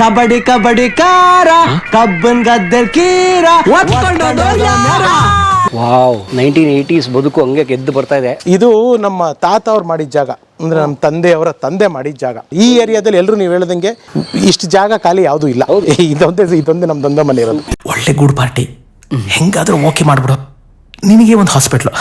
ಕಬಡ್ಡಿ ಕಬಡ್ಡಿ ಕಾರ Cubbon ಗದ್ದೆಲ್ ಕೀರ wow 1980s ಬದುಕು ಹಂಗೆ ಗೆದ್ದು ಬರ್ತಾ ಇದೆ. ಇದು ನಮ್ಮ ತಾತ ಅವ್ರು ಮಾಡಿದ ಜಾಗ, ಅಂದ್ರೆ ನಮ್ಮ ತಂದೆಯವರ ತಂದೆ ಮಾಡಿದ ಜಾಗ. ಈ ಏರಿಯಾದಲ್ಲಿ ಎಲ್ಲರೂ ನೀವು ಹೇಳ್ದಂಗೆ ಇಷ್ಟು ಜಾಗ ಖಾಲಿ ಯಾವುದೂ ಇಲ್ಲ. ಇದೊಂದೇ ನಮ್ದೊಂದೇ ಮನೆ ಇರೋದು. ಒಳ್ಳೆ ಗೂಡ್ ಪಾರ್ಟಿ, ಹೆಂಗಾದ್ರೂ ಓಕೆ ಮಾಡ್ಬಿಡು. ನಿನಗೆ ಒಂದು ಹಾಸ್ಪಿಟ್ಲು.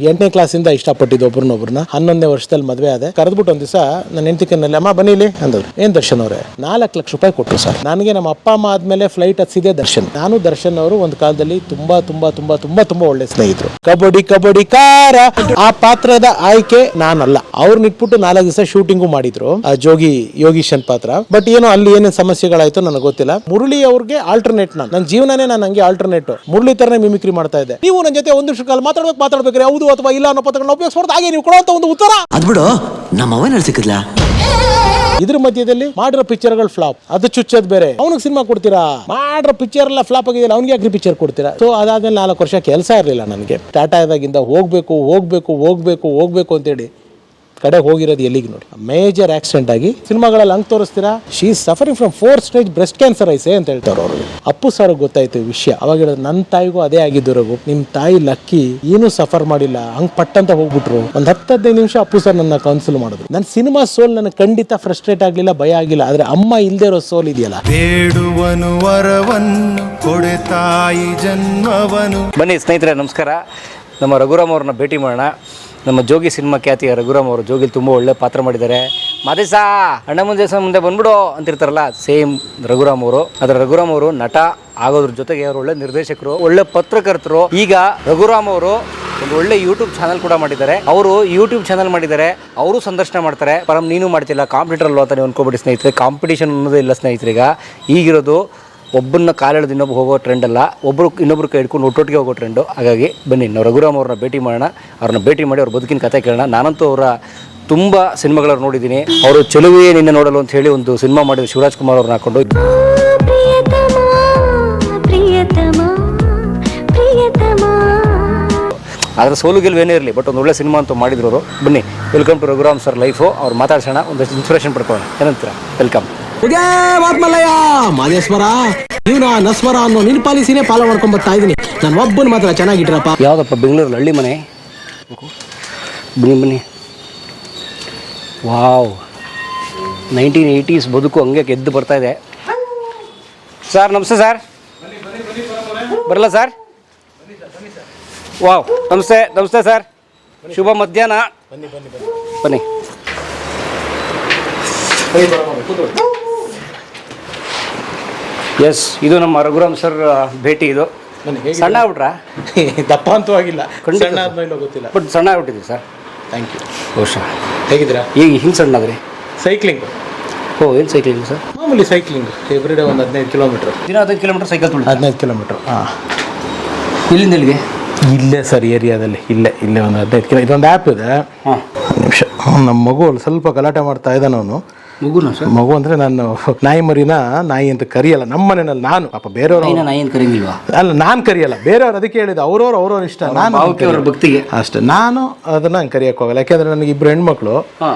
8ನೇ ಕ್ಲಾಸಿಂದ ಇಷ್ಟಪಟ್ಟಿದ್ದು ಒಬ್ರನ್ನೊಬ್ರನ್ನ. 11ನೇ ವರ್ಷದಲ್ಲಿ ಮದುವೆ ಆದೆ. ಕರೆದ್ಬಿಟ್ಟು ಒಂದ್ ದಿವಸ ನನ್ನ ಹೆಂಡತಿಕನ್ನಲ್ಲಿ ಅಮ್ಮ ಬನ್ನಿಲಿ ಅಂದವ್ರು. ಏನ್ ದರ್ಶನ್ ಅವರೇ? 4 ಲಕ್ಷ ರೂಪಾಯಿ ಕೊಟ್ಟರು ಸರ್. ನನಗೆ ನಮ್ಮ ಅಪ್ಪ ಅಮ್ಮ ಆದ್ಮೇಲೆ ಫ್ಲೈಟ್ ಹತ್ತಿದೆ ದರ್ಶನ್. ನಾನು ದರ್ಶನ್ ಅವರು ಒಂದು ಕಾಲದಲ್ಲಿ ತುಂಬಾ ತುಂಬಾ ತುಂಬಾ ತುಂಬಾ ತುಂಬಾ ಒಳ್ಳೆ ಸ್ನೇಹಿತರು. ಕಬಡ್ಡಿ ಕಬಡ್ಡಿ ಕಾರ ಆ ಪಾತ್ರದ ಆಯ್ಕೆ ನಾನಲ್ಲ. ಅವ್ರನ್ನ ಇಟ್ಬಿಟ್ಟು 4 ದಿವಸ ಶೂಟಿಂಗು ಮಾಡಿದ್ರು, ಆ ಯೋಗೀಶನ್ ಪಾತ್ರ. ಬಟ್ ಏನೋ ಅಲ್ಲಿ ಏನೇನು ಸಮಸ್ಯೆಗಳಾಯ್ತು ನನಗೆ ಗೊತ್ತಿಲ್ಲ. ಮುರಳಿ ಅವ್ರಿಗೆ ಆಲ್ಟರ್ನೇಟ್ ನನ್ನ ಜೀವನನೇ ನಾನು ಹಂಗೆ ಆಲ್ಟರ್ನೇಟ್ ಮುರಳಿ ತರನೇ ಮಿಮಿಕ್ರಿ ಮಾಡ್ತಾ ಇದ್ದೆ. ನೀವು ನನ್ನ ಜೊತೆ ಒಂದು ಕಾಲ ಮಾತಾಡ್ಬೇಕ್ರೆ ಹೌದು ಅಥವಾ ಇಲ್ಲ ಅನ್ನೋ ಪದಗಳನ್ನ ಉಪಯೋಗಿಸ್ಬಾರ್ದು. ಹಾಗೆ ನೀವು ಕೊಡುವಂತ ಒಂದು ಉತ್ತರ ಅದ್ಬಿಡು, ನಮ್ಮ ಅವನಲ್ಲಿ ಸಿಕ್ಕಿದ್ಲಾ. ಇದ್ರ ಮಧ್ಯದಲ್ಲಿ ಮಾಡಿರೋ ಪಿಕ್ಚರ್ಗಳು ಫ್ಲಾಪ್, ಅದು ಚುಚ್ಚೋದ್ ಬೇರೆ. ಅವನಿಗೆ ಸಿನಿಮಾ ಕೊಡ್ತೀರಾ? ಮಾಡಿರೋ ಪಿಕ್ಚರ್ ಎಲ್ಲ ಫ್ಲಾಪ್ ಆಗಿದೆಯಲ್ಲ, ಅವ್ನಿಗೆ ಯಾಕ್ರಿ ಪಿಕ್ಚರ್ ಕೊಡ್ತೀರಾ? ಸೊ ಅದಾದ್ಮೇಲೆ 4 ವರ್ಷ ಕೆಲಸ ಇರಲಿಲ್ಲ ನನಗೆ. ಟಾಟಾ ಇದಾಗಿಂದ ಹೋಗ್ಬೇಕು ಅಂತೇಳಿ ಕಡೆ ಹೋಗಿರೋದು ಎಲ್ಲಿಗೆ ನೋಡಿ, ಮೇಜರ್ ಆಕ್ಸಿಡೆಂಟ್ ಆಗಿ ಸಿನಿಮಾಗಳಲ್ಲಿ ಹಂಗೆ ತೋರಿಸ್ತೀರಾ. She is suffering from 4th stage breast cancer ಐಸೆ ಅಂತ ಹೇಳ್ತಾರೆ ಅವ್ರಿಗೆ. ಅಪ್ಪು ಸರ್ ಗೊತ್ತಾಯ್ತು ವಿಷಯ. ಅವಾಗ ಹೇಳಿದ್ರು ನನ್ನ ತಾಯಿಗೂ ಅದೇ ಆಗಿದ್ದು ರಘು, ನಿಮ್ ತಾಯಿ ಲಕ್ಕಿ, ಏನು ಸಫರ್ ಮಾಡಿಲ್ಲ, ಹಂಗ್ ಪಟ್ಟಂತ ಹೋಗ್ಬಿಟ್ರು. ಒಂದ್ 10-15 ನಿಮಿಷ ಅಪ್ಪು ಸರ್ ನನ್ನ ಕೌನ್ಸಿಲ್ ಮಾಡಿದ್ರು. ನನ್ನ ಸಿನಿಮಾ ಸೋಲ್ ನನಗೆ ಖಂಡಿತ ಫ್ರಸ್ಟ್ರೇಟ್ ಆಗ್ಲಿಲ್ಲ, ಭಯ ಆಗಿಲ್ಲ. ಆದ್ರೆ ಅಮ್ಮ ಇಲ್ದೇ ಇರೋ ಸೋಲ್ ಇದೆಯಲ್ಲ. ಬೇಡುವನು ವರವನ್ನು ಕೊಡೆ ತಾಯಿ ಜನ್ಮವನು. ಬನ್ನಿ ಸ್ನೇಹಿತರೆ, ನಮಸ್ಕಾರ. ನಮ್ಮ ರಘುರಾಮ್ ಅವ್ರನ್ನ ಭೇಟಿ ಮಾಡೋಣ. ನಮ್ಮ ಜೋಗಿ ಸಿನಿಮಾ ಖ್ಯಾತಿಯ ರಘುರಾಮ್ ಅವರು ಜೋಗಿಲಿ ತುಂಬ ಒಳ್ಳೆ ಪಾತ್ರ ಮಾಡಿದ್ದಾರೆ. ಮಾದೇಶ ಅಣ್ಣ ಮುಂದೆ ಬಂದ್ಬಿಡು ಅಂತಿರ್ತಾರಲ್ಲ, ಸೇಮ್ ರಘುರಾಮ್ ಅವರು. ಅದರ ರಘುರಾಮ್ ಅವರು ನಟ ಆಗೋದ್ರ ಜೊತೆಗೆ ಅವರು ಒಳ್ಳೆ ನಿರ್ದೇಶಕರು, ಒಳ್ಳೆ ಪತ್ರಕರ್ತರು. ಈಗ ರಘುರಾಮ್ ಅವರು ಒಂದು ಒಳ್ಳೆ ಯೂಟ್ಯೂಬ್ ಚಾನಲ್ ಕೂಡ ಮಾಡಿದ್ದಾರೆ. ಅವರು ಸಂದರ್ಶನ ಮಾಡ್ತಾರೆ. ಪರಂ ನೀನು ಮಾಡ್ತಿಲ್ಲ, ಕಾಂಪಿಟೇಟರ್ ಅಲ್ವಾ ಅಂತ ನೀವು ಅನ್ಕೋಬಿಡಿ ಸ್ನೇಹಿತರೆ. ಕಾಂಪಿಟೇಷನ್ ಅನ್ನೋದೇ ಇಲ್ಲ ಸ್ನೇಹಿತರೀಗ. ಈಗಿರೋದು ಒಬ್ಬನ್ನ ಕಾಲೆಳೆದು ಇನ್ನೊಬ್ಬ ಹೋಗೋ ಟ್ರೆಂಡ್ ಅಲ್ಲ, ಒಬ್ಬರು ಇನ್ನೊಬ್ರು ಕೈ ಹಿಡ್ಕೊಂಡು ಒಟ್ಟೊಟ್ಟಿಗೆ ಹೋಗೋ ಟ್ರೆಂಡು. ಹಾಗಾಗಿ ಬನ್ನಿ ನಾವು ರಘುರಾಮ್ ಅವ್ರನ್ನ ಭೇಟಿ ಮಾಡೋಣ. ಅವ್ರನ್ನ ಭೇಟಿ ಮಾಡಿ ಅವ್ರ ಬದುಕಿನ ಕಥೆ ಕೇಳೋಣ. ನಾನಂತೂ ಅವರ ತುಂಬ ಸಿನಿಮಾಗಳನ್ನು ನೋಡಿದ್ದೀನಿ. ಅವರು ಚೆಲುವೆಯೇ ನಿನ್ನೆ ನೋಡಲು ಅಂತ ಹೇಳಿ ಒಂದು ಸಿನಿಮಾ ಮಾಡಿದ್ರು, ಶಿವರಾಜ್ ಕುಮಾರ್ ಅವ್ರನ್ನ ಹಾಕೊಂಡು. ಆದರೆ ಸೋಲು ಗೆಲುವೇನೇ ಇರಲಿ, ಬಟ್ ಒಂದು ಒಳ್ಳೆ ಸಿನಿಮಾ ಅಂತೂ ಮಾಡಿದ್ರು ಅವರು. ಬನ್ನಿ, welcome to Raghuram sir life. ಅವ್ರು ಮಾತಾಡ್ಸೋಣ, ಒಂದಷ್ಟು ಇನ್ಸ್ಪಿರೇಷನ್ ಪಡ್ಕೊಳ್ಳೋಣ. ಏನಂತೀರ? ವೆಲ್ಕಮ್. ಮಾದೇಶ್ವರ, ನೀನು ನಸ್ವರ ಅನ್ನೋ ನಿನ್ ಪಾಲಿಸಿನೇ ಫಾಲೋ ಮಾಡ್ಕೊಂಡ್ ಬರ್ತಾ ಇದೀನಿ. ನಾನು ಒಬ್ಬನ ಮಾತ್ರ ಚೆನ್ನಾಗಿಟ್ರಪ್ಪ. ಯಾವುದಪ್ಪ? ಬೆಂಗಳೂರಲ್ಲಿ ಹಳ್ಳಿ ಮನೆ. ಬನ್ನಿ. ವಾವ್, 1980s ಬದುಕು ಹಂಗೆ ಗೆದ್ದು ಬರ್ತಾ ಇದೆ. ಸರ್ ನಮಸ್ತೆ ಸರ್. ಬರಲ್ಲ ಸರ್? ವಾವ್, ನಮಸ್ತೆ ಸರ್. ಶುಭ ಮಧ್ಯಾಹ್ನ. ಬನ್ನಿ. ಎಸ್, ಇದು ನಮ್ಮ ರಘುರಾಮ್ ಸರ್ ಭೇಟಿ. ಇದು ಸಣ್ಣ ಆಗ್ಬಿಟ್ರಾ? ದಪ್ಪ ಅಂತೂ ಆಗಿಲ್ಲ, ಗೊತ್ತಿಲ್ಲ, ಬಟ್ ಸಣ್ಣ ಆಗ್ಬಿಟ್ಟಿದ್ವಿ ಸರ್. Thank you. ಬಹುಶಃ. ಹೇಗಿದ್ದೀರಾ? ಈಗ ಹಿಂಗೆ ಸಣ್ಣ ಆದ್ರಿ? ಸೈಕ್ಲಿಂಗ್. ಏನು ಸೈಕ್ಲಿಂಗ್ ಸರ್? ಮಾಮೂಲಿ ಸೈಕ್ಲಿಂಗ್, ಎವ್ರಿ ಡೇ ಒಂದು 15 ಕಿಲೋಮೀಟ್ರ್. ದಿನ 15 ಕಿಲೋಮೀಟ್ರ್ ಸೈಕಲ್ ತುಳಿ? 15 ಕಿಲೋಮೀಟ್ರ್. ಹಾಂ. ಇಲ್ಲಿಂದ ಇಲ್ಲಿಗೆ? ಇಲ್ಲೇ ಸರ್, ಏರಿಯಾದಲ್ಲಿ ಇಲ್ಲೇ ಒಂದು 15 ಕಿಲೋ. ಇದೊಂದು ಆ್ಯಪ್ ಇದೆ. ಹಾಂ, ನಿಮಿಷ. ನಮ್ಮ ಮಗು ಸ್ವಲ್ಪ ಗಲಾಟೆ ಮಾಡ್ತಾ ಇದ್ದಾನೆ. ಅವನು ಮಗು ಅಂದರೆ ನಾನು ನಾಯಿ ಅಂತ ಕರಿಯಲ್ಲ ನಮ್ಮ ಮನೆಯಲ್ಲಿ. ನಾನು ಪಾಪ ಬೇರೆಯವರು ಅಲ್ಲ, ನಾನು ಕರಿಯಲ್ಲ, ಬೇರೆಯವ್ರು. ಅದಕ್ಕೆ ಹೇಳಿದ್ದು ಅವ್ರವ್ರ ಇಷ್ಟ, ನಾನು ಭಕ್ತಿಗೆ ಅಷ್ಟೇ. ನಾನು ಅದನ್ನ ಹಂಗೆ ಕರಿಯಕ್ಕೆ ಹೋಗಲ್ಲ. ಯಾಕೆಂದ್ರೆ ನನಗೆ 2 ಹೆಣ್ಮಕ್ಳು,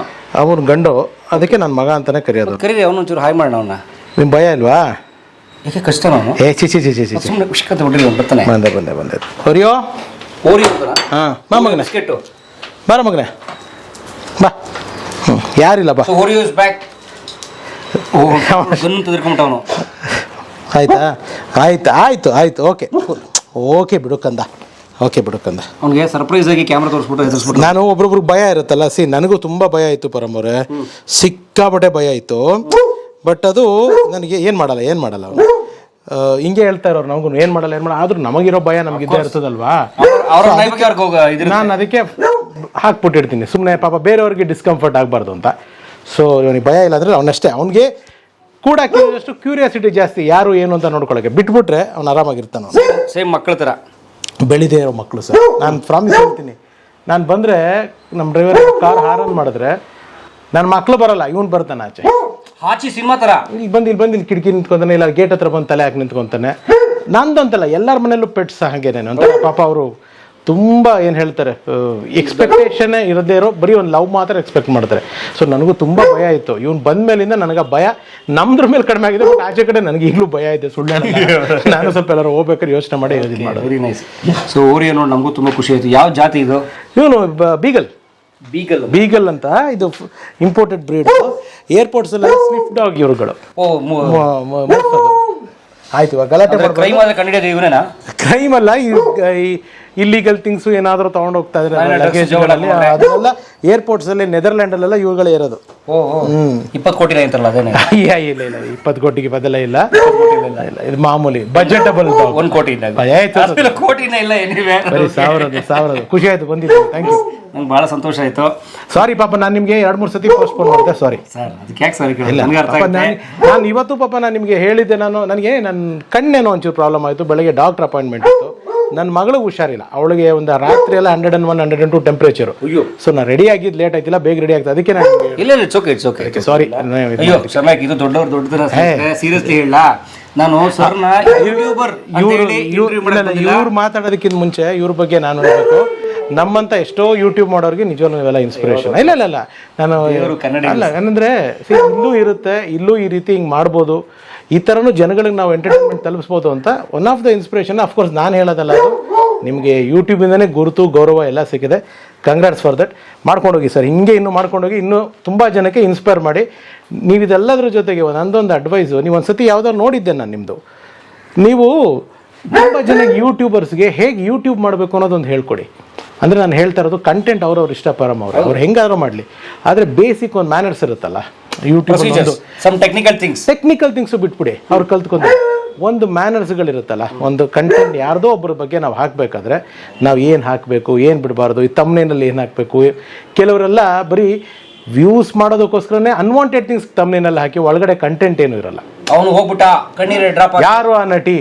ಅವ್ರ ಗಂಡು. ಅದಕ್ಕೆ ನನ್ನ ಮಗ ಅಂತಾನೆ ಕರೆಯೋದು. ಕರೀರಿ, ಅವನೊಂಚೂರು ಹಾಯ್ ಮಾಡೋಣ. ಅವನ್ನ ನಿಮ್ ಭಯ ಇಲ್ವಾ? ಯಾಕೆ ಕಷ್ಟ? ನಾನು ಬರ್ತಾನೆ. ಬಂದೆ. ಹೊರಿಯೋ ಹಾಂ, ಬಾ ಮಗನೇ, ಬಾರ ಮಗನೇ, ಬಾ. ಯಾರಿಲ್ಲ, ಬಾ. ಆಯ್ತು. ಓಕೆ ಬಿಡು ಕಂದ. ಅವ್ನಿಗೆ ಸರ್ಪ್ರೈಸ್ ಆಗಿ ಕ್ಯಾಮ್ರಾ ತೋರಿಸ್ಬಿಟ್ಟು ನಾನು ಒಬ್ರೊಬ್ರಿಗೆ ಭಯ ಇರುತ್ತಲ್ಲ. ನನಗೂ ತುಂಬಾ ಭಯ ಆಯ್ತು ಪರಮವ್ರೆ, ಸಿಕ್ಕಾಪಟ್ಟೆ ಭಯ ಆಯ್ತು. ಬಟ್ ಅದು ನನಗೆ ಏನು ಮಾಡಲ್ಲ ಅವನು. ಹಿಂಗೆ ಹೇಳ್ತಾ ಇರೋರು ನಮಗೂ ಏನು ಮಾಡಲ್ಲ. ಆದ್ರೂ ನಮಗಿರೋ ಭಯ ನಮಗಿದ್ದೇ ಇರ್ತದಲ್ವಾ. ನಾನು ಅದಕ್ಕೆ ಹಾಕ್ಬಿಟ್ಟಿರ್ತೀನಿ ಸುಮ್ಮನೆ, ಪಾಪ ಬೇರೆಯವ್ರಿಗೆ ಡಿಸ್ಕಂಫರ್ಟ್ ಆಗಬಾರ್ದು ಅಂತ. ಸೊ ಇವನಿಗೆ ಭಯ ಇಲ್ಲ ಅಂದರೆ ಅವನಷ್ಟೇ. ಅವ್ನಿಗೆ ಕೂಡ ಕೇಳಿದಷ್ಟು ಕ್ಯೂರಿಯಾಸಿಟಿ ಜಾಸ್ತಿ, ಯಾರು ಏನು ಅಂತ ನೋಡ್ಕೊಳ್ಳೋಕೆ. ಬಿಟ್ಬಿಟ್ರೆ ಅವ್ನು ಆರಾಮಾಗಿರ್ತಾನೆ. ಸೇಮ್ ಮಕ್ಕಳ ಥರ ಬೆಳಿದೇ ಇರೋ ಮಕ್ಕಳು ಸರ್. ನಾನು ಪ್ರಾಮಿಸ್ ಹೇಳ್ತೀನಿ, ನಾನು ಬಂದರೆ ನಮ್ಮ ಡ್ರೈವರ್ ಕಾರ್ ಹಾರನ್ ಮಾಡಿದ್ರೆ ನನ್ನ ಮಕ್ಕಳು ಬರಲ್ಲ, ಇವನು ಬರ್ತಾನೆ ಆಚೆ. ಹಾಚಿ ಸಿನಿಮಾ ಥರ ಇಲ್ಲಿ ಬಂದು ಕಿಟಕಿ ನಿಂತ್ಕೊಂತಾನೆ, ಇಲ್ಲ ಗೇಟ್ ಹತ್ರ ಬಂದು ತಲೆ ಹಾಕಿ ನಿಂತ್ಕೊಂತಾನೆ. ನಂದಂತಲ್ಲ, ಎಲ್ಲರ ಮನೆಯಲ್ಲೂ ಪೆಟ್ಸ್ ಹಾಗೇನೇನು ಅಂತ. ಪಾಪ ಅವರು ತುಂಬ ಏನು ಹೇಳ್ತಾರೆ ಎಕ್ಸ್ಪೆಕ್ಟೇಷನ್ನೇ ಇರದೇ ಇರೋ ಬರೀ ಒಂದು ಲವ್ ಮಾತ್ರ ಎಕ್ಸ್ಪೆಕ್ಟ್ ಮಾಡ್ತಾರೆ. ಸೊ ನನಗೂ ತುಂಬ ಭಯ ಇತ್ತು. ಇವ್ನು ಬಂದ ಮೇಲಿಂದ ನನಗೆ ಭಯ ನಮ್ದ್ರ ಮೇಲೆ ಕಡಿಮೆ ಆಗಿದೆ, ಬಟ್ ಆಚೆ ಕಡೆ ನನಗೆ ಈಗಲೂ ಭಯ ಇದೆ. ಸುಳ್ಳು ನಾನು ಸ್ವಲ್ಪ ಎಲ್ಲರೂ ಹೋಗ್ಬೇಕಾದ್ರೆ ಯೋಚನೆ ಮಾಡಿ ಇದು ಮಾಡೋದು. Very nice. ಸೊ ಓರಿಯೋ ನೋಡಿ ನಮಗೂ ತುಂಬ ಖುಷಿ ಆಯಿತು. ಯಾವ ಜಾತಿ ಇದು? ಇವನು ಬೀಗಲ್ ಬೀಗಲ್. ಬೀಗಲ್ ಅಂತ, ಇದು ಇಂಪೋರ್ಟೆಡ್ ಬ್ರೀಡ್. ಏರ್ಪೋರ್ಟ್ಸ್ ಎಲ್ಲ ಸ್ನಿಫ್ ಡಾಗ್ ಇವ್ರುಗಳು. ಆಯ್ತು, ಇವಾಗ ಗಲಾಟೆ ಕ್ರೈಮ್ ಆದ್ರೆ ಕಂಡಿಡಿಯೋದು ಇವನೇನಾ? ಕ್ರೈಮ್ ಅಲ್ಲ, ಈ ಇಲ್ಲಿಗಲ್ ಥಿಂಗ್ಸ್ ಏನಾದರೂ ತಗೊಂಡು ಹೋಗ್ತಾ ಇದ್ರೆ ಲಗೇಜ್ಗಳಲ್ಲಿ ಅದೆಲ್ಲ ಏರ್ಪೋರ್ಟ್ಸ್ ಅಲ್ಲಿ ನೆದರ್ಲ್ಯಾಂಡ್ ಅಲ್ಲೆಲ್ಲ ಇವುಗಳೇ ಇರೋದು. 20 ಕೋಟಿ ಅಂತಾರಲ್ಲ ಅದೇನೆ? ಇಲ್ಲ 20 ಕೋಟಿಗೆ ಬದಲೇ ಇಲ್ಲ, ಇದು ಮಾಮೂಲಿ ಬಜೆಟಬಲ್. 1 ಕೋಟಿ ಕೋಟಿನೇ ಇಲ್ಲ. ಬರೀ ಸಾವಿರದ ಖುಷಿ ಆಯ್ತು, ಬಂದಿದ್ದು. ಥ್ಯಾಂಕ್ ಯು, ನಂಗೆ ಭಾಳ ಸಂತೋಷ ಆಯ್ತು. ಸಾರಿ ಪಾಪ, ನಾನು ನಿಮಗೆ 2-3 ಸತಿ ಪೋಸ್ಟ್ಪೋನ್ ಮಾಡಿದೆ, ಸಾರಿ ಸರ್. ಅದಕ್ಕೆ ಯಾಕೆ ಸರ್ ನಾನು ಇವತ್ತು ಪಾಪ ನಾನು ನಿಮಗೆ ಹೇಳಿದ್ದೆ. ನನಗೆ ನನ್ನ ಕಣ್ಣೇನೋ ಒಂಚೂರು ಪ್ರಾಬ್ಲಮ್ ಆಯಿತು. ಬೆಳಗ್ಗೆ ಡಾಕ್ಟರ್ ಅಪಾಯಿಂಟ್ಮೆಂಟ್ ಇತ್ತು. ನನ್ನ ಮಗಳಿಗೆ ಹುಷಾರಿಲ್ಲ, ಅವಳಿಗೆ ಒಂದು ರಾತ್ರಿ ಎಲ್ಲ 101, 102 ಟೆಂಪ್ರೇಚರ್. ಸೊ ನಾನು ರೆಡಿ ಆಗಿದ್ದು ಲೇಟ್ ಆಯ್ತಿಲ್ಲ, ಬೇಗ ರೆಡಿ ಆಗ್ತದೆ. ಅದಕ್ಕೆ ನಾನು ಇಲ್ಲ ಇಟ್ಸ್ ಓಕೆ ಸಾರಿ. ಅಯ್ಯೋ ಶರ್ಮಾಕ್, ಇದು ದೊಡ್ಡದರ ಸೀರಿಯಸ್ಲಿ ಹೇಳ. ನಾನು ಸರ್ನ ಯೂಟ್ಯೂಬರ್ ಇವ್ರು ಮಾತಾಡೋದಕ್ಕಿಂತ ಮುಂಚೆ ಇವ್ರ ಬಗ್ಗೆ ನಾನು ಹೇಳ್ಬೇಕು. ನಮ್ಮಂತ ಎಷ್ಟೋ ಯೂಟ್ಯೂಬ್ ಮಾಡೋರಿಗೆ ನಿಜವಾಗ್ಲೂ ಇವೆಲ್ಲ ಇನ್ಸ್ಪಿರೇಷನ್. ಇಲ್ಲ ನಾನು ಅಲ್ಲ ಏನಂದ್ರೆ ಇಲ್ಲೂ ಇರುತ್ತೆ, ಇಲ್ಲೂ ಈ ರೀತಿ ಹಿಂಗೆ ಮಾಡ್ಬೋದು, ಈ ಥರನೂ ಜನಗಳಿಗೆ ನಾವು ಎಂಟರ್ಟೈನ್ಮೆಂಟ್ ತಲುಪಿಸ್ಬೋದು ಅಂತ one of the inspiration. Of course ನಾನು ಹೇಳೋದಲ್ಲ, ಅದು ನಿಮಗೆ ಯೂಟ್ಯೂಬಿಂದನೇ ಗುರುತು ಗೌರವ ಎಲ್ಲ ಸಿಕ್ಕಿದೆ. Congrats for that. ಮಾಡ್ಕೊಂಡೋಗಿ ಸರ್, ಹಿಂಗೆ ಇನ್ನೂ ಮಾಡ್ಕೊಂಡೋಗಿ, ಇನ್ನೂ ತುಂಬ ಜನಕ್ಕೆ ಇನ್ಸ್ಪೈರ್ ಮಾಡಿ. ನೀವು ಇದೆಲ್ಲದ್ರ ಜೊತೆಗೆ ನಂದೊಂದು ಅಡ್ವೈಸು, ನೀವು ಒಂದು ಸತಿ ಯಾವುದಾದ್ರು ನೋಡಿದ್ದೆ ನಾನು ನಿಮ್ಮದು, ನೀವು ತುಂಬ ಜನ ಯೂಟ್ಯೂಬರ್ಸ್ಗೆ ಹೇಗೆ ಯೂಟ್ಯೂಬ್ ಮಾಡಬೇಕು ಅನ್ನೋದೊಂದು ಹೇಳ್ಕೊಡಿ. ಅಂದರೆ ನಾನು ಹೇಳ್ತಾ ಇರೋದು ಕಂಟೆಂಟ್ ಅವ್ರವ್ರು ಇಷ್ಟಪರಮ್ಮ ಅವ್ರು ಹೆಂಗಾದ್ರೂ ಮಾಡಲಿ, ಆದರೆ ಬೇಸಿಕ್ ಒಂದು ಮ್ಯಾನರ್ಸ್ ಇರುತ್ತಲ್ಲ ಯೂಟ್ಯೂಬ್, ಟೆಕ್ನಿಕಲ್ ಥಿಂಗ್ಸು ಬಿಟ್ಬಿಡಿ, ಅವ್ರು ಕಲ್ತ್ಕೊಂಡು ಒಂದು ಮ್ಯಾನರ್ಸ್ಗಳಿರುತ್ತಲ್ಲ, ಒಂದು ಕಂಟೆಂಟ್ ಯಾರ್ದೋ ಒಬ್ಬರ ಬಗ್ಗೆ ನಾವು ಹಾಕಬೇಕಾದ್ರೆ ನಾವು ಏನು ಹಾಕಬೇಕು, ಏನು ಬಿಡಬಾರ್ದು, ಈ ತಮ್ನೇನಲ್ಲಿ ಏನು ಹಾಕಬೇಕು. ಕೆಲವರೆಲ್ಲ ಬರೀ ವ್ಯೂಸ್ ಮಾಡೋದಕ್ಕೋಸ್ಕರನೇ ಅನ್ವಾಂಟೆಡ್ ಥಿಂಗ್ಸ್ ತಮ್ನೇನಲ್ಲಿ ಹಾಕಿ ಒಳಗಡೆ ಕಂಟೆಂಟ್ ಏನು ಇರಲ್ಲ. ಅವನು ಹೋಗ್ಬಿಟ್ಟ ಕಣ್ಣೀರು ಡ್ರಾಪ್, ಯಾರು ಆ ನಟಿ,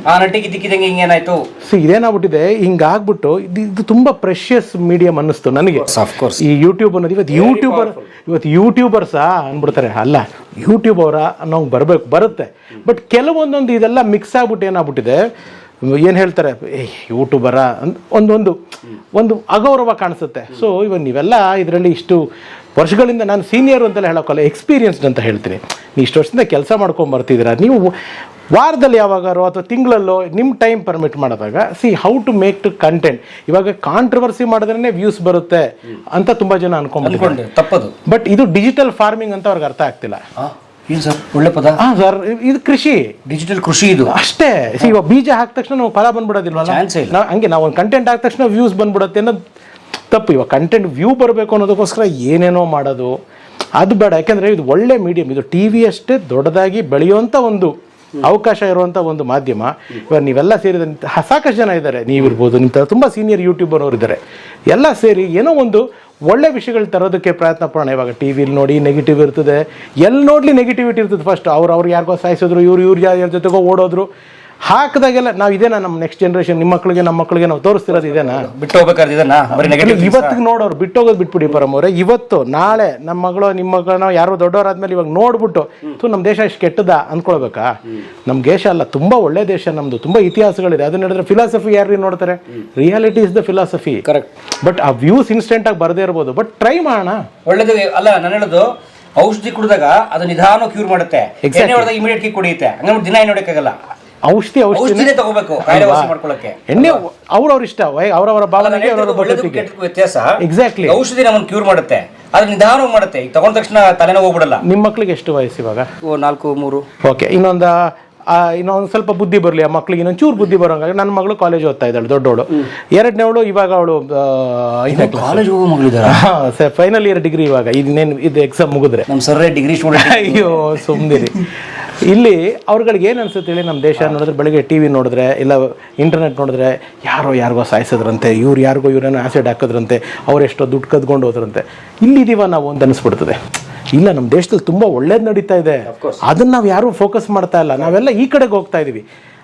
ಆ ನಟಿಗೆ ದಿಕ್ಕಿದಂಗೆ ಹಿಂಗೇನಾಯ್ತು. ಇದೇನಾಗ್ಬಿಟ್ಟಿದೆ, ಹಿಂಗಾಗ್ಬಿಟ್ಟು ಇದು ತುಂಬಾ ಪ್ರೆಷಿಯಸ್ ಮೀಡಿಯಂ ಅನ್ನಿಸ್ತು ನನಗೆ. ಈ ಯೂಟ್ಯೂಬ್ ಅನ್ನೋದು ಇವತ್ತು ಯೂಟ್ಯೂಬರ್ಸಾ ಅಂದ್ಬಿಡ್ತಾರೆ. ಅಲ್ಲ, ಯೂಟ್ಯೂಬ್ ಅವರ ನಾವು ಬರುತ್ತೆ. ಬಟ್ ಕೆಲವೊಂದೊಂದು ಇದೆಲ್ಲ ಮಿಕ್ಸ್ ಆಗ್ಬಿಟ್ಟು ಏನಾಗ್ಬಿಟ್ಟಿದೆ, ಏನು ಹೇಳ್ತಾರೆ, ಯೂಟ್ಯೂಬರ ಒಂದು ಅಗೌರವ ಕಾಣಿಸುತ್ತೆ. ಸೊ ಇವಾಗ ನೀವೆಲ್ಲ ಇದರಲ್ಲಿ ಇಷ್ಟು ವರ್ಷಗಳಿಂದ, ನಾನು ಸೀನಿಯರ್ ಅಂತೆಲ್ಲ ಹೇಳೋಕ್ಕಲ್ಲ, ಎಕ್ಸ್ಪೀರಿಯನ್ಸ್ಡ್ ಅಂತ ಹೇಳ್ತೀನಿ. ನೀವು ಇಷ್ಟು ವರ್ಷದಿಂದ ಕೆಲಸ ಮಾಡ್ಕೊಂಡು ಬರ್ತಿದ್ದೀರಾ. ನೀವು ವಾರದಲ್ಲಿ ಯಾವಾಗಾರೋ ಅಥವಾ ತಿಂಗಳಲ್ಲೋ ನಿಮ್ಮ ಟೈಮ್ ಪರ್ಮಿಟ್ ಮಾಡಿದಾಗ how to make to content. ಇವಾಗ ಕಾಂಟ್ರವರ್ಸಿ ಮಾಡಿದ್ರೇ ವ್ಯೂಸ್ ಬರುತ್ತೆ ಅಂತ ತುಂಬ ಜನ ಅನ್ಕೊಂಡ್ರೆ ತಪ್ಪದು. ಬಟ್ ಇದು ಡಿಜಿಟಲ್ ಫಾರ್ಮಿಂಗ್ ಅಂತ ಅವ್ರಿಗೆ ಅರ್ಥ ಆಗ್ತಿಲ್ಲ. ಏನು ಸರ್ ಒಳ್ಳೆ ಪದ? ಸರ್, ಇದು ಕೃಷಿ, ಡಿಜಿಟಲ್ ಕೃಷಿ ಇದು ಅಷ್ಟೇ. ಇವಾಗ ಬೀಜ ಹಾಕಿದ ತಕ್ಷಣ ನಾವು ಫಲ ಬಂದ್ಬಿಡೋದಿಲ್ವಲ್ಲ, ಹಂಗೆ ನಾವು ಒಂದು ಕಂಟೆಂಟ್ ಹಾಕಿದ ತಕ್ಷಣ ವ್ಯೂಸ್ ಬಂದ್ಬಿಡುತ್ತೆ ಅನ್ನೋದು ತಪ್ಪು. ಇವಾಗ ಕಂಟೆಂಟ್ ವ್ಯೂ ಬರಬೇಕು ಅನ್ನೋದಕ್ಕೋಸ್ಕರ ಏನೇನೋ ಮಾಡೋದು ಅದು ಬೇಡ. ಯಾಕೆಂದರೆ ಇದು ಒಳ್ಳೆ ಮೀಡಿಯಂ, ಇದು ಟಿ ವಿ ಅಷ್ಟೇ ದೊಡ್ಡದಾಗಿ ಬೆಳೆಯುವಂಥ ಒಂದು ಅವಕಾಶ ಇರುವಂಥ ಒಂದು ಮಾಧ್ಯಮ. ಇವಾಗ ನೀವೆಲ್ಲ ಸೇರಿದಂತೆ ಸಾಕಷ್ಟು ಜನ ಇದ್ದಾರೆ, ನೀವಿರ್ಬೋದು, ನಿಮ್ಮ ಥರ ತುಂಬ ಸೀನಿಯರ್ ಯೂಟ್ಯೂಬರ್ ಅವರು ಇದ್ದಾರೆ. ಎಲ್ಲ ಸೇರಿ ಏನೋ ಒಂದು ಒಳ್ಳೆ ವಿಷಯಗಳು ತರೋದಕ್ಕೆ ಪ್ರಯತ್ನ ಪಡೋಣ. ಇವಾಗ ಟಿ ವಿಲಿ ನೋಡಿ ನೆಗೆಟಿವ್ ಇರ್ತದೆ, ಎಲ್ಲಿ ನೋಡಲಿ ನೆಗೆಟಿವಿಟಿ ಇರ್ತದೆ. ಫಸ್ಟ್ ಅವ್ರು ಯಾರಿಗೋ ಸಾಯಿಸಿದ್ರು, ಇವ್ರು ಯಾರ ಜೊತೆಗೋ ಓಡೋದ್ರು. ಹಾಕಿದಾಗೆಲ್ಲ ನಾವು ಇದೇನಾ ನಮ್ಮ ನೆಕ್ಸ್ಟ್ ಜನ್ರೇಷನ್, ನಿಮ್ಮ ಮಕ್ಕಳಿಗೆ ನಮ್ಮ ಮಕ್ಕಳಿಗೆ ನಾವು ತೋರಿಸ್ತಿರೋದು ಇದೇನಾ? ಬಿಟ್ಟು ಹೋಗ್ಬೇಕಾದ್ರೆ ಇವತ್ತಿಗೆ ನೋಡೋರು ಬಿಟ್ಟೋಗೋದು ಬಿಟ್ಬಿಡಿ ಪರಮವ್ರೆ. ಇವತ್ತು ನಾಳೆ ನಮ್ಮ ಮಗಳು ನಿಮ್ಮ ಮಗಳನ್ನ ಯಾರೋ ದೊಡ್ಡವರಾದ್ಮೇಲೆ ಇವಾಗ ನೋಡ್ಬಿಟ್ಟು ನಮ್ಮ ದೇಶ ಇಷ್ಟು ಕೆಟ್ಟದ ಅಂದ್ಕೊಳ್ಬೇಕಾ? ನಮ್ಮ ದೇಶ ಅಲ್ಲ, ತುಂಬ ಒಳ್ಳೆ ದೇಶ ನಮ್ಮದು, ತುಂಬ ಇತಿಹಾಸಗಳಿದೆ. ಅದನ್ನ ಹೇಳಿದ್ರೆ ಫಿಲಾಸಫಿ ಯಾರು ನೋಡ್ತಾರೆ? Reality is the philosophy. Correct. But ಆ ವ್ಯೂಸ್ ಇನ್ಸ್ಟೆಂಟ್ ಆಗಿ ಬರದೇ ಇರ್ಬೋದು, ಬಟ್ ಟ್ರೈ ಮಾಡೋಣ. ಒಳ್ಳೇದು ಅಲ್ಲ, ನಾನು ಹೇಳೋದು ಔಷಧಿ ಕುಡಿದಾಗ ಅದು ನಿಧಾನ ಕ್ಯೂರ್ ಮಾಡುತ್ತೆ, ಇಮಿಡಿಯೇಟ್ ಕುಡಿಯುತ್ತೆ. ಹಂಗ ದಿನ ಏನು ನೋಡಕ್ಕಾಗಲ್ಲ. ಔಷಧಿನೇ ತಗೋಬೇಕು ಕಾಯಿಲೆ ವಾಸಿ ಮಾಡ್ಕೊಳ್ಳಕ್ಕೆ. ಎಣ್ಣೆ ಅವ್ರವ್ರ ಇಷ್ಟ, ಅವರವರ ಭಾವನೆಗೆ ವ್ಯತ್ಯಾಸ. ಎಕ್ಸಾಕ್ಟ್ಲಿ. ಔಷಧಿ ನಮ್ಮನ್ನು ಕ್ಯೂರ್ ಮಾಡುತ್ತೆ, ಅದು ನಿಧಾನವಾಗಿ ಮಾಡುತ್ತೆ. ಈಗ ತಗೊಂಡ ತಕ್ಷಣ ತಲೆನೋವು ಹೋಗ್ಬಿಡಲ್ಲ. ನಿಮ್ಮ ಮಕ್ಳಿಗೆ ಎಷ್ಟು ವಯಸ್ಸು ಇವಾಗ? 4, 3. ಓಕೆ, ಇನ್ನೊಂದು ಸ್ವಲ್ಪ ಬುದ್ಧಿ ಬರಲಿ ಆ ಮಕ್ಳಿಗೆ, ಇನ್ನೊಂದು ಚೂರು ಬುದ್ಧಿ ಬರೋಂಗಾಗಿ. ನನ್ನ ಮಗಳು ಕಾಲೇಜ್ ಓದ್ತಾ ಇದ್ದಾಳೆ, ದೊಡ್ಡವಳು. ಎರಡನೇವಳು ಇವಾಗ ಅವಳು ಕಾಲೇಜ್ ಹೋಗೋ ಮಗಳಿದ್ದಾರೆ. ಫೈನಲ್ ಇಯರ್ ಡಿಗ್ರಿ ಇವಾಗ. ಇದು ಎಕ್ಸಾಮ್ ಮುಗಿದ್ರೆ ನಮ್ಮ ಸರ್ ಡಿಗ್ರಿ ಸ್ಟೂಡೆಂಟ್. ಅಯ್ಯೋ ಸುಮ್ಮನಿರಿ. ಇಲ್ಲಿ ಅವ್ರುಗಳಿಗೆ ಏನು ಅನ್ಸುತ್ತೆ ಹೇಳಿ, ನಮ್ಮ ದೇಶ ನೋಡಿದ್ರೆ ಬೆಳಗ್ಗೆ ಟಿ ವಿ ನೋಡಿದ್ರೆ ಇಲ್ಲ ಇಂಟರ್ನೆಟ್ ನೋಡಿದ್ರೆ ಯಾರಿಗೋ ಸಾಯಿಸಿದ್ರಂತೆ, ಇವ್ರೇನೋ ಆ್ಯಸಿಡ್ ಹಾಕಿದ್ರಂತೆ, ಅವರೆಷ್ಟೋ ದುಡ್ಡು ಕದ್ಕೊಂಡು ಹೋದ್ರಂತೆ. ಇಲ್ಲಿದ್ದೀವ ನಾವು ಅಂತ ಅನಿಸ್ಬಿಡ್ತದೆ. ಇಲ್ಲ, ನಮ್ಮ ದೇಶದಲ್ಲಿ ತುಂಬ ಒಳ್ಳೇದು ನಡೀತಾ ಇದೆ, ಅದನ್ನು ನಾವು ಯಾರೂ ಫೋಕಸ್ ಮಾಡ್ತಾ ಇಲ್ಲ. ನಾವೆಲ್ಲ ಈ ಕಡೆಗೆ ಹೋಗ್ತಾ ಇದ್ದೀವಿ.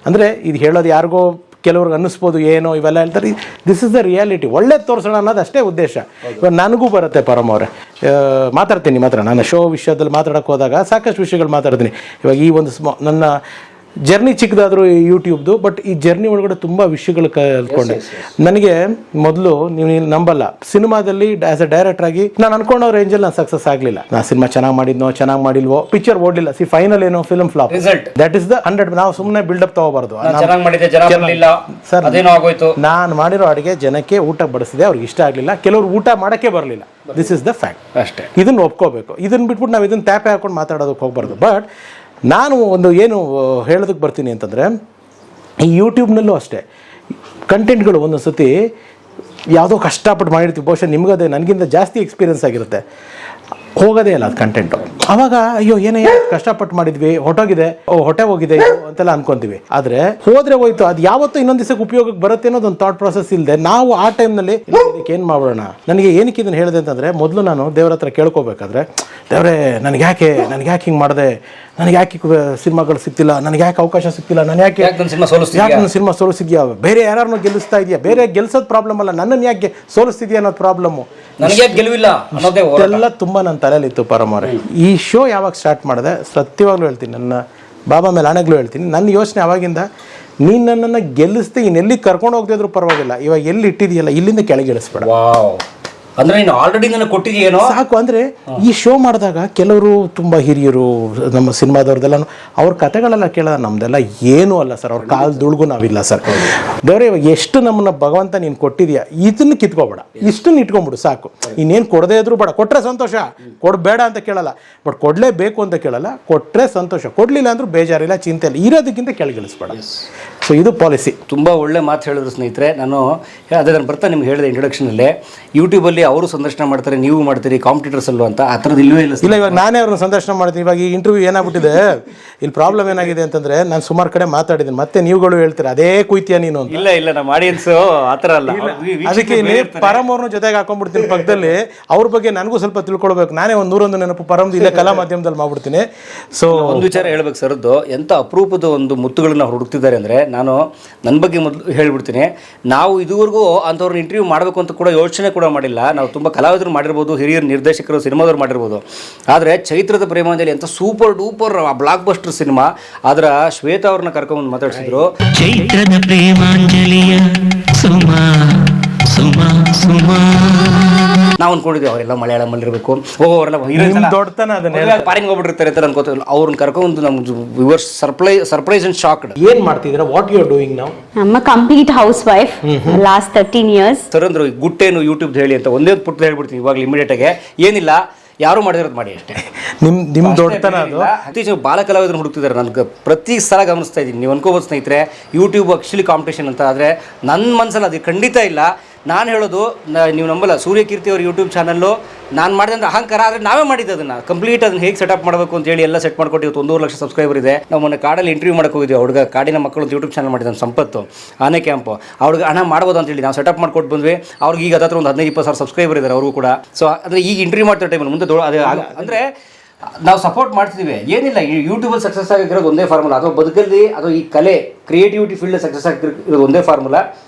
ಅಂದರೆ ಇದು ಹೇಳೋದು ಯಾರಿಗೋ ಕೆಲವ್ರಿಗೆ ಅನ್ನಿಸ್ಬೋದು, ಏನೋ ಇವೆಲ್ಲ ಹೇಳ್ತಾರೆ. This is the reality. ಒಳ್ಳೇದು ತೋರಿಸೋಣ ಅನ್ನೋದು ಅಷ್ಟೇ ಉದ್ದೇಶ. ಇವಾಗ ನನಗೂ ಬರುತ್ತೆ ಪರಮವ್ರೆ, ಮಾತಾಡ್ತೀನಿ ಮಾತ್ರ. ನಾನು ಶೋ ವಿಷಯದಲ್ಲಿ ಮಾತಾಡೋಕೆ ಹೋದಾಗ ಸಾಕಷ್ಟು ವಿಷಯಗಳು ಮಾತಾಡ್ತೀನಿ. ಇವಾಗ ಈ ಒಂದು ನನ್ನ ಜರ್ನಿ ಚಿಕ್ಕದಾದರೂ ಯೂಟ್ಯೂಬ್ದು, ಬಟ್ ಈ ಜರ್ನಿ ಒಳಗಡೆ ತುಂಬ ವಿಷಯಗಳು ಕಲ್ತ್ಕೊಂಡೆ. ನನಗೆ ಮೊದಲು ನೀವು ನಂಬಲ್ಲ, ಸಿನಿಮಾದಲ್ಲಿ ಆಸ್ ಅ ಡೈರೆಕ್ಟರ್ ಆಗಿ ನಾನು ಅನ್ಕೊಂಡೋ ರೇಂಜಲ್ಲಿ ನಾನು ಸಕ್ಸಸ್ ಆಗಲಿಲ್ಲ. ನಾನು ಸಿನಿಮಾ ಚೆನ್ನಾಗಿ ಮಾಡಿದ್ನೋ ಚೆನ್ನಾಗಿ ಮಾಡಿಲ್ವೋ, ಪಿಕ್ಚರ್ ಓಡಲಿಲ್ಲ, ಫೈನಲ್ ಏನೋ film flop. That is the 100. ನಾವು ಸುಮ್ಮನೆ ಬಿಲ್ಡಪ್ ತಗೋಬಾರ್ದು. ಸರ್, ನಾನು ಮಾಡಿರೋ ಅಡುಗೆ ಜನಕ್ಕೆ ಊಟ ಬಡಿಸಿದೆ, ಅವ್ರಿಗೆ ಇಷ್ಟ ಆಗಲಿಲ್ಲ, ಕೆಲವರು ಊಟ ಮಾಡೋಕ್ಕೆ ಬರಲಿಲ್ಲ. ದಿಸ್ ಇಸ್ ದ ಫ್ಯಾಕ್ಟ್ ಅಷ್ಟೇ. ಇದನ್ನ ಒಪ್ಕೋಬೇಕು. ಇದನ್ನ ಬಿಟ್ಬಿಟ್ಟು ನಾವು ಇದನ್ನ ಟ್ಯಾಪೆ ಹಾಕೊಂಡು ಮಾತಾಡೋದಕ್ಕೆ ಹೋಗ್ಬಾರ್ದು. ಬಟ್ ನಾನು ಒಂದು ಏನು ಹೇಳೋದಕ್ಕೆ ಬರ್ತೀನಿ ಅಂತಂದರೆ, ಈ ಯೂಟ್ಯೂಬ್ನಲ್ಲೂ ಅಷ್ಟೇ ಕಂಟೆಂಟ್ಗಳು ಒಂದೊಂದು ಸತಿ ಯಾವುದೋ ಕಷ್ಟಪಟ್ಟು ಮಾಡಿರ್ತೀವಿ, ಬಹುಶಃ ನಿಮಗದೇ ನನಗಿಂತ ಜಾಸ್ತಿ ಎಕ್ಸ್ಪೀರಿಯನ್ಸ್ ಆಗಿರುತ್ತೆ, ಹೋಗೋದೇ ಇಲ್ಲ ಅದು ಕಂಟೆಂಟು. ಆವಾಗ ಅಯ್ಯೋ ಏನೇ ಕಷ್ಟಪಟ್ಟು ಮಾಡಿದ್ವಿ, ಹೊಟ್ಟೋಗಿದೆ, ಹೊಟ್ಟೆ ಹೋಗಿದೆ ಅಂತೆಲ್ಲ ಅನ್ಕೊಂತೀವಿ. ಆದರೆ ಹೋದ್ರೆ ಹೋಯ್ತು, ಅದು ಯಾವತ್ತೂ ಇನ್ನೊಂದು ದಿವಸಕ್ಕೆ ಉಪಯೋಗಕ್ಕೆ ಬರುತ್ತೆ ಅನ್ನೋದು ಒಂದು ಥಾಟ್ ಪ್ರಾಸೆಸ್ ಇಲ್ಲದೆ ನಾವು ಆ ಟೈಮ್ನಲ್ಲಿ ಇದಕ್ಕೆ ಏನು ಮಾಡೋಣ. ನನಗೆ ಏನಕ್ಕೆ ಇದನ್ನು ಹೇಳಿದೆ ಅಂತಂದರೆ, ಮೊದಲು ನಾನು ದೇವ್ರ ಹತ್ರ ಕೇಳ್ಕೋಬೇಕಾದ್ರೆ, ದೇವರೇ ನನಗೆ ಯಾಕೆ ಹಿಂಗೆ ಮಾಡಿದೆ, ನನಗೆ ಯಾಕೆ ಸಿನಿಮಾಗಳು ಸಿಗ್ತಿಲ್ಲ, ನನಗೆ ಯಾಕೆ ಅವಕಾಶ ಸಿಗ್ತಿಲ್ಲ, ನಾನು ಯಾಕೆ ನನ್ನ ಸಿನಿಮಾ ಸೋಲಿಸಿದ್ಯಾ, ಬೇರೆ ಯಾರನ್ನೂ ಗೆಲ್ಲಿಸ್ತಾ ಇದೆಯಾ, ಬೇರೆ ಗೆಲ್ಸೋದು ಪ್ರಾಬ್ಲಮ್ ಅಲ್ಲ, ನನ್ನನ್ನು ಯಾಕೆ ಸೋಲಿಸ್ತಿದ್ಯಾ ಅನ್ನೋದು ಪ್ರಾಬ್ಲಮ್ಮು. ಎಲ್ಲ ತುಂಬ ನನ್ನ ತಲೆಯಲ್ಲಿತ್ತು ಪರಮಾರೆ. ಈ ಶೋ ಯಾವಾಗ ಸ್ಟಾರ್ಟ್ ಮಾಡಿದೆ, ಸತ್ಯವಾಗ್ಲೂ ಹೇಳ್ತೀನಿ, ನನ್ನ ಬಾಬಾ ಮೇಲೆ ಆಣೆಗಳು ಹೇಳ್ತೀನಿ, ನನ್ನ ಯೋಚನೆ ಅವಾಗಿಂದ, ನೀನು ನನ್ನನ್ನು ಗೆಲ್ಲಿಸ್ದೆ, ಇನ್ನೆಲ್ಲಿ ಕರ್ಕೊಂಡು ಹೋಗ್ತಿದ್ರು ಪರವಾಗಿಲ್ಲ, ಇವಾಗ ಎಲ್ಲಿ ಇಟ್ಟಿದೆಯಲ್ಲ ಇಲ್ಲಿಂದ ಕೆಳಗೆ ಇಳಿಸ್ಬೇಡ. ಅಂದ್ರೆ ನೀನು ಆಲ್ರೆಡಿ ನನಗೆ ಕೊಟ್ಟಿದೆಯೇನೋ ಸಾಕು. ಅಂದರೆ ಈ ಶೋ ಮಾಡಿದಾಗ ಕೆಲವರು ತುಂಬ ಹಿರಿಯರು ನಮ್ಮ ಸಿನಿಮಾದವ್ರದ್ದೆಲ್ಲ ಅವ್ರ ಕಥೆಗಳೆಲ್ಲ ಕೇಳೋದು ನಮ್ದೆಲ್ಲ ಏನೂ ಅಲ್ಲ ಸರ್, ಅವ್ರ ಕಾಲದುಳ್ಗೂ ನಾವಿಲ್ಲ ಸರ್. ದೇವರೇ ಇವಾಗ ಎಷ್ಟು ನಮ್ಮನ್ನ ಭಗವಂತ ನೀನು ಕೊಟ್ಟಿದ್ಯಾ, ಇದನ್ನು ಕಿತ್ಕೊಬೇಡ, ಇಷ್ಟನ್ನು ಇಟ್ಕೊಂಬಿಡು ಸಾಕು. ಇನ್ನೇನು ಕೊಡದೇ ಇದ್ರು ಬೇಡ, ಕೊಟ್ಟರೆ ಸಂತೋಷ, ಕೊಡಬೇಡ ಅಂತ ಕೇಳಲ್ಲ, ಬಟ್ ಕೊಡಲೇಬೇಕು ಅಂತ ಕೇಳಲ್ಲ, ಕೊಟ್ಟರೆ ಸಂತೋಷ, ಕೊಡಲಿಲ್ಲ ಅಂದ್ರೂ ಬೇಜಾರಿಲ್ಲ, ಚಿಂತೆ ಇಲ್ಲ, ಇರೋದಕ್ಕಿಂತ ಕೆಳಗಿಳಿಸ್ಬೇಡ. ಸೊ ಇದು ಪಾಲಿಸಿ. ತುಂಬ ಒಳ್ಳೆ ಮಾತು ಹೇಳಿದ್ರು ಸ್ನೇಹಿತರೆ. ನಾನು ಬರ್ತಾ ನಿಮ್ಗೆ ಹೇಳಿದೆ ಇಂಟ್ರೊಡಕ್ಷನಲ್ಲಿ, ಯೂಟ್ಯೂಬಲ್ಲಿ ಅವರು ಸಂದರ್ಶನ ಮಾಡ್ತಾರೆ, ನೀವು ಮಾಡ್ತೀರಿ, ಕಾಂಪಿಟೇಟರ್ಸ್ ಅಲ್ಲೂ ಅಂತ, ಆ ಥರದ್ದು ಇಲ್ಲವೇ ಇಲ್ಲ. ಇಲ್ಲ, ಇವಾಗ ನಾನೇ ಅವ್ರನ್ನ ಸಂದರ್ಶನ ಮಾಡ್ತೀನಿ. ಇವಾಗ ಈ ಇಂಟರ್ವ್ಯೂ ಏನಾಗ್ಬಿಟ್ಟಿದೆ, ಇಲ್ಲಿ ಪ್ರಾಬ್ಲಮ್ ಏನಾಗಿದೆ ಅಂತಂದ್ರೆ, ನಾನು ಸುಮಾರು ಕಡೆ ಮಾತಾಡಿದ್ದೀನಿ, ಮತ್ತೆ ನೀವುಗಳು ಹೇಳ್ತೀರಾ ಅದೇ ಕುಯ್ತೀಯ ನೀನು ಅಂತ. ಇಲ್ಲ ನಮ್ಮ ಆಡಿಯನ್ಸು ಆ ಥರ ಅಲ್ಲ, ಅದಕ್ಕೆ ಪರಮ್ ಅವ್ರನ್ನ ಜೊತೆಗೆ ಹಾಕೊಂಡ್ಬಿಡ್ತೀನಿ ಪಕ್ಕದಲ್ಲಿ, ಅವ್ರ ಬಗ್ಗೆ ನನಗೂ ಸ್ವಲ್ಪ ತಿಳ್ಕೊಳ್ಬೇಕು. ನಾನೇ ಒಂದು 101 ನೆನಪು ಪರಮ್ದು ಇಲ್ಲೇ ಕಲಾ ಮಾಧ್ಯಮದಲ್ಲಿ ಮಾಡ್ಬಿಡ್ತೀನಿ. ಸೊ ಒಂದು ವಿಚಾರ ಹೇಳ್ಬೇಕು ಸರ್ದು, ಎಂಥ ಅಪರೂಪದ ಒಂದು ಮುತ್ತುಗಳನ್ನ ಹುಡುಕ್ತಿದ್ದಾರೆ ಅಂದರೆ, ನಾನು ನನ್ನ ಬಗ್ಗೆ ಮೊದಲು ಹೇಳ್ಬಿಡ್ತೀನಿ, ನಾವು ಇದುವರೆಗೂ ಅಂಥವ್ರನ್ನ ಇಂಟರ್ವ್ಯೂ ಮಾಡಬೇಕು ಅಂತ ಕೂಡ ಯೋಚನೆ ಕೂಡ ಮಾಡಿಲ್ಲ. ನಾವು ತುಂಬ ಕಲಾವಿದರು ಮಾಡಿರ್ಬೋದು, ಹಿರಿಯರು ನಿರ್ದೇಶಕರು, ಸಿನಿಮಾದವ್ರು ಮಾಡಿರ್ಬೋದು, ಆದರೆ ಚೈತ್ರದ ಪ್ರೇಮಾಂಜಲಿ ಅಂತ super duper blockbuster cinema, ಆದ್ರೆ ಶ್ವೇತಾ ಅವ್ರನ್ನ ಕರ್ಕೊಂಡ್ಬಂದು ಮಾತಾಡ್ಸಿದ್ರು. ಚೈತ್ರದ ಪ್ರೇಮಾಂಜಲಿಯ ಸುಮಾ ಸುಮಾ ಸುಮಾ ನಾವು ಅನ್ಕೊಂಡಿದ್ವಿ ಅವರೆಲ್ಲ ಮಲಯಾಳಮಲ್ಲಿ ಇರಬೇಕು, ಅವರೆಲ್ಲ ಫಾರಿನ್ ಹೋಗ್ಬಿಟ್ಟಿರ್ತಾರೆ ಅಂತ ಅನ್ಕೋತೀವಿ. ಅವ್ರನ್ನ ಕರ್ಕೊಂಡು ನಮ್ಗೆ ವಿವರ್ಸ್ ಸರ್ಪ್ರೈಸ್ ಅಂಡ್ ಶಾಕ್ಡ್. ಏನ್ ಮಾಡ್ತಿದ್ದೀರಾ, what you are doing now? I'm a complete housewife. Last 13 years. Sir ಅಂದ್ರು ಗುಟ್ಟೇನು ಯೂಟ್ಯೂಬ್ ಹೇಳಿ ಅಂತ ಒಂದೇ ಪುಟ್ಟ ಹೇಳ್ಬಿಡ್ತೀನಿ ಇವಾಗ ಇಮಿಡಿಯೇಟ್ ಆಗಿ. ಏನಿಲ್ಲ, ಯಾರು ಮಾಡಿರೋದು ಮಾಡಿ ಅಷ್ಟೇ. ನಿಮ್ ದೊಡ್ಡತನ ಅದು. ಇತ್ತೀಚೆಗೆ ಬಾಲ ಕಲಾವಿದರನ್ನು ಹುಡುಕ್ತಿದ್ದಾರೆ. ನನಗೆ ಪ್ರತಿ ಸಲ ಗಮನಿಸ್ತಾ ಇದ್ದೀನಿ. ನೀವು ಅನ್ಕೋಬೋದು ಸ್ನೇಹಿತರೆ, ಯೂಟ್ಯೂಬ್ ಆ್ಯಕ್ಚುಲಿ ಕಾಂಪಿಟೇಷನ್ ಅಂತ, ಆದರೆ ನನ್ನ ಮನಸ್ಸಲ್ಲಿ ಅದು ಖಂಡಿತ ಇಲ್ಲ. ನಾನು ಹೇಳೋದು, ನೀವು ನಂಬಲ್ಲ, ಸೂರ್ಯಕೀರ್ತಿ ಅವ್ರ ಯೂಟ್ಯೂಬ್ ಚಾನಲ್ಲು ನಾನು ಮಾಡಿದಂಥ ಅಹಂಕಾರ, ಆದರೆ ನಾವೇ ಮಾಡಿದ್ದು ಅದನ್ನು ಕಂಪ್ಲೀಟ್. ಅದನ್ನು ಹೇಗೆ ಸೆಟಪ್ ಮಾಡಬೇಕು ಅಂತ ಹೇಳಿ ಎಲ್ಲ ಸೆಟ್ ಮಾಡ್ಕೊಟ್ಟು ಇವತ್ತು 1.5 ಲಕ್ಷ ಸಬ್ಸ್ಕ್ರೈಬರ್ ಇದೆ. ನಾವು ಮೊನ್ನೆ ಕಾಡಲ್ಲಿ ಇಂಟರ್ವ್ಯೂ ಮಾಡೋಕೆ ಹೋಗಿದ್ವಿ. ಹುಡುಗ ಕಾಡಿನ ಮಕ್ಕಳು ಅಂತ ಯೂಟ್ಯೂಬ್ ಚಾನಲ್ ಮಾಡಿದ್ದಾನೆ, ಸಂಪತ್ತು ಆನೆ ಕ್ಯಾಂಪು. ಅವ್ರಿಗೆ ಹಣ ಮಾಡ್ಬೋದು ಅಂತೇಳಿ ನಾವು ಸೆಟಪ್ ಮಾಡ್ಕೊಟ್ಟು ಬಂದ್ವಿ. ಅವ್ರಿಗೆ ಈಗ ಹತ್ರ ಒಂದು 15-20 ಸಾವಿರ ಸಬ್ಸ್ಕ್ರೈಬರ್ ಇದ್ದಾರೆ ಅವ್ರಿಗೂ ಕೂಡ. ಸೊ ಅಂದರೆ ಈಗ ಇಂಟರ್ವ್ಯೂ ಮಾಡ್ತಿರೋ ಟೈಮಲ್ಲಿ ಮುಂದೆ ಅದೇ ಅಂದರೆ ನಾವು ಸಪೋರ್ಟ್ ಮಾಡ್ತಿದ್ದೀವಿ. ಏನಿಲ್ಲ, ಈ ಯೂಟ್ಯೂಬಲ್ಲಿ ಸಕ್ಸಸ್ ಆಗಿರೋದು ಒಂದೇ ಫಾರ್ಮುಲಾ, ಅಥವಾ ಬದುಕಲ್ಲಿ ಅಥವಾ ಈ ಕಲೆ ಕ್ರಿಯೇಟಿವಿಟಿ ಫೀಲ್ಡ್ ಸಕ್ಸಸ್ ಆಗಿರೋದು ಒಂದೇ ಫಾರ್ಮುಲಾ,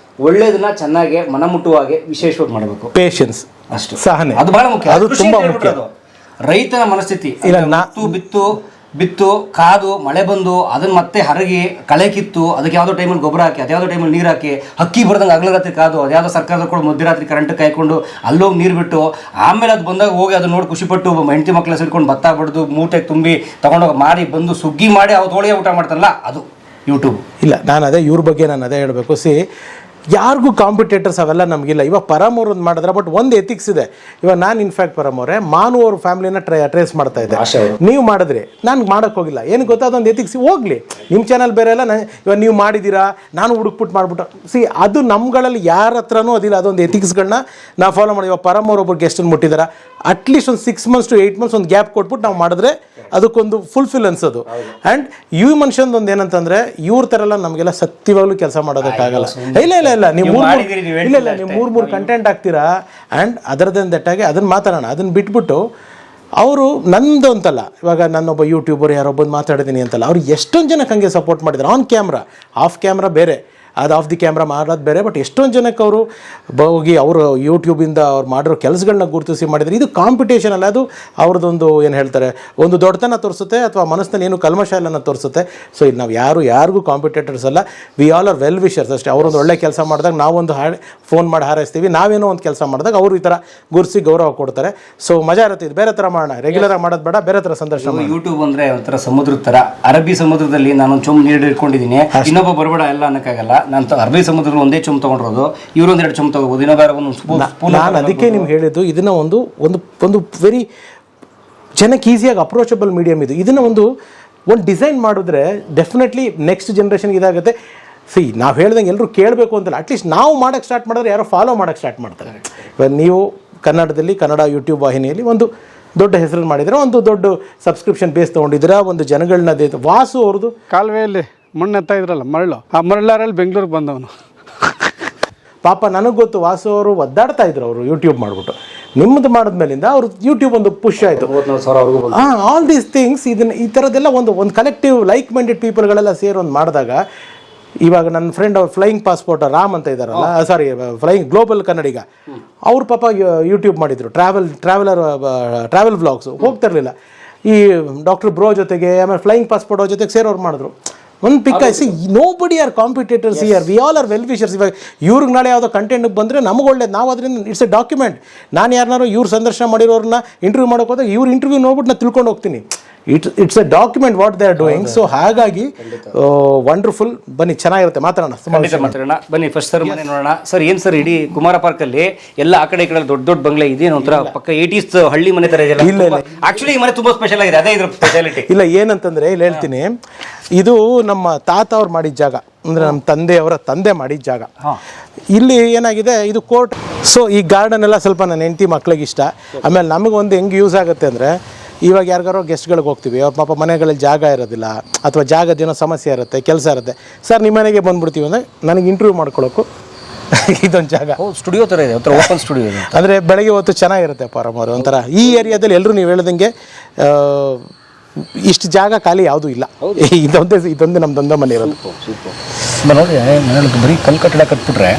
ಒಳ್ಳೇದನ್ನ ಚೆನ್ನಾಗಿ ಮನಮುಟ್ಟುವಾಗೆ ವಿಶೇಷವಾಗಿ ಮಾಡಬೇಕು. ಪೇಷನ್ಸ್, ಅಷ್ಟು ಸಹನೆ, ಅದು ಬಹಳ ಮುಖ್ಯ. ಅದು ತುಂಬಾ ಮುಖ್ಯ. ರೈತನ ಮನಸ್ಥಿತಿ, ಇಲ್ಲ ಬಿತ್ತು ಕಾದು ಮಳೆ ಬಂದು ಅದನ್ನ ಮತ್ತೆ ಹರಗಿ ಕಳೆ ಕಿತ್ತು ಅದಕ್ಕೆ ಯಾವುದೋ ಟೈಮಲ್ಲಿ ಗೊಬ್ಬರ ಹಾಕಿ, ಅದ್ಯಾವುದೋ ಟೈಮಲ್ಲಿ ನೀರು ಹಾಕಿ, ಹಕ್ಕಿ ಬರ್ದಂಗೆ ಹಗಲ ರಾತ್ರಿ ಕಾದು, ಅದ್ಯಾವುದೋ ಸರ್ಕಾರದ ಕೂಡ ಮಧ್ಯರಾತ್ರಿ ಕರೆಂಟ್ ಕಾಯ್ಕೊಂಡು ಅಲ್ಲೋಗಿ ನೀರು ಬಿಟ್ಟು, ಆಮೇಲೆ ಅದು ಬಂದಾಗ ಹೋಗಿ ಅದನ್ನ ನೋಡಿ ಖುಷಿಪಟ್ಟು ಹೆಂಡತಿ ಮಕ್ಕಳ ಸಿಡ್ಕೊಂಡು ಭತ್ತ ಬಡ್ದು ಮೂಟೆಗೆ ತುಂಬಿ ತಗೊಂಡೋಗಿ ಮಾರಿ ಬಂದು ಸುಗ್ಗಿ ಮಾಡಿ ಅವ್ರು ಹೋಳಿಗೆ ಊಟ ಮಾಡ್ತಾರಲ್ಲ, ಅದು ಯೂಟ್ಯೂಬ್. ಇಲ್ಲ, ಇವ್ರ ಬಗ್ಗೆ ನಾನು ಅದೇ ಹೇಳಬೇಕು. ಯಾರಿಗೂ ಕಾಂಪಿಟೇಟರ್ಸ್ ಅವೆಲ್ಲ ನಮಗಿಲ್ಲ. ಇವಾಗ ಪರಮ್ ಅವ್ರದ್ದು ಮಾಡಿದ್ರೆ, ಬಟ್ ಒಂದು ಎಥಿಕ್ಸ್ ಇದೆ. ಇವಾಗ ನಾನು ಇನ್ಫ್ಯಾಕ್ಟ್ ಪರಮ್ ಅವರೇ ಮಾನು ಅವ್ರ ಫ್ಯಾಮಿಲಿನ ಟ್ರೇಸ್ ಮಾಡ್ತಾ ಇದ್ದೆ. ನೀವು ಮಾಡಿದ್ರಿ, ನಾನು ಮಾಡೋಕ್ಕೆ ಹೋಗಿಲ್ಲ. ಏನು ಗೊತ್ತಾ, ಅದೊಂದು ಎಥಿಕ್ಸ್ ಹೋಗ್ಲಿ. ನಿಮ್ಮ ಚಾನಲ್ ಬೇರೆ ಅಲ್ಲ, ಇವಾಗ ನೀವು ಮಾಡಿದ್ದೀರಾ, ನಾನು ಹುಡುಕ್ಬಿಟ್ಟು ಮಾಡ್ಬಿಟ್ಟು ಅದು ನಮ್ಗಳಲ್ಲಿ ಯಾರ ಹತ್ರನೂ ಅದಿಲ್ಲ. ಅದೊಂದು ಎಥಿಕ್ಸ್ಗಳನ್ನ ನಾವು ಫಾಲೋ ಮಾಡಿ. ಇವಾಗ ಪರಮ್ ಅವ್ರೊಬ್ಬರು ಗೆಸ್ಟನ್ನು ಮುಟ್ಟಿದ್ದಾರೆ, ಅಟ್ಲೀಸ್ಟ್ ಒಂದು 6 months to 8 months ಒಂದು ಗ್ಯಾಪ್ ಕೊಟ್ಬಿಟ್ಟು ನಾವು ಮಾಡಿದ್ರೆ ಅದಕ್ಕೊಂದು ಫುಲ್ಫಿಲ್ ಅನ್ಸೋದು. ಆ್ಯಂಡ್ ಇವ್ ಮನುಷ್ಯಂದು ಒಂದು ಏನಂತಂದರೆ, ಇವ್ರ ಥರ ಎಲ್ಲ ನಮಗೆಲ್ಲ ಸತ್ಯವಾಗ್ಲೂ ಕೆಲಸ ಮಾಡೋದಕ್ಕಾಗಲ್ಲ. ಇಲ್ಲ, ನೀವು 3 ಕಂಟೆಂಟ್ ಹಾಕ್ತೀರಾ. ಆ್ಯಂಡ್ ಅದರದಿಂದ ದಟ್ಟಾಗಿ ಅದನ್ನು ಮಾತಾಡೋಣ, ಅದನ್ನು ಬಿಟ್ಬಿಟ್ಟು ಅವರು ನಂದು ಅಂತಲ್ಲ, ಇವಾಗ ನನ್ನೊಬ್ಬ ಯೂಟ್ಯೂಬರ್ ಯಾರೊಬ್ಬಂದು ಮಾತಾಡಿದ್ದೀನಿ ಅಂತಲ್ಲ, ಅವ್ರು ಎಷ್ಟೊಂದು ಜನಕ್ಕೆ ಹಂಗೆ ಸಪೋರ್ಟ್ ಮಾಡಿದ್ದಾರೆ. ಆನ್ ಕ್ಯಾಮ್ರಾ, ಆಫ್ ಕ್ಯಾಮ್ರಾ ಬೇರೆ. ಅದು ಆಫ್ ದಿ ಕ್ಯಾಮ್ರಾ ಮಾಡೋದು ಬೇರೆ. ಬಟ್ ಎಷ್ಟೊಂದು ಜನಕ್ಕೆ ಅವರು ಹೋಗಿ ಅವರು ಯೂಟ್ಯೂಬಿಂದ ಅವ್ರು ಮಾಡಿರೋ ಕೆಲಸಗಳನ್ನ ಗುರುತಿಸಿ ಮಾಡಿದರೆ ಇದು ಕಾಂಪಿಟೇಷನ್ ಅಲ್ಲ, ಅದು ಅವ್ರದ್ದೊಂದು ಏನು ಹೇಳ್ತಾರೆ ಒಂದು ದೊಡ್ಡತನ ತೋರಿಸುತ್ತೆ ಅಥವಾ ಮನಸ್ಸಿನಲ್ಲಿ ಏನು ಕಲ್ಮಶ ಇಲ್ಲನ ತೋರಿಸುತ್ತೆ. ಸೊ ಇಲ್ಲಿ ನಾವು ಯಾರಿಗೂ ಕಾಂಪಿಟೇಟರ್ಸ್ ಅಲ್ಲ, V all are well wishers ಅಷ್ಟೇ. ಅವರೊಂದು ಒಳ್ಳೆ ಕೆಲಸ ಮಾಡಿದಾಗ ನಾವೊಂದು ಫೋನ್ ಮಾಡಿ ಹಾರೈಸ್ತೀವಿ, ನಾವೇನೋ ಒಂದು ಕೆಲಸ ಮಾಡಿದಾಗ ಅವರು ಈ ಥರ ಗುರುಸಿ ಗೌರವ ಕೊಡ್ತಾರೆ. ಸೊ ಮಜಾ ಇರುತ್ತೆ. ಇದು ಬೇರೆ ಥರ ಮಾಡೋಣ, ರೆಗ್ಯುಲರ್ ಆಗಿ ಮಾಡೋದು ಬೇಡ, ಬೇರೆ ಥರ ಸಂದರ್ಶನ. ಯೂಟ್ಯೂಬ್ ಅಂದ್ರೆ ಒಂಥರ ಸಮುದ್ರದ ತರ. ಅರಬ್ಬಿ ಸಮುದ್ರದಲ್ಲಿ ನಾನೊಂದು ಚೊಂಬು ನೀರು ಇಟ್ಕೊಂಡಿದ್ದೀನಿ, ಇನ್ನೊಬ್ಬ ಬರಬೇಡ ಎಲ್ಲ ಅನ್ನಕ್ಕಾಗಲ್ಲ. ನಾನು ಅರಬ್ಬಿ ಸಮುದ್ರದಲ್ಲಿ ಒಂದೇ ಚೊಂಬು ತಗೊಂಡಿರೋದು, ಇವರು ಒಂದೆರಡು ಚೊಂಬು ತಗೋಬಹುದು, ಇನ್ನೊಬ್ಬ ನಾನು ಅದಕ್ಕೆ ನಿಮ್ಗೆ ಹೇಳಿದ್ದು ಇದನ್ನ ಒಂದು ವೆರಿ ಜನಕ್ಕೆ ಈಸಿಯಾಗಿ ಅಪ್ರೋಚಬಲ್ ಮೀಡಿಯಮ್ ಇದು. ಇದನ್ನ ಒಂದು ಡಿಸೈನ್ ಮಾಡಿದ್ರೆ ಡೆಫಿನೆಟ್ಲಿ ನೆಕ್ಸ್ಟ್ ಜನ್ರೇಷನ್ಗೆ ಇದಾಗುತ್ತೆ. ನಾವು ಹೇಳ್ದಂಗೆ ಎಲ್ಲರೂ ಕೇಳಬೇಕು ಅಂತಲ್ಲ, ಅಟ್ಲೀಸ್ಟ್ ನಾವು ಮಾಡೋಕ್ಕೆ ಸ್ಟಾರ್ಟ್ ಮಾಡಿದ್ರೆ ಯಾರೋ ಫಾಲೋ ಮಾಡೋಕ್ಕೆ ಸ್ಟಾರ್ಟ್ ಮಾಡ್ತಾರೆ. ಇವಾಗ ನೀವು ಕನ್ನಡದಲ್ಲಿ ಕನ್ನಡ ಯೂಟ್ಯೂಬ್ ವಾಹಿನಿಯಲ್ಲಿ ಒಂದು ದೊಡ್ಡ ಹೆಸರು ಮಾಡಿದ್ರೆ, ಒಂದು ದೊಡ್ಡ ಸಬ್ಸ್ಕ್ರಿಪ್ಷನ್ ಬೇಸ್ ತೊಗೊಂಡಿದ್ದೀರಾ, ಒಂದು ಜನಗಳನ್ನ ವಾಸು ಅವ್ರದ್ದು ಕಾಲುವೆಯಲ್ಲಿ ಮಣ್ಣು ಎತ್ತಾ ಇದ್ರಲ್ಲ ಮರಳು, ಆ ಮರಳಾರಲ್ಲಿ ಬೆಂಗಳೂರಿಗೆ ಬಂದವನು. ಪಾಪ ನನಗೆ ಗೊತ್ತು, ವಾಸು ಅವರು ಒದ್ದಾಡ್ತಾ ಇದ್ರು ಅವರು ಯೂಟ್ಯೂಬ್ ಮಾಡಿಬಿಟ್ಟು. ನಿಮ್ಮದು ಮಾಡಿದ್ಮೇಲಿಂದ ಅವ್ರು ಯೂಟ್ಯೂಬ್ ಒಂದು ಪುಷ್ ಆಯಿತು. ಆಲ್ ದೀಸ್ ಥಿಂಗ್ಸ್ ಈ ಥರದ್ದೆಲ್ಲ ಒಂದು ಕಲೆಕ್ಟಿವ್ ಲೈಕ್ ಮೈಂಡೆಡ್ ಪೀಪಲ್ಗಳೆಲ್ಲ ಸೇರಿ ಒಂದು ಮಾಡಿದಾಗ, ಇವಾಗ ನನ್ನ ಫ್ರೆಂಡ್ ಅವ್ರು ಫ್ಲೈಯಿಂಗ್ ಪಾಸ್ಪೋರ್ಟ್ ರಾಮ್ ಅಂತ ಇದ್ದಾರಲ್ಲ, ಸಾರಿ ಫ್ಲೈಯಿಂಗ್ ಗ್ಲೋಬಲ್ ಕನ್ನಡಿಗ, ಅವ್ರ ಪಾಪ ಯೂಟ್ಯೂಬ್ ಮಾಡಿದರು, ಟ್ರಾವೆಲ್ ವ್ಲಾಗ್ಸು ಹೋಗ್ತಿರ್ಲಿಲ್ಲ. ಈ ಡಾಕ್ಟರ್ ಬ್ರೋ ಜೊತೆಗೆ ಆಮೇಲೆ ಫ್ಲೈಯಿಂಗ್ ಪಾಸ್ಪೋರ್ಟ್ ಅವ್ರ ಜೊತೆಗೆ ಸೇರೋರು ಮಾಡಿದ್ರು. ಒಂದು pick see nobody are competitors year, we all are well wishers. ಇವಾಗ ಇವ್ರಿಗೆ ನಾಳೆ ಯಾವುದೋ ಕಂಟೆಂಟ್ ಬಂದರೆ ನಮಗೆ ಒಳ್ಳೇದು, ನಾವು ಅದರಿಂದ ಇಟ್ಸ್ ಎ ಡಾಕ್ಯುಮೆಂಟ್. ನಾನು ಯಾರನ್ನಾರು ಇವ್ರು ಸಂದರ್ಶನ ಮಾಡಿರೋರನ್ನ ಇಂಟರ್ವ್ಯೂ ಮಾಡೋಕೆ ಹೋದಾಗ ಇವ್ರ ಇಂಟರ್ವ್ಯೂ ನೋಡ್ಬಿಟ್ಟು ನಾನು ತಿಳ್ಕೊಂಡು ಹೋಗ್ತೀನಿ. It's A document what they are doing. So ಹಾಗಾಗಿ ವಂಡರ್ಫುಲ್. ಬನ್ನಿ, ಚೆನ್ನಾಗಿರುತ್ತೆ, ಮಾತಾಡೋಣ. ಬನ್ನಿ ಫಸ್ಟ್ ಸರ್ ಮನೆ ನೋಡೋಣ. ಸರ್ ಏನು ಸರ್, ಇಡೀ ಕುಮಾರ ಪಾರ್ಕ್ ಅಲ್ಲಿ ಎಲ್ಲ ಆ ಕಡೆ ಈ ಕಡೆ ದೊಡ್ಡ ದೊಡ್ಡ ಬಂಗ್ಲೆ ಇದೆ, ಒಂಥರ ಪಕ್ಕ 80s ಹಳ್ಳಿ ಮನೆ ತರ ಇದೆ. ಇಲ್ಲ ಆಕ್ಚುಲಿ ಈ ಮನೆ ತುಂಬಾ ಸ್ಪೆಷಲ್ ಆಗಿದೆ, ಅದೇ ಇದ್ರ ಸ್ಪೆಷಾಲಿಟಿ. ಇಲ್ಲ ಏನಂತಂದ್ರೆ ಇಲ್ಲಿ ಹೇಳ್ತೀನಿ, ಇದು ನಮ್ಮ ತಾತ ಅವ್ರು ಮಾಡಿದ ಜಾಗ, ಅಂದ್ರೆ ನಮ್ಮ ತಂದೆಯವರ ತಂದೆ ಮಾಡಿದ ಜಾಗ. ಇಲ್ಲಿ ಏನಾಗಿದೆ, ಇದು ಕೋರ್ಟ್. ಸೊ ಈ ಗಾರ್ಡನ್ ಎಲ್ಲ ಸ್ವಲ್ಪ ನನ್ನ ಹೆಂಡತಿ ಮಕ್ಳಿಗೆ ಇಷ್ಟ. ಆಮೇಲೆ ನಮಗೊಂದು ಹೆಂಗೆ ಯೂಸ್ ಆಗುತ್ತೆ ಅಂದರೆ, ಇವಾಗ ಯಾರಿಗಾರೋ ಗೆಸ್ಟ್ಗಳಿಗೆ ಹೋಗ್ತೀವಿ, ಪಾಪ ಮನೆಗಳಲ್ಲಿ ಜಾಗ ಇರೋದಿಲ್ಲ ಅಥವಾ ಜಾಗದೇನೋ ಸಮಸ್ಯೆ ಇರುತ್ತೆ, ಕೆಲಸ ಇರುತ್ತೆ. ಸರ್ ನಿಮ್ಮ ಮನೆಗೆ ಬಂದ್ಬಿಡ್ತೀವಿ ಅಂದರೆ ನನಗೆ ಇಂಟರ್ವ್ಯೂ ಮಾಡ್ಕೊಳ್ಳೋಕ್ಕೂ ಇದೊಂದು ಜಾಗ, ಸ್ಟುಡಿಯೋ ಥರ ಇದೆ, ಒಂಥರ ಓಪನ್ ಸ್ಟುಡಿಯೋ ಇದೆ. ಅಂದರೆ ಬೆಳಗ್ಗೆ ಹೊತ್ತು ಚೆನ್ನಾಗಿರುತ್ತೆ ಪಾರಮ್ ಅವರು. ಒಂಥರ ಈ ಏರಿಯಾದಲ್ಲಿ ಎಲ್ಲರೂ ನೀವು ಹೇಳ್ದಂಗೆ ಇಷ್ಟು ಜಾಗ ಖಾಲಿ ಯಾವುದೂ ಇಲ್ಲ. ಇದೊಂದೇ ನಮ್ದೊಂದೇ ಮನೆ ಇರೋದು. ನೋಡಿ ಮನೇಲಿ ಬರೀ ಕಲ್ಲು ಕಟ್ಟಡ ಕಟ್ಬಿಟ್ರೆ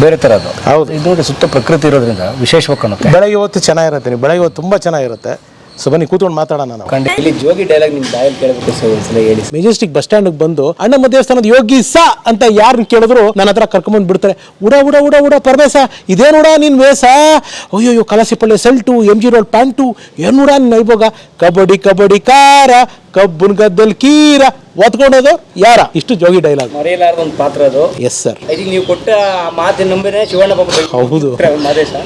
ಬೇರೆ ಥರ ಅದು. ಹೌದು, ಇದು ಸುತ್ತ ಪ್ರಕೃತಿ ಇರೋದ್ರಿಂದ ವಿಶೇಷವಾಗಿ ಕಾಣುತ್ತೆ. ಬೆಳಗ್ಗೆ ಹೊತ್ತು ಚೆನ್ನಾಗಿರುತ್ತೆ, ಬೆಳಗ್ಗೆ ಹೊತ್ತು ತುಂಬ ಚೆನ್ನಾಗಿರುತ್ತೆ. ಸೊ ಬನ್ನಿ ಕೂತ್ಕೊಂಡು ಮಾತಾಡೋಣ. ನಾವು ಇಲ್ಲಿ ಜೋಗಿ ಡೈಲಾಗ್ ನಿಮ್ಮ ಬಾಯಲ್ಲಿ ಕೇಳಬೇಕು ಸರ್, ಒಂದ್ಸಲ ಹೇಳಿ. ಮೆಜೆಸ್ಟಿಕ್ ಬಸ್ ಸ್ಟ್ಯಾಂಡ್ ಬಂದು ಅಣ್ಣಮ್ಮ ದೇವಸ್ಥಾನದ ಯೋಗಿ ಸಾ ಅಂತ ಯಾರನ್ನ ಕೇಳಿದ್ರು ನನ್ನ ಹತ್ರ ಕರ್ಕೊಂಬಂದು ಬಿಡ್ತಾರೆ. ಉಡ ಪರಮೇಶ, ಇದೇನುಡ ನಿನ್ ವೇಸ, ಅಯ್ಯೋ ಕಲಸಿಪಳ್ಳಿ ಸೆಲ್ಟು, MG ರೋಡ್ ಪ್ಯಾಂಟು, ಏನೂಡ ನಿನ್ನ ಐಬೋಗ, ಕಬಡ್ಡಿ ಕಾರ, ಕಬ್ಬನ್ ಗದ್ದಲ್ ಕೀರ ಒತ್ಕೊಂಡೋದು ಯಾರ. ಇಷ್ಟು ಜೋಗಿ ಡೈಲಾಗ್, ಮರೆಯಲಾರದ ಒಂದು ಪಾತ್ರ ಅದು. Yes sir. ನೀವು ಕೊಟ್ಟ ಮಾತಿನ ನಂಬರೇ ಶಿವಣ್ಣ ಬಾಬು.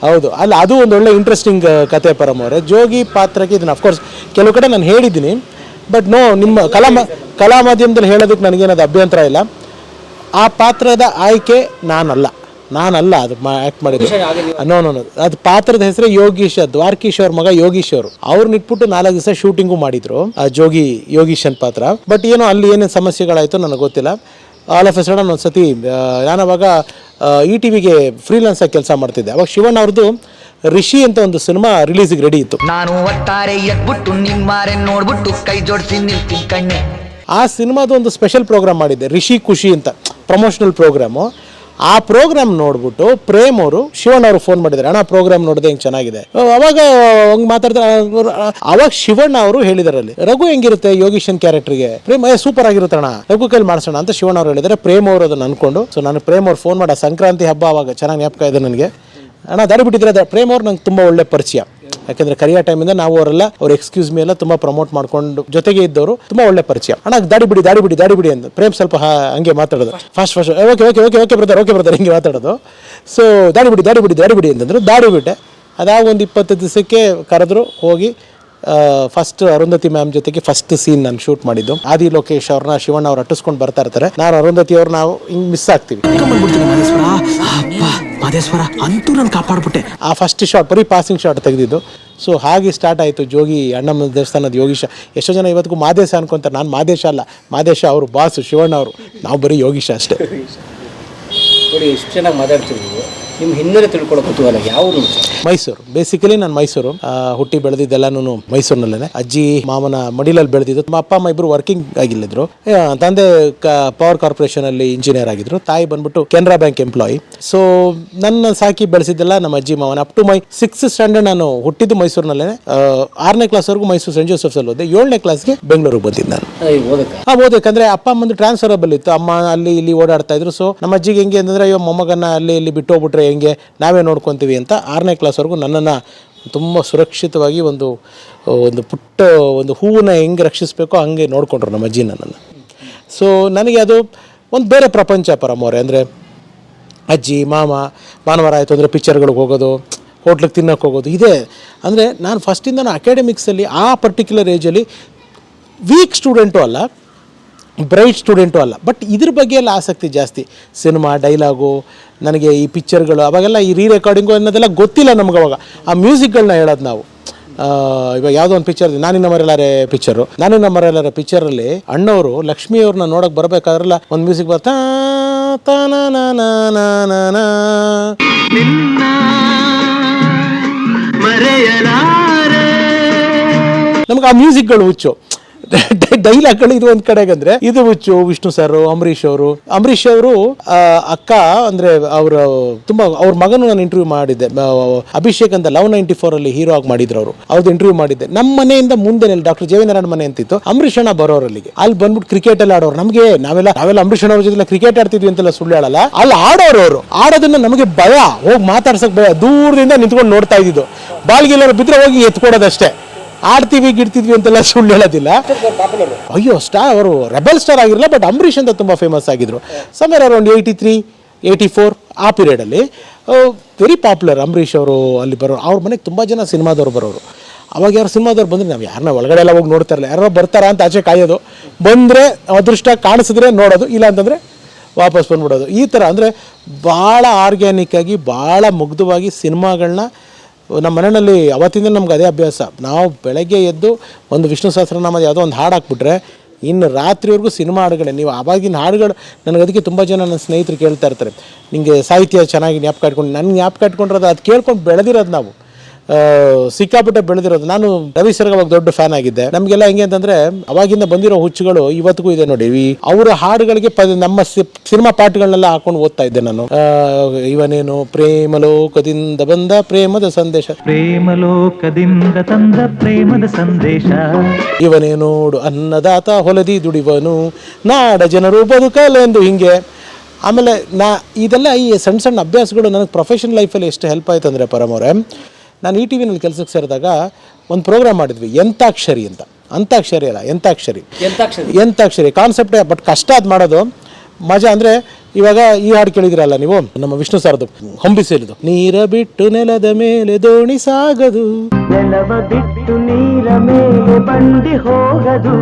ಹೌದು ಅಲ್ಲ, ಅದು ಒಂದು ಒಳ್ಳೆ ಇಂಟ್ರೆಸ್ಟಿಂಗ್ ಕತೆ ಪರಮ್ ಅವರೇ. ಜೋಗಿ ಪಾತ್ರಕ್ಕೆ ಇದನ್ನ ಅಫ್ಕೋರ್ಸ್ ಕೆಲವು ಕಡೆ ನಾನು ಹೇಳಿದ್ದೀನಿ, ಬಟ್ ನಿಮ್ಮ ಕಲಾ ಮಾಧ್ಯಮದಲ್ಲಿ ಹೇಳೋದಕ್ಕೆ ನನಗೇನದು ಅಭ್ಯಂತರ ಇಲ್ಲ. ಆ ಪಾತ್ರದ ಆಯ್ಕೆ ನಾನಲ್ಲ ಅದು ಆ್ಯಕ್ಟ್ ಮಾಡಿದ್ದು. ನೋ ಅದು ಪಾತ್ರದ ಹೆಸರೇ ಯೋಗೀಶ್, ದ್ವಾರಕೀಶ್ ಅವ್ರ ಮಗ ಯೋಗೀಶ್ ಅವರು. ಅವ್ರನ್ನ ಇಟ್ಬಿಟ್ಟು 4 ದಿವಸ ಶೂಟಿಂಗು ಮಾಡಿದ್ರು ಆ ಯೋಗೀಶನ್ ಪಾತ್ರ. ಬಟ್ ಏನೋ ಅಲ್ಲಿ ಏನೇನು ಸಮಸ್ಯೆಗಳಾಯಿತು ನನಗೆ ಗೊತ್ತಿಲ್ಲ. ಆಲ್ ಆಫ್ ಎ ಸಡನ್ ಒಂದ್ಸತಿ ನಾನವಾಗ ETVಗೆ ಫ್ರೀಲಾನ್ಸ್ ಆಗಿ ಕೆಲಸ ಮಾಡ್ತಿದ್ದೆ. ಅವಾಗ ಶಿವಣ್ಣ ಅವ್ರದ್ದು ರಿಷಿ ಅಂತ ಒಂದು ಸಿನಿಮಾ ರಿಲೀಸಿಗೆ ರೆಡಿ ಇತ್ತು. ನಾನು ಒಟ್ಟಾರೆ ಎದ್ಬಿಟ್ಟು ನಿಮ್ಮಾರೆ ನೋಡ್ಬಿಟ್ಟು ಕೈ ಜೋಡಿಸಿ ನಿಲ್ತೀನಿ ಕಣ್ಣೆ. ಆ ಸಿನಿಮಾದ ಒಂದು ಸ್ಪೆಷಲ್ ಪ್ರೋಗ್ರಾಮ್ ಮಾಡಿದ್ದೆ, ರಿಷಿ ಖುಷಿ ಅಂತ, ಪ್ರಮೋಷನಲ್ ಪ್ರೋಗ್ರಾಮು. ಆ ಪ್ರೋಗ್ರಾಮ್ ನೋಡ್ಬಿಟ್ಟು ಪ್ರೇಮ್ ಅವರು ಶಿವಣ್ಣ ಅವರು ಫೋನ್ ಮಾಡಿದ್ದಾರೆ, ಅಣ್ಣ ಪ್ರೋಗ್ರಾಮ್ ನೋಡಿದೆ ಹಿಂಗೆ ಚೆನ್ನಾಗಿದೆ. ಅವಾಗ ಹಂಗೆ ಮಾತಾಡ್ತಾರೆ. ಅವಾಗ ಶಿವಣ್ಣ ಅವರು ಹೇಳಿದಾರಲ್ಲಿ, ರಘು ಹೆಂಗಿರುತ್ತೆ ಯೋಗೀಶನ್ ಕ್ಯಾರೆಕ್ಟರ್ಗೆ, ಪ್ರೇಮ್ ಸೂಪರ್ ಆಗಿರುತ್ತೆ ಅಣ್ಣ, ರಘು ಕೈಲಿ ಮಾಡಿಸೋಣ ಅಂತ ಶಿವಣ್ಣ ಅವರು ಹೇಳಿದ್ದಾರೆ. ಪ್ರೇಮ್ ಅವರು ಅದನ್ನು ಅನ್ಕೊಂಡು, ಸೊ ನಾನು ಪ್ರೇಮ್ ಅವ್ರು ಫೋನ್ ಮಾಡಿ, ಸಂಕ್ರಾಂತಿ ಹಬ್ಬ ಅವಾಗ ಚೆನ್ನಾಗಿ ಜ್ಞಾಪಕ ಇದೆ ನನಗೆ. ಅಣ್ಣ ದಾರಿ ಬಿಟ್ಟಿದ್ರೆ ಪ್ರೇಮ್ ಅವ್ರು ನಂಗೆ ತುಂಬ ಒಳ್ಳೆ ಪರಿಚಯ. ಯಾಕಂದ್ರೆ ಕರಿಯ ಟೈಮಿಂದ ನಾವು ಅವ್ರ ಎಕ್ಸ್ಕ್ಯೂಸ್ ಮೇಲೆ ತುಂಬಾ ಪ್ರಮೋಟ್ ಮಾಡ್ಕೊಂಡು ಜೊತೆಗೆ ಇದ್ದವರು, ತುಂಬಾ ಒಳ್ಳೆ ಪರಿಚಯ. ಅಣ್ಣ ದಾಡಿ ಬಿಡಿ ಅಂತ ಪ್ರೇಮ್ ಸ್ವಲ್ಪ ಹಂಗೆ ಮಾತಾಡೋದು, ಫಾಸ್ಟ್ ಓಕೆ ಬ್ರದರ್ ಹಿಂಗೆ ಮಾತಾಡೋದು. ಸೊ ದಾಡಿ ಬಿಡಿ ಅಂತಂದ್ರು, ದಾಡಿ ಬಿಟ್ಟೆ. ಅದಾಗ ಒಂದು 20 ದಿವಸಕ್ಕೆ ಕರೆದ್ರು, ಹೋಗಿ ಫಸ್ಟ್ ಅರುಂಧತಿ ಮ್ಯಾಮ್ ಜೊತೆಗೆ ಫಸ್ಟ್ ಸೀನ್ ನಾನು ಶೂಟ್ ಮಾಡಿದ್ದು. ಆದಿ ಲೋಕೇಶ್ ಅವ್ರನ್ನ ಶಿವಣ್ಣ ಅವ್ರು ಅಟ್ಟಿಸ್ಕೊಂಡು ಬರ್ತಾ ಇರ್ತಾರೆ, ನಾನು ಅರುಂಧತಿ ಅವ್ರು ನಾವು ಹಿಂಗೆ ಮಿಸ್ ಆಗ್ತೀವಿ. ಮಾದೇಶ್ವರ ಅಂತೂ ನಾನು ಕಾಪಾಡ್ಬಿಟ್ಟೆ. ಆ ಫಸ್ಟ್ ಶಾಟ್ ಬರೀ ಪಾಸಿಂಗ್ ಶಾಟ್ ತೆಗೆದಿದ್ದು. ಸೊ ಹಾಗೆ ಸ್ಟಾರ್ಟ್ ಆಯಿತು ಜೋಗಿ ಅಣ್ಣಮ್ಮ ದೇವಸ್ಥಾನದ ಯೋಗೀಶ. ಎಷ್ಟೋ ಜನ ಇವತ್ತಿಗೂ ಮಾದೇಶ ಅನ್ಕೊಂತಾರೆ. ನಾನು ಮಾದೇಶ ಅಲ್ಲ, ಮಾದೇಶ ಅವರು ಬಾಸು ಶಿವಣ್ಣ ಅವರು, ನಾವು ಬರೀ ಯೋಗೀಶ ಅಷ್ಟೇ. ಎಷ್ಟು ಚೆನ್ನಾಗಿ ಮಾತಾಡ್ತೀವಿ. ನಿಮ್ಮ ಹಿನ್ನೆಲೆ ತಿಳ್ಕೊಳ್ಳೋ ಕುತೂಹಲ ಯಾವುದು? ಮೈಸೂರು, ಬೇಸಿಕಲಿ ನಾನು ಮೈಸೂರು ಹುಟ್ಟಿ ಬೆಳೆದಿದ್ದೆಲ್ಲನೂ ಮೈಸೂರಿನಲ್ಲೇ. ಅಜ್ಜಿ ಮಾಮನ ಮಡಿಲಲ್ಲಿ ಬೆಳೆದಿದ್ದು. ನಮ್ಮ ಅಪ್ಪ ಅಮ್ಮ ಇಬ್ಬರು ವರ್ಕಿಂಗ್ ಆಗಿಲ್ಲಿದ್ರು. ತಂದೆ ಪವರ್ ಕಾರ್ಪೊರೇಷನ್ ಅಲ್ಲಿ ಇಂಜಿನಿಯರ್ ಆಗಿದ್ರು, ತಾಯಿ ಬಂದ್ಬಿಟ್ಟು ಕೆನರಾ ಬ್ಯಾಂಕ್ ಎಂಪ್ಲಾಯಿ. ಸೊ ನನ್ನ ಸಾಕಿ ಬೆಳೆಸಿದ್ದೆಲ್ಲ ನಮ್ಮ ಅಜ್ಜಿ ಮಾವನ. Up to my 6th standard ನಾನು ಹುಟ್ಟಿದ್ದು ಮೈಸೂರಿನಲ್ಲೇ. 6ನೇ ಕ್ಲಾಸ್ವರೆಗೂ ಮೈಸೂರು ಸೆಂಟ್ ಜೋಸೆಫ್ಸ್ ಅಲ್ಲಿ ಓದಿದೆ. 7ನೇ ಕ್ಲಾಸ್ಗೆ ಬೆಂಗಳೂರಿಗೆ ಬಂದಿದ್ದು ನಾನು. ಓದಕ್ಕಂದ್ರೆ ಅಪ್ಪ ಅಮ್ಮಂದು ಟ್ರಾನ್ಸ್ಫರಬಲ್ ಇತ್ತು. ಅಮ್ಮ ಅಲ್ಲಿ ಇಲ್ಲಿ ಓಡಾಡ್ತಾ ಇದ್ರು. ಸೊ ನಮ್ಮ ಅಜ್ಜಿಗೆ ಹೆಂಗೆ ಅಂತಂದ್ರೆ ಅಯ್ಯೋ ಮೊಮ್ಮಗನ್ನ ಅಲ್ಲಿ ಇಲ್ಲಿ ಬಿಟ್ಟು ಹೋಗ್ಬಿಟ್ರೆ ಹೆಂಗೆ, ನಾವೇ ನೋಡ್ಕೊತೀವಿ ಅಂತ 6ನೇ ಕ್ಲಾಸ್ವರೆಗೂ ನನ್ನನ್ನು ತುಂಬ ಸುರಕ್ಷಿತವಾಗಿ ಒಂದು ಪುಟ್ಟ ಒಂದು ಹೂವನ್ನ ಹೆಂಗೆ ರಕ್ಷಿಸಬೇಕೋ ಹಂಗೆ ನೋಡಿಕೊಂಡ್ರು ನಮ್ಮ ಅಜ್ಜಿ ನನ್ನನ್ನು. ಸೊ ನನಗೆ ಅದು ಒಂದು ಬೇರೆ ಪ್ರಪಂಚ ಪರಮೋರೆ. ಅಂದರೆ ಅಜ್ಜಿ ಮಾಮ ಭಾನುವಾರ ಆಯಿತು ಅಂದರೆ ಪಿಕ್ಚರ್ಗಳಿಗೆ ಹೋಗೋದು, ಹೋಟ್ಲಿಗೆ ತಿನ್ನೋಕ್ಕೆ ಹೋಗೋದು ಇದೆ. ಅಂದರೆ ನಾನು ಫಸ್ಟಿಂದ ಅಕಾಡೆಮಿಕ್ಸಲ್ಲಿ ಆ ಪರ್ಟಿಕ್ಯುಲರ್ ಏಜಲ್ಲಿ ವೀಕ್ ಸ್ಟೂಡೆಂಟು ಅಲ್ಲ, ಬ್ರೈಟ್ ಸ್ಟೂಡೆಂಟು ಅಲ್ಲ, ಬಟ್ ಇದ್ರ ಬಗ್ಗೆ ಎಲ್ಲ ಆಸಕ್ತಿ ಜಾಸ್ತಿ. ಸಿನಿಮಾ, ಡೈಲಾಗು, ನನಗೆ ಈ ಪಿಕ್ಚರ್ಗಳು, ಅವಾಗೆಲ್ಲ ಈ ರೆಕಾರ್ಡಿಂಗು ಅನ್ನೋದೆಲ್ಲ ಗೊತ್ತಿಲ್ಲ ನಮ್ಗೆ. ಅವಾಗ ಆ ಮ್ಯೂಸಿಕ್ಗಳನ್ನ ಹೇಳೋದು ನಾವು. ಇವಾಗ ಯಾವುದೋ ಒಂದು ಪಿಕ್ಚರ್, ನಾನಿನ್ನ ಮರೆಯಲಾರೆ ಪಿಕ್ಚರು. ನಾನಿನ್ನ ಮರೆಯಲಾರೆ ಪಿಕ್ಚರಲ್ಲಿ ಅಣ್ಣವರು ಲಕ್ಷ್ಮಿಯವ್ರನ್ನ ನೋಡೋಕೆ ಬರಬೇಕಾದ್ರಲ್ಲ ಒಂದು ಮ್ಯೂಸಿಕ್ ಬರ್ತಾ ನಮ್ಗೆ ಆ ಮ್ಯೂಸಿಕ್ಗಳು ಹುಚ್ಚು. ಡೈಲಾಗ್ಗಳು ಇದು ಒಂದ್ ಕಡೆಗಂದ್ರೆ ಇದು ಹುಚ್ಚು. ವಿಷ್ಣು ಸರ್, ಅಂಬರೀಷ್ ಅವರು ಅಕ್ಕ ಅಂದ್ರೆ ಅವ್ರ ಮಗನು ನಾನು ಇಂಟರ್ವ್ಯೂ ಮಾಡಿದ್ದೆ. ಅಭಿಷೇಕ್ ಅಂತ ಲವ್ 94 ಅಲ್ಲಿ ಹೀರೋ ಆಗಿ ಮಾಡಿದ್ರು ಅವರು. ಅವ್ರದ್ದು ಇಂಟರ್ವ್ಯೂ ಮಾಡಿದ್ದೆ. ನಮ್ಮ ಮನೆಯಿಂದ ಮುಂದೆ ಡಾಕ್ಟರ್ ಜೆ ವಿ ನಾರಾಯಣ ಮನೆ ಅಂತಿತ್ತು. ಅಂಬರೀಷ್ ಅಣ್ಣ ಬರೋರಲ್ಲಿಗೆ ಅಲ್ಲಿ ಬಂದ್ಬಿಟ್ಟು ಕ್ರಿಕೆಟ್ ಎಲ್ಲ ಆಡೋರು. ನಮಗೆ ನಾವೆಲ್ಲ ಅಂಬರೀಷ್ ಅಣ್ಣ ಅವ್ರ ಜೊತೆ ಕ್ರಿಕೆಟ್ ಆಡ್ತಿದ್ವಿ ಅಂತೆಲ್ಲ ಸುಳ್ಳು ಹೇಳಲ್ಲ. ಅಲ್ಲಿ ಆಡೋರು ಅವರು. ಆಡೋದನ್ನ ನಮಗೆ ಭಯ, ಹೋಗಿ ಮಾತಾಡ್ಸಕ್ ಭಯ. ದೂರದಿಂದ ನಿಂತ್ಕೊಂಡು ನೋಡ್ತಾ ಇದ್ದಿದ್ದು. ಬಾಲ್ಗೆಲ್ಲರೂ ಬಿದ್ರೆ ಹೋಗಿ ಎತ್ಕೊಡೋದಷ್ಟೇ. ಆಡ್ತೀವಿ ಗಿಡ್ತಿದ್ವಿ ಅಂತೆಲ್ಲ ಸುಳ್ಳು ಹೇಳೋದಿಲ್ಲ. ಅಯ್ಯೋ ಸ್ಟಾರ್, ಅವರು ರೆಬಲ್ ಸ್ಟಾರ್ ಆಗಿರಲಿಲ್ಲ, ಬಟ್ ಅಂಬರೀಷ್ ಅಂತ ತುಂಬ ಫೇಮಸ್ ಆಗಿದ್ರು. ಸಮ್ವೇರ್ ಅರೌಂಡ್ 83, 84 ಆ ಪೀರಿಯಡಲ್ಲಿ ವೆರಿ ಪಾಪ್ಯುಲರ್ ಅಂಬರೀಷ್ ಅವರು ಅಲ್ಲಿ ಬರೋರು. ಅವ್ರ ಮನೆಗೆ ತುಂಬ ಜನ ಸಿನಿಮಾದವ್ರು ಬರೋರು. ಅವಾಗ ಯಾರು ಸಿನಿಮಾದವ್ರು ಬಂದರೆ ನಾವು ಯಾರನ್ನ ಒಳಗಡೆ ಎಲ್ಲ ಹೋಗಿ ನೋಡ್ತಾ ಇರಲಿಲ್ಲ. ಯಾರೋ ಬರ್ತಾರಾ ಅಂತ ಆಚೆ ಕಾಯೋದು, ಬಂದರೆ ಅದೃಷ್ಟ ಕಾಣಿಸಿದ್ರೆ ನೋಡೋದು, ಇಲ್ಲ ಅಂತಂದರೆ ವಾಪಸ್ ಬಂದ್ಬಿಡೋದು. ಈ ಥರ ಅಂದರೆ ಭಾಳ ಆರ್ಗ್ಯಾನಿಕ್ ಆಗಿ, ಭಾಳ ಮುಗ್ಧವಾಗಿ ಸಿನಿಮಾಗಳನ್ನ ನಮ್ಮ ಮನೆಯಲ್ಲಿ ಅವತ್ತಿಂದ ನಮ್ಗೆ ಅದೇ ಅಭ್ಯಾಸ. ನಾವು ಬೆಳಗ್ಗೆ ಎದ್ದು ಒಂದು ವಿಷ್ಣು ಸಹಸ್ರನಾಮದ ಯಾವುದೋ ಒಂದು ಹಾಡು ಹಾಕ್ಬಿಟ್ರೆ ಇನ್ನು ರಾತ್ರಿವರೆಗೂ ಸಿನಿಮಾ ಹಾಡುಗಳೇ. ನೀವು ಆವಾಗಿನ ಹಾಡುಗಳು ನನಗೆ ಅದಕ್ಕೆ ತುಂಬ ಜನ ನನ್ನ ಸ್ನೇಹಿತರು ಕೇಳ್ತಾ ಇರ್ತಾರೆ, ನಿಮಗೆ ಸಾಹಿತ್ಯ ಚೆನ್ನಾಗಿ ಜ್ಞಾಪಕ ಇಟ್ಕೊಂಡು. ನನ್ನ ಜ್ಞಾಪಕ ಇಟ್ಕೊಂಡ್ರೆ ಅದು ಕೇಳ್ಕೊಂಡು ಬೆಳೆದಿರೋದು ನಾವು, ಸಿಕ್ಕಾಪಟ್ಟೆ ಬೆಳೆದಿರೋದು. ನಾನು ರವಿ ಸರ್ಗೆ ಅವಾಗ ದೊಡ್ಡ ಫ್ಯಾನ್ ಆಗಿದ್ದೆ. ನಮಗೆಲ್ಲ ಹೆಂಗೆ ಅಂತಂದರೆ ಅವಾಗಿಂದ ಬಂದಿರೋ ಹುಚ್ಚುಗಳು ಇವತ್ತಿಗೂ ಇದೆ ನೋಡಿ. ಅವರ ಹಾಡುಗಳಿಗೆ ನಮ್ಮ ಸಿನಿಮಾ ಪಾಠಗಳನ್ನೆಲ್ಲ ಹಾಕೊಂಡು ಓದ್ತಾ ಇದ್ದೆ ನಾನು. ಇವನೇನು ಪ್ರೇಮಲೋಕದಿಂದ ಬಂದ ಪ್ರೇಮದ ಸಂದೇಶ, ಪ್ರೇಮಲೋಕದಿಂದ ತಂದ ಪ್ರೇಮದ ಸಂದೇಶ, ಇವನೇ ನೋಡು ಅನ್ನದಾತ ಹೊಲದಿ ದುಡಿವನು, ನಾಡ ಜನರು ಬದುಕಲೆಂದು. ಹಿಂಗೆ ಆಮೇಲೆ ಇದೆಲ್ಲ ಈ ಸಣ್ಣ ಸಣ್ಣ ಅಭ್ಯಾಸಗಳು ನನಗೆ ಪ್ರೊಫೆಷನಲ್ ಲೈಫಲ್ಲಿ ಎಷ್ಟು ಹೆಲ್ಪ್ ಆಯ್ತು ಅಂದರೆ ಪರಮವ್ರೆ, ನಾನು ಈ ಟಿವಿನಲ್ಲಿ ಕೆಲಸಕ್ಕೆ ಸೇರಿದಾಗ ಒಂದು ಪ್ರೋಗ್ರಾಮ್ ಮಾಡಿದ್ವಿ, ಎಂತಾಕ್ಷರಿ ಅಂತ. ಅಂತಾಕ್ಷರಿ ಅಲ್ಲ, ಎಂತಾಕ್ಷರಿ ಕಾನ್ಸೆಪ್ಟೇ, ಬಟ್ ಕಷ್ಟ ಅದು ಮಾಡೋದು. ಮಜಾ ಅಂದರೆ ಇವಾಗ ಈ ಹಾಡು ಕೇಳಿದಿರಲ್ಲ ನೀವು, ನಮ್ಮ ವಿಷ್ಣು ಸರ್ದು ಹೊಂಬಿಸಿಲಿದು. ನೀರ ಬಿಟ್ಟು ನೆಲದ ಮೇಲೆ ದೋಣಿ ಸಾಗದು, ನೆಲವ ಬಿಟ್ಟು ನೀರ ಮೇಲೆ ಬಂಡಿ ಹೋಗದು.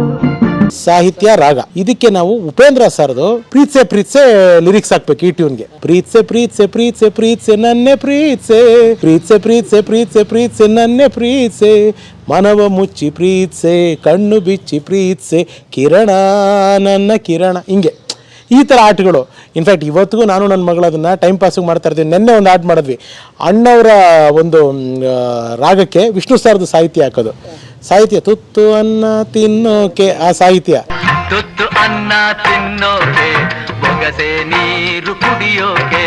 ಸಾಹಿತ್ಯ ರಾಗ. ಇದಕ್ಕೆ ನಾವು ಉಪೇಂದ್ರ ಸರ್ದು ಪ್ರೀತ್ಸೆ ಪ್ರೀತ್ಸೆ ಲಿರಿಕ್ಸ್ ಹಾಕ್ಬೇಕು ಈ ಟ್ಯೂನ್ಗೆ. ಪ್ರೀತ್ಸೆ ಪ್ರೀತ್ಸೆ ಪ್ರೀತ್ಸೆ ಪ್ರೀತ್ಸೆ ನನ್ನೆ ಪ್ರೀತ್ಸೆ, ಪ್ರೀತ್ಸೆ ಪ್ರೀತ್ಸೆ ಪ್ರೀತ್ಸೆ ಪ್ರೀತ್ಸೆ ನನ್ನೆ ಪ್ರೀತ್ಸೆ, ಮನವ ಮುಚ್ಚಿ ಪ್ರೀತ್ಸೆ ಕಣ್ಣು ಬಿಚ್ಚಿ ಪ್ರೀತ್ಸೆ, ಕಿರಣ ನನ್ನ ಕಿರಣ. ಹಿಂಗೆ ಈ ಥರ ಆಟಗಳು. ಇನ್ಫ್ಯಾಕ್ಟ್ ಇವತ್ತಿಗೂ ನಾನು ನನ್ನ ಮಗಳು ಅದನ್ನು ಟೈಮ್ ಪಾಸಿಗೆ ಮಾಡ್ತಾ ಇರ್ತೀವಿ. ನೆನ್ನೆ ಒಂದು ಆಟ ಮಾಡಿದ್ವಿ, ಅಣ್ಣವರ ಒಂದು ರಾಗಕ್ಕೆ ವಿಷ್ಣು ಸರ್ದು ಸಾಹಿತ್ಯ ಹಾಕೋದು. ಸಾಹಿತ್ಯ ತುತ್ತು ಅನ್ನ ತಿನ್ನೋಕೆ, ಆ ಸಾಹಿತ್ಯ. ತುತ್ತು ಅನ್ನ ತಿನ್ನೋಕೆ, ಬೊಗಸೆ ನೀರು ಕುಡಿಯೋಕೆ,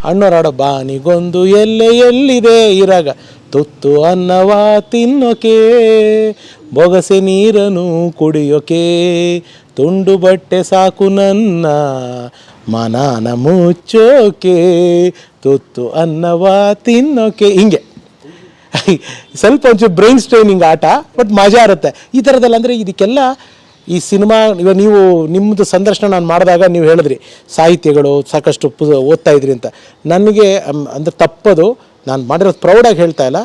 ಅಣ್ಣವರಾಡೋ ಬಾನಿಗೊಂದು ಎಲ್ಲೆ ಎಲ್ಲಿದೆ ಈ ರಾಗ. ತುತ್ತು ಅನ್ನವ ತಿನ್ನೋಕೆ, ಬೊಗಸೆ ನೀರನ್ನು ಕುಡಿಯೋಕೆ, ತುಂಡು ಬಟ್ಟೆ ಸಾಕು ನನ್ನ ಮನಾನ ಮುಚ್ಚೋಕೆ, ತುತ್ತು ಅನ್ನವ ತಿನ್ನೋಕೆ. ಹಿಂಗೆ ಸ್ವಲ್ಪ ಒಂಚೂರು ಬ್ರೈನ್ ಸ್ಟ್ರೈನಿಂಗ್ ಆಟ, ಬಟ್ ಮಜಾ ಇರುತ್ತೆ ಈ ಥರದ್ದೆಲ್ಲ. ಅಂದರೆ ಇದಕ್ಕೆಲ್ಲ ಈ ಸಿನಿಮಾ, ಇವಾಗ ನೀವು ನಿಮ್ಮದು ಸಂದರ್ಶನ ನಾನು ಮಾಡಿದಾಗ ನೀವು ಹೇಳಿದ್ರಿ ಸಾಹಿತ್ಯಗಳು ಸಾಕಷ್ಟು ಓದ್ತಾ ಇದ್ರಿ ಅಂತ. ನನಗೆ ಅಂದರೆ ತಪ್ಪದು, ನಾನು ಮಾಡಿರೋದು ಪ್ರೌಡಾಗಿ ಹೇಳ್ತಾ ಇಲ್ಲ,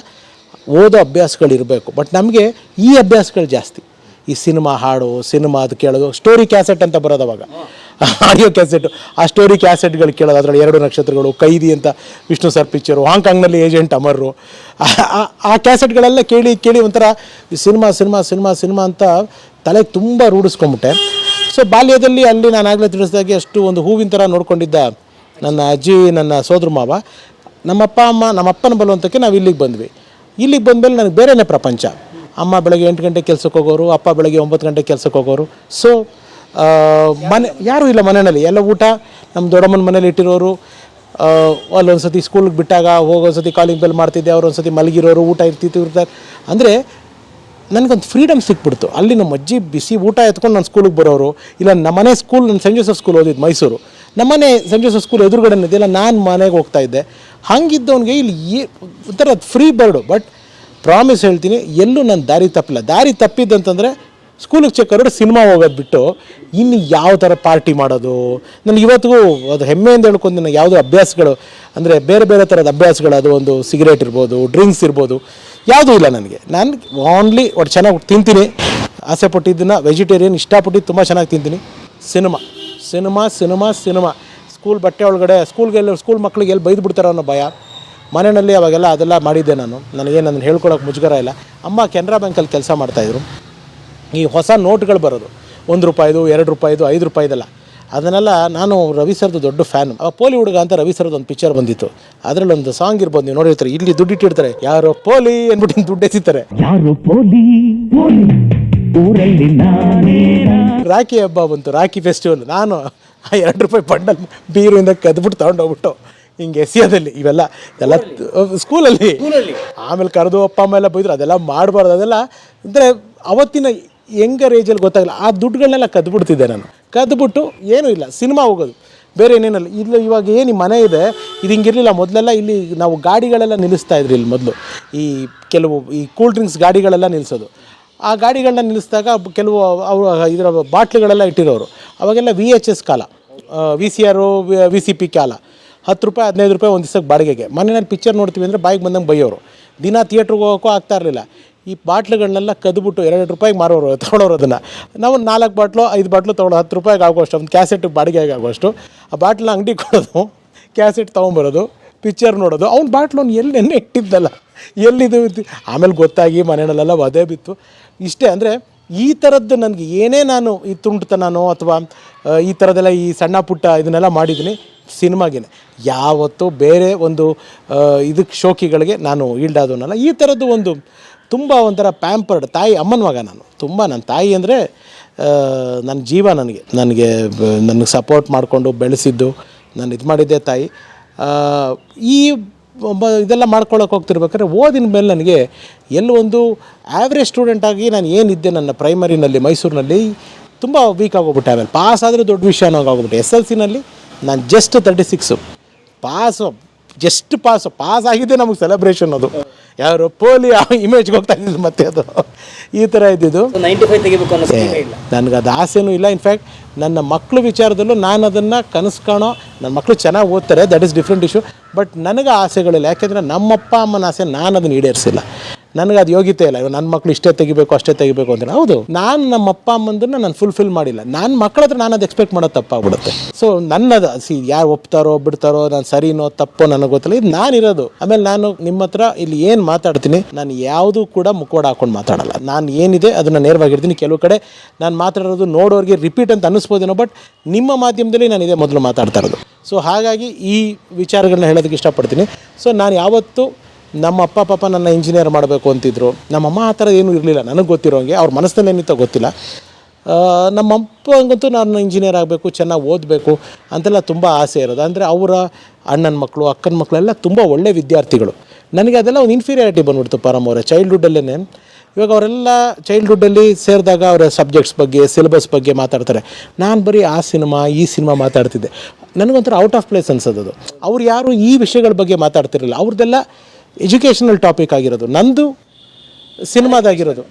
ಓದೋ ಅಭ್ಯಾಸಗಳು ಇರಬೇಕು. ಬಟ್ ನಮಗೆ ಈ ಅಭ್ಯಾಸಗಳು ಜಾಸ್ತಿ. ಈ ಸಿನಿಮಾ ಹಾಡು, ಸಿನಿಮಾ ಅದು ಕೇಳೋದು, ಸ್ಟೋರಿ ಕ್ಯಾಸೆಟ್ ಅಂತ ಬರೋದು ಅವಾಗ, ಆಡಿಯೋ ಕ್ಯಾಸೆಟು. ಆ ಸ್ಟೋರಿ ಕ್ಯಾಸೆಟ್ಗಳು ಕೇಳೋದು. ಅದರಲ್ಲಿ 2 ನಕ್ಷತ್ರಗಳು, ಕೈದಿ ಅಂತ ವಿಷ್ಣು ಸರ್ ಪಿಕ್ಚರು, ಹಾಂಗ್ಕಾಂಗ್ನಲ್ಲಿ ಏಜೆಂಟ್ ಅಮರ್ರು, ಆ ಕ್ಯಾಸೆಟ್ಗಳೆಲ್ಲ ಕೇಳಿ ಕೇಳಿ ಒಂಥರ ಸಿನಿಮಾ ಸಿನಿಮಾ ಸಿನಿಮಾ ಸಿನಿಮಾ ಅಂತ ತಲೆಗೆ ತುಂಬ ರೂಢಿಸ್ಕೊಂಬಿಟ್ಟೆ. ಸೊ ಬಾಲ್ಯದಲ್ಲಿ ಅಲ್ಲಿ ನಾನು ಆಗಲೇ ತಿಳಿಸಿದಾಗೆ ಅಷ್ಟು ಒಂದು ಹೂವಿನ ಥರ ನೋಡ್ಕೊಂಡಿದ್ದ ನನ್ನ ಅಜ್ಜಿ, ನನ್ನ ಸೋದರ ಮಾವ, ನಮ್ಮ ಅಪ್ಪನ ಬಲವಂತಕ್ಕೆ ನಾವು ಇಲ್ಲಿಗೆ ಬಂದ್ವಿ. ಇಲ್ಲಿಗೆ ಬಂದಮೇಲೆ ನನಗೆ ಬೇರೆಯೇ ಪ್ರಪಂಚ. ಅಮ್ಮ ಬೆಳಗ್ಗೆ 8 ಗಂಟೆಗೆ ಕೆಲ್ಸಕ್ಕೆ ಹೋಗೋರು, ಅಪ್ಪ ಬೆಳಗ್ಗೆ 9 ಗಂಟೆಗೆ ಕೆಲ್ಸಕ್ಕೆ ಹೋಗೋರು. ಸೊ ಮನೆ ಯಾರೂ ಇಲ್ಲ ಮನೆಯಲ್ಲಿ, ಎಲ್ಲ ಊಟ ನಮ್ಮ ದೊಡ್ಡಮ್ಮನ ಮನೇಲಿ ಇಟ್ಟಿರೋರು. ಅಲ್ಲೊಂದು ಸತಿ ಸ್ಕೂಲ್ಗೆ ಬಿಟ್ಟಾಗ ಹೋಗೋಸತಿ ಕಾಲಿಂಗ್ ಬೆಲ್ ಮಾಡ್ತಿದ್ದೆ, ಅವ್ರು ಒಂದು ಸತಿ ಮಲಗಿರೋರು, ಊಟ ಇರ್ತಾರೆ. ಅಂದರೆ ನನಗೊಂದು ಫ್ರೀಡಮ್ ಸಿಕ್ಬಿಡ್ತು. ಅಲ್ಲಿ ನಮ್ಮ ಅಜ್ಜಿ ಬಿಸಿ ಊಟ ಎತ್ಕೊಂಡು ನಾನು ಸ್ಕೂಲಿಗೆ ಬರೋರು. ಇಲ್ಲ ನಮ್ಮನೆ ಸ್ಕೂಲ್, ನಾನು ಸೆಂಟ್ ಜೋಸೆಫ್ ಸ್ಕೂಲ್ ಓದಿದ್ದು ಮೈಸೂರು. ನಮ್ಮನೆ ಸೆಂಟ್ ಜೋಸೆಫ್ ಸ್ಕೂಲ್ ಎದುರುಗಡೆ ಇದೆಯಲ್ಲ, ನಾನು ಮನೆಗೆ ಹೋಗ್ತಾಯಿದ್ದೆ. ಹಾಗಿದ್ದವನಿಗೆ ಇಲ್ಲಿ ಒಂಥರ ಫ್ರೀ ಬರ್ಡು. ಬಟ್ ಪ್ರಾಮಿಸ್ ಹೇಳ್ತೀನಿ, ಎಲ್ಲೂ ನಾನು ದಾರಿ ತಪ್ಪಿಲ್ಲ. ದಾರಿ ತಪ್ಪಿದ್ದಂತಂದರೆ ಸ್ಕೂಲಿಗೆ ಚೆಕ್ಕರು ಸಿನಿಮಾ ಹೋಗೋದು ಬಿಟ್ಟು ಇನ್ನು ಯಾವ ಥರ ಪಾರ್ಟಿ ಮಾಡೋದು. ನನಗೆ ಇವತ್ತಿಗೂ ಅದು ಹೆಮ್ಮೆಯಿಂದ ಹೇಳ್ಕೊಂಡು ನನಗೆ ಯಾವುದೋ ಅಭ್ಯಾಸಗಳು ಅಂದರೆ ಬೇರೆ ಬೇರೆ ಥರದ ಅಭ್ಯಾಸಗಳು, ಅದು ಒಂದು ಸಿಗರೇಟ್ ಇರ್ಬೋದು, ಡ್ರಿಂಕ್ಸ್ ಇರ್ಬೋದು, ಯಾವುದೂ ಇಲ್ಲ ನನಗೆ. ನಾನು ಓನ್ಲಿ ಒಟ್ಟು ಚೆನ್ನಾಗಿ ತಿಂತೀನಿ, ಆಸೆ ಪಟ್ಟಿದ್ದನ್ನು ವೆಜಿಟೇರಿಯನ್ ಇಷ್ಟಪಟ್ಟಿದ್ದು ತುಂಬ ಚೆನ್ನಾಗಿ ತಿಂತೀನಿ. ಸಿನಿಮಾ ಸ್ಕೂಲ್ ಬಟ್ಟೆ ಒಳಗಡೆ ಸ್ಕೂಲ್ ಮಕ್ಕಳಿಗೆ ಎಲ್ಲಿ ಬೈದು ಬಿಡ್ತಾರೋ ಅನ್ನೋ ಭಯ ಮನೆಯಲ್ಲಿ. ಅವಾಗೆಲ್ಲ ಅದೆಲ್ಲ ಮಾಡಿದ್ದೆ ನಾನು. ನನಗೇನು ಅದನ್ನು ಹೇಳ್ಕೊಳಕ್ಕೆ ಮುಜುಗರ ಇಲ್ಲ. ಅಮ್ಮ ಕೆನರಾ ಬ್ಯಾಂಕಲ್ಲಿ ಕೆಲಸ ಮಾಡ್ತಾಯಿದ್ರು. ಈ ಹೊಸ ನೋಟ್ಗಳು ಬರೋದು, 1 ರೂಪಾಯಿದು, 2 ರೂಪಾಯಿದು, 5 ರೂಪಾಯಿದೆಲ್ಲ, ಅದನ್ನೆಲ್ಲ ನಾನು ರವಿ ಸರ್ದು ದೊಡ್ಡ ಫ್ಯಾನು. ಪೋಲಿ ಹುಡುಗ ಅಂತ ರವಿ ಸರ್ದು ಒಂದು ಪಿಕ್ಚರ್ ಬಂದಿತ್ತು. ಅದರಲ್ಲಿ ಒಂದು ಸಾಂಗ್ ಇರ್ಬೋದು, ನೀವು ನೋಡಿರ್ತಾರೆ. ಇಲ್ಲಿ ದುಡ್ಡು ಇಟ್ಟಿರ್ತಾರೆ, ಯಾರೋ ಪೋಲಿ ಅಂದ್ಬಿಟ್ಟು ದುಡ್ಡು ಎಸಿತಾರೆ. ರಾಖಿ ಹಬ್ಬ ಬಂತು, ರಾಖಿ ಫೆಸ್ಟಿವಲ್. ನಾನು 2 ರೂಪಾಯಿ ಬಂಡಲ್ ಬೀರಿಂದ ಕದ್ಬಿಟ್ಟು ತೊಗೊಂಡೋಗ್ಬಿಟ್ಟು ಹಿಂಗೆ ಎಸಿಯೋದಲ್ಲಿ ಇವೆಲ್ಲ ಸ್ಕೂಲಲ್ಲಿ ಆಮೇಲೆ ಕರೆದು ಅಪ್ಪ ಅಮ್ಮ ಎಲ್ಲ ಬೈದ್ರು. ಅದೆಲ್ಲ ಮಾಡಬಾರ್ದು. ಅದೆಲ್ಲ ಅಂದರೆ ಅವತ್ತಿನ ಯಂಗರ್ ಏಜಲ್ಲಿ ಗೊತ್ತಾಗಲ್ಲ. ಆ ದುಡ್ಡುಗಳನ್ನೆಲ್ಲ ಕದ್ಬಿಡ್ತಿದ್ದೆ ನಾನು. ಕದ್ಬಿಟ್ಟು ಏನೂ ಇಲ್ಲ, ಸಿನಿಮಾ ಹೋಗೋದು, ಬೇರೆ ಏನೇನಲ್ಲ. ಇಲ್ಲ ಇವಾಗ ಏನು ಮನೆ ಇದೆ, ಇದು ಹಿಂಗಿರಲಿಲ್ಲ ಮೊದಲೆಲ್ಲ. ಇಲ್ಲಿ ನಾವು ಗಾಡಿಗಳೆಲ್ಲ ನಿಲ್ಲಿಸ್ತಾಯಿದ್ರಿ. ಇಲ್ಲಿ ಮೊದಲು ಈ ಕೂಲ್ ಡ್ರಿಂಕ್ಸ್ ಗಾಡಿಗಳೆಲ್ಲ ನಿಲ್ಲಿಸೋದು. ಆ ಗಾಡಿಗಳನ್ನ ನಿಲ್ಲಿಸಿದಾಗ ಕೆಲವು ಅವರು ಇದರ ಬಾಟ್ಲುಗಳೆಲ್ಲ ಇಟ್ಟಿರೋರು. ಅವಾಗೆಲ್ಲ VHS ಕಾಲ, VCR, VCP ಕಾಲ. 10 ರೂಪಾಯಿ 15 ರೂಪಾಯಿ ಒಂದು ದಿವಸಕ್ಕೆ ಬಾಡಿಗೆಗೆ. ಮನೆಯಲ್ಲಿ ಪಿಕ್ಚರ್ ನೋಡ್ತೀವಿ ಅಂದರೆ ಬಾಯಿಗೆ ಬಂದಂಗೆ ಬೈಯೋರು. ದಿನ ಥಿಯೇಟ್ರಿಗೆ ಹೋಗೋಕ್ಕೂ ಆಗ್ತಾ ಇರಲಿಲ್ಲ. ಈ ಬಾಟ್ಲುಗಳನ್ನೆಲ್ಲ ಕದ್ಬಿಟ್ಟು 2 ರೂಪಾಯಿಗೆ ಮಾರೋರು, ತೊಗೊಳೋರು. ಅದನ್ನು ನಾವು 4 ಬಾಟ್ಲು 5 ಬಾಟ್ಲು ತೊಗೊಳೋ 10 ರೂಪಾಯಿಗೆ ಆಗೋಷ್ಟು, ಒಂದು ಕ್ಯಾಸೆಟ್ ಬಾಡಿಗೆಗೆ ಆಗೋಷ್ಟು. ಆ ಬಾಟ್ಲನ್ನ ಅಂಗಡಿ ಕೊಡೋದು, ಕ್ಯಾಸೆಟ್ ತೊಗೊಂಬರೋದು, ಪಿಕ್ಚರ್ ನೋಡೋದು. ಅವ್ನು ಬಾಟ್ಲು ಎಲ್ಲಿ ನೆನ್ನೆ ಇಟ್ಟಿದ್ದಲ್ಲ, ಎಲ್ಲಿದು. ಆಮೇಲೆ ಗೊತ್ತಾಗಿ ಮನೆಯಲ್ಲೆಲ್ಲ ಒದೆ ಬಿತ್ತು. ಇಷ್ಟೇ. ಅಂದರೆ ಈ ಥರದ್ದು ನನಗೆ ಏನೇ ನಾನು ಈ ತುಂಟತನೋ ಅಥವಾ ಈ ಥರದ್ದೆಲ್ಲ ಈ ಸಣ್ಣ ಪುಟ್ಟ ಇದನ್ನೆಲ್ಲ ಮಾಡಿದ್ದೀನಿ ಸಿನಿಮಾಗೆ. ಯಾವತ್ತೂ ಬೇರೆ ಒಂದು ಇದಕ್ಕೆ ಶೋಕಿಗಳಿಗೆ ನಾನು ಈಲ್ಡಾದವನಲ್ಲ. ಈ ಥರದ್ದು ಒಂದು ತುಂಬ ಒಂಥರ ಪ್ಯಾಂಪರ್ಡ್ ತಾಯಿ, ಅಮ್ಮನ ಮಗ ನಾನು. ತುಂಬ ನನ್ನ ತಾಯಿ ಅಂದರೆ ನನ್ನ ಜೀವ. ನನಗೆ ಸಪೋರ್ಟ್ ಮಾಡಿಕೊಂಡು ಬೆಳೆಸಿದ್ದು, ನಾನು ಇದು ಮಾಡಿದ್ದೆ ತಾಯಿ. ಈ ಇದೆಲ್ಲ ಮಾಡ್ಕೊಳ್ಳೋಕೆ ಹೋಗ್ತಿರ್ಬೇಕಾದ್ರೆ ಓದಿನ ಮೇಲೆ ನನಗೆ ಒಂದು ಆ್ಯಾವ್ರೇಜ್ ಸ್ಟೂಡೆಂಟಾಗಿ ನಾನು ಏನಿದ್ದೆ ನನ್ನ ಪ್ರೈಮರಿನಲ್ಲಿ ಮೈಸೂರಿನಲ್ಲಿ ತುಂಬ ವೀಕ್ ಆಗೋಗ್ಬಿಟ್ಟೆ. ಆಮೇಲೆ ಪಾಸ್ ಆದರೆ ದೊಡ್ಡ ವಿಷಯ ಆಗೋಗ್ಬಿಟ್ಟೆ. SLCನಲ್ಲಿ ನಾನು ಜಸ್ಟ್ 36 ಪಾಸ್ ಆಗಿದ್ದೆ. ನಮಗೆ ಸೆಲೆಬ್ರೇಷನ್ ಅದು ಯಾರು ಪೋಲಿ ಇಮೇಜ್ಗೆ ಹೋಗ್ತಾ ಇದ್ದಿದ್ದು. ಮತ್ತೆ ಅದು ಈ ಥರ ಇದ್ದಿದ್ದು. 95 ತೆಗಿಬೇಕು ಅನ್ನೋ ನನಗೆ ಅದು ಆಸೆನೂ ಇಲ್ಲ. ಇನ್ಫ್ಯಾಕ್ಟ್ ನನ್ನ ಮಕ್ಕಳು ವಿಚಾರದಲ್ಲೂ ನಾನು ಅದನ್ನು ಕನಸು ಕಾಣೋ, ನನ್ನ ಮಕ್ಕಳು ಚೆನ್ನಾಗಿ ಓದ್ತಾರೆ, that is different issue. But ನನಗೆ ಆಸೆಗಳಿಲ್ಲ. ಯಾಕೆಂದರೆ ನಮ್ಮಪ್ಪ ಅಮ್ಮನ ಆಸೆ ನಾನು ಅದನ್ನು ಈಡೇರಿಸಿಲ್ಲ. ನನಗೆ ಅದು ಯೋಗ್ಯತೆ ಇಲ್ಲ. ನನ್ನ ಮಕ್ಕಳು ಅಷ್ಟೇ ತೆಗಿಬೇಕು ಅಂತ. ಹೌದು, ನಾನು ನಮ್ಮ ಅಪ್ಪ ಅಮ್ಮಂದನ್ನು ನಾನು ಫುಲ್ಫಿಲ್ ಮಾಡಿಲ್ಲ. ನನ್ನ ಮಕ್ಕಳ ಹತ್ರ ನಾನು ಅದು ಎಕ್ಸ್ಪೆಕ್ಟ್ ಮಾಡೋದು ತಪ್ಪಾಗ್ಬಿಡುತ್ತೆ. ಸೊ ನನ್ನದು ಯಾರು ಒಪ್ತಾರೋ ಬಿಡ್ತಾರೋ, ನಾನು ಸರಿನೋ ತಪ್ಪೋ ನನಗೆ ಗೊತ್ತಿಲ್ಲ. ಇದು ನಾನಿರೋದು. ಆಮೇಲೆ ನಾನು ನಿಮ್ಮ ಹತ್ರ ಇಲ್ಲಿ ಏನು ಮಾತಾಡ್ತೀನಿ, ನಾನು ಯಾವುದೂ ಕೂಡ ಮುಖವಾಡ ಹಾಕೊಂಡು ಮಾತಾಡಲ್ಲ. ನಾನು ಏನಿದೆ ಅದನ್ನು ನೇರವಾಗಿರ್ತೀನಿ. ಕೆಲವು ಕಡೆ ನಾನು ಮಾತಾಡೋದು ನೋಡೋರಿಗೆ ರಿಪೀಟ್ ಅಂತ ಅನ್ನಿಸ್ಬೋದೇನೋ, ಬಟ್ ನಿಮ್ಮ ಮಾಧ್ಯಮದಲ್ಲಿ ನಾನು ಇದೇ ಮೊದಲು ಮಾತಾಡ್ತಾ ಇರೋದು. ಸೊ ಹಾಗಾಗಿ ಈ ವಿಚಾರಗಳನ್ನ ಹೇಳೋದಕ್ಕೆ ಇಷ್ಟಪಡ್ತೀನಿ. ಸೊ ನಾನು ಯಾವತ್ತೂ ನಮ್ಮ ಅಪ್ಪ ಪಾಪ ನನ್ನ ಇಂಜಿನಿಯರ್ ಮಾಡಬೇಕು ಅಂತಿದ್ರು. ನಮ್ಮಮ್ಮ ಆ ಥರ ಏನೂ ಇರಲಿಲ್ಲ. ನನಗೆ ಗೊತ್ತಿರೋಂಗೆ ಅವ್ರ ಮನಸ್ಸಿನಲ್ಲಿ ಏನಿತ್ತೋ ಗೊತ್ತಿಲ್ಲ. ನಮ್ಮಪ್ಪಂಗಂತೂ ನಾನು ಇಂಜಿನಿಯರ್ ಆಗಬೇಕು, ಚೆನ್ನಾಗಿ ಓದಬೇಕು ಅಂತೆಲ್ಲ ತುಂಬ ಆಸೆ ಇರೋದು. ಅಂದರೆ ಅವರ ಅಣ್ಣನ ಮಕ್ಕಳು ಅಕ್ಕನ ಮಕ್ಕಳೆಲ್ಲ ತುಂಬ ಒಳ್ಳೆ ವಿದ್ಯಾರ್ಥಿಗಳು. ನನಗೆ ಅದೆಲ್ಲ ಒಂದು ಇನ್ಫೀರಿಯಾರಿಟಿ ಬಂದ್ಬಿಡ್ತು ಪರಮ್ ಅವರ ಚೈಲ್ಡ್ಹುಡ್ಡಲ್ಲೇ. ಇವಾಗ ಅವರೆಲ್ಲ ಚೈಲ್ಡ್ಹುಡ್ಡಲ್ಲಿ ಸೇರಿದಾಗ ಅವರ ಸಬ್ಜೆಕ್ಟ್ಸ್ ಬಗ್ಗೆ, ಸಿಲೆಬಸ್ ಬಗ್ಗೆ ಮಾತಾಡ್ತಾರೆ. ನಾನು ಬರೀ ಆ ಸಿನಿಮಾ ಈ ಸಿನಿಮಾ ಮಾತಾಡ್ತಿದ್ದೆ. ನನಗೊಂಥರ ಔಟ್ ಆಫ್ ಪ್ಲೇಸ್ ಅನ್ಸೋದು. ಅವ್ರು ಯಾರು ಈ ವಿಷಯಗಳ ಬಗ್ಗೆ ಮಾತಾಡ್ತಿರಲಿಲ್ಲ. ಅವ್ರದ್ದೆಲ್ಲ ಎಜುಕೇಷನಲ್ ಟಾಪಿಕ್ ಆಗಿರೋದು, ನಂದು ಸಿನಿಮಾದಾಗಿರೋದು.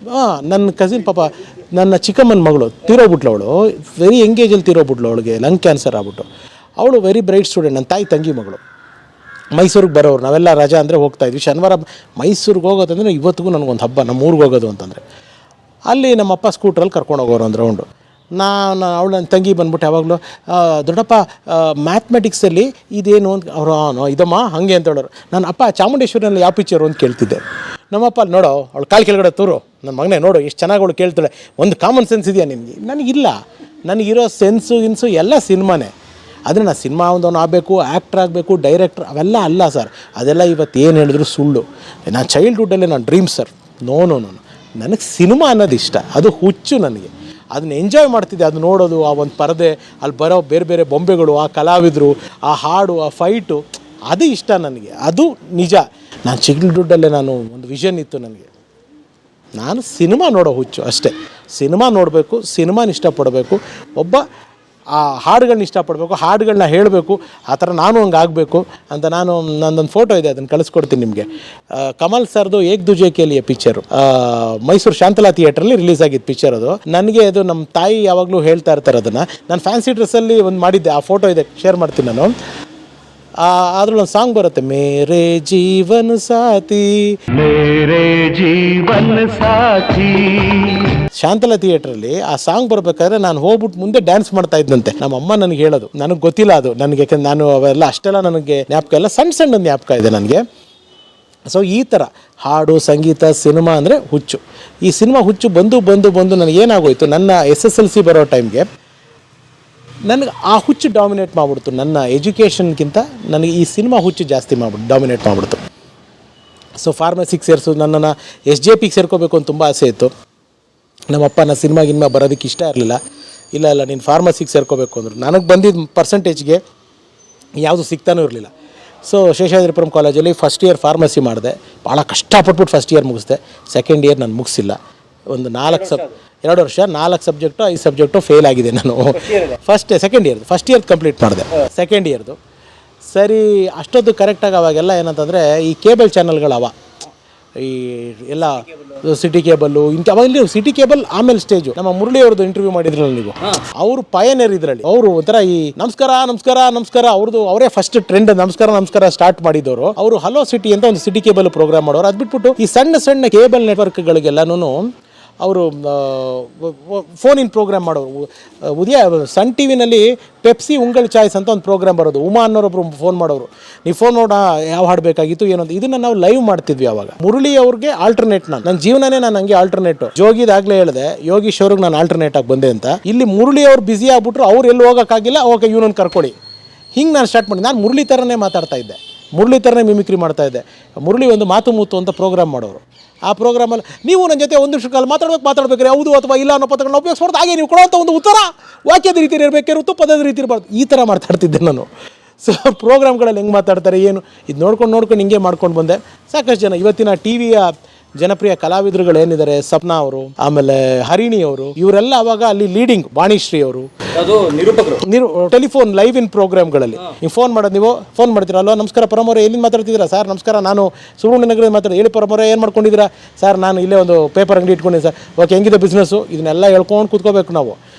ನನ್ನ ಕಸಿನ್ ಪಾಪ, ನನ್ನ ಚಿಕ್ಕಮ್ಮನ ಮಗಳು ತೀರೋಗ್ಬಿಟ್ಲು. ಅವಳು ವೆರಿ ಎಂಗೇಜಲ್ಲಿ ತೀರೋಗ್ಬಿಟ್ಲು. ಅವಳಿಗೆ ಲಂಗ್ ಕ್ಯಾನ್ಸರ್ ಆಗ್ಬಿಟ್ಟು. ಅವಳು ವೆರಿ ಬ್ರೈಟ್ ಸ್ಟೂಡೆಂಟ್. ನನ್ನ ತಾಯಿ ತಂಗಿ ಮಗಳು. ಮೈಸೂರಿಗೆ ಬರೋರು. ನಾವೆಲ್ಲ ರಜಾ ಅಂದರೆ ಹೋಗ್ತಾಯಿದ್ವಿ. ಶನಿವಾರ ಮೈಸೂರಿಗೆ ಹೋಗೋದಂದರೆ ಇವತ್ತಿಗೂ ನನಗೊಂದು ಹಬ್ಬ, ನಮ್ಮ ಊರಿಗೆ ಹೋಗೋದು ಅಂತಂದರೆ. ಅಲ್ಲಿ ನಮ್ಮಪ್ಪ ಸ್ಕೂಟ್ರಲ್ಲಿ ಕರ್ಕೊಂಡು ಹೋಗೋರು ಒಂದು ರೌಂಡು. ಅವಳು ನನ್ನ ತಂಗಿ ಬಂದ್ಬಿಟ್ಟು ಯಾವಾಗಲೂ ದೊಡ್ಡಪ್ಪ ಮ್ಯಾಥಮೆಟಿಕ್ಸಲ್ಲಿ ಇದೇನು ಅಂತ ಇದಮ್ಮ ಹಾಗೆ ಅಂತ ಹೇಳೋರು. ನನ್ನ ಅಪ್ಪ ಚಾಮುಂಡೇಶ್ವರಿನಲ್ಲಿ ಯಾವ ಪಿಕ್ಚರು ಅಂತ ಕೇಳ್ತಿದ್ದೆ. ನಮ್ಮಪ್ಪ ಅಲ್ಲಿ ನೋಡೋ ಅವಳು ಕಾಲು ಕೆಳಗಡೆ ತೂರು, ನನ್ನ ಮಗನೇ ನೋಡು ಎಷ್ಟು ಚೆನ್ನಾಗಿ ಅವಳು ಕೇಳ್ತಾಳೆ, ಒಂದು ಕಾಮನ್ ಸೆನ್ಸ್ ಇದೆಯಾ ನಿನಗೆ? ನನಗಿಲ್ಲ. ನನಗಿರೋ ಸೆನ್ಸು ಎಲ್ಲ ಸಿನಿಮಾನೇ. ಆದರೆ ನಾನು ಸಿನಿಮಾ ಒಂದವನು ಆಗಬೇಕು, ಆ್ಯಕ್ಟ್ರ್ ಆಗಬೇಕು, ಡೈರೆಕ್ಟ್ರ್ ಅವೆಲ್ಲ ಅಲ್ಲ ಸರ್. ಅದೆಲ್ಲ ಇವತ್ತು ಏನು ಹೇಳಿದ್ರು ಸುಳ್ಳು. ನಾನು ಚೈಲ್ಡ್ಹುಡ್ಡಲ್ಲೇ ನಾನು ಡ್ರೀಮ್ ಸರ್. ನೋ ನನಗೆ ಸಿನಿಮಾ ಅನ್ನೋದು ಇಷ್ಟ, ಅದು ಹುಚ್ಚು ನನಗೆ. ಅದನ್ನ ಎಂಜಾಯ್ ಮಾಡ್ತಿದ್ದೆ, ಅದು ನೋಡೋದು, ಆ ಒಂದು ಪರದೆ, ಅಲ್ಲಿ ಬರೋ ಬೇರೆ ಬೇರೆ ಬೊಂಬೆಗಳು, ಆ ಕಲಾವಿದರು, ಆ ಹಾಡು, ಆ ಫೈಟು, ಅದು ಇಷ್ಟ ನನಗೆ. ಅದು ನಿಜ. ನಾನು ಚೈಲ್ಡ್ಹುಡ್ಡಲ್ಲೇ ನಾನು ಒಂದು ವಿಷನ್ ಇತ್ತು ನನಗೆ, ನಾನು ಸಿನಿಮಾ ನೋಡೋ ಹುಚ್ಚು ಅಷ್ಟೇ. ಸಿನಿಮಾ ನೋಡಬೇಕು, ಸಿನಿಮಾನ ಇಷ್ಟಪಡಬೇಕು, ಒಬ್ಬ ಆ ಹಾಡುಗಳನ್ನ ಇಷ್ಟಪಡಬೇಕು, ಹಾಡುಗಳನ್ನ ಹೇಳಬೇಕು, ಆ ಥರ ನಾನು ಹಂಗೆ ಆಗಬೇಕು ಅಂತ. ನನ್ನೊಂದು ಫೋಟೋ ಇದೆ, ಅದನ್ನು ಕಳಿಸ್ಕೊಡ್ತೀನಿ ನಿಮಗೆ. ಕಮಲ್ ಸರ್ದು ಏಕ್ ದುಜೆ ಕೇಲಿಯ ಪಿಕ್ಚರು ಮೈಸೂರು ಶಾಂತಲಾ ಥಿಯೇಟ್ರಲ್ಲಿ ರಿಲೀಸ್ ಆಗಿದ್ದು ಪಿಕ್ಚರ್. ಅದು ನನಗೆ ಅದು ನಮ್ಮ ತಾಯಿ ಯಾವಾಗಲೂ ಹೇಳ್ತಾ ಇರ್ತಾರೆ ಅದನ್ನು. ನಾನು ಫ್ಯಾನ್ಸಿ ಡ್ರೆಸ್ಸಲ್ಲಿ ಒಂದು ಮಾಡಿದ್ದೆ, ಆ ಫೋಟೋ ಇದೆ, ಶೇರ್ ಮಾಡ್ತೀನಿ ನಾನು. ಅದ್ರಲ್ಲಿ ಒಂದು ಸಾಂಗ್ ಬರುತ್ತೆ, ಮೇರೇ ಜೀವನ್ ಸಾಥಿ, ಮೇರೇ ಜೀವನ್ ಸಾಥಿ. ಶಾಂತಲಾ ಥಿಯೇಟ್ರಲ್ಲಿ ಆ ಸಾಂಗ್ ಬರ್ಬೇಕಾದ್ರೆ ನಾನು ಹೋಗ್ಬಿಟ್ಟು ಮುಂದೆ ಡ್ಯಾನ್ಸ್ ಮಾಡ್ತಾ ಇದ್ದಂತೆ. ನಮ್ಮ ಅಮ್ಮ ನನಗೆ ಹೇಳೋದು, ನನಗೆ ಗೊತ್ತಿಲ್ಲ ಅದು ನನಗೆ, ಯಾಕಂದ್ರೆ ನಾನು ಅವೆಲ್ಲ ಅಷ್ಟೆಲ್ಲ ನನಗೆ ಜ್ಞಾಪಕ ಇಲ್ಲ, ಸಣ್ಣ ಜ್ಞಾಪಕ ಇದೆ ನನಗೆ. ಸೊ ಈ ಥರ ಹಾಡು, ಸಂಗೀತ, ಸಿನಿಮಾ ಅಂದರೆ ಹುಚ್ಚು. ಈ ಸಿನಿಮಾ ಹುಚ್ಚು ಬಂದು ನನಗೇನಾಗೋಯ್ತು, ನನ್ನ SSLC ಬರೋ ಟೈಮ್ಗೆ ನನಗೆ ಆ ಹುಚ್ಚು ಡಾಮಿನೇಟ್ ಮಾಡಿಬಿಡ್ತು. ನನ್ನ ಎಜುಕೇಷನ್ಗಿಂತ ನನಗೆ ಈ ಸಿನಿಮಾ ಹುಚ್ಚು ಜಾಸ್ತಿ ಡಾಮಿನೇಟ್ ಮಾಡಿಬಿಡ್ತು. ಸೊ ಫಾರ್ಮಸಿಗೆ ಸೇರಿಸು, ನನ್ನನ್ನು SJPಗೆ ಸೇರ್ಕೋಬೇಕು ಅಂತ ತುಂಬ ಆಸೆ ಇತ್ತು. ನಮ್ಮಪ್ಪ ನಾನು ಸಿನಿಮಾ ಬರೋದಕ್ಕೆ ಇಷ್ಟ ಇರಲಿಲ್ಲ. ಇಲ್ಲ ನೀನು ಫಾರ್ಮಸಿಗೆ ಸೇರ್ಕೋಬೇಕು ಅಂದರು. ನನಗೆ ಬಂದಿದ್ದ ಪರ್ಸೆಂಟೇಜ್ಗೆ ಯಾವುದು ಸಿಗ್ತಾನೂ ಇರಲಿಲ್ಲ. ಸೊ ಶೇಷಾದ್ರಿಪುರಂ ಕಾಲೇಜಲ್ಲಿ ಫಸ್ಟ್ ಇಯರ್ ಫಾರ್ಮಸಿ ಮಾಡಿದೆ. ಭಾಳ ಕಷ್ಟಪಟ್ಬಿಟ್ಟು ಫಸ್ಟ್ ಇಯರ್ ಮುಗಿಸ್ದೆ. ಸೆಕೆಂಡ್ ಇಯರ್ ನಾನು ಮುಗಿಸಿಲ್ಲ. ಒಂದು 2 ವರ್ಷ 4 ಸಬ್ಜೆಕ್ಟು 5 ಸಬ್ಜೆಕ್ಟು ಫೇಲ್ ಆಗಿದೆ ನಾನು. ಸೆಕೆಂಡ್ ಇಯರ್ ಕಂಪ್ಲೀಟ್ ಮಾಡಿದೆ. ಸೆಕೆಂಡ್ ಇಯರ್ದು ಸರಿ ಅಷ್ಟೊಂದು ಕರೆಕ್ಟಾಗಿ ಅವಾಗೆಲ್ಲ ಏನಂತಂದರೆ ಈ ಕೇಬಲ್ ಚಾನಲ್ಗಳವ, ಈ ಎಲ್ಲ ಸಿಟಿ ಕೇಬಲ್ಲು ಅವಾಗಲಿ ಸಿಟಿ ಕೇಬಲ್. ಆಮೇಲೆ ಸ್ಟೇಜು ನಮ್ಮ ಮುರಳಿ ಅವ್ರದ್ದು ಇಂಟರ್ವ್ಯೂ ಮಾಡಿದ್ರಲ್ಲ ನೀವು, ಅವರು ಪಯನೇರ್ ಇದರಲ್ಲಿ. ಅವರು ಒಂಥರ ಈ ನಮಸ್ಕಾರ ಅವ್ರದ್ದು ಅವರೇ ಫಸ್ಟ್ ಟ್ರೆಂಡ್ ನಮಸ್ಕಾರ ಸ್ಟಾರ್ಟ್ ಮಾಡಿದವರು. ಅವರು ಹಲೋ ಸಿಟಿ ಅಂತ ಒಂದು ಸಿಟಿ ಕೇಬಲ್ ಪ್ರೋಗ್ರಾಮ್ ಮಾಡೋರು. ಅದು ಬಿಟ್ಬಿಟ್ಟು ಈ ಸಣ್ಣ ಕೇಬಲ್ ನೆಟ್ವರ್ಕ್ಗಳಿಗೆಲ್ಲನೂ ಅವರು ಫೋನ್ ಇನ್ ಪ್ರೋಗ್ರಾಮ್ ಮಾಡೋರು. ಉದಯ ಸನ್ ಟಿ ವಿನಲ್ಲಿ ಪೆಪ್ಸಿ ಉಂಗಳ್ ಚಾಯ್ಸ್ ಅಂತ ಒಂದು ಪ್ರೋಗ್ರಾಮ್ ಬರೋದು. ಉಮಾ ಅನ್ನೋರೊಬ್ರು ಫೋನ್ ಮಾಡೋರು, ನೀವು ಫೋನ್ ನೋಡ ಯಾವ ಹಾಡು ಬೇಕಾಗಿತ್ತು ಏನೋ, ಇದನ್ನು ನಾವು ಲೈವ್ ಮಾಡ್ತಿದ್ವಿ ಅವಾಗ. ಮುರಳಿ ಅವ್ರಿಗೆ ಆಲ್ಟರ್ನೇಟ್, ನನ್ನ ಜೀವನನೇ ನಾನು ಹಂಗೆ ಆಲ್ಟರ್ನೇಟು. ಜೋಗಿದಾಗಲೇ ಹೇಳಿದೆ, ಯೋಗೀಶ್ ಅವ್ರಿಗೆ ನಾನು ಆಲ್ಟರ್ನೇಟ್ ಆಗಿ ಬಂದೆ ಅಂತ. ಇಲ್ಲಿ ಮುರಳಿ ಅವ್ರು ಬ್ಯುಸಿ ಆಗ್ಬಿಟ್ರು, ಅವ್ರು ಎಲ್ಲಿ ಹೋಗೋಕ್ಕಾಗಿಲ್ಲ, ಓಕೆ ಇವನನ್ನು ಕರ್ಕೊಳ್ಳಿ. ಹಿಂಗೆ ನಾನು ಸ್ಟಾರ್ಟ್ ಮಾಡಿ, ನಾನು ಮುರಳಿ ಥರನೇ ಮಾತಾಡ್ತಾ ಇದ್ದೆ, ಮುರಳಿ ಥರನೇ ಮಿಮಿಕ್ರಿ ಮಾಡ್ತಾಯಿದ್ದೆ. ಮುರಳಿ ಒಂದು ಮಾತು ಅಂತ ಪ್ರೋಗ್ರಾಮ್ ಮಾಡೋರು. ಆ ಪ್ರೋಗ್ರಾಮಲ್ಲಿ ನೀವು ನನ್ನ ಜೊತೆ 1 ನಿಮಿಷ ಕಾಲ ಮಾತಾಡ್ಬೇಕಾದ್ರೆ ಹೌದು ಅಥವಾ ಇಲ್ಲ ಅನ್ನೋ ಪದಗಳನ್ನ ಉಪಯೋಗಿಸ್ಬಾರ್ದು. ಹಾಗೆ ನೀವು ಕೊಡೋಂಥ ಒಂದು ಉತ್ತರ ವಾಕ್ಯದ ರೀತಿ ಇರಬೇಕಿರುತ್ತೋ, ಪದದ ರೀತಿ ಇರಬಾರ್ದು. ಈ ಥರ ಮಾತಾಡ್ತಿದ್ದೆ ನಾನು. ಸೊ ಪ್ರೋಗ್ರಾಮ್ಗಳಲ್ಲಿ ಹೆಂಗೆ ಮಾತಾಡ್ತಾರೆ ಏನು, ಇದು ನೋಡ್ಕೊಂಡು ಹಿಂಗೆ ಮಾಡ್ಕೊಂಡು ಬಂದೆ. ಸಾಕಷ್ಟು ಜನ ಇವತ್ತಿನ ಟಿವಿಯ ಜನಪ್ರಿಯ ಕಲಾವಿದರುಗಳು ಏನಿದ್ದಾರೆ, ಸಪ್ನಾ ಅವರು, ಆಮೇಲೆ ಹರಿಣಿ ಅವರು, ಇವರೆಲ್ಲ ಅವಾಗ ಅಲ್ಲಿ ಲೀಡಿಂಗ್. ವಾಣಿಶ್ರೀ ಅವರು ಟೆಲಿಫೋನ್ ಲೈವ್ ಇನ್ ಪ್ರೋಗ್ರಾಮ್ಗಳಲ್ಲಿ ನೀವು ಫೋನ್ ಮಾಡೋದು, ನೀವು ಫೋನ್ ಮಾಡ್ತೀರಲ್ವ, ನಮಸ್ಕಾರ ಪರಮೋರೆ, ಎಲ್ಲಿಂದ ಮಾತಾಡ್ತಿದ್ದೀರಾ ಸರ್? ನಮಸ್ಕಾರ, ನಾನು ಸುಬ್ರಹ್ಮಣ್ಯ ನಗರದಲ್ಲಿ ಮಾತಾಡೋದು. ಹೇಳಿ ಪರಮೋರೆ, ಏನು ಮಾಡ್ಕೊಂಡಿದ್ದೀರಾ ಸರ್? ನಾನು ಇಲ್ಲೇ ಒಂದು ಪೇಪರ್ ಅಂಗಡಿ ಇಟ್ಕೊಂಡಿದ್ದೀನಿ ಸರ್. ಓಕೆ, ಹೆಂಗಿದೆ ಬಿಸ್ನೆಸ್ಸು? ಇದನ್ನೆಲ್ಲ ಹೇಳ್ಕೊಂಡು ಕೂತ್ಕೋಬೇಕು ನಾವು.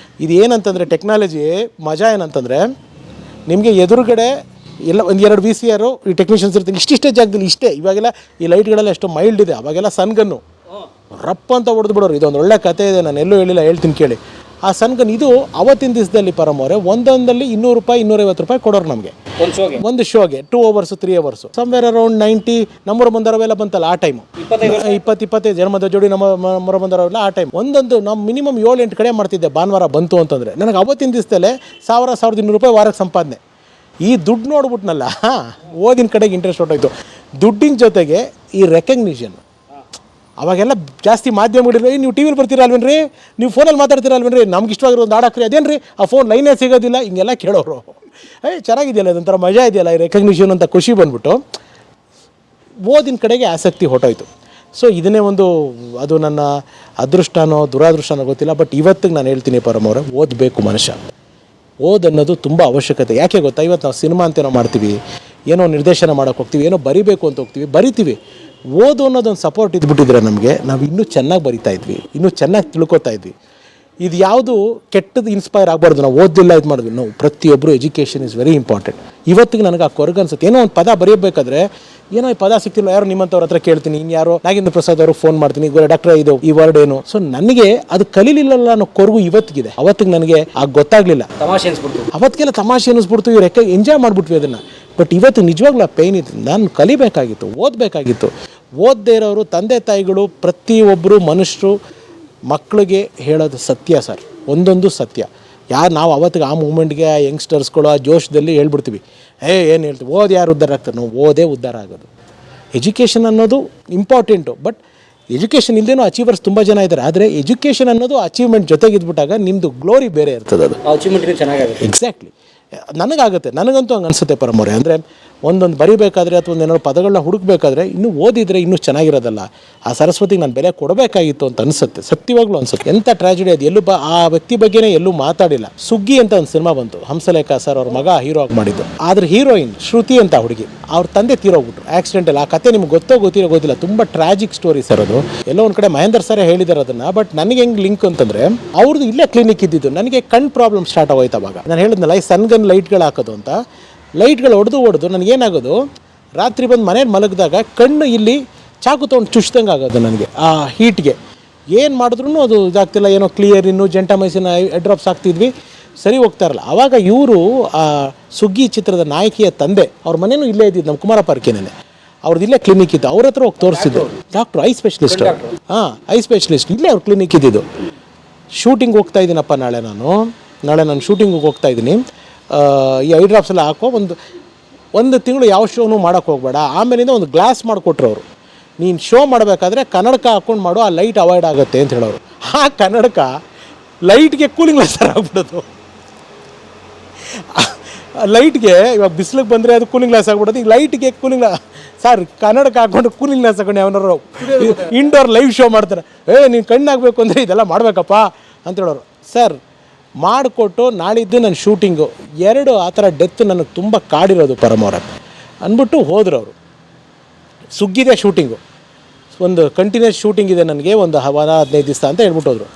ಇದು ಏನಂತಂದರೆ ಟೆಕ್ನಾಲಜಿ ಮಜಾ ಏನಂತಂದರೆ, ನಿಮಗೆ ಎದುರುಗಡೆ ಎಲ್ಲ 1-2 VCR ಈ ಟೆಕ್ನಿಷಿಯನ್ಸ್ ಇರ್ತೀನಿ, ಇಷ್ಟೇ ಜಾಗದಲ್ಲಿ ಇಷ್ಟೇ. ಇವಾಗೆಲ್ಲ ಈ ಲೈಟ್ಗಳೆಲ್ಲ ಎಷ್ಟು ಮೈಲ್ಡ್ ಇದೆ, ಅವಾಗೆಲ್ಲ ಸನ್ಗನ್ನು ರಪ್ಪ ಅಂತ ಹೊಡೆದು ಬಿಡೋರು. ಇದೊಂದು ಒಳ್ಳೆ ಕತೆ ಇದೆ, ನಾನು ಎಲ್ಲೂ ಹೇಳಿಲ್ಲ, ಹೇಳ್ತೀನಿ ಕೇಳಿ. ಆ ಸನ್ಗನ್ ಇದು ಅವತ್ತಿನ ದಿವಸದಲ್ಲಿ ಪರಮೋರೆ ಒಂದೊಂದಲ್ಲಿ ₹200 ₹250 ಕೊಡೋರು ನಮಗೆ ಒಂದು ಶೋಗೆ. 2 hours 3 hours ಸಮ್ವೇರ್ ಅರೌಂಡ್ 90 ನಮ್ಮೂರ ಬಂದರವೆಲ್ಲ ಬಂತಲ್ಲ ಆ ಟೈಮು. 20-25 ಜನ್ಮದ ಜೋಡಿ ನಮ್ಮೂರ ಬಂದರವೆಲ್ಲ ಆ ಟೈಮ್. ಒಂದೊಂದು ನಾವು ಮಿನಿಮಮ್ 7-8 ಕಡೆ ಮಾಡ್ತಿದ್ದೆ. ಭಾನುವಾರ ಬಂತು ಅಂತಂದರೆ ನನಗೆ ಅವತ್ತಿನ ದಿವಸದಲ್ಲೇ ₹1,200 ವಾರಕ್ಕೆ ಸಂಪಾದನೆ. ಈ ದುಡ್ಡು ನೋಡ್ಬಿಟ್ನಲ್ಲ, ಓದಿನ ಕಡೆಗೆ ಇಂಟ್ರೆಸ್ಟ್ ಹೊಟ್ಟೋಯ್ತು. ದುಡ್ಡಿನ ಜೊತೆಗೆ ಈ ರೆಕಗ್ನಿಷನ್. ಅವಾಗೆಲ್ಲ ಜಾಸ್ತಿ ಮಾಧ್ಯಮಗಳಿಲ್ಲ. ನೀವು ಟಿ ವಿಲಿ ಬರ್ತೀರಲ್ವೇನ್ರಿ, ನೀವು ಫೋನಲ್ಲಿ ಮಾತಾಡ್ತೀರಲ್ವೇನ್ರಿ, ನಮ್ಗೆ ಇಷ್ಟವಾಗಿರೋ ಒಂದು ಹಾಡಾಕ್ರಿ, ಅದೇನ್ರಿ ಆ ಫೋನ್ ಲೈನೇ ಸಿಗೋದಿಲ್ಲ, ಹಿಂಗೆಲ್ಲ ಕೇಳೋರು. ಚೆನ್ನಾಗಿದೆಯಲ್ಲ, ಅದೊಂಥರ ಮಜಾ ಇದೆಯಲ್ಲ ಈ ರೆಕಗ್ನಿಷನ್ ಅಂತ ಖುಷಿ ಬಂದ್ಬಿಟ್ಟು ಓದಿನ ಕಡೆಗೆ ಆಸಕ್ತಿ ಹೊಟ್ಟೋಯ್ತು. ಸೊ ಇದನ್ನೇ ಒಂದು, ಅದು ನನ್ನ ಅದೃಷ್ಟನೋ ದುರಾದೃಷ್ಟನೋ ಗೊತ್ತಿಲ್ಲ, ಬಟ್ ಇವತ್ತಿಗೆ ನಾನು ಹೇಳ್ತೀನಿ ಪರಮವ್ರೆ, ಓದಬೇಕು ಮನುಷ್ಯ. ಓದನ್ನೋದು ತುಂಬ ಅವಶ್ಯಕತೆ. ಯಾಕೆ ಗೊತ್ತಾ, ಇವತ್ತು ನಾವು ಸಿನಿಮಾ ಅಂತೇನೋ ಮಾಡ್ತೀವಿ, ಏನೋ ನಿರ್ದೇಶನ ಮಾಡೋಕ್ಕೆ ಹೋಗ್ತೀವಿ, ಏನೋ ಬರಿಬೇಕು ಅಂತ ಹೋಗ್ತೀವಿ, ಬರಿತೀವಿ. ಓದು ಅನ್ನೋದೊಂದು ಸಪೋರ್ಟ್ ಇದ್ಬಿಟ್ಟಿದ್ರೆ ನಮಗೆ, ನಾವು ಇನ್ನೂ ಚೆನ್ನಾಗಿ ಬರಿತಾ ಇದ್ವಿ, ಇನ್ನೂ ಚೆನ್ನಾಗಿ ತಿಳ್ಕೊತಾ ಇದ್ವಿ. ಇದು ಯಾವುದು ಕೆಟ್ಟದ್ದು ಇನ್ಸ್ಪೈರ್ ಆಗಬಾರ್ದು. ನಾವು ಓದಿಲ್ಲ ಇದು ಮಾಡಿದ್ವಿ. ನಾವು ಪ್ರತಿಯೊಬ್ಬರು ಎಜುಕೇಷನ್ ಇಸ್ ವೆರಿ ಇಂಪಾರ್ಟೆಂಟ್. ಇವತ್ತಿಗೆ ನನಗೆ ಆ ಕೊರಗು ಅನ್ಸುತ್ತೆ. ಏನೋ ಒಂದು ಪದ ಬರೆಯಬೇಕಾದ್ರೆ ಏನೋ ಈ ಪದ ಸಿಗ್ತಿಲ್ಲ, ಯಾರೋ ನಿಮ್ಮಂಥವ್ರ ಹತ್ರ ಕೇಳ್ತೀನಿ, ಇನ್ಯಾರೋ ನಾಗೇಂದ್ರ ಪ್ರಸಾದ್ ಅವರು ಫೋನ್ ಮಾಡ್ತೀನಿ, ಡಾಕ್ಟ್ರೆ ಇದು ಈ ವರ್ಡ್ ಏನು. ಸೊ ನನಗೆ ಅದು ಕಲೀಲಿಲ್ಲಲ್ಲ ಅನ್ನೋ ಕೊರಗು ಇವತ್ತಿಗಿದೆ. ಅವತ್ತಿಗೆ ನನಗೆ ಗೊತ್ತಾಗಲಿಲ್ಲ, ಅವತ್ತಿಗೆಲ್ಲ ತಮಾಷೆ ಅನ್ನಿಸ್ಬಿಡ್ತು, ಇವ್ರು ಎಂಜಾಯ್ ಮಾಡಿಬಿಟ್ವಿ ಅದನ್ನು. ಬಟ್ ಇವತ್ತು ನಿಜವಾಗ್ಲೂ ಆ ಪೇಯ್ನ್ ಇದೆ. ನಾನು ಕಲಿಬೇಕಾಗಿತ್ತು, ಓದಬೇಕಾಗಿತ್ತು. ಓದದೇ ಇರೋರು ತಂದೆ ತಾಯಿಗಳು ಪ್ರತಿಯೊಬ್ಬರು ಮನುಷ್ಯರು ಮಕ್ಕಳಿಗೆ ಹೇಳೋದು ಸತ್ಯ ಸರ್, ಒಂದೊಂದು ಸತ್ಯ. ಯಾರು ನಾವು ಅವತ್ತಿಗೆ ಆ ಮೂಮೆಂಟ್ಗೆ ಆ ಯಂಗ್ಸ್ಟರ್ಸ್ಗಳು ಆ ಜೋಶದಲ್ಲಿ ಹೇಳ್ಬಿಡ್ತೀವಿ, ಏನು ಹೇಳ್ತೀವಿ, ಓದಿ ಯಾರು ಉದ್ಧಾರ ಆಗ್ತಾರೆ? ನಾವು ಓದೇ ಉದ್ಧಾರ ಆಗೋದು. ಎಜುಕೇಷನ್ ಅನ್ನೋದು ಇಂಪಾರ್ಟೆಂಟು, ಬಟ್ ಎಜುಕೇಷನ್ ಇಲ್ಲದೇನೂ ಅಚೀವರ್ಸ್ ತುಂಬ ಜನ ಇದ್ದಾರೆ. ಆದರೆ ಎಜುಕೇಷನ್ ಅನ್ನೋದು ಅಚೀವ್ಮೆಂಟ್ ಜೊತೆಗೆ ಇದ್ಬಿಟ್ಟಾಗ ನಿಮ್ಮದು ಗ್ಲೋರಿ ಬೇರೆ ಇರ್ತದೆ. ಅದು ಅಚೀವ್ಮೆಂಟ್ಗೆ ಚೆನ್ನಾಗಾಗುತ್ತೆ. ಎಕ್ಸಾಕ್ಟ್ಲಿ ನನಗಾಗುತ್ತೆ, ನನಗಂತೂ ಹಂಗೆ ಅನಿಸುತ್ತೆ ಪರಮೋರೆ. ಅಂದರೆ ಒಂದೊಂದು ಬರಿಬೇಕಾದ್ರೆ ಅಥವಾ ಏನಾದ್ರು ಪದಗಳನ್ನ ಹುಡುಕಬೇಕಾದ್ರೆ ಇನ್ನೂ ಓದಿದರೆ ಇನ್ನೂ ಚೆನ್ನಾಗಿರೋದಲ್ಲ. ಆ ಸರಸ್ವತಿಗೆ ನಾನು ಬೆಲೆ ಕೊಡಬೇಕಾಗಿತ್ತು ಅಂತ ಅನಿಸುತ್ತೆ, ಸತ್ಯವಾಗ್ಲೂ ಅನಿಸುತ್ತೆ. ಎಂಥ ಟ್ರಾಜಿಡಿ ಅದು. ಎಲ್ಲೂ ಆ ವ್ಯಕ್ತಿ ಬಗ್ಗೆನೇ ಎಲ್ಲೂ ಮಾತಾಡಿಲ್ಲ. ಸುಗ್ಗಿ ಅಂತ ಒಂದು ಸಿನಿಮಾ ಬಂತು, ಹಂಸಲೇಖ ಸರ್ ಅವ್ರ ಮಗ ಹೀರೋ ಆಗಿ ಮಾಡಿದ್ದು. ಆದರೆ ಹೀರೋಯಿನ್ ಶ್ರುತಿ ಅಂತ ಹುಡುಗಿ, ಅವ್ರ ತಂದೆ ತೀರೋಗ್ಬಿಟ್ರು ಆಕ್ಸಿಡೆಂಟಲ್ಲಿ. ಆ ಕತೆ ನಿಮ್ಗೆ ಗೊತ್ತಿಲ್ಲ. ತುಂಬ ಟ್ರಾಜಿಕ್ ಸ್ಟೋರಿ ಸರ್ ಅದು. ಎಲ್ಲೋ ಒಂದು ಕಡೆ ಮಹೇಂದರ್ ಸರೇ ಹೇಳಿದ್ದಾರೆ ಅದನ್ನು. ಬಟ್ ನನಗೆ ಹೆಂಗೆ ಲಿಂಕ್ ಅಂತಂದರೆ, ಅವ್ರದ್ದು ಇಲ್ಲೇ ಕ್ಲಿನಿಕ್ ಇದ್ದಿದ್ದು. ನನಗೆ ಕಣ್ಣು ಪ್ರಾಬ್ಲಮ್ ಸ್ಟಾರ್ಟ್ ಆಗೋಯ್ತು ಅವಾಗ. ನಾನು ಹೇಳಿದ್ನಲ್ಲ ಈ ಸನ್ಗನ್ ಲೈಟ್ಗಳು ಹಾಕೋದು ಅಂತ, ಲೈಟ್ಗಳು ಹೊಡೆದು ನನಗೇನಾಗೋದು, ರಾತ್ರಿ ಬಂದು ಮನೇಲಿ ಮಲಗಿದಾಗ ಕಣ್ಣು ಇಲ್ಲಿ ಚಾಕು ತೊಗೊಂಡು ಚುಚ್ದಂಗೆ ಆಗೋದು ನನಗೆ ಆ ಹೀಟ್ಗೆ. ಏನು ಮಾಡಿದ್ರು ಅದು ಇದಾಗ್ತಿಲ್ಲ. ಏನೋ ಕ್ಲಿಯರ್ ಇನ್ನು ಜೆಂಟಾಮೈಸಿನ್ ಐ ಡ್ರಾಪ್ಸ್ ಹಾಕ್ತಿದ್ವಿ, ಸರಿ ಹೋಗ್ತಾ ಇರಲ್ಲ. ಆವಾಗ ಇವರು ಆ ಸುಗ್ಗಿ ಚಿತ್ರದ ನಾಯಕಿಯ ತಂದೆ, ಅವ್ರ ಮನೇನೂ ಇಲ್ಲೇ ಇದ್ದಿದ್ದು, ನಮ್ಮ ಕುಮಾರ ಪಾರ್ಕಿನೇ. ಅವ್ರದ್ದು ಇಲ್ಲೇ ಕ್ಲಿನಿಕ್ ಇತ್ತು, ಅವ್ರ ಹತ್ರ ಹೋಗಿ ತೋರಿಸಿದ್ದು. Doctor I specialist. I specialist ಇಲ್ಲೇ ಅವ್ರ ಕ್ಲಿನಿಕ್ ಇದ್ದಿದ್ದು. ಶೂಟಿಂಗ್ ಹೋಗ್ತಾ ಇದ್ದೀನಪ್ಪ ನಾಳೆ ನಾನು ಶೂಟಿಂಗಿಗೆ ಹೋಗ್ತಾ ಇದ್ದೀನಿ. ಈ ಐ ಡ್ರಾಪ್ಸ್ ಎಲ್ಲ ಹಾಕೋ ಒಂದು ತಿಂಗಳು ಯಾವ ಶೋನು ಮಾಡೋಕ್ಕೆ ಹೋಗಬೇಡ. ಆಮೇಲಿಂದ ಒಂದು ಗ್ಲಾಸ್ ಮಾಡಿಕೊಟ್ರು ಅವರು, ನೀನು ಶೋ ಮಾಡಬೇಕಾದ್ರೆ ಕನ್ನಡಕ ಹಾಕ್ಕೊಂಡು ಮಾಡು, ಆ ಲೈಟ್ ಅವಾಯ್ಡ್ ಆಗುತ್ತೆ ಅಂತ ಹೇಳೋರು. ಆ ಕನ್ನಡಕ ಲೈಟ್ಗೆ ಕೂಲಿಂಗ್ ಗ್ಲಾಸ್ ಥರ ಆಗ್ಬಿಡೋದು. ಲೈಟ್ಗೆ ಇವಾಗ ಬಿಸಿಲಿಗೆ ಬಂದರೆ ಅದು ಕೂಲಿಂಗ್ ಗ್ಲಾಸ್ ಆಗ್ಬಿಡೋದು. ಈಗ ಲೈಟ್ಗೆ ಕೂಲಿಂಗ್ ಸರ್ ಕನ್ನಡಕ ಹಾಕ್ಕೊಂಡು ಕೂಲಿಂಗ್ ಗ್ಲಾಸ್ ಹಾಕೊಂಡು ಯಾವನಾರು ಇಂಡೋರ್ ಲೈವ್ ಶೋ ಮಾಡ್ತಾರೆ. ನೀನು ಕಣ್ಣಾಗಬೇಕು ಅಂದರೆ ಇದೆಲ್ಲ ಮಾಡಬೇಕಪ್ಪ ಅಂತ ಹೇಳೋರು. ಸರ್ ಮಾಡಿಕೊಟ್ಟು ನಾಳಿದ್ದು ನನ್ನ ಶೂಟಿಂಗು 2 ಆ ಥರ ಡೆತ್ ನನಗೆ ತುಂಬ ಕಾಡಿರೋದು ಪರಮೋರ ಅಂದ್ಬಿಟ್ಟು ಹೋದ್ರು ಅವರು. ಸುಗ್ಗಿದೆ ಶೂಟಿಂಗು, ಒಂದು ಕಂಟಿನ್ಯೂಸ್ ಶೂಟಿಂಗ್ ಇದೆ ನನಗೆ, ಒಂದು 15 ದಿವಸ ಅಂತ ಹೇಳ್ಬಿಟ್ಟು ಹೋದರು.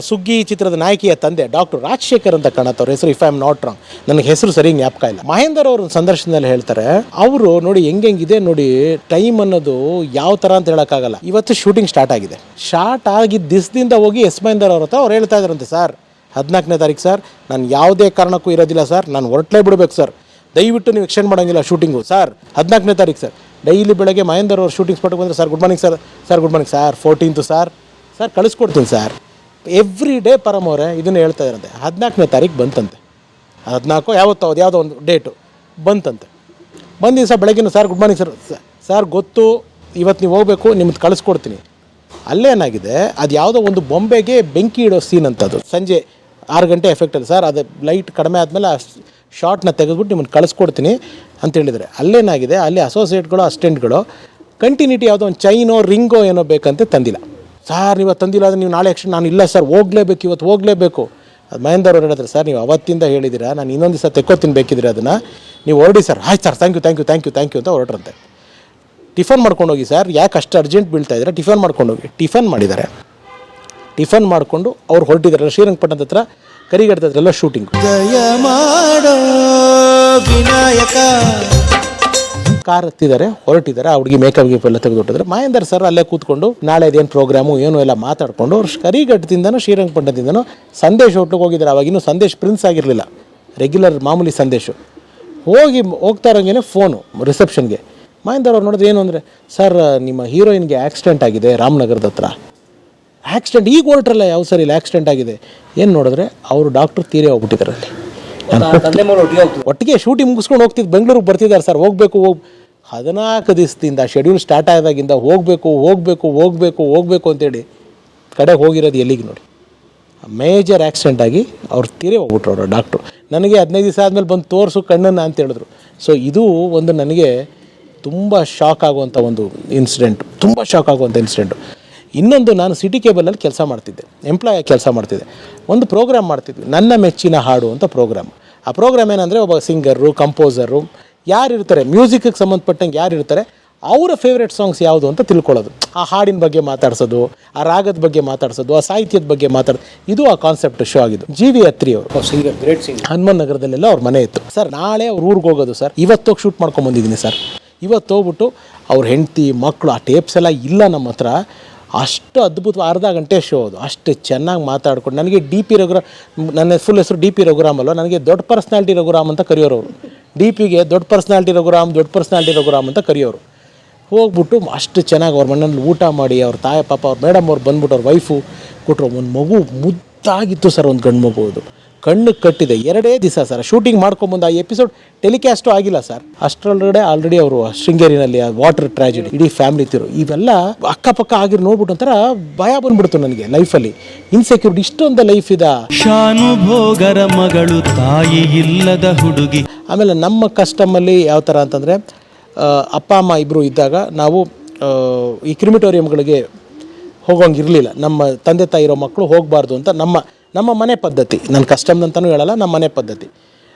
ಸುಗ್ಗಿ ಚಿತ್ರದ ನಾಯಕಿಯ ತಂದೆ ಡಾಕ್ಟರ್ ರಾಜಶೇಖರ್ ಅಂತ ಕಾಣತ್ತವ್ರ ಹೆಸರು, if I am not wrong. ನನಗೆ ಹೆಸರು ಸರಿ ಜ್ಞಾಪಕ ಇಲ್ಲ. ಮಹೇಂದರ್ ಅವರು ಸಂದರ್ಶನದಲ್ಲಿ ಹೇಳ್ತಾರೆ, ಅವರು ನೋಡಿ ಹೆಂಗೆಂಗಿದೆ ನೋಡಿ, ಟೈಮ್ ಅನ್ನೋದು ಯಾವ ಥರ ಅಂತ ಹೇಳೋಕ್ಕಾಗಲ್ಲ. ಇವತ್ತು ಶೂಟಿಂಗ್ ಸ್ಟಾರ್ಟ್ ಆಗಿದೆ, ಸ್ಟಾರ್ಟ್ ಆಗಿದ್ದ ದಿವಸದಿಂದ ಹೋಗಿ ಎಸ್ ಮಹೇಂದರ್ ಅವ್ರ ಹತ್ರ ಅವ್ರು ಹೇಳ್ತಾ ಇದ್ದಾರಂತೆ, ಸರ್ 14ನೇ ತಾರೀಕು ಸರ್ ನಾನು ಯಾವುದೇ ಕಾರಣಕ್ಕೂ ಇರೋದಿಲ್ಲ ಸರ್, ನಾನು ಹೊರಟ್ಲೇ ಬಿಡ್ಬೇಕು ಸರ್, ದಯವಿಟ್ಟು ನೀವು ಎಕ್ಸ್ಟೆಂಡ್ ಮಾಡೋಂಗಿಲ್ಲ ಶೂಟಿಂಗು ಸರ್. 14ನೇ ತಾರೀಕು ಸರ್, ಡೈಲಿ ಬೆಳಗ್ಗೆ ಮಹೇಂದರ್ ಅವ್ರು ಶೂಟಿಂಗ್ ಸ್ಪಾಟ್ಗೆ ಬಂದರೆ sir good morning sir good morning sir, 14th sir ಕಳಿಸ್ಕೊಡ್ತೀನಿ ಸರ್. ಎವ್ರಿ ಡೇ ಪರಮೋರೆ ಇದನ್ನು ಹೇಳ್ತಾ ಇರಂತೆ. 14ನೇ ತಾರೀಕು ಬಂತಂತೆ, 14 ಯಾವತ್ತೋ ಅದು ಯಾವುದೋ ಒಂದು ಡೇಟು ಬಂತಂತೆ. ಬಂದ ದಿವಸ ಬೆಳಗ್ಗೆ ಸರ್ ಗುಡ್ ಮಾರ್ನಿಂಗ್ ಸರ್ ಗೊತ್ತು ಇವತ್ತು ನೀವು ಹೋಗಬೇಕು, ನಿಮ್ಮದು ಕಳಿಸ್ಕೊಡ್ತೀನಿ. ಅಲ್ಲೇನಾಗಿದೆ, ಅದು ಯಾವುದೋ ಒಂದು ಬೊಂಬೆಗೆ ಬೆಂಕಿ ಇಡೋ ಸೀನ್ ಅಂತದ್ದು. ಸಂಜೆ 6 ಗಂಟೆ ಎಫೆಕ್ಟ್ ಅದು ಸರ್, ಅದು ಲೈಟ್ ಕಡಿಮೆ ಆದಮೇಲೆ ಆ ಶಾರ್ಟ್ನ ತೆಗೆದುಬಿಟ್ಟು ನಿಮ್ಮನ್ನು ಕಳಿಸ್ಕೊಡ್ತೀನಿ ಅಂತ ಹೇಳಿದರೆ, ಅಲ್ಲೇನಾಗಿದೆ, ಅಲ್ಲಿ ಅಸೋಸಿಯೇಟ್ಗಳು ಅಸಿಸ್ಟೆಂಟ್ಗಳು ಕಂಟಿನ್ಯೂಟಿ ಯಾವುದೋ ಒಂದು ಚೈನೋ ರಿಂಗೋ ಏನೋ ಬೇಕಂತೆ ತಂದಿಲ್ಲ. ಸರ್ ನೀವು ತಂದಿಲ್ಲ ಅಂದರೆ ನೀವು ನಾಳೆ ನಾನು ಇಲ್ಲ ಸರ್ ಹೋಗಲೇಬೇಕು, ಇವತ್ತು ಹೋಗಲೇಬೇಕು. ಅದು ಮಹೇಂದರ್ ಅವ್ರು ಹೇಳಿದ್ರೆ, ಸರ್ ನೀವು ಅವತ್ತಿಂದ ಹೇಳಿದ್ದೀರಾ, ನಾನು ಇನ್ನೊಂದು ದಿವಸ ತೆಕ್ಕೋತೀನಿ ಬೇಕಿದ್ರೆ ಅದನ್ನು, ನೀವು ಹೊರಡಿ ಸರ್. ಆಯ್ತು ಸರ್, ಥ್ಯಾಂಕ್ ಯು ಅಂತ ಹೊರಟ್ರಂತೆ. ಟಿಫನ್ ಮಾಡ್ಕೊಂಡು ಹೋಗಿ ಸರ್, ಯಾಕೆ ಅಷ್ಟು ಅರ್ಜೆಂಟ್ ಬೀಳ್ತಾ ಇದ್ದಾರೆ, ಟಿಫನ್ ಮಾಡ್ಕೊಂಡು ಹೋಗಿ. ಟಿಫನ್ ಮಾಡಿದ್ದಾರೆ, ಟಿಫನ್ ಮಾಡಿಕೊಂಡು ಅವ್ರು ಹೊರಟಿದ್ದಾರೆ ಶ್ರೀರಂಗಪಟ್ಟಣದ ಹತ್ರ ಕರಿಗಡದ ಹತ್ರ ಎಲ್ಲ ಶೂಟಿಂಗ್. ಜಯ ಮಾಡೋ ವಿನಾಯಕ ಕಾರ್ ಹತ್ತಿದ್ದಾರೆ, ಹೊರಟಿದ್ದಾರೆ. ಆ ಹುಡುಗಿ ಮೇಕಪ್ ಗಿಪ್ ಎಲ್ಲ ತೆಗೆದುಬಿಟ್ಟಿದ್ರೆ ಮಹೇಂದರ್ ಸರ್ ಅಲ್ಲೇ ಕೂತ್ಕೊಂಡು ನಾಳೆ ಇದೇನು ಪ್ರೋಗ್ರಾಮು ಏನು ಎಲ್ಲ ಮಾತಾಡಿಕೊಂಡು ಅವ್ರು ಕರಿಘಟ್ಟದಿಂದನೋ ಶ್ರೀರಂಗಪಟ್ಟಣದಿಂದನೋ ಸಂದೇಶ್ ಹೋಟ್ಲಿಗೆ ಹೋಗಿದ್ದಾರೆ. ಅವಾಗಿನ್ನೂ ಸಂದೇಶ್ ಪ್ರಿನ್ಸ್ ಆಗಿರಲಿಲ್ಲ, ರೆಗ್ಯುಲರ್ ಮಾಮೂಲಿ ಸಂದೇಶು. ಹೋಗ್ತಾ ಇರೋಂಗೆ ಫೋನು ರಿಸೆಪ್ಷನ್ಗೆ. ಮಹೇಂದರ್ ಅವ್ರು ನೋಡಿದ್ರೆ ಏನು ಅಂದರೆ, ಸರ್ ನಿಮ್ಮ ಹೀರೋಯಿನ್ಗೆ ಆಕ್ಸಿಡೆಂಟ್ ಆಗಿದೆ ರಾಮನಗರದ ಹತ್ರ. ಆಕ್ಸಿಡೆಂಟ್ ಈಗ ಹೊರಟ್ರಲ್ಲ, ಯಾವ ಸರಿ ಇಲ್ಲ ಆಕ್ಸಿಡೆಂಟ್ ಆಗಿದೆ. ಏನು ನೋಡಿದ್ರೆ ಅವರು ಡಾಕ್ಟ್ರು ತೀರೇ ಹೋಗ್ಬಿಟ್ಟಿದ್ದಾರೆ ಅಲ್ಲಿ. ಒಟ್ಟಿಗೆ ಶೂಟಿಂಗ್ ಮುಗಿಸ್ಕೊಂಡು ಹೋಗ್ತಿದ್ದು ಬೆಂಗಳೂರಿಗೆ ಬರ್ತಿದ್ದಾರೆ ಸರ್. ಹೋಗಬೇಕು 14 ದಿವಸದಿಂದ ಶೆಡ್ಯೂಲ್ ಸ್ಟಾರ್ಟ್ ಆದಾಗಿಂದ ಹೋಗಬೇಕು ಅಂತೇಳಿ ಕಡೆಗೆ ಹೋಗಿರೋದು ಎಲ್ಲಿಗೆ ನೋಡಿ, ಮೇಜರ್ ಆಕ್ಸಿಡೆಂಟ್ ಆಗಿ ಅವ್ರು ತೀರೇ ಹೋಗ್ಬಿಟ್ರು ಅವರು ಡಾಕ್ಟ್ರು. ನನಗೆ 15 ದಿವಸ ಆದಮೇಲೆ ಬಂದು ತೋರಿಸು ಕಣ್ಣನ್ನು ಅಂತ ಹೇಳಿದ್ರು. ಸೊ ಇದು ಒಂದು ನನಗೆ ತುಂಬ ಶಾಕ್ ಆಗುವಂಥ ಒಂದು ಇನ್ಸಿಡೆಂಟು, ಇನ್ನೊಂದು, ನಾನು ಸಿಟಿ ಕೇಬಲಲ್ಲಿ ಕೆಲಸ ಮಾಡ್ತಿದ್ದೆ, ಎಂಪ್ಲಾಯಾಗಿ ಕೆಲಸ ಮಾಡ್ತಿದ್ದೆ. ಒಂದು ಪ್ರೋಗ್ರಾಮ್ ಮಾಡ್ತಿದ್ವಿ, ನನ್ನ ಮೆಚ್ಚಿನ ಹಾಡು ಅಂತ ಪ್ರೋಗ್ರಾಮ್. ಆ ಪ್ರೋಗ್ರಾಮ್ ಏನಂದರೆ, ಒಬ್ಬ ಸಿಂಗರು ಕಂಪೋಸರು ಯಾರಿರ್ತಾರೆ, ಮ್ಯೂಸಿಕ್ಗೆ ಸಂಬಂಧಪಟ್ಟಂಗೆ ಯಾರಿರ್ತಾರೆ, ಅವರ ಫೇವ್ರೆಟ್ ಸಾಂಗ್ಸ್ ಯಾವುದು ಅಂತ ತಿಳ್ಕೊಳ್ಳೋದು. ಆ ಹಾಡಿನ ಬಗ್ಗೆ ಮಾತಾಡ್ಸೋದು, ಆ ರಾಗದ ಬಗ್ಗೆ ಮಾತಾಡ್ಸೋದು, ಆ ಸಾಹಿತ್ಯದ ಬಗ್ಗೆ ಮಾತಾಡೋದು. ಇದು ಆ ಕಾನ್ಸೆಪ್ಟ್ ಶೋ ಆಗಿದ್ದು. GV ಅತ್ರಿ ಅವರು ಸಿಂಗರ್, ಗ್ರೇಟ್ ಸಿಂಗರ್, ಹನುಮನ್ ನಗರದಲ್ಲೆಲ್ಲ ಅವ್ರ ಮನೆ ಇತ್ತು ಸರ್. ನಾಳೆ ಅವ್ರ ಊರಿಗೆ ಹೋಗೋದು ಸರ್, ಇವತ್ತೋಗಿ ಶೂಟ್ ಮಾಡ್ಕೊಂಬಂದಿದ್ದೀನಿ ಸರ್. ಇವತ್ತು ಹೋಗ್ಬಿಟ್ಟು ಅವ್ರ ಹೆಂಡತಿ ಮಕ್ಕಳು, ಆ ಟೇಪ್ಸ್ ಎಲ್ಲ ಇಲ್ಲ ನಮ್ಮ ಹತ್ರ. ಅಷ್ಟು ಅದ್ಭುತ, ಅರ್ಧ ಗಂಟೆ ಶೋ ಅದು, ಅಷ್ಟು ಚೆನ್ನಾಗಿ ಮಾತಾಡ್ಕೊಂಡು. ನನಗೆ DP ರಘುರಾಮ್, ನನ್ನ ಫುಲ್ ಹೆಸರು DP ರಘುರಾಮ್ ಅಲ್ಲ, ನನಗೆ ದೊಡ್ಡ ಪರ್ಸ್ನಾಲಿಟಿ ರಘುರಾಮ್ ಅಂತ ಕರೆಯೋರು ಅವರು. DPಗೆ ದೊಡ್ಡ ಪರ್ಸ್ನಾಲಿಟಿ ರಘುರಾಮ್ ಅಂತ ಕರೆಯೋರು. ಹೋಗ್ಬಿಟ್ಟು ಅಷ್ಟು ಚೆನ್ನಾಗಿ ಅವ್ರ ಮನೆಯಲ್ಲಿ ಊಟ ಮಾಡಿ, ಅವ್ರ ತಾಯಿ ಪಾಪ ಅವ್ರ ಮೇಡಮ್ ಅವ್ರು ಬಂದ್ಬಿಟ್ಟು ಅವ್ರ ವೈಫು ಕೊಟ್ಟರು. ಒಂದು ಮಗು ಮುದ್ದಾಗಿತ್ತು ಸರ್ ಒಂದು ಗಂಡು ಮಗುವುದು. ಕಣ್ಣು ಕಟ್ಟಿದೆ 2 ದಿವಸ ಸರ್ ಶೂಟಿಂಗ್ ಮಾಡ್ಕೊಂಬಂದು ಆ ಎಪಿಸೋಡ್ ಟೆಲಿಕಾಸ್ಟು ಆಗಿಲ್ಲ ಸರ್. ಅಷ್ಟರೊಳಗಡೆ ಆಲ್ರೆಡಿ ಅವರು ಶೃಂಗೇರಿನಲ್ಲಿ ವಾಟರ್ ಟ್ರಾಜಿಡಿ ಇಡೀ ಫ್ಯಾಮಿಲಿ ತಿರು ಇವೆಲ್ಲ ಅಕ್ಕಪಕ್ಕ ಆಗಿರೋ ನೋಡ್ಬಿಟ್ಟು ಒಂಥರ ಭಯ ಬಂದ್ಬಿಡ್ತು ನನಗೆ ಲೈಫಲ್ಲಿ. ಇನ್ಸೆಕ್ಯೂರಿಟಿ ಇಷ್ಟೊಂದು ಲೈಫ್ ಇದೆ. ಶಾನುಭೋಗರ ಮಗಳು ತಾಯಿ ಇಲ್ಲದ ಹುಡುಗಿ. ಆಮೇಲೆ ನಮ್ಮ ಕಸ್ಟಮಲ್ಲಿ ಯಾವ ಥರ ಅಂತಂದರೆ ಅಪ್ಪ ಅಮ್ಮ ಇಬ್ಬರು ಇದ್ದಾಗ ನಾವು ಈ ಕ್ರಿಮಿಟೋರಿಯಂಗಳಿಗೆ ಹೋಗೋಂಗಿರಲಿಲ್ಲ. ನಮ್ಮ ತಂದೆ ತಾಯಿ ಇರೋ ಮಕ್ಕಳು ಹೋಗಬಾರ್ದು ಅಂತ ನಮ್ಮ ಮನೆ ಪದ್ಧತಿ. ನಾನು ಕಸ್ಟಮ್ ಅಂತಲೂ ಹೇಳಲ್ಲ, ನಮ್ಮ ಮನೆ ಪದ್ಧತಿ.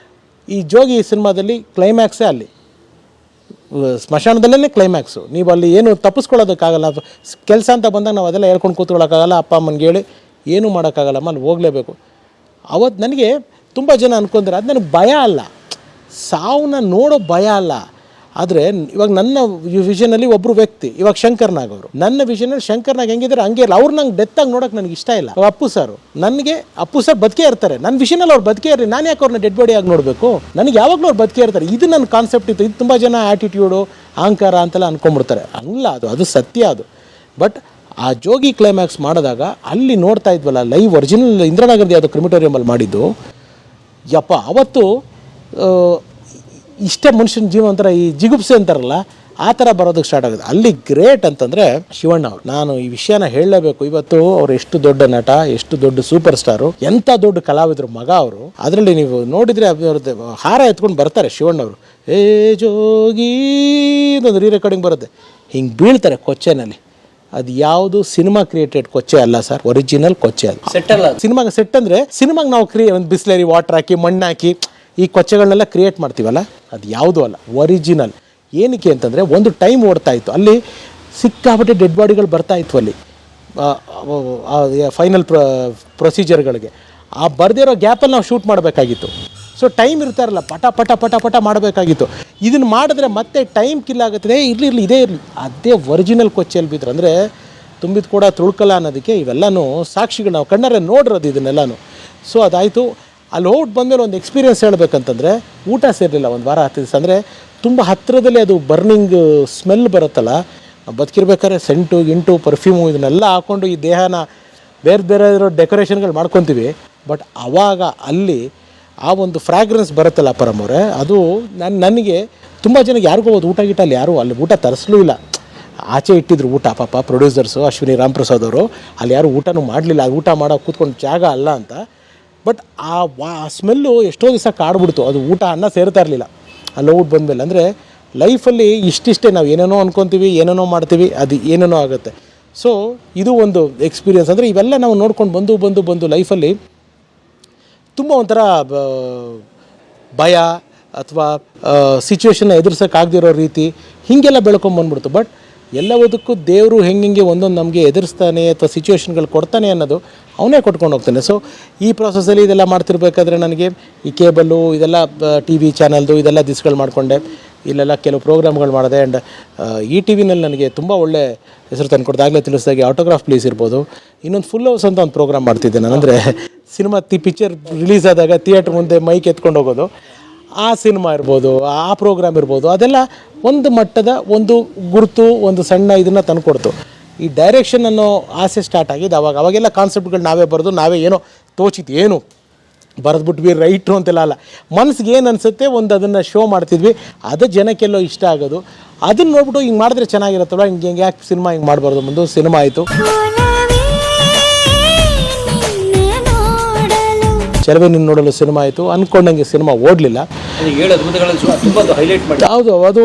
ಈ ಜೋಗಿ ಸಿನಿಮಾದಲ್ಲಿ ಕ್ಲೈಮ್ಯಾಕ್ಸೇ ಅಲ್ಲಿ ಸ್ಮಶಾನದಲ್ಲೇ ಕ್ಲೈಮ್ಯಾಕ್ಸು. ನೀವು ಅಲ್ಲಿ ಏನು ತಪ್ಪಿಸ್ಕೊಳ್ಳೋದಕ್ಕಾಗಲ್ಲ. ಕೆಲಸ ಅಂತ ಬಂದಾಗ ನಾವು ಅದೆಲ್ಲ ಹೇಳ್ಕೊಂಡು ಕೂತ್ಕೊಳ್ಳೋಕ್ಕಾಗಲ್ಲ. ಅಪ್ಪ ಅಮ್ಮನಿಗೆ ಹೇಳಿ ಏನೂ ಮಾಡೋಕ್ಕಾಗಲ್ಲಮ್ಮ, ಅಲ್ಲಿ ಹೋಗಲೇಬೇಕು. ಅವತ್ತು ನನಗೆ ತುಂಬ ಜನ ಅನ್ಕೊಂಡ್ರೆ ಅದು ನನಗೆ ಭಯ ಅಲ್ಲ, ಸಾವನ್ನ ನೋಡೋ ಭಯ ಅಲ್ಲ. ಆದರೆ ಇವಾಗ ನನ್ನ ವಿಷನಲ್ಲಿ ಒಬ್ಬರು ವ್ಯಕ್ತಿ ಇವಾಗ ಶಂಕರ್ನಾಗ್ ಅವರು, ನನ್ನ ವಿಷನಲ್ಲಿ ಶಂಕರ್ನಾಗ್ ಹೆಂಗಿದ್ದಾರೆ ಹಂಗೆ ಇಲ್ಲ. ಅವ್ರು ನಂಗೆ ಡೆತ್ತಾಗಿ ನೋಡೋಕೆ ನನಗೆ ಇಷ್ಟ ಇಲ್ಲ. ಅಪ್ಪು ಸರ್ ಬದುಕೇ ಇರ್ತಾರೆ. ನನ್ನ ವಿಷನಲ್ಲಿ ಅವ್ರು ಬದುಕೇ ಇರ್ರಿ, ನಾನು ಯಾಕೆ ಅವ್ರನ್ನ ಡೆಡ್ ಬಾಡಿ ಆಗಿ ನೋಡಬೇಕು? ನನಗೆ ಯಾವಾಗಲೂ ಅವ್ರು ಬದುಕೇ ಇರ್ತಾರೆ. ಇದು ನನ್ನ ಕಾನ್ಸೆಪ್ಟ್ ಇತ್ತು. ಇದು ತುಂಬ ಜನ ಆ್ಯಟಿಟ್ಯೂಡು ಅಹಂಕಾರ ಅಂತೆಲ್ಲ ಅಂದ್ಕೊಂಡ್ಬಿಡ್ತಾರೆ. ಹಂಗಿಲ್ಲ, ಅದು ಸತ್ಯ ಅದು. ಬಟ್ ಆ ಜೋಗಿ ಕ್ಲೈಮ್ಯಾಕ್ಸ್ ಮಾಡಿದಾಗ ಅಲ್ಲಿ ನೋಡ್ತಾ ಇದ್ವಲ್ಲ ಲೈವ್ ಒರಿಜಿನಲ್ ಇಂದಿರಾನಗರದ ಯಾವುದೋ ಕ್ರಿಮಿಟೋರಿಯಮಲ್ಲಿ ಮಾಡಿದ್ದು, ಯಪ್ಪ ಅವತ್ತು ಇಷ್ಟೇ ಮನುಷ್ಯನ ಜೀವ ಒಂಥರ ಈ ಜಿಗುಪ್ಸೆ ಅಂತಾರಲ್ಲ ಆ ಥರ ಬರೋದಕ್ಕೆ ಸ್ಟಾರ್ಟ್ ಆಗುತ್ತೆ. ಅಲ್ಲಿ ಗ್ರೇಟ್ ಅಂತಂದರೆ ಶಿವಣ್ಣ ಅವರು. ನಾನು ಈ ವಿಷಯನ ಹೇಳಲೇಬೇಕು. ಇವತ್ತು ಅವ್ರು ಎಷ್ಟು ದೊಡ್ಡ ನಟ, ಎಷ್ಟು ದೊಡ್ಡ ಸೂಪರ್ ಸ್ಟಾರು, ಎಂಥ ದೊಡ್ಡ ಕಲಾವಿದರು ಮಗ ಅವರು. ಅದರಲ್ಲಿ ನೀವು ನೋಡಿದರೆ ಅವ್ರದ್ದು ಹಾರ ಎತ್ಕೊಂಡು ಬರ್ತಾರೆ ಶಿವಣ್ಣವರು. ಏ ಜೋಗಿ ಇದೊಂದು ರೀ ರೆಕಾರ್ಡಿಂಗ್ ಬರುತ್ತೆ, ಹಿಂಗೆ ಬೀಳ್ತಾರೆ ಕೊಚ್ಚೆನಲ್ಲಿ. ಅದು ಯಾವುದು ಸಿನಿಮಾ ಕ್ರಿಯೇಟೆಡ್ ಕೊಚ್ಚೆ ಅಲ್ಲ ಸರ್, ಒರಿಜಿನಲ್ ಕೊಚ್ಚೆ. ಅದು ಸೆಟ್ ಅಲ್ಲ. ಸಿನಿಮಾಗೆ ಸೆಟ್ ಅಂದರೆ ಸಿನಿಮಾಗೆ ನಾವು ಒಂದು ಬಿಸ್ಲರಿ ವಾಟರ್ ಹಾಕಿ ಮಣ್ಣು ಹಾಕಿ ಈ ಕೊಚ್ಚೆಗಳನ್ನೆಲ್ಲ ಕ್ರಿಯೇಟ್ ಮಾಡ್ತೀವಲ್ಲ, ಅದು ಯಾವುದೂ ಅಲ್ಲ, ಒರಿಜಿನಲ್. ಏನಕ್ಕೆ ಅಂತಂದರೆ ಒಂದು ಟೈಮ್ ಓಡ್ತಾ ಇತ್ತು ಅಲ್ಲಿ, ಸಿಕ್ಕಾಪಟ್ಟೆ ಡೆಡ್ ಬಾಡಿಗಳು ಬರ್ತಾ ಇತ್ತು ಅಲ್ಲಿ ಫೈನಲ್ ಪ್ರೊಸೀಜರ್ಗಳಿಗೆ. ಆ ಬರೆದಿರೋ ಗ್ಯಾಪಲ್ಲಿ ನಾವು ಶೂಟ್ ಮಾಡಬೇಕಾಗಿತ್ತು. ಸೊ ಟೈಮ್ ಇರ್ತಾರಲ್ಲ, ಪಟ ಮಾಡಬೇಕಾಗಿತ್ತು. ಇದನ್ನು ಮಾಡಿದ್ರೆ ಮತ್ತೆ ಟೈಮ್ ಕಿಲ್ ಆಗುತ್ತೆ. ಇರಲಿ ಇದೇ ಇರಲಿ, ಅದೇ ಒರಿಜಿನಲ್ ಕೊಚ್ಚೆಯಲ್ಲಿ ಬಿದ್ದರೆ ಅಂದರೆ ತುಂಬಿದ ಕೂಡ ತುಳ್ಕಲ್ಲ ಅನ್ನೋದಕ್ಕೆ ಇವೆಲ್ಲನೂ ಸಾಕ್ಷಿಗಳು. ನಾವು ಕಣ್ಣಾರೆ ನೋಡಿರೋದು ಇದನ್ನೆಲ್ಲನೂ. ಸೊ ಅದಾಯಿತು. ಅಲ್ಲಿ ಹೋಗಿ ಬಂದಮೇಲೆ ಒಂದು ಎಕ್ಸ್ಪೀರಿಯೆನ್ಸ್ ಹೇಳಬೇಕಂತಂದರೆ ಊಟ ಸೇರಲಿಲ್ಲ ಒಂದು ವಾರ 10 ದಿವಸ. ಅಂದರೆ ತುಂಬ ಹತ್ತಿರದಲ್ಲಿ ಅದು ಬರ್ನಿಂಗ್ ಸ್ಮೆಲ್ ಬರುತ್ತಲ್ಲ, ಬದುಕಿರ್ಬೇಕಾದ್ರೆ ಸೆಂಟು ಪರ್ಫ್ಯೂಮು ಇದನ್ನೆಲ್ಲ ಹಾಕ್ಕೊಂಡು ಈ ದೇಹನ ಬೇರೆ ಇರೋ ಡೆಕೋರೇಷನ್ಗಳು ಮಾಡ್ಕೊತೀವಿ. ಬಟ್ ಆವಾಗ ಅಲ್ಲಿ ಆ ಒಂದು ಫ್ರಾಗ್ರೆನ್ಸ್ ಬರುತ್ತಲ್ಲ ಪರಮವ್ರೆ, ಅದು ನನಗೆ ತುಂಬ ಜನಕ್ಕೆ ಯಾರಿಗೂ ಹೋಗೋದು ಊಟ ಗೀಟ ಅಲ್ಲಿ ಯಾರೂ ಅಲ್ಲಿ ಊಟ ತರಿಸಲೂ ಇಲ್ಲ. ಆಚೆ ಇಟ್ಟಿದ್ರು ಊಟ, ಪಾಪ ಪ್ರೊಡ್ಯೂಸರ್ಸು ಅಶ್ವಿನಿ ರಾಮಪ್ರಸಾದ್ ಅವರು ಅಲ್ಲಿ ಯಾರೂ ಊಟನೂ ಮಾಡಲಿಲ್ಲ. ಊಟ ಮಾಡೋ ಕೂತ್ಕೊಂಡು ಜಾಗ ಅಲ್ಲ ಅಂತ. ಬಟ್ ಆ ಸ್ಮೆಲ್ಲು ಎಷ್ಟೋ ದಿವಸ ಕಾಡ್ಬಿಡ್ತು. ಅದು ಊಟ ಅನ್ನ ಸೇರ್ತಾ ಇರಲಿಲ್ಲ ಅಲ್ಲಿ ಹೋಗ್ಬಿಟ್ಟು ಬಂದಮೇಲೆ. ಅಂದರೆ ಲೈಫಲ್ಲಿ ಇಷ್ಟಿಷ್ಟೇ ನಾವು ಏನೇನೋ ಅಂದ್ಕೊತೀವಿ, ಏನೇನೋ ಮಾಡ್ತೀವಿ, ಅದು ಏನೇನೋ ಆಗುತ್ತೆ. ಸೊ ಇದು ಒಂದು ಎಕ್ಸ್ಪೀರಿಯೆನ್ಸ್. ಅಂದರೆ ಇವೆಲ್ಲ ನಾವು ನೋಡ್ಕೊಂಡು ಬಂದು ಲೈಫಲ್ಲಿ ತುಂಬ ಒಂಥರ ಭಯ ಅಥವಾ ಸಿಚುವೇಶನ್ನ ಎದುರಿಸೋಕ್ಕಾಗದಿರೋ ರೀತಿ ಹೀಗೆಲ್ಲ ಬೆಳ್ಕೊಂಬಂದ್ಬಿಡ್ತು. ಬಟ್ ಎಲ್ಲದಕ್ಕೂ ದೇವರು ಹೆಂಗೆ ಒಂದೊಂದು ನಮಗೆ ಎದುರಿಸ್ತಾನೆ ಅಥವಾ ಸಿಚುವೇಶನ್ಗಳು ಕೊಡ್ತಾನೆ ಅನ್ನೋದು ಅವನೇ ಕೊಟ್ಕೊಂಡು ಹೋಗ್ತಾನೆ. ಸೊ ಈ ಪ್ರೊಸೆಸಲ್ಲಿ ಇದೆಲ್ಲ ಮಾಡ್ತಿರ್ಬೇಕಾದ್ರೆ ನನಗೆ ಈ ಕೇಬಲ್ಲು ಇದೆಲ್ಲ ಟಿ ವಿ ಚಾನಲ್ದು ಇದೆಲ್ಲ ದಿಸ್ಗಳು ಮಾಡಿಕೊಂಡೆ. ಇಲ್ಲೆಲ್ಲ ಕೆಲವು ಪ್ರೋಗ್ರಾಮ್ಗಳು ಮಾಡಿದೆ. ಆ್ಯಂಡ್ ಈ ಟಿ ವಿನಲ್ಲಿ ನನಗೆ ತುಂಬ ಒಳ್ಳೆ ಹೆಸರು ತಂದುಕೊಡ್ದು. ಆಗಲೇ ತಿಳಿಸಿದಾಗೆ ಆಟೋಗ್ರಾಫ್ ಪ್ಲೀಸ್ ಇರ್ಬೋದು. ಇನ್ನೊಂದು ಫುಲ್ ಹೌಸ್ ಅಂತ ಒಂದು ಪ್ರೋಗ್ರಾಮ್ ಮಾಡ್ತಿದ್ದೆ ನಾನು. ಅಂದರೆ ಸಿನಿಮಾ ಪಿಕ್ಚರ್ ರಿಲೀಸ್ ಆದಾಗ ಥಿಯೇಟ್ರ್ ಮುಂದೆ ಮೈಕ್ ಎತ್ಕೊಂಡು ಹೋಗೋದು, ಆ ಸಿನಿಮಾ ಇರ್ಬೋದು, ಆ ಪ್ರೋಗ್ರಾಮ್ ಇರ್ಬೋದು, ಅದೆಲ್ಲ ಒಂದು ಮಟ್ಟದ ಒಂದು ಗುರುತು, ಒಂದು ಸಣ್ಣ ಇದನ್ನು ತಂದುಕೊಡ್ತು. ಈ ಡೈರೆಕ್ಷನ್ ಅನ್ನೋ ಆಸೆ ಸ್ಟಾರ್ಟ್ ಆಗಿದ್ದು ಅವಾಗೆಲ್ಲ ಕಾನ್ಸೆಪ್ಟ್ಗಳು ನಾವೇ ಬರೆದು ನಾವೇ ಏನೋ ತೋಚಿತ್ತು, ಏನು ಬರೆದ್ಬಿಟ್ವಿ ರೈಟ್ರು ಅಂತೆಲ್ಲ ಅಲ್ಲ, ಮನಸ್ಸಿಗೆ ಏನು ಅನಿಸುತ್ತೆ ಒಂದು ಅದನ್ನು ಶೋ ಮಾಡ್ತಿದ್ವಿ. ಅದು ಜನಕ್ಕೆಲ್ಲೋ ಇಷ್ಟ ಆಗೋದು. ಅದನ್ನು ನೋಡ್ಬಿಟ್ಟು ಹಿಂಗೆ ಮಾಡಿದ್ರೆ ಚೆನ್ನಾಗಿರುತ್ತಲ್ಲ, ಹಿಂಗೆ ಯಾಕೆ ಸಿನಿಮಾ ಹಿಂಗೆ ಮಾಡಬಾರ್ದು. ಮುಂದೆ ಸಿನಿಮಾ ಆಯಿತು. ಚೆಲುವೆ ನಿನ್ನ ನೋಡಲು ಸಿನಿಮಾ ಆಯಿತು. ಅಂದ್ಕೊಂಡಂಗೆ ಸಿನಿಮಾ ಓಡಲಿಲ್ಲ. ಹೌದು, ಅದು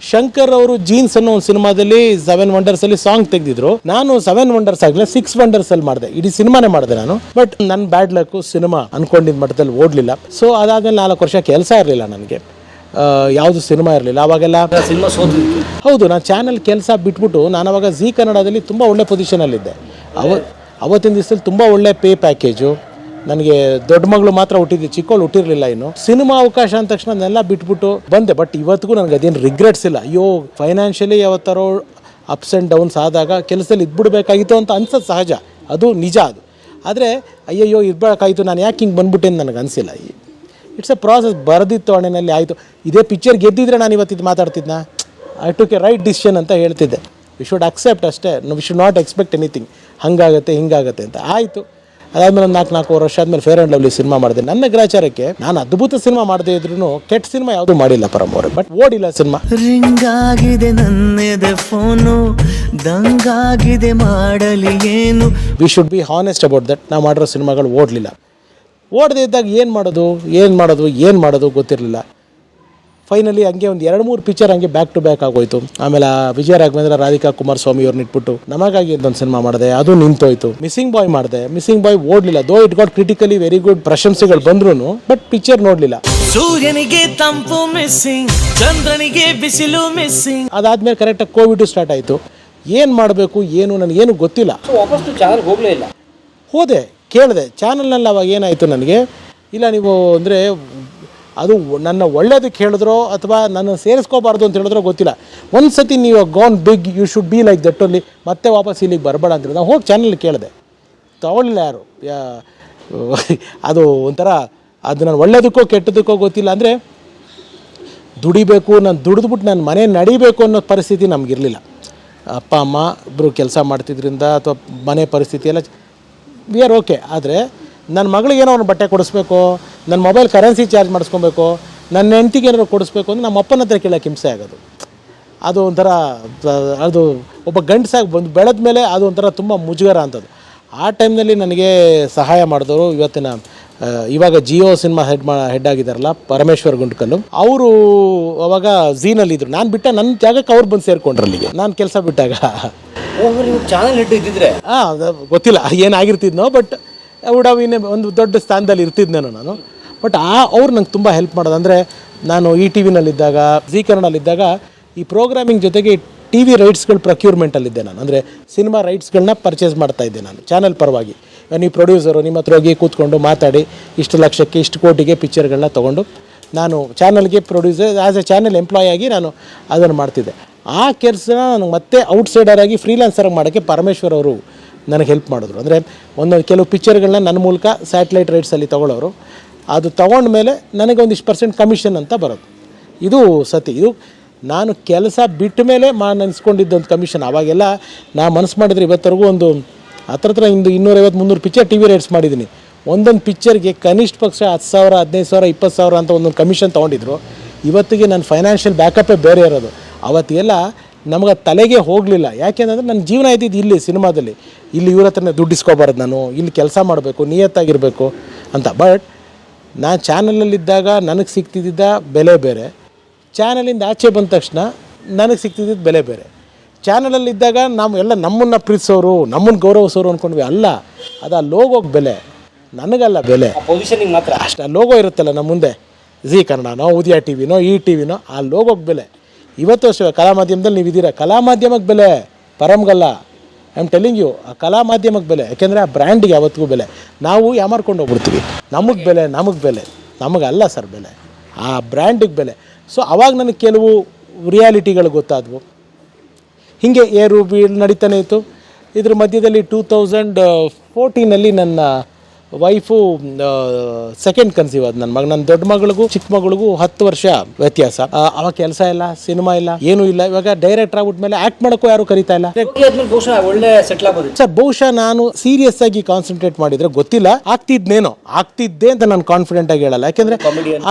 ಶಂಕರ್ ಅವರು ಜೀನ್ಸ್ ಅನ್ನೋ ಒಂದು ಸಿನಿಮಾದಲ್ಲಿ 7 ವಂಡರ್ಸಲ್ಲಿ ಸಾಂಗ್ ತೆಗೆದಿದ್ರು. ನಾನು 7 ವಂಡರ್ಸ್ ಆಗಲಿಲ್ಲ, 6 ವಂಡರ್ಸಲ್ಲಿ ಮಾಡಿದೆ. ಇಡೀ ಸಿನಿಮಾನೇ ಮಾಡಿದೆ ನಾನು. ಬಟ್ ನನ್ನ ಬ್ಯಾಡ್ ಲಕ್ಕು ಸಿನಿಮಾ ಅಂದ್ಕೊಂಡಿದ್ದ ಮಟ್ಟದಲ್ಲಿ ಓಡಲಿಲ್ಲ. ಸೊ ಅದಾದಮೇಲೆ 4 ವರ್ಷ ಕೆಲಸ ಇರಲಿಲ್ಲ ನನಗೆ, ಯಾವುದು ಸಿನಿಮಾ ಇರಲಿಲ್ಲ. ಅವಾಗೆಲ್ಲ ಸಿನಿಮಾ ಸೋತಿತ್ತು. ಹೌದು, ನಾನು ಚಾನಲ್ ಕೆಲಸ ಬಿಟ್ಬಿಟ್ಟು ನಾನು ಅವಾಗ ಜೀ ಕನ್ನಡದಲ್ಲಿ ತುಂಬ ಒಳ್ಳೆ ಪೊಸಿಷನಲ್ಲಿದ್ದೆ. ಅವತ್ತಿನ ದಿವಸದಲ್ಲಿ ತುಂಬ ಒಳ್ಳೆ ಪೇ ಪ್ಯಾಕೇಜು. ನನಗೆ ದೊಡ್ಡ ಮಗಳು ಮಾತ್ರ ಹುಟ್ಟಿದ್ದೆ, ಚಿಕ್ಕವಳು ಹುಟ್ಟಿರಲಿಲ್ಲ ಇನ್ನು. ಸಿನಿಮಾ ಅವಕಾಶ ಅಂದ ತಕ್ಷಣ ಅದನ್ನೆಲ್ಲ ಬಿಟ್ಬಿಟ್ಟು ಬಂದೆ. ಬಟ್ ಇವತ್ತಿಗೂ ನನಗೆ ಅದೇನು ರಿಗ್ರೆಟ್ಸ್ ಇಲ್ಲ. ಅಯ್ಯೋ ಫೈನಾನ್ಷಿಯಲಿ ಯಾವತ್ತಾರೋ ಅಪ್ಸ್ ಆ್ಯಂಡ್ ಡೌನ್ಸ್ ಆದಾಗ ಕೆಲಸದಲ್ಲಿ ಇದ್ಬಿಡ್ಬೇಕಾಗಿತ್ತು ಅಂತ ಅನ್ಸೋದು ಸಹಜ, ಅದು ನಿಜ. ಅದು ಆದರೆ ಅಯ್ಯಯ್ಯೋ ಇರ್ಬೇಕಾಗಿತ್ತು, ನಾನು ಯಾಕೆ ಹಿಂಗೆ ಬಂದ್ಬಿಟ್ಟೆ ಅಂತ ನನಗೆ ಅನಿಸಿಲ್ಲ. It's A process. ಬರೆದಿತ್ತು ಹಣೆಯಲ್ಲಿ ಆಯಿತು. ಇದೇ ಪಿಕ್ಚರ್ ಗೆದ್ದಿದ್ರೆ ನಾನು ಇವತ್ತಿದ್ದು ಮಾತಾಡ್ತಿದ್ನ. I took a right decision ಅಂತ ಹೇಳ್ತಿದ್ದೆ. ವಿ ಶುಡ್ ಅಕ್ಸೆಪ್ಟ್ ಅಷ್ಟೇ, we should not expect anything. ಹಾಗಾಗತ್ತೆ ಹಿಂಗಾಗತ್ತೆ ಅಂತ ಆಯಿತು. ಅದಾದಮೇಲೆ ಒಂದು 4 ವರ್ಷ ಆದಮೇಲೆ ಫೇರ್ ಆ್ಯಂಡ್ ಲವ್ಲಿ ಸಿನಿಮಾ ಮಾಡಿದೆ. ನನ್ನ ಗ್ರಾಚಾರಕ್ಕೆ ನಾನು ಅದ್ಭುತ ಸಿನಿಮಾ ಮಾಡದೇ ಇದ್ರೂ ಕೆಟ್ಟ ಸಿನಿಮಾ ಯಾವುದೂ ಮಾಡಿಲ್ಲ ಪರಮ್ ಅವರೇ, ಬಟ್ ಓಡಿಲ್ಲ ಸಿನಿಮಾ. ರಿಂಗ್ ಆಗಿದೆ ನನ್ನೆದೆ ಫೋನು, ದಂಗಾಗಿದೆ ಮಾಡಲಿ ಏನು. V should be honest about that. ನಾವು ಮಾಡಿರೋ ಸಿನಿಮಾಗಳು ಓಡಲಿಲ್ಲ. ಓಡದೇ ಇದ್ದಾಗ ಏನು ಮಾಡೋದು ಗೊತ್ತಿರಲಿಲ್ಲ. ಫೈನಲಿ ಹಂಗೆ ಒಂದು 2-3 ಪಿಕ್ಚರ್ ಹಂಗೆ ಬ್ಯಾಕ್ ಟು ಬ್ಯಾಕ್ ಆಗೋಯ್ತು. ಆಮೇಲೆ ವಿಜಯ ರಾಘವೇಂದ್ರ, ರಾಧಿಕಾ ಕುಮಾರಸ್ವಾಮಿ ಅವ್ರನ್ನ ಇಟ್ಬಿಟ್ಟು ನಮಗಾಗಿ ಒಂದು ಸಿನಿಮಾ ಮಾಡಿದೆ, ಅದು ನಿಂತೋಯ್ತು. ಮಿಸ್ಸಿಂಗ್ ಬಾಯ್ ಮಾಡಿದೆ, ಮಿಸ್ಸಿಂಗ್ ಬಾಯ್ ಓಡಲಿಲ್ಲ. Though it got critically very good ಪ್ರಶಂಸೆಗಳು ಬಂದ್ರು, ಬಟ್ ಪಿಕ್ಚರ್ ನೋಡಲಿಲ್ಲ. ಸೂರ್ಯನಿಗೆ ತಂಪು ಮಿಸ್ಸಿಂಗ್, ಚಂದ್ರನಿಗೆ ಬಿಸಿಲು ಮಿಸ್ಸಿಂಗ್. ಅದಾದ್ಮೇಲೆ ಕರೆಕ್ಟಾಗಿ ಕೋವಿಡ್ ಸ್ಟಾರ್ಟ್ ಆಯಿತು. ಏನು ಮಾಡಬೇಕು ನನಗೇನು ಗೊತ್ತಿಲ್ಲ. ವಾಪಸ್ ಚಾನಲ್ ಹೋಗಲೇ ಇಲ್ಲ. ಹೋದೆ, ಕೇಳಿದೆ ಚಾನಲ್ನಲ್ಲಿ. ಅವಾಗ ಏನಾಯಿತು ನನಗೆ, ಇಲ್ಲ ನೀವು ಅಂದರೆ ಅದು ನನ್ನ ಒಳ್ಳೇದಕ್ಕೆ ಹೇಳಿದ್ರೋ ಅಥವಾ ನನ್ನ ಸೇರಿಸ್ಕೋಬಾರ್ದು ಅಂತ ಹೇಳಿದ್ರೋ ಗೊತ್ತಿಲ್ಲ. ಒಂದು ಸತಿ ನೀವು gone big, you should be like that only, ಮತ್ತೆ ವಾಪಸ್ ಇಲ್ಲಿಗೆ ಬರಬೇಡ ಅಂತ ನಾನು ಹೋಗಿ ಚಾನಲ್ ಕೇಳಿದೆ. ತಗೊಳ್ಳಿಲ್ಲ ಯಾರು. ಅದು ಒಂಥರ ಅದು ನಾನು ಒಳ್ಳೇದಕ್ಕೋ ಕೆಟ್ಟದಕ್ಕೋ ಗೊತ್ತಿಲ್ಲ. ಅಂದರೆ ದುಡಿಬೇಕು, ನಾನು ದುಡಿದ್ಬಿಟ್ಟು ನನ್ನ ಮನೆ ನಡಿಬೇಕು ಅನ್ನೋ ಪರಿಸ್ಥಿತಿ ನಮಗಿರಲಿಲ್ಲ. ಅಪ್ಪ ಅಮ್ಮ ಇಬ್ಬರು ಕೆಲಸ ಮಾಡ್ತಿದ್ರಿಂದ ಅಥವಾ ಮನೆ ಪರಿಸ್ಥಿತಿ ಎಲ್ಲ ವಿ ಆರ್ ಓಕೆ. ಆದರೆ ನನ್ನ ಮಗಳಿಗೆ ಏನೋ ಅವ್ನು ಬಟ್ಟೆ ಕೊಡಿಸ್ಬೇಕು, ನನ್ನ ಮೊಬೈಲ್ ಕರೆನ್ಸಿ ಚಾರ್ಜ್ ಮಾಡಿಸ್ಕೊಬೇಕು, ನನ್ನ ಹೆಂಡ್ತಿಗೆ ಏನಾದ್ರು ಕೊಡಿಸ್ಬೇಕು ಅಂದರೆ ನಮ್ಮ ಅಪ್ಪನ ಹತ್ರ ಕೇಳೋಕ್ಕೆ ಹಿಂಸೆ ಆಗೋದು. ಅದು ಒಂಥರ ಅದು ಒಬ್ಬ ಗಂಡಸಾಗಿ ಬೆಳೆದ ಮೇಲೆ ಅದು ಒಂಥರ ತುಂಬ ಮುಜುಗರ ಅಂಥದ್ದು. ಆ ಟೈಮ್ನಲ್ಲಿ ನನಗೆ ಸಹಾಯ ಮಾಡಿದವರು ಇವಾಗ ಜಿಯೋ ಸಿನಿಮಾ ಹೆಡ್ ಆಗಿದ್ದಾರಲ್ಲ ಪರಮೇಶ್ವರ್ ಗುಂಡ್ಕಲ್ಲು, ಅವರು ಅವಾಗ ಝೀನಲ್ಲಿದ್ದರು. ನಾನು ಬಿಟ್ಟ ನನ್ನ ಜಾಗಕ್ಕೆ ಅವ್ರು ಬಂದು ಸೇರಿಕೊಂಡ್ರು ಅಲ್ಲಿಗೆ ನಾನು ಕೆಲಸ ಬಿಟ್ಟಾಗ. ಚಾನಲ್ ಹೆಡ್ ಇದ್ದಿದ್ರೆ ಗೊತ್ತಿಲ್ಲ ಏನಾಗಿರ್ತಿದ್ನೋ, ಬಟ್ ಇನ್ನೇ ಒಂದು ದೊಡ್ಡ ಸ್ಥಾನದಲ್ಲಿ ಇರ್ತಿದ್ನೇನೋ ನಾನು. ಬಟ್ ಅವ್ರು ನಂಗೆ ತುಂಬ ಹೆಲ್ಪ್ ಮಾಡೋದು. ಅಂದರೆ ನಾನು ಈ ಟಿ ವಿನಲ್ಲಿದ್ದಾಗ, ಜೀ ಕನ್ನಡಲ್ಲಿದ್ದಾಗ ಈ ಪ್ರೋಗ್ರಾಮಿಂಗ್ ಜೊತೆಗೆ ಟಿ ವಿ ರೈಟ್ಸ್ಗಳು ಪ್ರೊಕ್ಯೂರ್ಮೆಂಟಲ್ಲಿದ್ದೆ ನಾನು. ಅಂದರೆ ಸಿನಿಮಾ ರೈಟ್ಸ್ಗಳನ್ನ ಪರ್ಚೇಸ್ ಮಾಡ್ತಾಯಿದ್ದೆ ನಾನು ಚಾನಲ್ ಪರವಾಗಿ. ನೀವು ಪ್ರೊಡ್ಯೂಸರು ನಿಮ್ಮ ಹತ್ರ ಹೋಗಿ ಕೂತ್ಕೊಂಡು ಮಾತಾಡಿ ಇಷ್ಟು ಲಕ್ಷಕ್ಕೆ ಇಷ್ಟು ಕೋಟಿಗೆ ಪಿಕ್ಚರ್ಗಳನ್ನ ತೊಗೊಂಡು ನಾನು ಚಾನಲ್ಗೆ producer as a channel employee ಆಗಿ ನಾನು ಅದನ್ನು ಮಾಡ್ತಿದ್ದೆ. ಆ ಕೆಲಸನ ನನಗೆ ಮತ್ತೆ ಔಟ್ಸೈಡರಾಗಿ ಫ್ರೀಲಾನ್ಸರಾಗಿ ಮಾಡೋಕ್ಕೆ ಪರಮೇಶ್ವರ್ ಅವರು ನನಗೆ ಹೆಲ್ಪ್ ಮಾಡಿದ್ರು. ಅಂದರೆ ಕೆಲವು ಪಿಕ್ಚರ್ಗಳನ್ನ ನನ್ನ ಮೂಲಕ ಸ್ಯಾಟಲೈಟ್ ರೈಟ್ಸಲ್ಲಿ ತೊಗೊಳ್ಳೋರು. ಅದು ತೊಗೊಂಡ್ಮೇಲೆ ನನಗೆ ಒಂದಿಷ್ಟು % ಕಮಿಷನ್ ಅಂತ ಬರೋದು. ಇದು ಸತಿ. ಇದು ನಾನು ಕೆಲಸ ಬಿಟ್ಟ ಮೇಲೆ ನೆನೆಸ್ಕೊಂಡಿದ್ದೊಂದು ಕಮಿಷನ್. ಆವಾಗೆಲ್ಲ ನಾ ಮನಸ್ಸು ಮಾಡಿದ್ರೆ ಇವತ್ತರೆಗೂ ಒಂದು ಹತ್ರ 250-300 ಪಿಕ್ಚರ್ ಟಿ ವಿ ರೈಟ್ಸ್ ಮಾಡಿದ್ದೀನಿ. ಒಂದೊಂದು ಪಿಕ್ಚರ್ಗೆ ಕನಿಷ್ಠ ಪಕ್ಷ 10,000, 15,000, 20,000 ಅಂತ ಒಂದೊಂದು ಕಮಿಷನ್ ತೊಗೊಂಡಿದ್ರು. ಇವತ್ತಿಗೆ ನನ್ನ ಫೈನಾನ್ಷಿಯಲ್ ಬ್ಯಾಕಪ್ಪೇ ಬೇರೆ ಇರೋದು. ಅವತ್ತಿಗೆಲ್ಲ ನಮಗೆ ತಲೆಗೆ ಹೋಗಲಿಲ್ಲ. ಯಾಕೆಂದರೆ ನನ್ನ ಜೀವನ ಇದ್ದಿದ್ದು ಇಲ್ಲಿ ಸಿನಿಮಾದಲ್ಲಿ. ಇಲ್ಲಿ ಇವ್ರ ಹತ್ರನೇ ದುಡ್ಡಿಸ್ಕೋಬಾರ್ದು, ನಾನು ಇಲ್ಲಿ ಕೆಲಸ ಮಾಡಬೇಕು, ನಿಯತ್ತಾಗಿರಬೇಕು ಅಂತ. ಬಟ್ ನಾನು ಚಾನಲಲ್ಲಿದ್ದಾಗ ನನಗೆ ಸಿಗ್ತಿದ್ದ ಬೆಲೆ ಬೇರೆ, ಚಾನಲಿಂದ ಆಚೆ ಬಂದ ತಕ್ಷಣ ನನಗೆ ಸಿಗ್ತಿದ್ದ ಬೆಲೆ ಬೇರೆ. ಚಾನಲಲ್ಲಿದ್ದಾಗ ನಾವು ಎಲ್ಲ ನಮ್ಮನ್ನು ಪ್ರೀತಿಸೋರು, ನಮ್ಮನ್ನು ಗೌರವಿಸೋರು ಅಂದ್ಕೊಂಡ್ವಿ. ಅಲ್ಲ, ಅದು ಆ ಲೋಗೋಗೆ ಬೆಲೆ, ನನಗಲ್ಲ ಬೆಲೆ. ಪೊಸಿಷನಿಗೆ ಮಾತ್ರ ಅಷ್ಟು ಆ ಲೋಗೋ ಇರುತ್ತಲ್ಲ ನಮ್ಮ ಮುಂದೆ, ಜೀ ಕನ್ನಡನೋ, ಉದಯ ಟಿ ವಿನೋ, ಈ ಟಿ ವಿನೋ, ಆ ಲೋಗೋಗೆ ಬೆಲೆ. ಇವತ್ತು ಅಷ್ಟೇ ಕಲಾ ಮಾಧ್ಯಮದಲ್ಲಿ ನೀವು ಇದ್ದೀರಾ, ಕಲಾ ಮಾಧ್ಯಮಕ್ಕೆ ಬೆಲೆ, ಪರಮ್ಗಲ್ಲ. ಐ ಆಮ್ ಟೆಲಿಂಗ್ ಯು, ಆ ಕಲಾ ಮಾಧ್ಯಮಕ್ಕೆ ಬೆಲೆ. ಯಾಕೆಂದರೆ ಆ ಬ್ರ್ಯಾಂಡಿಗೆ ಯಾವತ್ತಿಗೂ ಬೆಲೆ. ನಾವು ಯಾಮಾರ್ಕೊಂಡು ಹೋಗ್ಬಿಡ್ತೀವಿ, ನಮಗೆ ಬೆಲೆ, ನಮಗಲ್ಲ ಸರ್ ಬೆಲೆ, ಆ ಬ್ರ್ಯಾಂಡಿಗೆ ಬೆಲೆ. ಸೊ ಅವಾಗ ನನಗೆ ಕೆಲವು ರಿಯಾಲಿಟಿಗಳು ಗೊತ್ತಾದವು. ಹೀಗೆ ಏರು ಬೀಳು ನಡೀತಾನೆ ಇತ್ತು. ಇದ್ರ ಮಧ್ಯದಲ್ಲಿ 2014 ನನ್ನ ವೈಫು ಸೆಕೆಂಡ್ ಕನ್ಸೀವ್ ಆದ ನನ್ನ ದೊಡ್ಡ ಮಗಳಿಗೂ ಚಿಕ್ಕ ಮಗಳಿಗೂ 10 ವರ್ಷ ವ್ಯತ್ಯಾಸ. ಅವಾಗ ಕೆಲಸ ಇಲ್ಲ, ಸಿನಿಮಾ ಇಲ್ಲ, ಏನೂ ಇಲ್ಲ. ಇವಾಗ ಡೈರೆಕ್ಟರ್ ಆಗ್ಬಿಟ್ಮೇಲೆ ಆ್ಯಕ್ಟ್ ಮಾಡೋಕ್ಕೂ ಯಾರು ಕರೀತಾ ಇಲ್ಲ. ಒಳ್ಳೆ ಸೆಟ್ಲ್ ಆಗೋದು ಸರ್. ಬಹುಶಃ ನಾನು ಸೀರಿಯಸ್ ಆಗಿ ಕಾನ್ಸಂಟ್ರೇಟ್ ಮಾಡಿದ್ರೆ ಗೊತ್ತಿಲ್ಲ, ಆಗ್ತಿದ್ದೆ ಅಂತ ನಾನು ಕಾನ್ಫಿಡೆಂಟ್ ಆಗಿ ಹೇಳಲ್ಲ. ಯಾಕೆಂದರೆ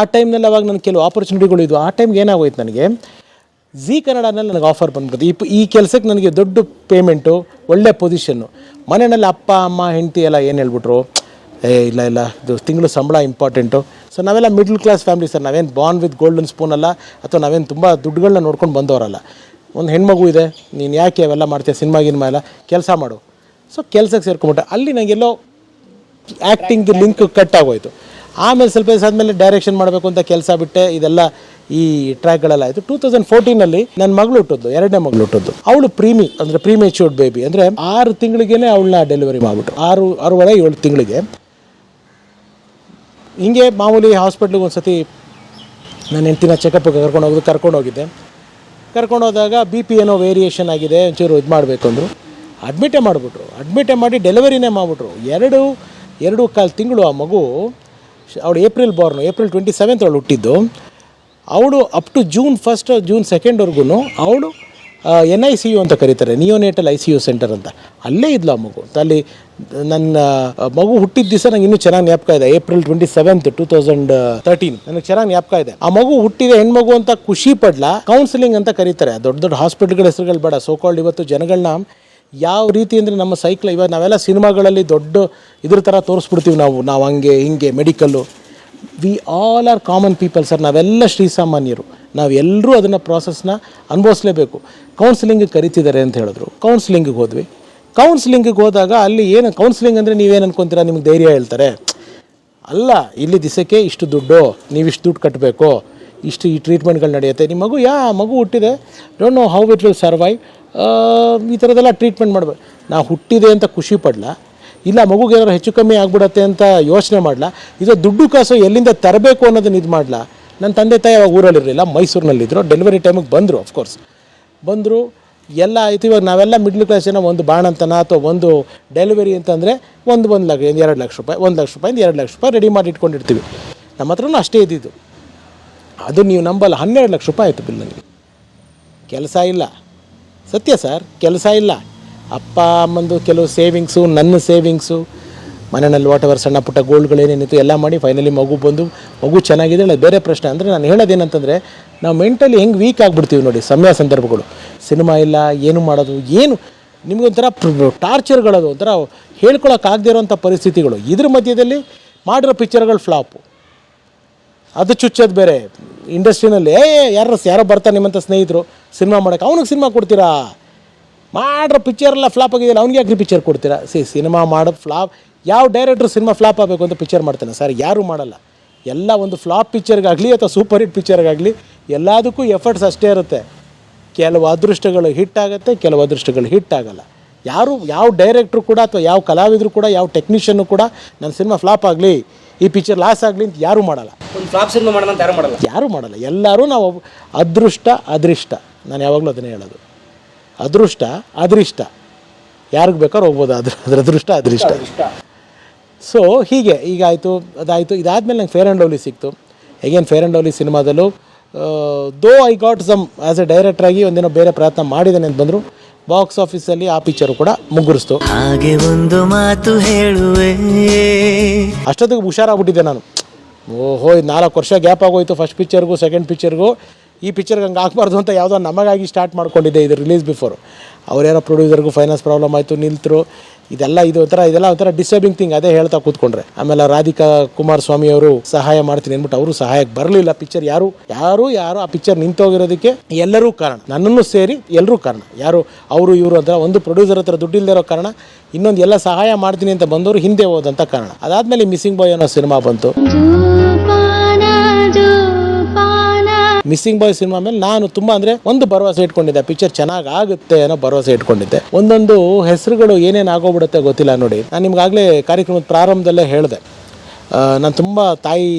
ಆ ಟೈಮ್ನಲ್ಲಿ ಅವಾಗ ನನಗೆ ಕೆಲವು ಆಪರ್ಚುನಿಟಿಗಳು ಇದ್ವು. ಆ ಟೈಮ್ಗೆ ಏನಾಗೋಯ್ತು, ನನಗೆ ಜೀ ಕನ್ನಡನಲ್ಲಿ ನನಗೆ ಆಫರ್ ಬಂದ್ಬಿಟ್ಟು ಈ ಕೆಲಸಕ್ಕೆ ನನಗೆ ದೊಡ್ಡ ಪೇಮೆಂಟು, ಒಳ್ಳೆ ಪೊಸಿಷನ್ನು. ಮನೆಯಲ್ಲಿ ಅಪ್ಪ ಅಮ್ಮ ಹೆಂಡತಿ ಎಲ್ಲ ಏನು ಹೇಳ್ಬಿಟ್ರು, ಇಲ್ಲ ಇದು ತಿಂಗಳು ಸಂಬಳ ಇಂಪಾರ್ಟೆಂಟು. ಸೊ ನಾವೆಲ್ಲ ಮಿಡ್ಲ್ ಕ್ಲಾಸ್ ಫ್ಯಾಮಿಲಿ ಸರ್. ನಾವೇನು ಬಾರ್ನ್ ವಿತ್ ಗೋಲ್ಡನ್ ಸ್ಪೂನ್ ಅಲ್ಲ, ಅಥವಾ ನಾವೇನು ತುಂಬ ದುಡ್ಡುಗಳನ್ನ ನೋಡ್ಕೊಂಡು ಬಂದವರಲ್ಲ. ಒಂದು ಹೆಣ್ಮಗು ಇದೆ, ನೀನು ಯಾಕೆ ಅವೆಲ್ಲ ಮಾಡ್ತೀಯ, ಸಿನಿಮಾ ಎಲ್ಲ ಕೆಲಸ ಮಾಡು. ಸೊ ಕೆಲಸಕ್ಕೆ ಸೇರ್ಕೊಂಬಿಟ್ಟೆ. ಅಲ್ಲಿ ನನಗೆಲ್ಲೋ ಆ್ಯಕ್ಟಿಂಗ್ದು ಲಿಂಕ್ ಕಟ್ ಆಗೋಯ್ತು. ಆಮೇಲೆ ಸ್ವಲ್ಪ ದಿವಸ ಆದಮೇಲೆ ಡೈರೆಕ್ಷನ್ ಮಾಡಬೇಕು ಅಂತ ಕೆಲಸ ಬಿಟ್ಟೆ. ಇದೆಲ್ಲ ಈ ಟ್ರ್ಯಾಕ್ಗಳೆಲ್ಲ ಆಯಿತು. 2014 ನನ್ನ ಮಗಳು ಹುಟ್ಟಿದ್ದು, 2ನೇ ಮಗಳು ಹುಟ್ಟಿದ್ದು. ಅವಳು ಪ್ರೀಮೇಚ್ಯೂರ್ಡ್ ಬೇಬಿ. ಅಂದರೆ 6 ತಿಂಗಳಿಗೇ ಅವಳನ್ನ ಡೆಲಿವರಿ ಮಾಡಿಬಿಟ್ರು. 6.5-7 ತಿಂಗಳಿಗೆ. ಹಿಂಗೆ ಮಾಮೂಲಿ ಹಾಸ್ಪಿಟ್ಲಿಗೆ ಒಂದು ಸತಿ ನನ್ನ ಹೆಂಡ್ತಿನ ಚೆಕಪ್ಗೆ ಕರ್ಕೊಂಡೋಗಿದ್ದೆ. ಕರ್ಕೊಂಡೋದಾಗ BP ಏನೋ ವೇರಿಯೇಷನ್ ಆಗಿದೆ, ಒಂಚೂರು ಇದು ಮಾಡಬೇಕು ಅಂದರು. ಅಡ್ಮಿಟೇ ಮಾಡಿ ಡೆಲಿವರಿನೇ ಮಾಡಿಬಿಟ್ರು. 2.25 ತಿಂಗಳು ಆ ಮಗು. ಅವಳು ಏಪ್ರಿಲ್ 27 ಅವಳು ಹುಟ್ಟಿದ್ದು. ಅವಳು ಅಪ್ ಟು June 1, June 2 ಅವಳು NICU ಅಂತ ಕರೀತಾರೆ, ನಿಯೋನೇಟಲ್ ICU ಸೆಂಟರ್ ಅಂತ. ಅಲ್ಲೇ ಇದ್ಲು ಆ ಮಗು. ಅಲ್ಲಿ ನನ್ನ ಮಗು ಹುಟ್ಟಿದ ದಿವಸ ನಂಗೆ ಇನ್ನೂ ಚೆನ್ನಾಗಿ ಜ್ಞಾಪಕ ಇದೆ. April 27, 2013 ನನಗೆ ಚೆನ್ನಾಗಿ ಜ್ಞಾಪಕ ಇದೆ. ಆ ಮಗು ಹುಟ್ಟಿದೆ ಹೆಣ್ಮಗು ಅಂತ ಖುಷಿ ಪಡ್ಲ. ಕೌನ್ಸಿಲಿಂಗ್ ಅಂತ ಕರೀತಾರೆ. ದೊಡ್ಡ ದೊಡ್ಡ ಹಾಸ್ಪಿಟಲ್ಗಳ ಹೆಸರುಗಳು ಬೇಡ, ಸೋಕಾಲ್ಡ್ ಇವತ್ತು ಜನಗಳನ್ನ ಯಾವ ರೀತಿ ಅಂದರೆ ನಮ್ಮ ಸೈಕಲ್ ಇವಾಗ ನಾವೆಲ್ಲ ಸಿನಿಮಾಗಳಲ್ಲಿ ದೊಡ್ಡ ಇದ್ರ ಥರ ತೋರಿಸ್ಬಿಡ್ತೀವಿ ನಾವು ಹಂಗೆ ಹಿಂಗೆ medical. V all R common people sir. ನಾವೆಲ್ಲ ಶ್ರೀಸಾಮಾನ್ಯರು. ನಾವೆಲ್ಲರೂ ಅದನ್ನು ಪ್ರಾಸೆಸ್ನ ಅನುಭವಿಸ್ಲೇಬೇಕು. ಕೌನ್ಸಿಲಿಂಗಿಗೆ ಕರಿತಿದ್ದಾರೆ ಅಂತ ಹೇಳಿದ್ರು. ಕೌನ್ಸಿಲಿಂಗಿಗೆ ಹೋದ್ವಿ. ಕೌನ್ಸಿಲಿಂಗಿಗೆ ಹೋದಾಗ ಅಲ್ಲಿ ಏನು ಕೌನ್ಸಿಲಿಂಗ್ ಅಂದರೆ ನೀವೇನು ಅನ್ಕೊತೀರಾ, ನಿಮ್ಗೆ ಧೈರ್ಯ ಹೇಳ್ತಾರೆ. ಅಲ್ಲ, ಇಲ್ಲಿ ದಿವಸಕ್ಕೆ ಇಷ್ಟು ದುಡ್ಡು, ನೀವು ಇಷ್ಟು ದುಡ್ಡು ಕಟ್ಟಬೇಕು, ಇಷ್ಟು ಈ ಟ್ರೀಟ್ಮೆಂಟ್ಗಳು ನಡೆಯುತ್ತೆ. ನಿಮ್ಮ ಮಗು ಹುಟ್ಟಿದೆ, don't know how it will survive, ಈ ಥರದ್ದೆಲ್ಲ ಟ್ರೀಟ್ಮೆಂಟ್ ಮಾಡಬೇಕು. ನಾವು ಹುಟ್ಟಿದೆ ಅಂತ ಖುಷಿ ಪಡಲ, ಇಲ್ಲ ಮಗುಗೆ ಏನಾದ್ರು ಹೆಚ್ಚು ಕಮ್ಮಿ ಆಗ್ಬಿಡತ್ತೆ ಅಂತ ಯೋಚನೆ ಮಾಡಲ, ಇದು ದುಡ್ಡು ಕಾಸು ಎಲ್ಲಿಂದ ತರಬೇಕು ಅನ್ನೋದನ್ನ ಇದು ಮಾಡಲ. ನನ್ನ ತಂದೆ ತಾಯಿ ಅವಾಗ ಊರಲ್ಲಿರಲಿಲ್ಲ, ಮೈಸೂರಿನಲ್ಲಿದ್ದರು. ಡೆಲಿವರಿ ಟೈಮಿಗೆ ಬಂದರು, ಅಫ್ಕೋರ್ಸ್ ಬಂದರು, ಎಲ್ಲ ಆಯಿತು. ಇವಾಗ ನಾವೆಲ್ಲ ಮಿಡ್ಲ್ ಕ್ಲಾಸ್ ಜನ ಒಂದು ಬಾಣಂತನ ಅಥವಾ ಒಂದು ಡೆಲಿವರಿ ಅಂತಂದರೆ ಒಂದು ಲಕ್ಷ, 2 ಲಕ್ಷ ರೂಪಾಯಿ, 1 ಲಕ್ಷ ರೂಪಾಯಿ, 2 ಲಕ್ಷ ರೂಪಾಯಿ ರೆಡಿ ಮಾಡಿ ಇಟ್ಕೊಂಡಿರ್ತೀವಿ. ನಮ್ಮ ಹತ್ರನೂ ಅಷ್ಟೇ ಇದ್ದಿದ್ದು. ಅದು ನೀವು ನಂಬಲ್ಲ, 12 ಲಕ್ಷ ರೂಪಾಯಿ ಆಯಿತು ಬಿಲ್ ನನಗೆ. ಕೆಲಸ ಇಲ್ಲ, ಸತ್ಯ ಸರ್, ಕೆಲಸ ಇಲ್ಲ. ಅಪ್ಪ ಅಮ್ಮಂದು ಕೆಲವು ಸೇವಿಂಗ್ಸು, ನನ್ನ ಸೇವಿಂಗ್ಸು, ಮನೆಯಲ್ಲಿ ವಾಟ್ ಎವರ್ ಸಣ್ಣ ಪುಟ್ಟ ಗೋಲ್ಡ್ಗಳೇನೇನಿತ್ತು ಎಲ್ಲ ಮಾಡಿ ಫೈನಲಿ ಮಗು ಚೆನ್ನಾಗಿದೆ. ಅದು ಬೇರೆ ಪ್ರಶ್ನೆ. ಅಂದರೆ ನಾನು ಹೇಳೋದೇನಂತಂದರೆ, ನಾವು ಮೆಂಟಲಿ ಹೆಂಗೆ ವೀಕ್ ಆಗಿಬಿಡ್ತೀವಿ ನೋಡಿ ಸಂದರ್ಭಗಳು. ಸಿನಿಮಾ ಇಲ್ಲ, ಏನು ಮಾಡೋದು, ಏನು ನಿಮಗೊಂಥರ ಟಾರ್ಚರ್ಗಳದು, ಒಂಥರ ಹೇಳ್ಕೊಳಕ್ಕಾಗದೇ ಇರೋವಂಥ ಪರಿಸ್ಥಿತಿಗಳು. ಇದ್ರ ಮಧ್ಯದಲ್ಲಿ ಮಾಡಿರೋ ಪಿಕ್ಚರ್ಗಳು ಫ್ಲಾಪು, ಅದು ಚುಚ್ಚೋದು ಬೇರೆ. ಇಂಡಸ್ಟ್ರಿನಲ್ಲಿ ಯಾರೋ ಬರ್ತಾರೆ ನಿಮ್ಮಂಥ ಸ್ನೇಹಿತರು ಸಿನಿಮಾ ಮಾಡೋಕ್ಕೆ, ಅವ್ನಿಗೆ ಸಿನಿಮಾ ಕೊಡ್ತೀರಾ? ಮಾಡ್ರೋ ಪಿಕ್ಚರೆಲ್ಲ ಫ್ಲಾಪ್ ಆಗಿದೆಯಲ್ಲ, ಅವ್ನಿಗೆ ಯಾಕೆ ಪಿಕ್ಚರ್ ಕೊಡ್ತೀರಾ? ಸಿನಿಮಾ ಮಾಡೋದು ಫ್ಲಾಪ್. ಯಾವ ಡೈರೆಕ್ಟ್ರು ಸಿನಿಮಾ ಫ್ಲಾಪ್ ಆಗಬೇಕು ಅಂತ ಪಿಕ್ಚರ್ ಮಾಡ್ತಾನೆ ಸರ್? ಯಾರೂ ಮಾಡಲ್ಲ. ಎಲ್ಲ ಒಂದು ಫ್ಲಾಪ್ ಪಿಕ್ಚರ್ಗಾಗಲಿ ಅಥವಾ ಸೂಪರ್ ಹಿಟ್ ಪಿಕ್ಚರ್ಗಾಗಲಿ ಎಲ್ಲದಕ್ಕೂ ಎಫರ್ಟ್ಸ್ ಅಷ್ಟೇ ಇರುತ್ತೆ. ಕೆಲವು ಅದೃಷ್ಟಗಳು ಹಿಟ್ ಆಗುತ್ತೆ, ಕೆಲವು ಅದೃಷ್ಟಗಳು ಹಿಟ್ ಆಗಲ್ಲ. ಯಾವ ಡೈರೆಕ್ಟ್ರು ಕೂಡ ಅಥವಾ ಯಾವ ಕಲಾವಿದರು ಕೂಡ ಯಾವ ಟೆಕ್ನಿಷಿಯನ್ನು ಕೂಡ ನನ್ನ ಸಿನಿಮಾ ಫ್ಲಾಪ್ ಆಗಲಿ, ಈ ಪಿಕ್ಚರ್ ಲಾಸ್ ಆಗಲಿ ಅಂತ ಯಾರೂ ಮಾಡಲ್ಲ. ಒಂದು ಫ್ಲಾಪ್ ಸಿನಿಮಾ ಮಾಡೋಣ ಅಂತ ಯಾರೂ ಮಾಡಲ್ಲ. ಎಲ್ಲರೂ ನಾವು ಅದೃಷ್ಟ ಅದೃಷ್ಟ, ನಾನು ಯಾವಾಗಲೂ ಅದನ್ನೇ ಹೇಳೋದು. ಅದೃಷ್ಟ ಅದೃಷ್ಟ ಯಾರಿಗೆ ಬೇಕಾದ್ರೂ ಹೋಗ್ಬೋದು, ಅದ್ರ ಅದೃಷ್ಟ ಅದೃಷ್ಟ. ಸೊ ಹೀಗೆ ಈಗ ಆಯಿತು, ಅದಾಯಿತು. ಇದಾದಮೇಲೆ ನಂಗೆ ಫೇರ್ ಆ್ಯಂಡ್ ಲವ್ಲಿ ಸಿಕ್ತು. ಹೇಗೇನು ಫೇರ್ ಆ್ಯಂಡ್ ಲವ್ಲಿ ಸಿನಿಮಾದಲ್ಲೂ though I got some as a ಡೈರೆಕ್ಟ್ರಾಗಿ ಒಂದಿನ ಬೇರೆ ಪ್ರಯತ್ನ ಮಾಡಿದ್ದೇನೆ ಅಂತ ಬಂದರು. ಬಾಕ್ಸ್ ಆಫೀಸಲ್ಲಿ ಆ ಪಿಕ್ಚರು ಕೂಡ ಮುಗ್ಗಿಸ್ತು. ಹಾಗೆ ಒಂದು ಮಾತು ಹೇಳುವೆ, ಅಷ್ಟೊತ್ತಿಗೆ ಹುಷಾರಾಗ್ಬಿಟ್ಟಿದ್ದೆ ನಾನು. ಓಹೋ, 4 ವರ್ಷ ಗ್ಯಾಪ್ ಆಗೋಯ್ತು ಫಸ್ಟ್ ಪಿಕ್ಚರ್ಗೂ ಸೆಕೆಂಡ್ ಪಿಕ್ಚರ್ಗೂ. ಈ ಪಿಕ್ಚರ್ಗೆ ಹಂಗೆ ಆಗಬಾರ್ದು ಅಂತ ಯಾವುದೋ ನಮಗಾಗಿ ಸ್ಟಾರ್ಟ್ ಮಾಡ್ಕೊಂಡಿದ್ದೆ ಇದು ರಿಲೀಸ್ ಬಿಫೋರು. ಅವ್ರ್ಯಾರೋ ಪ್ರೊಡ್ಯೂಸರ್ಗೂ ಫೈನಾನ್ಸ್ ಪ್ರಾಬ್ಲಮ್ ಆಯಿತು, ನಿಲ್ತರು. ಇದೆಲ್ಲ ಒಂಥರ ಡಿಸ್ಟರ್ಬಿಂಗ್ ಥಿಂಗ್. ಅದೇ ಹೇಳ್ತಾ ಕೂತ್ಕೊಂಡ್ರೆ. ಆಮೇಲೆ ರಾಧಿಕಾ ಕುಮಾರಸ್ವಾಮಿ ಅವರು ಸಹಾಯ ಮಾಡ್ತೀನಿ ಅಂದ್ಬಿಟ್ಟು ಅವರು ಸಹಾಯಕ್ಕೆ ಬರಲಿಲ್ಲ. ಪಿಕ್ಚರ್ ಯಾರು ಆ ಪಿಕ್ಚರ್ ನಿಂತೋಗಿರೋದಕ್ಕೆ ಎಲ್ಲರೂ ಕಾರಣ, ನನ್ನನ್ನು ಸೇರಿ ಎಲ್ಲರೂ ಕಾರಣ. ಯಾರು ಅವರು ಇವರು ಅಂತ ಒಂದು ಪ್ರೊಡ್ಯೂಸರ್ ಹತ್ರ ದುಡ್ಡು ಇಲ್ಲದೆ ಇರೋ ಕಾರಣ, ಇನ್ನೊಂದು ಎಲ್ಲ ಸಹಾಯ ಮಾಡ್ತೀನಿ ಅಂತ ಬಂದವರು ಹಿಂದೆ ಹೋದಂಥ ಕಾರಣ. ಅದಾದಮೇಲೆ ಮಿಸ್ಸಿಂಗ್ ಬಾಯ್ ಅನ್ನೋ ಸಿನಿಮಾ ಬಂತು. ಮಿಸ್ಸಿಂಗ್ ಬಾಯ್ ಸಿನಿಮಾ ಮೇಲೆ ನಾನು ತುಂಬ ಅಂದರೆ ಒಂದು ಭರವಸೆ ಇಟ್ಕೊಂಡಿದ್ದೆ, ಪಿಕ್ಚರ್ ಚೆನ್ನಾಗಿ ಆಗುತ್ತೆ ಅನ್ನೋ ಭರವಸೆ ಇಟ್ಕೊಂಡಿದ್ದೆ. ಒಂದೊಂದು ಹೆಸರುಗಳು ಏನೇನು ಆಗೋಗ್ಬಿಡುತ್ತೆ ಗೊತ್ತಿಲ್ಲ ನೋಡಿ. ನಾನು ನಿಮ್ಗಾಗಲೇ ಕಾರ್ಯಕ್ರಮದ ಪ್ರಾರಂಭದಲ್ಲೇ ಹೇಳಿದೆ, ನಾನು ತುಂಬ ತಾಯಿ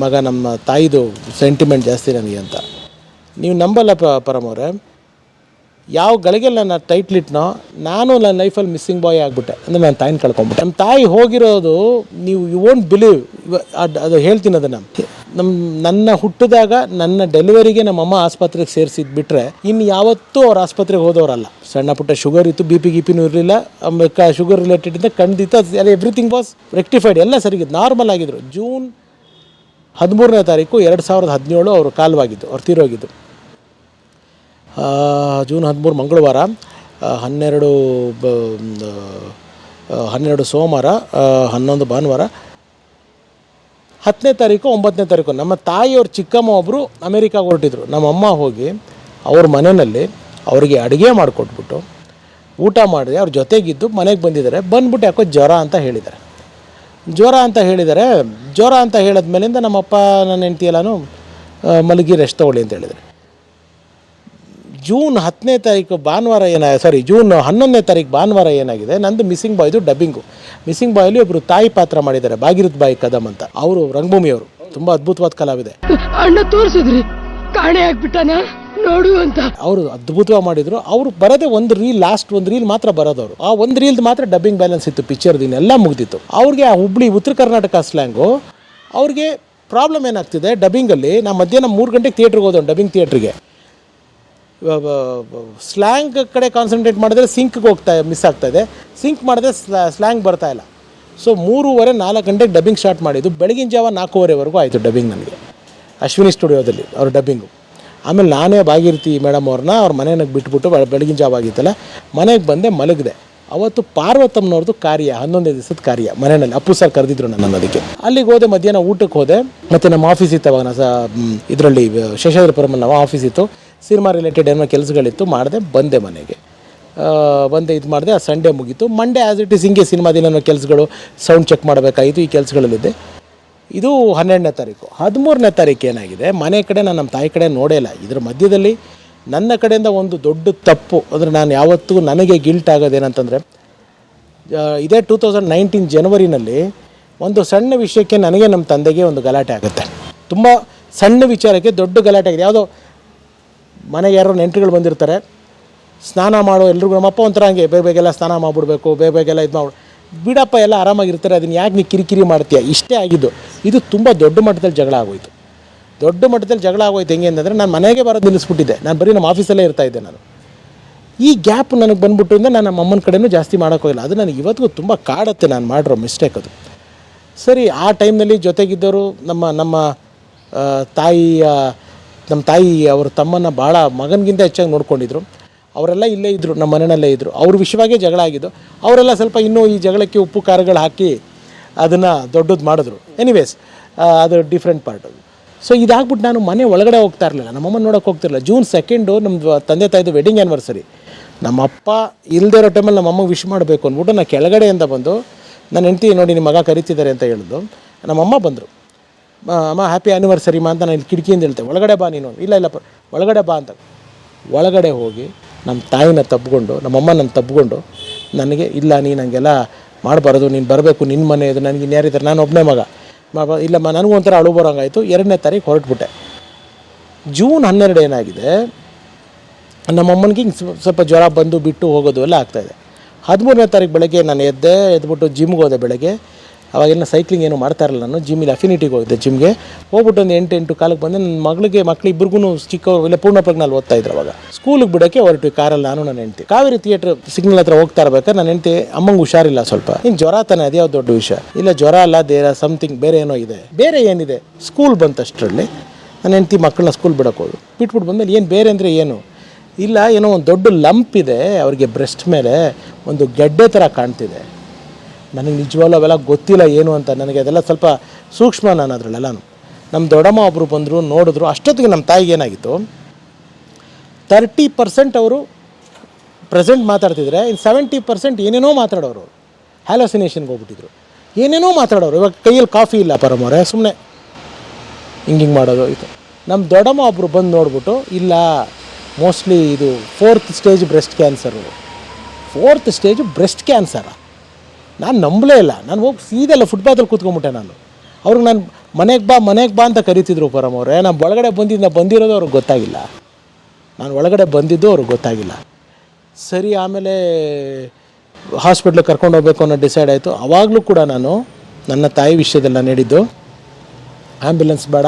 ಮಗ, ನಮ್ಮ ತಾಯಿದು ಸೆಂಟಿಮೆಂಟ್ ಜಾಸ್ತಿ ನನಗೆ ಅಂತ. ನೀವು ನಂಬಲ್ಲ ಪರಮವ್ರೆ, ಯಾವ ಗಳಿಗೆ ನನ್ನ ಟೈಟ್ಲಿಟ್ನೋ ನಾನು ನನ್ನ ಲೈಫಲ್ಲಿ ಮಿಸ್ಸಿಂಗ್ ಬಾಯ್ ಆಗಿಬಿಟ್ಟೆ. ಅಂದರೆ ನನ್ನ ತಾಯಿನ ಕಳ್ಕೊಂಬಿಟ್ಟೆ. ನಮ್ಮ ತಾಯಿ ಹೋಗಿರೋದು ನೀವು ಯು ವೋಂಟ್ ಬಿಲೀವ್. ಅದು ಹೇಳ್ತೀನಿ ಅದನ್ನು. ನನ್ನ ಹುಟ್ಟಿದಾಗ ನನ್ನ ಡೆಲಿವರಿಗೆ ನಮ್ಮಮ್ಮ ಆಸ್ಪತ್ರೆಗೆ ಸೇರಿಸಿದ್ದು ಬಿಟ್ಟರೆ ಇನ್ನು ಯಾವತ್ತೂ ಅವ್ರ ಆಸ್ಪತ್ರೆಗೆ ಹೋದವರಲ್ಲ. ಸಣ್ಣ ಪುಟ್ಟ ಶುಗರ್ ಇತ್ತು, BP ಇರಲಿಲ್ಲ, ಶುಗರ್ ರಿಲೇಟೆಡ್ ಇಂದ ಖಂಡಿತ ಎವ್ರಿಥಿಂಗ್ ವಾಸ್ ರೆಕ್ಟಿಫೈಡ್, ಎಲ್ಲ ಸರಿಗಿತ್ತು, ನಾರ್ಮಲ್ ಆಗಿದ್ರು. ಜೂನ್ 13ನೇ ತಾರೀಕು 2017 ಅವರು ಕಾಲವಾಗಿದ್ದು, ಅವ್ರು ತೀರೋಗಿದ್ದು. ಜೂನ್ 13 ಮಂಗಳವಾರ, 12 ಸೋಮವಾರ, 11 ಭಾನುವಾರ, 10ನೇ ತಾರೀಕು 9ನೇ ತಾರೀಕು ನಮ್ಮ ತಾಯಿಯವ್ರ ಚಿಕ್ಕಮ್ಮ ಒಬ್ಬರು ಅಮೇರಿಕಾಗೆ ಹೊರಟಿದ್ರು. ನಮ್ಮಮ್ಮ ಹೋಗಿ ಅವ್ರ ಮನೆಯಲ್ಲಿ ಅವರಿಗೆ ಅಡುಗೆ ಮಾಡಿಕೊಟ್ಬಿಟ್ಟು ಊಟ ಮಾಡಿದೆ. ಅವ್ರ ಜೊತೆಗಿದ್ದು ಮನೆಗೆ ಬಂದಿದ್ದಾರೆ. ಬಂದ್ಬಿಟ್ಟು ಯಾಕೋ ಜ್ವರ ಅಂತ ಹೇಳಿದ್ದಾರೆ. ಜ್ವರ ಅಂತ ಹೇಳಿದ್ಮೇಲಿಂದ ನಮ್ಮಪ್ಪ ನನ್ನ ಹೆಂಡತಿ ಎಲ್ಲನೂ ಮಲಗಿ ರೆಸ್ಟ್ ತೊಗೊಳ್ಳಿ ಅಂತ ಹೇಳಿದ್ದಾರೆ. ಜೂನ್ 10ನೇ ತಾರೀಕು ಭಾನುವಾರ ಜೂನ್ 11ನೇ ತಾರೀಕು ಭಾನುವಾರ ಏನಾಗಿದೆ, ನಂದು ಮಿಸ್ಸಿಂಗ್ ಬಾಯ್ದು ಡಬ್ಬಿಂಗು. ಮಿಸ್ಸಿಂಗ್ ಬಾಯಲ್ಲಿ ಒಬ್ಬರು ತಾಯಿ ಪಾತ್ರ ಮಾಡಿದ್ದಾರೆ, ಭಾಗೀರಥ್ ಬಾಯಿ ಕದಮ್ ಅಂತ. ಅವರು ರಂಗಭೂಮಿಯವರು, ತುಂಬ ಅದ್ಭುತವಾದ ಕಲಾವಿದೆ. ಅಣ್ಣ ತೋರಿಸಿದ್ರಿ, ಕಾಣೆ ಆಗ್ಬಿಟ್ಟನ ನೋಡು ಅಂತ. ಅವರು ಅದ್ಭುತವಾಗಿ ಮಾಡಿದ್ರು. ಅವರು ಬರೋದೇ ಒಂದು ರೀಲ್ ಮಾತ್ರ ಬರೋದವರು. ಆ ಒಂದು ರೀಲ್ದು ಮಾತ್ರ ಡಬ್ಬಿಂಗ್ ಬ್ಯಾಲೆನ್ಸ್ ಇತ್ತು. ಪಿಕ್ಚರ್ದು ಇನ್ನೆಲ್ಲ ಮುಗ್ದಿತ್ತು. ಅವ್ರಿಗೆ ಆ ಹುಬ್ಳಿ ಉತ್ತರ ಕರ್ನಾಟಕ ಸ್ಲ್ಯಾಂಗು, ಅವ್ರಿಗೆ ಪ್ರಾಬ್ಲಮ್ ಏನಾಗ್ತಿದೆ ಡಬ್ಬಿಂಗಲ್ಲಿ. ನಾ ಮಧ್ಯಾಹ್ನ 3 ಗಂಟೆಗೆ ಥಿಯೇಟ್ರಿಗೆ ಹೋದವನು, ಡಬ್ಬಿಂಗ್ ಥಿಯೇಟ್ರಿಗೆ. ಸ್ಲ್ಯಾಂಗ್ ಕಡೆ ಕಾನ್ಸಂಟ್ರೇಟ್ ಮಾಡಿದ್ರೆ ಸಿಂಕ್ಗೆ ಮಿಸ್ ಆಗ್ತಾಯಿದೆ, ಸಿಂಕ್ ಮಾಡಿದ್ರೆ ಸ್ಲ್ಯಾಂಗ್ ಬರ್ತಾಯಿಲ್ಲ. ಸೊ 3:30-4 ಗಂಟೆಗೆ ಡಬ್ಬಿಂಗ್ ಸ್ಟಾರ್ಟ್ ಮಾಡಿದ್ದು. ಬೆಳಗಿನ ಜಾವ 4:15ವರೆಗೂ ಆಯಿತು ಡಬ್ಬಿಂಗ್ ನನಗೆ ಅಶ್ವಿನಿ ಸ್ಟುಡಿಯೋದಲ್ಲಿ ಅವ್ರ ಡಬ್ಬಿಂಗು. ಆಮೇಲೆ ನಾನೇ ಭಾಗೀರಥಿ ಮೇಡಮ್ ಅವ್ರನ್ನ ಅವ್ರ ಮನೆಯಾಗ ಬಿಟ್ಬಿಟ್ಟು ಬೆಳಗಿನ ಜಾವ ಆಗಿತ್ತಲ್ಲ ಮನೆಗೆ ಬಂದೆ, ಮಲಗಿದೆ. ಅವತ್ತು ಪಾರ್ವತಮ್ಮನವ್ರದ್ದು ಕಾರ್ಯ, 11 ದಿವಸದ ಕಾರ್ಯ ಮನೆಯಲ್ಲಿ. ಅಪ್ಪು ಸರ್ ಕರೆದಿದ್ರು ನನ್ನ ಅದಕ್ಕೆ. ಅಲ್ಲಿಗೆ ಹೋದೆ, ಮಧ್ಯಾಹ್ನ ಊಟಕ್ಕೆ ಹೋದೆ. ಮತ್ತು ನಮ್ಮ ಆಫೀಸ್ ಇತ್ತು ಅವಾಗ ಇದರಲ್ಲಿ ಶೇಷಾದ್ರಿಪುರಮಲ್ಲಿ ನಾವು ಆಫೀಸ್ ಇತ್ತು, ಸಿನಿಮಾ ರಿಲೇಟೆಡ್ ಏನೋ ಕೆಲಸಗಳಿತ್ತು, ಮಾಡಿದೆ, ಬಂದೆ ಮನೆಗೆ. ಬಂದೆ ಇದು ಮಾಡಿದೆ. ಆ ಸಂಡೇ ಮುಗೀತು. ಮಂಡೇ ಆ್ಯಸ್ ಇಟ್ ಈಸ್ ಹಿಂಗೆ ಸಿನಿಮಾದಿನ ಕೆಲಸಗಳು, ಸೌಂಡ್ ಚೆಕ್ ಮಾಡಬೇಕಾಯಿತು, ಈ ಕೆಲಸಗಳಲ್ಲಿದ್ದೆ. ಇದು 12ನೇ ತಾರೀಕು. 13ನೇ ತಾರೀಕು ಏನಾಗಿದೆ, ಮನೆ ಕಡೆ ನಾನು ನಮ್ಮ ತಾಯಿ ಕಡೆ ನೋಡೇ ಇಲ್ಲ. ಇದ್ರ ಮಧ್ಯದಲ್ಲಿ ನನ್ನ ಕಡೆಯಿಂದ ಒಂದು ದೊಡ್ಡ ತಪ್ಪು ಅಂದರೆ ನಾನು ಯಾವತ್ತೂ ನನಗೆ ಗಿಲ್ಟ್ ಆಗೋದೇನಂತಂದರೆ, ಇದೇ 2019 ಜನವರಿನಲ್ಲಿ ಒಂದು ಸಣ್ಣ ವಿಷಯಕ್ಕೆ ನನಗೆ ನಮ್ಮ ತಂದೆಗೆ ಒಂದು ಗಲಾಟೆ ಆಗುತ್ತೆ. ತುಂಬ ಸಣ್ಣ ವಿಚಾರಕ್ಕೆ ದೊಡ್ಡ ಗಲಾಟೆ ಆಗಿದೆ. ಯಾವುದೋ ಮನೆಗೆ ಯಾರೋ ನೆಂಟರುಗಳು ಬಂದಿರ್ತಾರೆ, ಸ್ನಾನ ಮಾಡೋ ಎಲ್ರಿಗೂ ನಮ್ಮಪ್ಪ ಒಂಥರ ಹಂಗೆ ಬೇಗೆಲ್ಲ ಸ್ನಾನ ಮಾಡಿಬಿಡ್ಬೇಕು, ಬೇಗೆಲ್ಲ ಇದು ಮಾಡಿ ಬಿಡಪ್ಪ ಎಲ್ಲ ಆರಾಮಾಗಿರ್ತಾರೆ, ಅದನ್ನು ಯಾಕೆ ನೀ ಕಿರಿಕಿರಿ ಮಾಡ್ತೀಯ, ಇಷ್ಟೇ ಆಗಿದ್ದು. ಇದು ತುಂಬ ದೊಡ್ಡ ಮಟ್ಟದಲ್ಲಿ ಜಗಳ ಆಗೋಯ್ತು. ದೊಡ್ಡ ಮಟ್ಟದಲ್ಲಿ ಜಗಳ ಆಗೋಯ್ತು. ಹೆಂಗೆ ಅಂತಂದರೆ ನಾನು ಮನೆಗೆ ಬರೋದು ನಿಲ್ಲಿಸ್ಬಿಟ್ಟಿದ್ದೆ. ನಾನು ಬರೀ ನಮ್ಮ ಆಫೀಸಲ್ಲೇ ಇರ್ತಾಯಿದ್ದೆ. ನಾನು ಈ ಗ್ಯಾಪ್ ನನಗೆ ಬಂದ್ಬಿಟ್ಟಿಂದ ನಾನು ನಮ್ಮ ಅಮ್ಮನ ಕಡೆನೂ ಜಾಸ್ತಿ ಮಾಡೋಕ್ಕೋಗಿಲ್ಲ. ಅದು ನನಗೆ ಇವತ್ತಿಗೂ ತುಂಬ ಕಾಡುತ್ತೆ, ನಾನು ಮಾಡಿರೋ ಮಿಸ್ಟೇಕ್ ಅದು. ಸರಿ, ಆ ಟೈಮ್ನಲ್ಲಿ ಜೊತೆಗಿದ್ದವರು ನಮ್ಮ ತಾಯಿ ಅವ್ರ ತಮ್ಮನ್ನು ಭಾಳ ಮಗನಿಗಿಂತ ಹೆಚ್ಚಾಗಿ ನೋಡ್ಕೊಂಡಿದ್ರು. ಅವರೆಲ್ಲ ಇಲ್ಲೇ ಇದ್ದರು, ನಮ್ಮ ಮನೆಯಲ್ಲೇ ಇದ್ದರು. ಅವ್ರ ವಿಷಯವಾಗೇ ಜಗಳ ಆಗಿದ್ದು. ಅವರೆಲ್ಲ ಸ್ವಲ್ಪ ಇನ್ನೂ ಈ ಜಗಳಕ್ಕೆ ಉಪ್ಪು ಖಾರಗಳು ಹಾಕಿ ಅದನ್ನು ದೊಡ್ಡದು ಮಾಡಿದ್ರು. ಎನಿವೇಸ್, ಅದು ಡಿಫ್ರೆಂಟ್ ಪಾರ್ಟ್ ಅದು. ಸೊ ಇದಾಗ್ಬಿಟ್ಟು ನಾನು ಮನೆ ಒಳಗಡೆ ಹೋಗ್ತಾ ಇರಲಿಲ್ಲ, ನಮ್ಮಮ್ಮ ನೋಡೋಕೆ ಹೋಗ್ತಿರಲಿಲ್ಲ. June 2 ನಮ್ಮದು ತಂದೆ ತಾಯಿದು ವೆಡ್ಡಿಂಗ್ ಆ್ಯನಿವರ್ಸರಿ. ನಮ್ಮಪ್ಪ ಇಲ್ಲದೇ ಇರೋ ಟೈಮಲ್ಲಿ ನಮ್ಮಮ್ಮಗೆ ವಿಶ್ ಮಾಡಬೇಕು ಅಂದ್ಬಿಟ್ಟು ನಾನು ಕೆಳಗಡೆಯಿಂದ ಬಂದು ನನ್ನ ಹೆಂಡ್ತಿ ನೋಡಿ ನಿಮ್ಮ ಮಗ ಕರೀತಿದ್ದಾರೆ ಅಂತ ಹೇಳಿದ್ರು. ನಮ್ಮಮ್ಮ ಬಂದರು. ಅಮ್ಮ ಹ್ಯಾಪಿ ಆ್ಯನಿವರ್ಸರಿ ಮಾ ಅಂತ ನಾನು ಇಲ್ಲಿ ಕಿಟಕಿಯಿಂದ ಹೇಳ್ತೆ, ಒಳಗಡೆ ಬಾ ನೀನು. ಇಲ್ಲ ಒಳಗಡೆ ಬಾ ಅಂತ. ಒಳಗಡೆ ಹೋಗಿ ನಮ್ಮ ತಾಯಿನ ತಬ್ಕೊಂಡು, ನಮ್ಮಮ್ಮನ ತಬ್ಕೊಂಡು ನನಗೆ ಇಲ್ಲ ನೀನು ಹಂಗೆಲ್ಲ ಮಾಡಬಾರ್ದು, ನೀನು ಬರಬೇಕು, ನಿನ್ನ ಮನೆ ಇದು, ನನಗೆ ಇನ್ಯಾರಿದ್ದಾರೆ, ನಾನು ಒಬ್ಬನೇ ಮಗ, ಇಲ್ಲಮ್ಮ ನನಗೂ ಒಂಥರ ಅಳು ಬರೋಂಗಾಯಿತು. 2ನೇ ತಾರೀಕು ಹೊರಟ್ಬಿಟ್ಟೆ. June 12 ಏನಾಗಿದೆ, ನಮ್ಮಮ್ಮನಿಗೆ ಹಿಂಗೆ ಸ್ವಲ್ಪ ಜ್ವರ ಬಂದು ಬಿಟ್ಟು ಹೋಗೋದು ಎಲ್ಲ ಆಗ್ತಾಯಿದೆ. 13ನೇ ತಾರೀಕು ಬೆಳಗ್ಗೆ ನಾನು ಎದ್ಬಿಟ್ಟು ಜಿಮ್ಗೆ ಹೋದೆ. ಬೆಳಗ್ಗೆ ಅವಾಗೆಲ್ಲ ಸೈಕ್ಲಿಂಗ್ ಏನು ಮಾಡ್ತಾ ಇರಲಿಲ್ಲ ನಾನು. ಜಿಮ್ಮಿಲ್ಲಿ ಅಫಿನಿಟಿಗೆ ಹೋಗಿದ್ದೆ. ಜಿಮ್ಗೆ ಹೋಗ್ಬಿಟ್ಟು ಒಂದು 8 ಕಾಲಕ್ಕೆ ಬಂದೆ. ನನ್ನ ಮಕ್ಕಳಿಬ್ಬರಿಗೂ ಚಿಕ್ಕ ಪೂರ್ಣಪ್ರಜ್ಞಲ್ಲಿ ಓದ್ತಾ ಇದ್ರು. ಅವಾಗ ಸ್ಕೂಲಿಗೆ ಬಿಡೋಕ್ಕೆ ಹೊರಟು ಕಾರಲ್ಲಿ ನಾನು ನನ್ನ ಹೆಂಡ್ತಿ. ಕಾವೇರಿ ಥಿಯೇಟ್ರ್ ಸಿಗ್ನಲ್ ಹತ್ರ ಹೋಗ್ತಾ ಇರ್ಬೇಕಾದ್ರೆ ನನ್ನ ಹೆಂಡ್ತಿ ಅಮ್ಮಂಗೆ ಹುಷಾರಿಲ್ಲ ಸ್ವಲ್ಪ. ಇನ್ನು ಜ್ವರ ತಾನೆ, ಅದೇ ಯಾವ್ದು ದೊಡ್ಡ ವಿಷಯ ಇಲ್ಲ, ಜ್ವರ ಅಲ್ಲ, ಸಮಥಿಂಗ್ ಬೇರೆ ಏನೋ ಇದೆ. ಬೇರೆ ಏನಿದೆ, ಸ್ಕೂಲ್ ಬಂತಷ್ಟರಲ್ಲಿ ನನ್ನ ಹೆಂಡ್ತಿ ಮಕ್ಕಳನ್ನ ಸ್ಕೂಲ್ ಬಿಡೋಕೆ ಹೋಗಿ ಬಿಟ್ಬಿಟ್ಟು ಬಂದಮೇಲೆ ಏನು ಬೇರೆ ಅಂದರೆ ಏನು ಇಲ್ಲ, ಏನೋ ಒಂದು ದೊಡ್ಡ ಲಂಪ್ ಇದೆ ಅವ್ರಿಗೆ ಬ್ರೆಸ್ಟ್ ಮೇಲೆ, ಒಂದು ಗೆಡ್ಡೆ ಥರ ಕಾಣ್ತಿದೆ. ನನಗೆ ನಿಜವಾಗ್ಲೂ ಅವೆಲ್ಲ ಗೊತ್ತಿಲ್ಲ ಏನು ಅಂತ. ನನಗೆ ಅದೆಲ್ಲ ಸ್ವಲ್ಪ ಸೂಕ್ಷ್ಮ ನಾನು ಅದರಲ್ಲೆಲ್ಲನೂ. ನಮ್ಮ ದೊಡ್ಡಮ್ಮ ಒಬ್ಬರು ಬಂದರು, ನೋಡಿದ್ರು. ಅಷ್ಟೊತ್ತಿಗೆ ನಮ್ಮ ತಾಯಿಗೆ ಏನಾಗಿತ್ತು, 30% ಅವರು ಪ್ರೆಸೆಂಟ್ ಮಾತಾಡ್ತಿದ್ರೆ, ಇನ್ನು 70% ಏನೇನೋ ಮಾತಾಡೋರು. ಹ್ಯಾಲೋಸಿನೇಷನ್ಗೆ ಹೋಗ್ಬಿಟ್ಟಿದ್ರು, ಏನೇನೋ ಮಾತಾಡೋರು. ಇವಾಗ ಕೈಯಲ್ಲಿ ಕಾಫಿ ಇಲ್ಲ ಪರಮೋರೆ, ಸುಮ್ಮನೆ ಹಿಂಗೆ ಮಾಡೋದು ಇತ್ತು. ನಮ್ಮ ದೊಡ್ಡಮ್ಮ ಒಬ್ಬರು ಬಂದು ನೋಡ್ಬಿಟ್ಟು, ಇಲ್ಲ ಮೋಸ್ಟ್ಲಿ ಇದು 4th stage breast cancer. 4th stage breast ಕ್ಯಾನ್ಸರಾ? ನಾನು ನಂಬಲೇ ಇಲ್ಲ. ನಾನು ಹೋಗಿ ಸೀದೆಲ್ಲ ಫುಟ್ಪಾತಲ್ಲಿ ಕೂತ್ಕೊಂಡ್ಬಿಟ್ಟೆ ನಾನು. ಅವ್ರಿಗೆ ನಾನು ಮನೆಗೆ ಬಾ ಅಂತ ಕರಿತಿದ್ರು ಪರಮವ್ರೆ. ನಾನು ಒಳಗಡೆ ಬಂದಿರೋದು ಅವ್ರಿಗೆ ಗೊತ್ತಾಗಿಲ್ಲ. ನಾನು ಒಳಗಡೆ ಬಂದಿದ್ದು ಅವ್ರಿಗೆ ಗೊತ್ತಾಗಿಲ್ಲ. ಸರಿ, ಆಮೇಲೆ ಹಾಸ್ಪಿಟ್ಲಿಗೆ ಕರ್ಕೊಂಡು ಹೋಗ್ಬೇಕು ಅನ್ನೋ ಡಿಸೈಡ್ ಆಯಿತು. ಆವಾಗಲೂ ಕೂಡ ನಾನು ನನ್ನ ತಾಯಿ ವಿಷಯದೆಲ್ಲ ನೀಡಿದ್ದು, ಆ್ಯಂಬುಲೆನ್ಸ್ ಬೇಡ,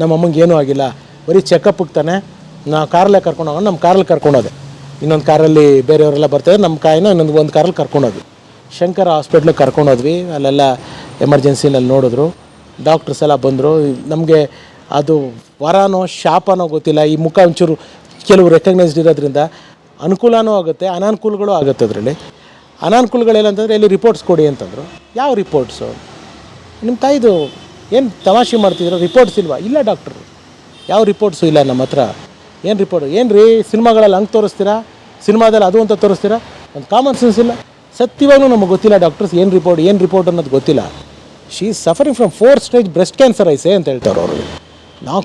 ನಮ್ಮ ಅಮ್ಮಂಗೆ ಏನೂ ಆಗಿಲ್ಲ, ಬರೀ ಚೆಕಪ್ಗೆ ತಾನೆ, ನಾವು ಕಾರಲ್ಲೇ ಕರ್ಕೊಂಡು ಹೋಗೋಣ. ನಮ್ಮ ಕಾರಲ್ಲಿ ಕರ್ಕೊಂಡೋದೆ. ಇನ್ನೊಂದು ಕಾರಲ್ಲಿ ಬೇರೆಯವರೆಲ್ಲ ಬರ್ತಾರೆ, ನಮ್ಮ ಕಾಯಿನ ಒಂದು ಕಾರಲ್ಲಿ ಕರ್ಕೊಂಡೋದ್ವಿ. ಶಂಕರ ಹಾಸ್ಪಿಟ್ಲಿಗೆ ಕರ್ಕೊಂಡೋದ್ವಿ. ಅಲ್ಲೆಲ್ಲ ಎಮರ್ಜೆನ್ಸಿನಲ್ಲಿ ನೋಡಿದ್ರು, ಡಾಕ್ಟ್ರಸ್ ಎಲ್ಲ ಬಂದರು. ನಮಗೆ ಅದು ವರನೋ ಶಾಪನೋ ಗೊತ್ತಿಲ್ಲ. ಈ ಮುಖ ಒಂಚೂರು ಕೆಲವು ರೆಕಗ್ನೈಸ್ಡ್ ಇರೋದ್ರಿಂದ ಅನುಕೂಲನೂ ಆಗುತ್ತೆ, ಅನಾನುಕೂಲಗಳು ಆಗುತ್ತೆ. ಅದರಲ್ಲಿ ಅನಾನುಕೂಲಗಳೇನಂತಂದರೆ, ಇಲ್ಲಿ ರಿಪೋರ್ಟ್ಸ್ ಕೊಡಿ ಅಂತಂದರು. ಯಾವ ರಿಪೋರ್ಟ್ಸು? ನಿಮ್ಮ ತಾಯಿದು ಏನು ತಮಾಷೆ ಮಾಡ್ತಿದ್ರು, ರಿಪೋರ್ಟ್ಸ್ ಇಲ್ವಾ? ಇಲ್ಲ ಡಾಕ್ಟ್ರು, ಯಾವ ರಿಪೋರ್ಟ್ಸು ಇಲ್ಲ ನಮ್ಮ ಹತ್ರ. ಏನು ರಿಪೋರ್ಟ್? ಏನು ರೀ, ಸಿನಿಮಾಗಳಲ್ಲಿ ಹಂಗೆ ತೋರಿಸ್ತೀರಾ, ಸಿನಿಮಾದಲ್ಲಿ ಅದು ಅಂತ ತೋರಿಸ್ತೀರಾ? ಒಂದು ಕಾಮನ್ ಸೆನ್ಸ್ ಇಲ್ಲ. ಸತ್ಯವಾಗ್ಲೂ ನಮಗೆ ಗೊತ್ತಿಲ್ಲ ಡಾಕ್ಟರ್ಸ್ ಏನು ರಿಪೋರ್ಟ್ ಅನ್ನೋದು ಗೊತ್ತಿಲ್ಲ. She is suffering from 4th stage breast cancer ಐಸೆ ಅಂತ ಹೇಳ್ತಾರೆ ಅವರು. ನಾವು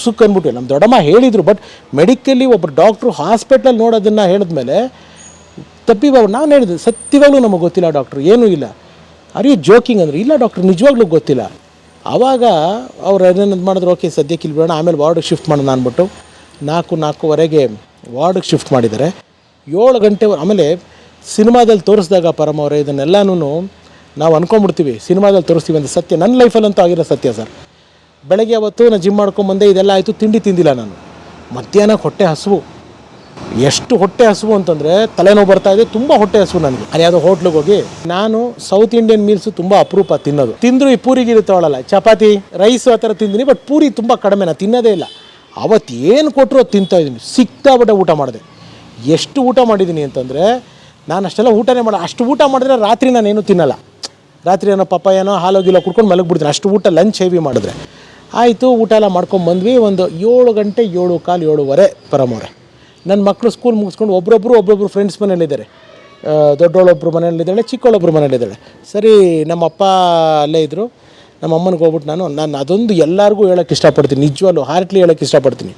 ಸುಕ್ ಅಂದ್ಬಿಟ್ಟು ನಮ್ಮ ದೊಡ್ಡಮ್ಮ ಹೇಳಿದರು. ಬಟ್ ಮೆಡಿಕಲಿ ಒಬ್ಬರು ಡಾಕ್ಟ್ರು ಹಾಸ್ಪಿಟ್ಲಲ್ಲಿ ನೋಡೋದನ್ನು ಹೇಳಿದ್ಮೇಲೆ ತಪ್ಪಿಬಾರ್ದು. ನಾನು ಹೇಳಿದೆ, ಸತ್ಯವಾಗ್ಲೂ ನಮಗೆ ಗೊತ್ತಿಲ್ಲ ಡಾಕ್ಟ್ರು, ಏನೂ ಇಲ್ಲ. ಆರ್ ಯು ಜೋಕಿಂಗ್ ಅಂದರೆ, ಇಲ್ಲ ಡಾಕ್ಟ್ರು ನಿಜವಾಗ್ಲೂ ಗೊತ್ತಿಲ್ಲ. ಆವಾಗ ಅವ್ರು ಏನೇನು ಮಾಡಿದ್ರು, ಓಕೆ ಸದ್ಯಕ್ಕೆ ಇಲ್ಲಿ ಬಿಡೋಣ, ಆಮೇಲೆ ವಾರ್ಡಿಗೆ ಶಿಫ್ಟ್ ಮಾಡೋಣ ಅಂದ್ಬಿಟ್ಟು 4:30ವರೆಗೆ ವಾರ್ಡಿಗೆ ಶಿಫ್ಟ್ ಮಾಡಿದ್ದಾರೆ. 7 ಗಂಟೆ. ಆಮೇಲೆ ಸಿನಿಮಾದಲ್ಲಿ ತೋರಿಸಿದಾಗ ಪರಮವ್ರೆ, ಇದನ್ನೆಲ್ಲನೂ ನಾವು ಅಂದ್ಕೊಂಡ್ಬಿಡ್ತೀವಿ ಸಿನಿಮಾದಲ್ಲಿ ತೋರಿಸ್ತೀವಿ ಅಂತ. ಸತ್ಯ ನನ್ನ ಲೈಫಲ್ಲಂತೂ ಆಗಿರೋ ಸತ್ಯ ಸರ್. ಬೆಳಗ್ಗೆ ಅವತ್ತು ನಾನು ಜಿಮ್ ಮಾಡ್ಕೊಂಬಂದೆ, ಇದೆಲ್ಲ ಆಯಿತು, ತಿಂಡಿ ತಿಂದಿಲ್ಲ ನಾನು. ಮಧ್ಯಾಹ್ನಕ್ಕೆ ಹೊಟ್ಟೆ ಹಸಿವು, ಎಷ್ಟು ಹೊಟ್ಟೆ ಹಸುವು ಅಂತಂದರೆ ತಲೆನೋವು ಬರ್ತಾ ಇದೆ, ತುಂಬ ಹೊಟ್ಟೆ ಹಸುವು ನನಗೆ. ಅಲ್ಲಿ ಯಾವುದೋ ಹೋಟ್ಲಿಗೆ ಹೋಗಿ ನಾನು ಸೌತ್ ಇಂಡಿಯನ್ ಮೀಲ್ಸು ತುಂಬ ಅಪರೂಪ ತಿನ್ನೋದು. ತಿಂದರೂ ಈ ಪೂರಿಗೆ ಇರುತ್ತವಳಲ್ಲ, ಚಪಾತಿ ರೈಸು ಆ ಥರ ತಿಂತೀನಿ, ಬಟ್ ಪೂರಿ ತುಂಬ ಕಡಿಮೆ, ನಾನು ತಿನ್ನೋದೇ ಇಲ್ಲ. ಅವತ್ತು ಏನು ಕೊಟ್ಟರು ಅದು ತಿಂತಾಯಿದ್ದೀನಿ, ಸಿಕ್ಕಾಬಿಟ್ಟೆ ಊಟ ಮಾಡಿದೆ. ಎಷ್ಟು ಊಟ ಮಾಡಿದ್ದೀನಿ ಅಂತಂದರೆ ನಾನು ಅಷ್ಟೆಲ್ಲ ಊಟನೇ ಅಷ್ಟು ಊಟ ಮಾಡಿದ್ರೆ ರಾತ್ರಿ ನಾನೇನು ತಿನ್ನಲ್ಲ. ರಾತ್ರಿ ಏನೋ ಪಪ್ಪಾಯನೋ ಹಾಲು ಗಿಲೋ ಕುಡ್ಕೊಂಡು ಮಲಗಿಬಿಡ್ತೀನಿ, ಅಷ್ಟು ಊಟ ಲಂಚ್ ಹೆವಿ ಮಾಡಿದ್ರೆ. ಆಯಿತು, ಊಟ ಎಲ್ಲ ಮಾಡ್ಕೊಂಬಂದ್ವಿ. ಒಂದು 7 ಗಂಟೆ 7:15 7:15 ಪರಮವ್ರೆ. ನನ್ನ ಮಕ್ಕಳು ಸ್ಕೂಲ್ ಮುಗಿಸ್ಕೊಂಡು ಒಬ್ಬೊಬ್ಬರು ಫ್ರೆಂಡ್ಸ್ ಮನೇಲಿದ್ದಾರೆ. ದೊಡ್ಡವಳೊಬ್ಬರು ಮನೇಲಿದ್ದಾಳೆ, ಚಿಕ್ಕವಳೊಬ್ಬರು ಮನೇಲಿದ್ದಾಳೆ. ಸರಿ, ನಮ್ಮಪ್ಪ ಅಲ್ಲೇ ಇದ್ದರು. ನಮ್ಮ ಅಮ್ಮನಿಗೆ ಹೋಗ್ಬಿಟ್ಟು ನಾನು ಅದೊಂದು ಎಲ್ಲರಿಗೂ ಹೇಳೋಕ್ಕೆ ಇಷ್ಟಪಡ್ತೀನಿ, ನಿಜವಾಗ್ಲೂ ಹಾರ್ಟ್ಲಿ ಹೇಳೋಕ್ಕೆ ಇಷ್ಟಪಡ್ತೀನಿ.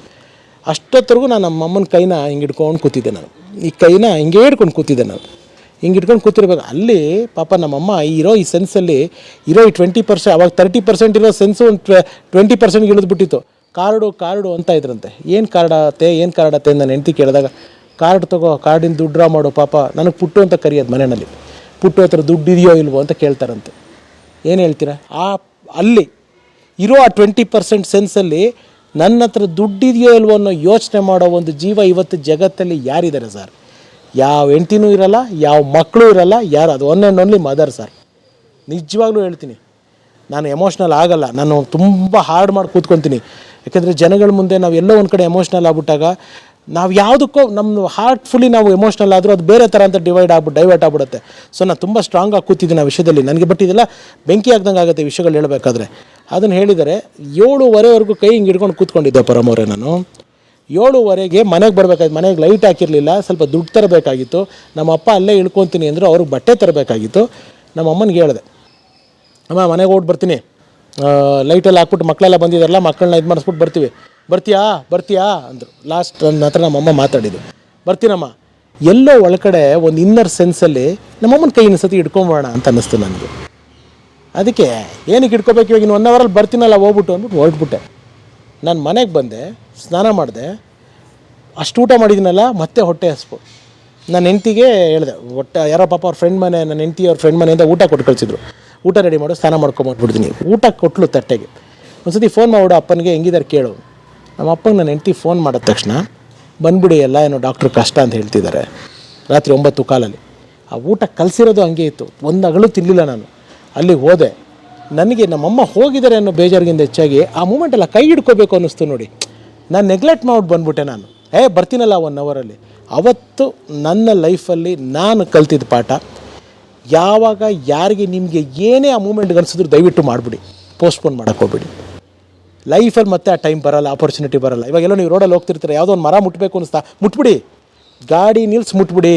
ಅಷ್ಟೊತ್ತರೆಗೂ ನಾನು ನಮ್ಮ ಅಮ್ಮನ ಕೈನ ಹಿಂಗೆ ಹಿಡ್ಕೊಂಡು ಕೂತಿದ್ದೆ. ನಾನು ಈ ಕೈನ ಹಿಂಗೆ ಹಿಡ್ಕೊಂಡು ಕೂತಿದ್ದೆ. ನಾನು ಹಿಂಗೆ ಹಿಡ್ಕೊಂಡು ಕೂತಿರ್ಬೇಕು. ಅಲ್ಲಿ ಪಾಪ ನಮ್ಮಮ್ಮ ಈ ಸೆನ್ಸಲ್ಲಿ ಇರೋ ಈ 20%, ಅವಾಗ 30% ಇರೋ ಸೆನ್ಸು ಒಂದು 20%ಗೆ ಇಳಿದ್ಬಿಟ್ಟಿತ್ತು. ಕಾರ್ಡು ಅಂತ ಇದ್ರಂತೆ. ಏನು ಕಾರ್ಡ್ ಆಗುತ್ತೆ ನಾನು ಹೆಂಡ್ತಿ ಕೇಳಿದಾಗ, ಕಾರ್ಡ್ ತಗೋ, ಕಾರ್ಡಿನ ದುಡ್ಡು ಡ್ರಾ ಮಾಡು. ಪಾಪ ನನಗೆ ಪುಟ್ಟು ಅಂತ ಕರೆಯೋದು ಮನೆಯಲ್ಲಿ. ಪುಟ್ಟು ಹತ್ರ ದುಡ್ಡು ಇದೆಯೋ ಇಲ್ವೋ ಅಂತ ಕೇಳ್ತಾರಂತೆ. ಏನು ಹೇಳ್ತೀರಾ? ಅಲ್ಲಿ ಇರೋ ಆ 20% ಸೆನ್ಸಲ್ಲಿ ನನ್ನ ಹತ್ರ ದುಡ್ಡಿದೆಯೋ ಇಲ್ವೋ ಅನ್ನೋ ಯೋಚನೆ ಮಾಡೋ ಒಂದು ಜೀವ ಇವತ್ತು ಜಗತ್ತಲ್ಲಿ ಯಾರಿದ್ದಾರೆ ಸರ್? ಯಾವ ಹೆಂಡ್ತಿನೂ ಇರಲ್ಲ, ಯಾವ ಮಕ್ಕಳು ಇರಲ್ಲ, ಯಾರು ಅದು one and only mother sir. ನಿಜವಾಗ್ಲೂ ಹೇಳ್ತೀನಿ, ನಾನು ಎಮೋಷ್ನಲ್ ಆಗಲ್ಲ, ನಾನು ತುಂಬ ಹಾರ್ಡ್ ಮಾಡಿ ಕೂತ್ಕೊತೀನಿ. ಯಾಕೆಂದರೆ ಜನಗಳ ಮುಂದೆ ನಾವು ಎಲ್ಲೋ ಒಂದು ಕಡೆ ಎಮೋಷ್ನಲ್ ಆಗ್ಬಿಟ್ಟಾಗ ನಾವು ಯಾವುದಕ್ಕೋ ನಮ್ಮ ಹಾರ್ಟ್ಫುಲ್ಲಿ ನಾವು ಎಮೋಷ್ನಲ್ ಆದರೂ ಅದು ಬೇರೆ ಥರ ಅಂತ ಡೈವರ್ಟ್ ಆಗ್ಬಿಡುತ್ತೆ. ಸೊ ನಾನು ತುಂಬ ಸ್ಟ್ರಾಂಗಾಗಿ ಕೂತಿದ್ದೀನಿ ಆ ವಿಷಯದಲ್ಲಿ. ನನಗೆ ಬಟ್ ಇದೆಲ್ಲ ಬೆಂಕಿ ಆಗ್ದಂಗೆ ಆಗುತ್ತೆ ವಿಷಯಗಳು ಹೇಳಬೇಕಾದ್ರೆ. ಅದನ್ನು ಹೇಳಿದರೆ 7:15ವರೆಗೂ ಕೈ ಹಿಂಗೆ ಹಿಡ್ಕೊಂಡು ಕೂತ್ಕೊಂಡಿದ್ದೆ ಪರಮವ್ರೆ. ನಾನು 7:15ಗೆ ಮನೆಗೆ ಬರಬೇಕಾಗಿತ್ತು. ಮನೆಗೆ ಲೈಟ್ ಹಾಕಿರಲಿಲ್ಲ, ಸ್ವಲ್ಪ ದುಡ್ಡು ತರಬೇಕಾಗಿತ್ತು. ನಮ್ಮ ಅಪ್ಪ ಅಲ್ಲೇ ಇಳ್ಕೊತೀನಿ ಅಂದರು, ಅವ್ರಿಗೆ ಬಟ್ಟೆ ತರಬೇಕಾಗಿತ್ತು. ನಮ್ಮ ಅಮ್ಮನಿಗೆ ಹೇಳಿದೆ, ಅಮ್ಮ ಮನೆಗೆ ಓಡಿ ಬರ್ತೀನಿ, ಲೈಟೆಲ್ಲ ಹಾಕ್ಬಿಟ್ಟು ಮಕ್ಕಳೆಲ್ಲ ಬಂದಿದ್ದಾರಲ್ಲ, ಮಕ್ಕಳನ್ನ ಇದು ಮಾಡಿಸ್ಬಿಟ್ಟು ಬರ್ತೀಯಾ ಅಂದರು. ಲಾಸ್ಟ್ ನನ್ನ ಹತ್ರ ನಮ್ಮಮ್ಮ ಮಾತಾಡಿದ್ದು, ಬರ್ತೀನಮ್ಮ. ಎಲ್ಲೋ ಒಳಗಡೆ ಒಂದು ಇನ್ನರ್ ಸೆನ್ಸಲ್ಲಿ ನಮ್ಮಮ್ಮನ ಕೈ ಇನ್ನೊಂದ್ಸತಿ ಹಿಡ್ಕೊಂಬೋಣ ಅಂತ ಅನ್ನಿಸ್ತು ನನಗೆ. ಅದಕ್ಕೆ ಏನಕ್ಕೆ ಹಿಡ್ಕೋಬೇಕು, ಇವಾಗ ಇನ್ನು 1 ಅವರಲ್ಲಿ ಬರ್ತೀನಲ್ಲ ಹೋಗ್ಬಿಟ್ಟು ಅಂದ್ಬಿಟ್ಟು ಹೊರಟ್ಬಿಟ್ಟೆ. ನಾನು ಮನೆಗೆ ಬಂದೆ, ಸ್ನಾನ ಮಾಡಿದೆ, ಅಷ್ಟು ಊಟ ಮಾಡಿದ್ದೀನಲ್ಲ, ಮತ್ತೆ ಹೊಟ್ಟೆ ಹಸ್ಬು. ನನ್ನ ಹೆಂಡ್ತಿಗೆ ಹೇಳಿದೆ, ಯಾರೋ ಪಾಪ ಅವ್ರ ಫ್ರೆಂಡ್ ಮನೆ, ನನ್ನ ಹೆಂಡ್ತಿ ಅವ್ರ ಫ್ರೆಂಡ್ ಮನೆಯಿಂದ ಊಟ ಕೊಟ್ಟು ಕಳಿಸಿದ್ರು. ಊಟ ರೆಡಿ ಮಾಡು, ಸ್ನಾನ ಮಾಡ್ಕೊಂಬಿಟ್ಬಿಡ್ತೀನಿ. ಊಟ ಕೊಟ್ಟಲು ತಟ್ಟೆಗೆ. ಒಂದು ಸತಿ ಫೋನ್ ಮಾಡ್ಬಿಡು ಅಪ್ಪನಿಗೆ, ಹೆಂಗಿದ್ದಾರೆ ಕೇಳು. ನಮ್ಮ ಅಪ್ಪಂಗೆ ನನ್ನ ಹೆಂಡ್ತಿ ಫೋನ್ ಮಾಡಿದ ತಕ್ಷಣ ಬಂದ್ಬಿಡಿ, ಎಲ್ಲ ಏನೋ ಡಾಕ್ಟ್ರು ಕಷ್ಟ ಅಂತ ಹೇಳ್ತಿದ್ದಾರೆ. ರಾತ್ರಿ 9:15 ಆ ಊಟ ಕಲಿಸಿರೋದು ಹಂಗೆ ಇತ್ತು, ಒಂದು ಅಗಳು ತಿನ್ನಲಿಲ್ಲ ನಾನು. ಅಲ್ಲಿಗೆ ಹೋದೆ, ನನಗೆ ನಮ್ಮಮ್ಮ ಹೋಗಿದ್ದಾರೆ ಅನ್ನೋ ಬೇಜಾರಿಗಿಂತ ಹೆಚ್ಚಾಗಿ ಆ ಮೂಮೆಂಟೆಲ್ಲ ಕೈ ಹಿಡ್ಕೋಬೇಕು ಅನ್ನಿಸ್ತು ನೋಡಿ. ನಾನು ನೆಗ್ಲೆಕ್ಟ್ ಮಾಡ್ಬಿಟ್ಟು ಬಂದ್ಬಿಟ್ಟೆ. ನಾನು ಬರ್ತೀನಲ್ಲ 1 ಅವರಲ್ಲಿ. ಅವತ್ತು ನನ್ನ ಲೈಫಲ್ಲಿ ನಾನು ಕಲ್ತಿದ್ದ ಪಾಠ, ಯಾವಾಗ ಯಾರಿಗೆ ನಿಮಗೆ ಏನೇ ಆ ಮೂಮೆಂಟ್ಗೆ ಅನಿಸಿದ್ರು ದಯವಿಟ್ಟು ಮಾಡಿಬಿಡಿ, ಪೋಸ್ಟ್ಪೋನ್ ಮಾಡೋಕ್ಕೆ ಹೋಗ್ಬಿಡಿ. ಲೈಫಲ್ಲಿ ಮತ್ತೆ ಆ ಟೈಮ್ ಬರೋಲ್ಲ, ಆಪರ್ಚುನಿಟಿ ಬರೋಲ್ಲ. ಇವಾಗೆಲ್ಲ ನೀವು ರೋಡಲ್ಲಿ ಹೋಗ್ತಿರ್ತೀರ, ಯಾವುದೋ ಒಂದು ಮರ ಮುಟ್ಟಬೇಕು ಅನಿಸ್ತಾ ಮುಟ್ಬಿಡಿ, ಗಾಡಿ ನಿಲ್ಸಿ ಮುಟ್ಬಿಡಿ,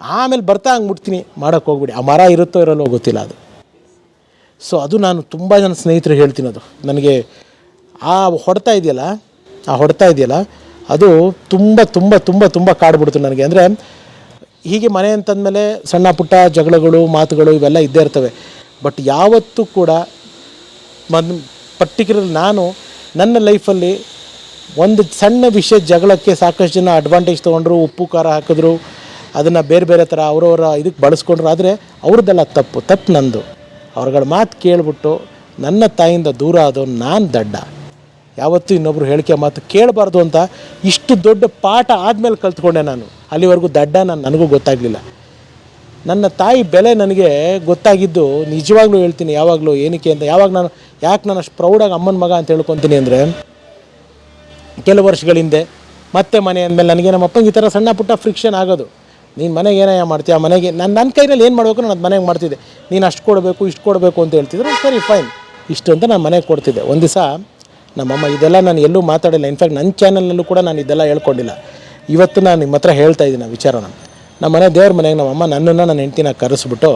ಆಮೇಲೆ ಬರ್ತಾ ಹಂಗೆ ಮುಟ್ತೀನಿ ಮಾಡೋಕ್ಕೆ ಹೋಗ್ಬಿಡಿ. ಆ ಮರ ಇರುತ್ತೋ ಇರೋಲ್ಲೋ ಗೊತ್ತಿಲ್ಲ ಅದು. ಸೊ ಅದು ನಾನು ತುಂಬ ಜನ ಸ್ನೇಹಿತರು ಹೇಳ್ತೀನಿ, ಅದು ನನಗೆ ಆ ಹೊಡ್ತಾ ಇದೆಯಲ್ಲ ಅದು ತುಂಬ ತುಂಬ ತುಂಬ ತುಂಬ ಕಾಡ್ಬಿಡ್ತು ನನಗೆ. ಅಂದರೆ ಹೀಗೆ ಮನೆ ಅಂತಂದಮೇಲೆ ಸಣ್ಣ ಪುಟ್ಟ ಜಗಳಗಳು, ಮಾತುಗಳು ಇವೆಲ್ಲ ಇದ್ದೇ ಇರ್ತವೆ. ಬಟ್ ಯಾವತ್ತೂ ಕೂಡ ಪರ್ಟಿಕ್ಯುಲರ್ ನಾನು ನನ್ನ ಲೈಫಲ್ಲಿ ಒಂದು ಸಣ್ಣ ವಿಷಯ ಜಗಳಕ್ಕೆ ಸಾಕಷ್ಟು ಜನ ಅಡ್ವಾಂಟೇಜ್ ತೊಗೊಂಡ್ರು, ಉಪ್ಪು ಖಾರ ಹಾಕಿದ್ರು, ಅದನ್ನು ಬೇರೆ ಬೇರೆ ಥರ ಅವರವರ ಇದಕ್ಕೆ ಬಳಸ್ಕೊಂಡ್ರು. ಆದರೆ ಅವ್ರದ್ದೆಲ್ಲ ತಪ್ಪು ನಂದು. ಅವ್ರಗಳ ಮಾತು ಕೇಳಿಬಿಟ್ಟು ನನ್ನ ತಾಯಿಯಿಂದ ದೂರ ಆದವನು ನಾನು ದಡ್ಡ. ಯಾವತ್ತೂ ಇನ್ನೊಬ್ರು ಹೇಳಿಕೆ ಮಾತು ಕೇಳಬಾರ್ದು ಅಂತ ಇಷ್ಟು ದೊಡ್ಡ ಪಾಠ ಆದಮೇಲೆ ಕಲ್ತ್ಕೊಂಡೆ ನಾನು. ಅಲ್ಲಿವರೆಗೂ ದಡ್ಡ ನನಗೂ ಗೊತ್ತಾಗಲಿಲ್ಲ. ನನ್ನ ತಾಯಿ ಬೆಲೆ ನನಗೆ ಗೊತ್ತಾಗಿದ್ದು ನಿಜವಾಗ್ಲೂ ಹೇಳ್ತೀನಿ ಯಾವಾಗಲೂ. ಏನಕ್ಕೆ ಅಂತ ಯಾಕೆ ನಾನು ಅಷ್ಟು ಪ್ರೌಡಾಗಿ ಅಮ್ಮನ ಮಗ ಅಂತ ಹೇಳ್ಕೊತೀನಿ ಅಂದರೆ, ಕೆಲವು ವರ್ಷಗಳ ಹಿಂದೆ ಮತ್ತೆ ಮನೆ ಅಂದಮೇಲೆ ನನಗೆ ನಮ್ಮ ಅಪ್ಪಂಗೆ ಈ ಥರ ಸಣ್ಣ ಪುಟ್ಟ ಫ್ರಿಕ್ಷನ್ ಆಗೋದು. ನೀನು ಮನೆಗೆ ಏನಯ್ಯ ಮಾಡ್ತೀಯ, ಮನೆಗೆ ನನ್ನ ಕೈಯಲ್ಲಿ ಏನು ಮಾಡಬೇಕು ನಾನು ಅದು ಮನೆಗೆ ಮಾಡ್ತಿದ್ದೆ. ನೀನು ಅಷ್ಟು ಕೊಡಬೇಕು ಇಷ್ಟು ಕೊಡಬೇಕು ಅಂತ ಹೇಳ್ತಿದ್ರು, ಸರಿ ಫೈನ್ ಇಷ್ಟು ಅಂತ ನಾನು ಮನೆಗೆ ಕೊಡ್ತಿದ್ದೆ. ಒಂದು ದಿವಸ ನಮ್ಮಮ್ಮ, ಇದೆಲ್ಲ ನಾನು ಎಲ್ಲೂ ಮಾತಾಡಿಲ್ಲ, ಇನ್ಫ್ಯಾಕ್ಟ್ ನನ್ನ ಚಾನಲ್ನಲ್ಲೂ ಕೂಡ ನಾನು ಇದೆಲ್ಲ ಹೇಳ್ಕೊಂಡಿಲ್ಲ. ಇವತ್ತು ನಾನು ನಿಮ್ಮ ಹತ್ರ ಹೇಳ್ತಾ ಇದ್ದೀನಿ ಆ ವಿಚಾರನ. ನಮ್ಮ ಮನೆ ದೇವ್ರ ಮನೆಗೆ ನಮ್ಮಮ್ಮ ನನ್ನನ್ನು ನನ್ನ ಹೆಂಡ್ತಿನ ಕರೆಸ್ಬಿಟ್ಟು,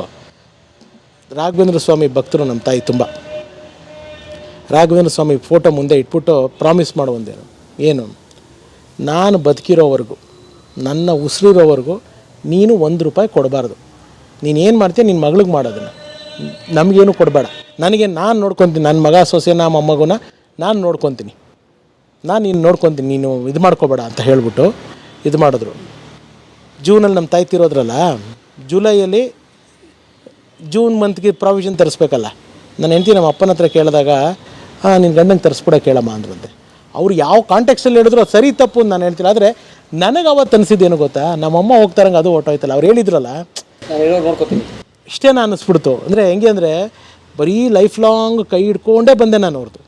ರಾಘವೇಂದ್ರ ಸ್ವಾಮಿ ಭಕ್ತರು ನಮ್ಮ ತಾಯಿ ತುಂಬ. ರಾಘವೇಂದ್ರ ಸ್ವಾಮಿ ಫೋಟೋ ಮುಂದೆ ಇಟ್ಬಿಟ್ಟು ಪ್ರಾಮಿಸ್ ಮಾಡುವಂದೇನು, ಏನು, ನಾನು ಬದುಕಿರೋವರೆಗೂ, ನನ್ನ ಉಸಿರಿರೋವರೆಗೂ ನೀನು ₹1 ಕೊಡಬಾರ್ದು. ನೀನೇನು ಮಾಡ್ತೀಯ ನಿನ್ನ ಮಗಳಿಗೆ ಮಾಡೋದನ್ನು, ನಮಗೇನು ಕೊಡಬೇಡ. ನನಗೆ ನಾನು ನೋಡ್ಕೊತೀನಿ, ನನ್ನ ಮಗ ಸೊಸೆನ ಮೊಮ್ಮಗುನ ನಾನು ನೋಡ್ಕೊತೀನಿ, ನಾನು ನೀನು ನೋಡ್ಕೊತೀನಿ, ನೀನು ಇದು ಮಾಡ್ಕೋಬೇಡ ಅಂತ ಹೇಳ್ಬಿಟ್ಟು ಇದು ಮಾಡಿದ್ರು. ಜೂನಲ್ಲಿ ನಮ್ಮ ತಾಯಿ ತೀರೋದ್ರಲ್ಲ, ಜುಲೈಯಲ್ಲಿ ಜೂನ್ ಮಂತ್ಗೆ ಪ್ರಾವಿಷನ್ ತರಿಸ್ಬೇಕಲ್ಲ. ನನ್ನ ಹೆಂಡ್ತಿ ನಮ್ಮ ಅಪ್ಪನ ಹತ್ರ ಕೇಳಿದಾಗ, ನಿನ್ನ ಗಂಡಂಗೆ ತರಿಸ್ಬಿಡೋ ಕೇಳಮ್ಮ ಅಂದ್ರಂತೆ. ಅವ್ರು ಯಾವ ಕಾಂಟೆಕ್ಸ್ಟಲ್ಲಿ ಹೇಳಿದ್ರು ಅದು ಸರಿ ತಪ್ಪು ಅಂತ ನಾನು ಹೇಳ್ತಿಲ್ಲ. ಆದರೆ ನನಗೆ ಅವತ್ತು ಅನಿಸಿದ್ದೇನು ಗೊತ್ತಾ, ನಮ್ಮಮ್ಮ ಹೋಗ್ತಾರಂಗೆ ಅದು ಹೊಟ್ಟೋಯ್ತಲ್ಲ, ಅವ್ರು ಹೇಳಿದ್ರಲ್ಲ ಇಷ್ಟೇನ ಅನ್ನಿಸ್ಬಿಡ್ತು. ಅಂದರೆ ಹೆಂಗೆ ಅಂದರೆ ಬರೀ ಲೈಫ್ ಲಾಂಗ್ ಕೈ ಹಿಡ್ಕೊಂಡೇ ಬಂದೆ ನಾನು ಅವ್ರದ್ದು.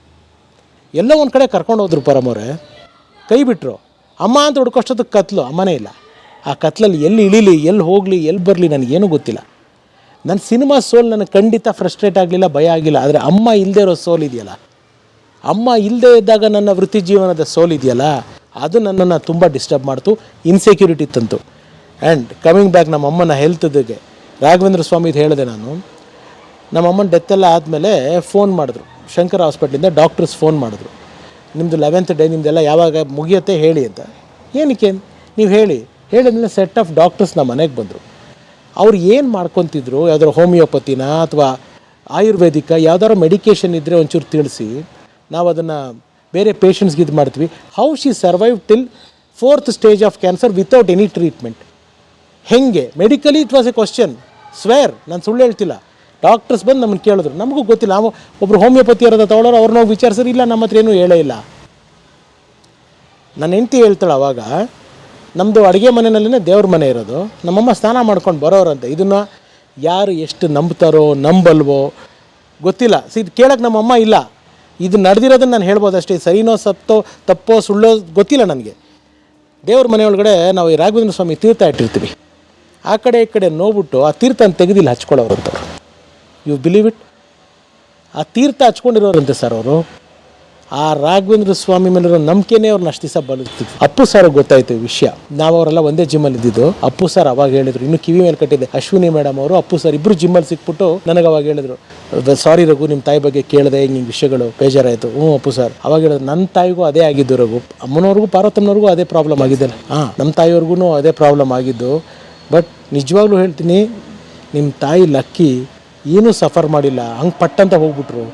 ಎಲ್ಲೋ ಒಂದು ಕಡೆ ಕರ್ಕೊಂಡು ಹೋದ್ರು ಪರಮವ್ರೆ, ಕೈ ಬಿಟ್ಟರು. ಅಮ್ಮ ಅಂತ ಹುಡ್ಕೋಷ್ಟೊತ್ತಿಗೆ ಕತ್ಲು, ಅಮ್ಮನೇ ಇಲ್ಲ. ಆ ಕತ್ಲಲ್ಲಿ ಎಲ್ಲಿ ಇಳೀಲಿ, ಎಲ್ಲಿ ಹೋಗಲಿ, ಎಲ್ಲಿ ಬರಲಿ ನನಗೇನೂ ಗೊತ್ತಿಲ್ಲ. ನನ್ನ ಸಿನಿಮಾ ಸೋಲ್ ನನಗೆ ಖಂಡಿತ ಫ್ರಸ್ಟ್ರೇಟ್ ಆಗಲಿಲ್ಲ, ಭಯ ಆಗಿಲ್ಲ. ಆದರೆ ಅಮ್ಮ ಇಲ್ಲದೆ ಇರೋ ಸೋಲ್ ಇದೆಯಲ್ಲ, ಅಮ್ಮ ಇಲ್ಲದೆ ಇದ್ದಾಗ ನನ್ನ ವೃತ್ತಿ ಜೀವನದ ಸೋಲ್ ಇದೆಯಲ್ಲ, ಅದು ನನ್ನನ್ನು ತುಂಬ ಡಿಸ್ಟರ್ಬ್ ಮಾಡ್ತು, ಇನ್ಸೆಕ್ಯೂರಿಟಿ ತಂತು. ಆ್ಯಂಡ್ ಕಮಿಂಗ್ ಬ್ಯಾಕ್ ನಮ್ಮ ಅಮ್ಮನ ಹೆಲ್ತ್ದಿಗೆ ರಾಘವೇಂದ್ರ ಸ್ವಾಮಿದು ಹೇಳಿದೆ ನಾನು. ನಮ್ಮಮ್ಮನ ಡೆತ್ತೆಲ್ಲ ಆದಮೇಲೆ ಫೋನ್ ಮಾಡಿದ್ರು, ಶಂಕರ ಹಾಸ್ಪಿಟ್ಲಿಂದ ಡಾಕ್ಟರ್ಸ್ ಫೋನ್ ಮಾಡಿದ್ರು, ನಿಮ್ಮದು 11th ಡೇ ನಿಮ್ಮದೆಲ್ಲ ಯಾವಾಗ ಮುಗಿಯುತ್ತೆ ಹೇಳಿ ಅಂತ. ಏನಕ್ಕೆ ನೀವು ಹೇಳಿದ್ಮೇಲೆ ಸೆಟ್ ಆಫ್ ಡಾಕ್ಟರ್ಸ್ ನಮ್ಮ ಮನೆಗೆ ಬಂದರು. ಅವ್ರು ಏನು ಮಾಡ್ಕೊತಿದ್ರು, ಯಾವ್ದಾದ್ರು ಹೋಮಿಯೋಪತಿನ ಅಥವಾ ಆಯುರ್ವೇದಿಕ ಯಾವ್ದಾದ್ರು ಮೆಡಿಕೇಷನ್ ಇದ್ದರೆ ಒಂಚೂರು ತಿಳಿಸಿ, ನಾವು ಅದನ್ನು ಬೇರೆ ಪೇಷಂಟ್ಸ್ಗೆ ಇದು ಮಾಡ್ತೀವಿ. How she survive till 4th stage of cancer without any treatment. ಹೆಂಗೆ medically it was a question, swear, ನಾನು ಸುಳ್ಳು ಹೇಳ್ತಿಲ್ಲ. ಡಾಕ್ಟರ್ಸ್ ಬಂದು ನಮ್ಮನ್ನು ಕೇಳಿದ್ರು, ನಮಗೂ ಗೊತ್ತಿಲ್ಲ. ನಾವು ಒಬ್ಬರು ಹೋಮಿಯೋಪತಿ ಇರೋದ ತೊಗೊಳೋರು ಅವ್ರನ್ನ ಹೋಗಿ ವಿಚಾರಿಸಿದ್ರೆ ಇಲ್ಲ ನಮ್ಮ ಹತ್ರ ಏನೂ ಹೇಳೇ ಇಲ್ಲ. ನನ್ನ ಹೆಂಡತಿ ಹೇಳ್ತಾಳೆ ಅವಾಗ, ನಮ್ಮದು ಅಡುಗೆ ಮನೆಯಲ್ಲೇ ದೇವ್ರ ಮನೆ ಇರೋದು, ನಮ್ಮಮ್ಮ ಸ್ನಾನ ಮಾಡ್ಕೊಂಡು ಬರೋರಂತೆ. ಇದನ್ನು ಯಾರು ಎಷ್ಟು ನಂಬ್ತಾರೋ ನಂಬಲ್ವೋ ಗೊತ್ತಿಲ್ಲ. ಇದು ಕೇಳೋಕ್ಕೆ ನಮ್ಮಮ್ಮ ಇಲ್ಲ. ಇದು ನಡೆದಿರೋದನ್ನು ನಾನು ಹೇಳ್ಬೋದು ಅಷ್ಟೇ, ಸರಿನೋ ತಪ್ಪೋ ಸುಳ್ಳೋ ಗೊತ್ತಿಲ್ಲ ನನಗೆ. ದೇವ್ರ ಮನೆಯೊಳಗಡೆ ನಾವು ಈ ರಾಘವೇಂದ್ರ ಸ್ವಾಮಿ ತೀರ್ಥ ಇಟ್ಟಿರ್ತೀವಿ. ಆ ಕಡೆ ಈ ಕಡೆ ನೋಡ್ಬಿಟ್ಟು ಆ ತೀರ್ಥನ ತೆಗೆದಿಲ್ಲ ಹಚ್ಕೊಳ್ಳೋರಂತ. You believe it? ಆ ತೀರ್ಥ ಹಚ್ಕೊಂಡಿರೋರಂತೆ ಸರ್ ಅವರು. ಆ ರಾಘವೇಂದ್ರ ಸ್ವಾಮಿ ಮೇಲಿರೋ ನಂಬಿಕೆನೇ ಅವ್ರನ್ನ ಅಷ್ಟು ದಿವಸ ಬದುಕ್ತಿದ್ರು. ಅಪ್ಪು ಸರ್ ಗೊತ್ತಾಯ್ತು ಈ ವಿಷಯ. ನಾವು ಅವರೆಲ್ಲ ಒಂದೇ ಜಿಮ್ಮಲ್ಲಿ ಇದ್ದಿದ್ದು. ಅಪ್ಪು ಸರ್ ಅವಾಗ ಹೇಳಿದ್ರು, ಇನ್ನು ಕಿವಿ ಮೇಲೆ ಕಟ್ಟಿದ್ದೆ, ಅಶ್ವಿನಿ ಮೇಡಮ್ ಅವರು ಅಪ್ಪು ಸರ್ ಇಬ್ಬರು ಜಿಮ್ಮಲ್ಲಿ ಸಿಕ್ಬಿಟ್ಟು ನನಗೆ ಅವಾಗ ಹೇಳಿದ್ರು, ಸಾರಿ ರಘು, ನಿಮ್ಮ ತಾಯಿ ಬಗ್ಗೆ ಕೇಳಿದೆ, ಹಿಂಗೆ ವಿಷಯಗಳು ಬೇಜಾರಾಯಿತು. ಅಪ್ಪು ಸರ್ ಅವಾಗ ಹೇಳಿದ್ರು, ನನ್ನ ತಾಯಿಗೂ ಅದೇ ಆಗಿದ್ದು ರಘು, ಅಮ್ಮನವ್ರಿಗೂ ಪಾರ್ವತಮ್ಮನವ್ರಿಗೂ ಅದೇ ಪ್ರಾಬ್ಲಮ್ ಆಗಿದ್ದೆ. ನಮ್ಮ ತಾಯಿಯವ್ರಿಗೂ ಅದೇ ಪ್ರಾಬ್ಲಮ್ ಆಗಿದ್ದು. ಬಟ್ ನಿಜವಾಗ್ಲೂ ಹೇಳ್ತೀನಿ, ನಿಮ್ಮ ತಾಯಿ ಲಕ್ಕಿ, ಏನೂ ಸಫರ್ ಮಾಡಿಲ್ಲ, ಹಂಗೆ ಪಟ್ಟಂತ ಹೋಗ್ಬಿಟ್ರು.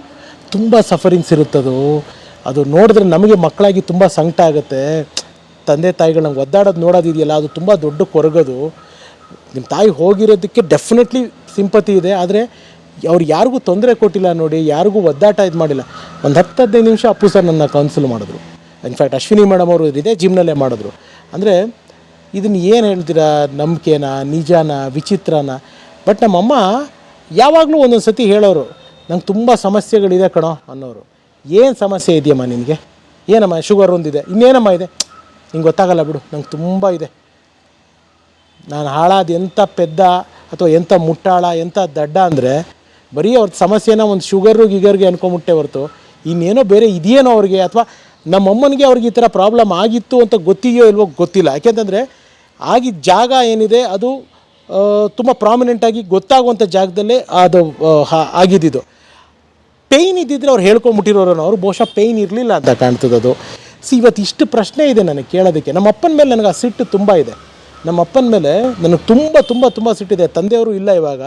ತುಂಬ ಸಫರಿಂಗ್ಸ್ ಇರುತ್ತದು. ಅದು ನೋಡಿದ್ರೆ ನಮಗೆ ಮಕ್ಕಳಾಗಿ ತುಂಬ ಸಂಕಟ ಆಗುತ್ತೆ. ತಂದೆ ತಾಯಿಗಳು ನಂಗೆ ಒದ್ದಾಡೋದು ನೋಡೋದಿದೆಯಲ್ಲ, ಅದು ತುಂಬ ದೊಡ್ಡ ಕೊರಗೋದು. ನಿಮ್ಮ ತಾಯಿ ಹೋಗಿರೋದಕ್ಕೆ ಡೆಫಿನೆಟ್ಲಿ ಸಿಂಪತಿ ಇದೆ. ಆದರೆ ಅವ್ರು ಯಾರಿಗೂ ತೊಂದರೆ ಕೊಟ್ಟಿಲ್ಲ ನೋಡಿ, ಯಾರಿಗೂ ಒದ್ದಾಟ ಇದು ಮಾಡಿಲ್ಲ. ಒಂದು 10-15 ನಿಮಿಷ ಅಪ್ಪು ಸರ್ ನನ್ನ ಕೌನ್ಸಿಲ್ ಮಾಡಿದ್ರು. ಇನ್ಫ್ಯಾಕ್ಟ್ ಅಶ್ವಿನಿ ಮೇಡಮ್ ಅವರು ಇದೇ ಜಿಮ್ನಲ್ಲೇ ಮಾಡಿದ್ರು. ಅಂದರೆ ಇದನ್ನು ಏನು ಹೇಳ್ತೀರಾ, ನಂಬಿಕೆನಾ, ನಿಜಾನ, ವಿಚಿತ್ರನ? ಬಟ್ ನಮ್ಮಮ್ಮ ಯಾವಾಗಲೂ ಒಂದೊಂದು ಸತಿ ಹೇಳೋರು, ನಂಗೆ ತುಂಬ ಸಮಸ್ಯೆಗಳಿದೆ ಕಣೋ ಅನ್ನೋರು. ಏನು ಸಮಸ್ಯೆ ಇದೆಯಮ್ಮ ನಿನಗೆ? ಏನಮ್ಮ, ಶುಗರ್ ಒಂದಿದೆ, ಇನ್ನೇನಮ್ಮ ಇದೆ? ನಿಂಗೆ ಗೊತ್ತಾಗಲ್ಲ ಬಿಡು, ನಂಗೆ ತುಂಬ ಇದೆ. ನಾನು ಹಾಳಾದ ಎಂಥ ಪೆದ್ದ ಅಥವಾ ಎಂಥ ಮುಟ್ಟಾಳ, ಎಂಥ ದಡ್ಡ ಅಂದರೆ ಬರೀ ಅವ್ರ ಸಮಸ್ಯೆನ ಒಂದು ಶುಗರು ಗಿಗರ್ಗೆ ಅನ್ಕೊಂಬಿಟ್ಟೆ ಹೊರತು ಇನ್ನೇನೋ ಬೇರೆ ಇದೆಯೇನೋ ಅವ್ರಿಗೆ, ಅಥವಾ ನಮ್ಮಮ್ಮನಿಗೆ ಅವ್ರಿಗೆ ಈ ಥರ ಪ್ರಾಬ್ಲಮ್ ಆಗಿತ್ತು ಅಂತ ಗೊತ್ತಿದೆಯೋ ಇಲ್ವೋ ಗೊತ್ತಿಲ್ಲ. ಯಾಕೆಂತಂದರೆ ಆಗಿದ್ದ ಜಾಗ ಏನಿದೆ ಅದು ತುಂಬ ಪ್ರಾಮಿನೆಂಟಾಗಿ ಗೊತ್ತಾಗುವಂಥ ಜಾಗದಲ್ಲೇ ಅದು ಆಗಿದ್ದಿದ್ದು. ಪೇಯ್ನ್ ಇದ್ದಿದ್ರೆ ಅವ್ರು ಹೇಳ್ಕೊಂಬಿಟ್ಟಿರೋರು, ಅವ್ರು ಬಹುಶಃ ಪೇಯ್ನ್ ಇರಲಿಲ್ಲ ಅಂತ ಕಾಣ್ತದೆ ಅದು. ಇವತ್ತು ಇಷ್ಟು ಪ್ರಶ್ನೆ ಇದೆ ನನಗೆ ಕೇಳೋದಕ್ಕೆ. ನಮ್ಮ ಅಪ್ಪನ ಮೇಲೆ ನನಗೆ ಆ ಸಿಟ್ಟು ತುಂಬ ಇದೆ. ನಮ್ಮ ಅಪ್ಪನ ಮೇಲೆ ನನಗೆ ತುಂಬ ತುಂಬ ತುಂಬ ಸಿಟ್ಟಿದೆ. ತಂದೆಯವರು ಇಲ್ಲ ಇವಾಗ.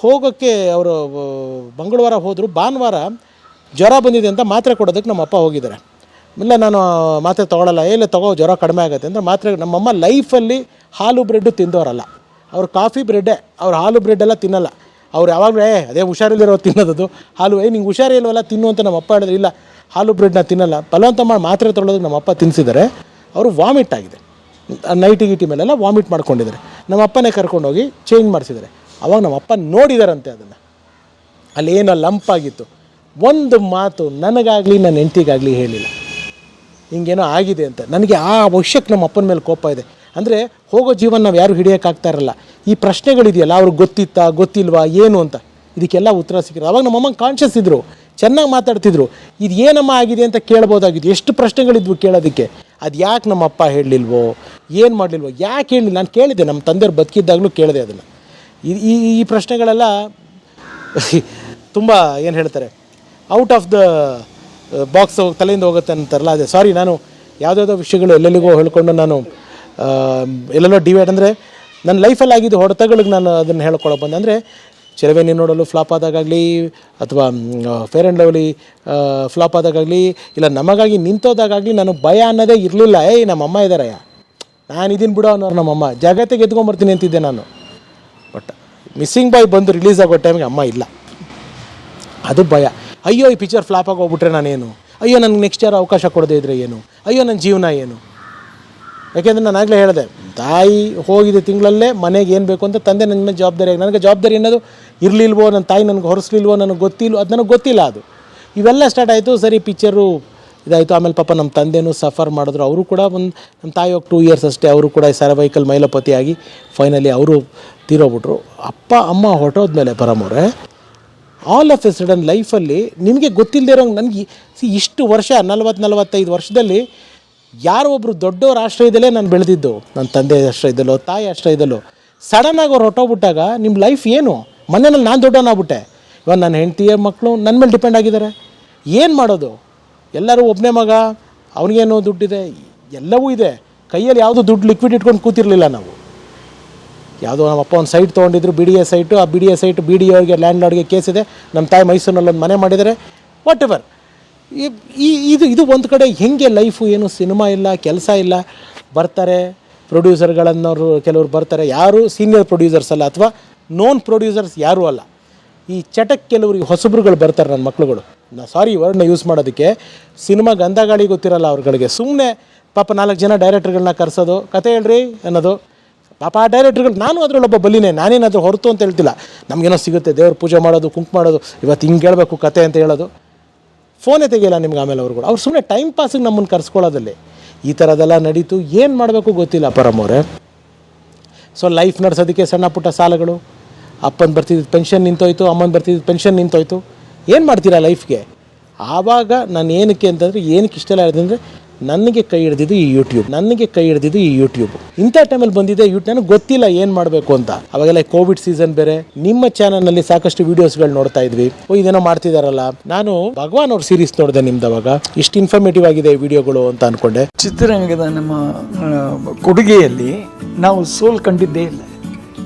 ಹೋಗೋಕ್ಕೆ ಅವರು ಮಂಗಳವಾರ ಹೋದರು, ಭಾನುವಾರ ಜ್ವರ ಬಂದಿದೆ ಅಂತ ಮಾತ್ರೆ ಕೊಡೋದಕ್ಕೆ ನಮ್ಮ ಅಪ್ಪ ಹೋಗಿದ್ದಾರೆ. ಇಲ್ಲ ನಾನು ಮಾತ್ರೆ ತೊಗೊಳ್ಳಲ್ಲ, ತಗೋ ಜ್ವರ ಕಡಿಮೆ ಆಗುತ್ತೆ ಅಂದರೆ ಮಾತ್ರೆ. ನಮ್ಮಮ್ಮ ಲೈಫಲ್ಲಿ ಹಾಲು ಬ್ರೆಡ್ಡು ತಿಂದವರಲ್ಲ, ಅವ್ರು ಕಾಫಿ ಬ್ರೆಡ್ಡೇ, ಅವ್ರು ಹಾಲು ಬ್ರೆಡ್ಡೆಲ್ಲ ತಿನ್ನಲ್ಲ. ಅವ್ರು ಯಾವಾಗಲೂ ಅದೇ ಹುಷಾರಿಲ್ಲಿರೋ ತಿನ್ನೋದು ಹಾಲು. ನಿಂಗೆ ಹುಷಾರಿಲ್ವಲ್ಲ ತಿನ್ನು ಅಂತ ನಮ್ಮ ಅಪ್ಪ ಹೇಳಿದ್ರೆ, ಇಲ್ಲ ಹಾಲು ಬ್ರೆಡ್ನ ತಿನ್ನಲ್ಲ. ಬಲವಂತ ಮಾಡಿ ಮಾತ್ರೆ ತೊಗೊಳೋದಕ್ಕೆ ನಮ್ಮ ಅಪ್ಪ ತಿನ್ನಿಸಿದ್ದಾರೆ. ಅವರು ವಾಮಿಟ್ ಆಗಿದೆ, ನೈಟಿ ಮೇಲೆಲ್ಲ ವಾಮಿಟ್ ಮಾಡ್ಕೊಂಡಿದ್ದಾರೆ. ನಮ್ಮ ಅಪ್ಪನೇ ಕರ್ಕೊಂಡೋಗಿ ಚೇಂಜ್ ಮಾಡಿಸಿದ್ದಾರೆ. ಅವಾಗ ನಮ್ಮ ಅಪ್ಪ ನೋಡಿದಾರಂತೆ ಅದನ್ನು, ಅಲ್ಲೇನೋ ಲಂಪ್ ಆಗಿತ್ತು. ಒಂದು ಮಾತು ನನಗಾಗಲಿ ನನ್ನ ಹೆಂಡತಿಗಾಗಲಿ ಹೇಳಿಲ್ಲ, ಹಿಂಗೇನೋ ಆಗಿದೆ ಅಂತ. ನನಗೆ ಆ ಅವಶ್ಯಕ್ಕೆ ನಮ್ಮ ಅಪ್ಪನ ಮೇಲೆ ಕೋಪ ಇದೆ. ಅಂದರೆ ಹೋಗೋ ಜೀವನ ನಾವು ಯಾರು ಹಿಡಿಯೋಕ್ಕಾಗ್ತಾ ಇರಲ್ಲ. ಈ ಪ್ರಶ್ನೆಗಳಿದೆಯಲ್ಲ, ಅವ್ರಿಗೆ ಗೊತ್ತಿತ್ತಾ ಗೊತ್ತಿಲ್ವಾ ಏನು ಅಂತ, ಇದಕ್ಕೆಲ್ಲ ಉತ್ತರ ಸಿಕ್ಕಿದ್ರು. ಅವಾಗ ನಮ್ಮಮ್ಮ ಕಾನ್ಷಿಯಸ್ ಇದ್ದರು, ಚೆನ್ನಾಗಿ ಮಾತಾಡ್ತಿದ್ರು. ಇದು ಏನಮ್ಮ ಆಗಿದೆ ಅಂತ ಕೇಳ್ಬೋದಾಗಿತ್ತು. ಎಷ್ಟು ಪ್ರಶ್ನೆಗಳಿದ್ವು ಕೇಳೋದಕ್ಕೆ. ಅದು ಯಾಕೆ ನಮ್ಮ ಅಪ್ಪ ಹೇಳಲಿಲ್ವೋ, ಏನು ಮಾಡಲಿಲ್ವೋ, ಯಾಕೆ ಹೇಳಲಿಲ್ಲ? ನಾನು ಕೇಳಿದೆ, ನಮ್ಮ ತಂದೆಯವ್ರು ಬದುಕಿದ್ದಾಗಲೂ ಕೇಳಿದೆ ಅದನ್ನು. ಈ ಪ್ರಶ್ನೆಗಳೆಲ್ಲ ತುಂಬ ಏನು ಹೇಳ್ತಾರೆ, ಔಟ್ ಆಫ್ ದ ಬಾಕ್ಸ್ ತಲೆಯಿಂದ ಹೋಗುತ್ತೆ ಅಂತಾರಲ್ಲ, ಅದೇ. ಸಾರಿ, ನಾನು ಯಾವುದಾವುದೋ ವಿಷಯಗಳು ಎಲ್ಲೆಲ್ಲಿಗೋ ಹೇಳ್ಕೊಂಡು ನಾನು ಎಲ್ಲೆಲ್ಲೋ ಡಿವೈಡ್. ಅಂದರೆ ನನ್ನ ಲೈಫಲ್ಲಿ ಆಗಿದ್ದು ಹೊಡೆತಗಳಿಗೆ ನಾನು ಅದನ್ನು ಹೇಳ್ಕೊಳ್ಳೋ ಬಂದೆ. ಅಂದರೆ ಚೆಲುವೆ ನೋಡಲು ಫ್ಲಾಪ್ ಆದಾಗಲಿ, ಅಥವಾ ಫೇರ್ ಆ್ಯಂಡ್ ಲವ್ಲಿ ಫ್ಲಾಪ್ ಆದಾಗಲಿ, ಇಲ್ಲ ನಮಗಾಗಿ ನಿಂತೋದಾಗಲಿ ನನಗೆ ಭಯ ಅನ್ನೋದೇ ಇರಲಿಲ್ಲ. ನಮ್ಮಮ್ಮ ಇದ್ದಾರಯ್ಯ, ನಾನು ಇದನ್ನು ಬಿಡೋ ಅನ್ನೋರು ನಮ್ಮಮ್ಮ. ಜಗತ್ತಿಗೆ ಎತ್ಕೊಂಬರ್ತೀನಿ ಅಂತಿದ್ದೆ ನಾನು. ಬಟ್ ಮಿಸ್ಸಿಂಗ್ ಬಾಯ್ ಬಂದು ರಿಲೀಸ್ ಆಗೋ ಟೈಮಿಗೆ ಅಮ್ಮ ಇಲ್ಲ, ಅದು ಭಯ. ಅಯ್ಯೋ ಈ ಪಿಕ್ಚರ್ ಫ್ಲಾಪ್ ಆಗಿ ಹೋಗ್ಬಿಟ್ರೆ ನಾನೇನು, ಅಯ್ಯೋ ನನಗೆ ನೆಕ್ಸ್ಟ್ ಯಾರು ಅವಕಾಶ ಕೊಡದೇ ಇದ್ದರೆ ಏನು, ಅಯ್ಯೋ ನನ್ನ ಜೀವನ ಏನು. ಯಾಕೆಂದರೆ ನಾನು ಆಗಲೇ ಹೇಳಿದೆ, ತಾಯಿ ಹೋಗಿದ್ದ ತಿಂಗಳಲ್ಲೇ ಮನೆಗೆ ಏನು ಬೇಕು ಅಂತ ತಂದೆ ನನ್ನ ಮೇಲೆ ಜವಾಬ್ದಾರಿ. ನನಗೆ ಜವಾಬ್ದಾರಿ ಅನ್ನೋದು ಇರಲಿಲ್ವೋ, ನನ್ನ ತಾಯಿ ನನಗೆ ಹೊರಿಸ್ಲಿಲ್ವೋ, ನನಗೆ ಗೊತ್ತಿಲ್ವೋ, ಅದು ನನಗೆ ಗೊತ್ತಿಲ್ಲ. ಅದು ಇವೆಲ್ಲ ಸ್ಟಾರ್ಟ್ ಆಯಿತು. ಸರಿ, ಪಿಕ್ಚರು ಇದಾಯಿತು. ಆಮೇಲೆ ಪಾಪ ನಮ್ಮ ತಂದೆನೂ ಸಫರ್ ಮಾಡಿದ್ರು. ಅವರು ಕೂಡ ನಮ್ಮ ತಾಯಿ ಹೋಗಿ 2 ಇಯರ್ಸ್ ಅಷ್ಟೇ. ಅವರು ಕೂಡ ಸರ್ವೈಕಲ್ ಮೈಲೋಪತಿಯಾಗಿ ಫೈನಲಿ ಅವರು ತೀರೋಗ್ಬಿಟ್ರು. ಅಪ್ಪ ಅಮ್ಮ ಹೊರಟೋದ್ಮೇಲೆ ಪರಮವ್ರೆ, ಆಲ್ ಆಫ್ ಎ ಸಡನ್ ಲೈಫಲ್ಲಿ ನಿಮಗೆ ಗೊತ್ತಿಲ್ಲದೆ ಇರೋಂಗೆ ನನಗೆ ಇಷ್ಟು ವರ್ಷ 40-45 ವರ್ಷದಲ್ಲಿ ಯಾರೋ ಒಬ್ಬರು ದೊಡ್ಡವ್ರ ಆಶ್ರಯದಲ್ಲೇ ನಾನು ಬೆಳೆದಿದ್ದು, ನನ್ನ ತಂದೆ ಆಶ್ರಯದಲ್ಲೋ ತಾಯಿ ಆಶ್ರಯದಲ್ಲೋ. ಸಡನ್ನಾಗಿ ಅವ್ರು ಹೊರಟೋಗ್ಬಿಟ್ಟಾಗ ನಿಮ್ಮ ಲೈಫ್ ಏನು? ಮನೆಯಲ್ಲಿ ನಾನು ದೊಡ್ಡವನಾಗ್ಬಿಟ್ಟೆ. ಇವಾಗ ನನ್ನ ಹೆಂಡತಿಯ ಮಕ್ಕಳು ನನ್ನ ಮೇಲೆ ಡಿಪೆಂಡ್ ಆಗಿದ್ದಾರೆ. ಏನು ಮಾಡೋದು? ಎಲ್ಲರೂ ಒಬ್ಬನೇ ಮಗ, ಅವನಿಗೇನೋ ದುಡ್ಡಿದೆ, ಎಲ್ಲವೂ ಇದೆ. ಕೈಯಲ್ಲಿ ಯಾವುದೂ ದುಡ್ಡು ಲಿಕ್ವಿಡ್ ಇಟ್ಕೊಂಡು ಕೂತಿರಲಿಲ್ಲ ನಾವು. ಯಾವುದೋ ನಮ್ಮ ಅಪ್ಪ ಒಂದು ಸೈಟ್ ತೊಗೊಂಡಿದ್ರು, ಬಿ ಡಿ ಎ ಸೈಟು. ಆ B D A site B D ಅವ್ರಿಗೆ ಲ್ಯಾಂಡ್ ಲಾರ್ಡ್ಗೆ ಕೇಸ್ ಇದೆ. ನಮ್ಮ ತಾಯಿ ಮೈಸೂರಿನಲ್ಲಿ ಒಂದು ಮನೆ ಮಾಡಿದ್ದಾರೆ. Whatever. ಇದು ಒಂದು ಕಡೆ ಹೆಂಗೆ ಲೈಫು, ಏನು ಸಿನಿಮಾ ಇಲ್ಲ, ಕೆಲಸ ಇಲ್ಲ. ಬರ್ತಾರೆ ಪ್ರೊಡ್ಯೂಸರ್ಗಳನ್ನವರು, ಕೆಲವರು ಬರ್ತಾರೆ, ಯಾರು ಸೀನಿಯರ್ ಪ್ರೊಡ್ಯೂಸರ್ಸ್ ಅಲ್ಲ ಅಥವಾ ನೋನ್ ಪ್ರೊಡ್ಯೂಸರ್ಸ್ ಯಾರೂ ಅಲ್ಲ. ಈ ಚಟಕ್ಕೆ ಕೆಲವ್ರಿಗೆ ಹೊಸಬ್ರುಗಳು ಬರ್ತಾರೆ, ನನ್ನ ಮಕ್ಳುಗಳು. ಸಾರಿ ವರ್ಡ್ನ ಯೂಸ್ ಮಾಡೋದಕ್ಕೆ. ಸಿನಿಮಾ ಗಂಧಗಾಳಿ ಗೊತ್ತಿರಲ್ಲ ಅವ್ರುಗಳಿಗೆ. ಸುಮ್ಮನೆ ಪಾಪ 4 ಜನ ಡೈರೆಕ್ಟರ್ಗಳನ್ನ ಕರೆಸೋದು, ಕತೆ ಹೇಳ್ರಿ ಅನ್ನೋದು. ಪಾಪ ಆ ಡೈರೆಕ್ಟರ್ಗಳು, ನಾನು ಅದರಲ್ಲೊಬ್ಬ ಬಲಿನೇ, ನಾನೇನಾದರೂ ಹೊರತು ಅಂತ ಹೇಳ್ತಿಲ್ಲ. ನಮಗೇನೋ ಸಿಗುತ್ತೆ, ದೇವ್ರ ಪೂಜೆ ಮಾಡೋದು, ಕುಂಕು ಮಾಡೋದು, ಇವತ್ತು ಹಿಂಗೆ ಹೇಳ್ಬೇಕು ಕತೆ ಅಂತ ಹೇಳೋದು. ಫೋನೇ ತೆಗಿಯಲ್ಲ ನಿಮ್ಗೆ. ಆಮೇಲೆ ಅವ್ರು ಸುಮ್ಮನೆ ಟೈಮ್ ಪಾಸಿಗೆ ನಮ್ಮನ್ನು ಕರ್ಸ್ಕೊಳ್ಳೋದಲ್ಲಿ ಈ ಥರದ್ದೆಲ್ಲ ನಡೀತು. ಏನು ಮಾಡಬೇಕು ಗೊತ್ತಿಲ್ಲ ಪರಮವ್ರೆ. ಸೊ ಲೈಫ್ ನಡೆಸೋದಕ್ಕೆ ಸಣ್ಣ ಪುಟ್ಟ ಸಾಲಗಳು. ಅಪ್ಪನ ಬರ್ತಿದ್ದು ಪೆನ್ಷನ್ ನಿಂತೋಯ್ತು, ಅಮ್ಮನ ಬರ್ತಿದ್ದು ಪೆನ್ಷನ್ ನಿಂತೋಯ್ತು. ಏನು ಮಾಡ್ತೀರಾ ಲೈಫ್ಗೆ? ಆವಾಗ ನಾನು ಏನಕ್ಕೆ ಅಂತಂದರೆ, ಏನಕ್ಕೆ ಇಷ್ಟೆಲ್ಲ ಹೇಳಿದೆ ಅಂದರೆ, ನನಗೆ ಕೈ ಹಿಡಿದಿದ್ದು ಈ ಯೂಟ್ಯೂಬ್. ಇಂಥ ಟೈಮಲ್ಲಿ ಬಂದಿದೆ ಯೂಟ್ಯೂಬ್. ನನಗೆ ಗೊತ್ತಿಲ್ಲ ಏನು ಮಾಡಬೇಕು ಅಂತ. ಅವಾಗೆಲ್ಲ ಕೋವಿಡ್ ಸೀಸನ್ ಬೇರೆ. ನಿಮ್ಮ ಚಾನಲ್ನಲ್ಲಿ ಸಾಕಷ್ಟು ವೀಡಿಯೋಸ್ಗಳು ನೋಡ್ತಾ ಇದ್ವಿ. ಇದೇನೋ ಮಾಡ್ತಿದಾರಲ್ಲ. ನಾನು ಭಗವಾನ್ ಅವ್ರ ಸೀರೀಸ್ ನೋಡಿದೆ ನಿಮ್ದು. ಅವಾಗ ಇಷ್ಟು ಇನ್ಫಾರ್ಮೇಟಿವ್ ಆಗಿದೆ ವಿಡಿಯೋಗಳು ಅಂತ ಅಂದ್ಕೊಂಡೆ. ಚಿತ್ರರಂಗದ ನಮ್ಮ ಕೊಡುಗೆಯಲ್ಲಿ ನಾವು ಸೋಲ್ ಕಂಡಿದ್ದೇ ಇಲ್ಲ.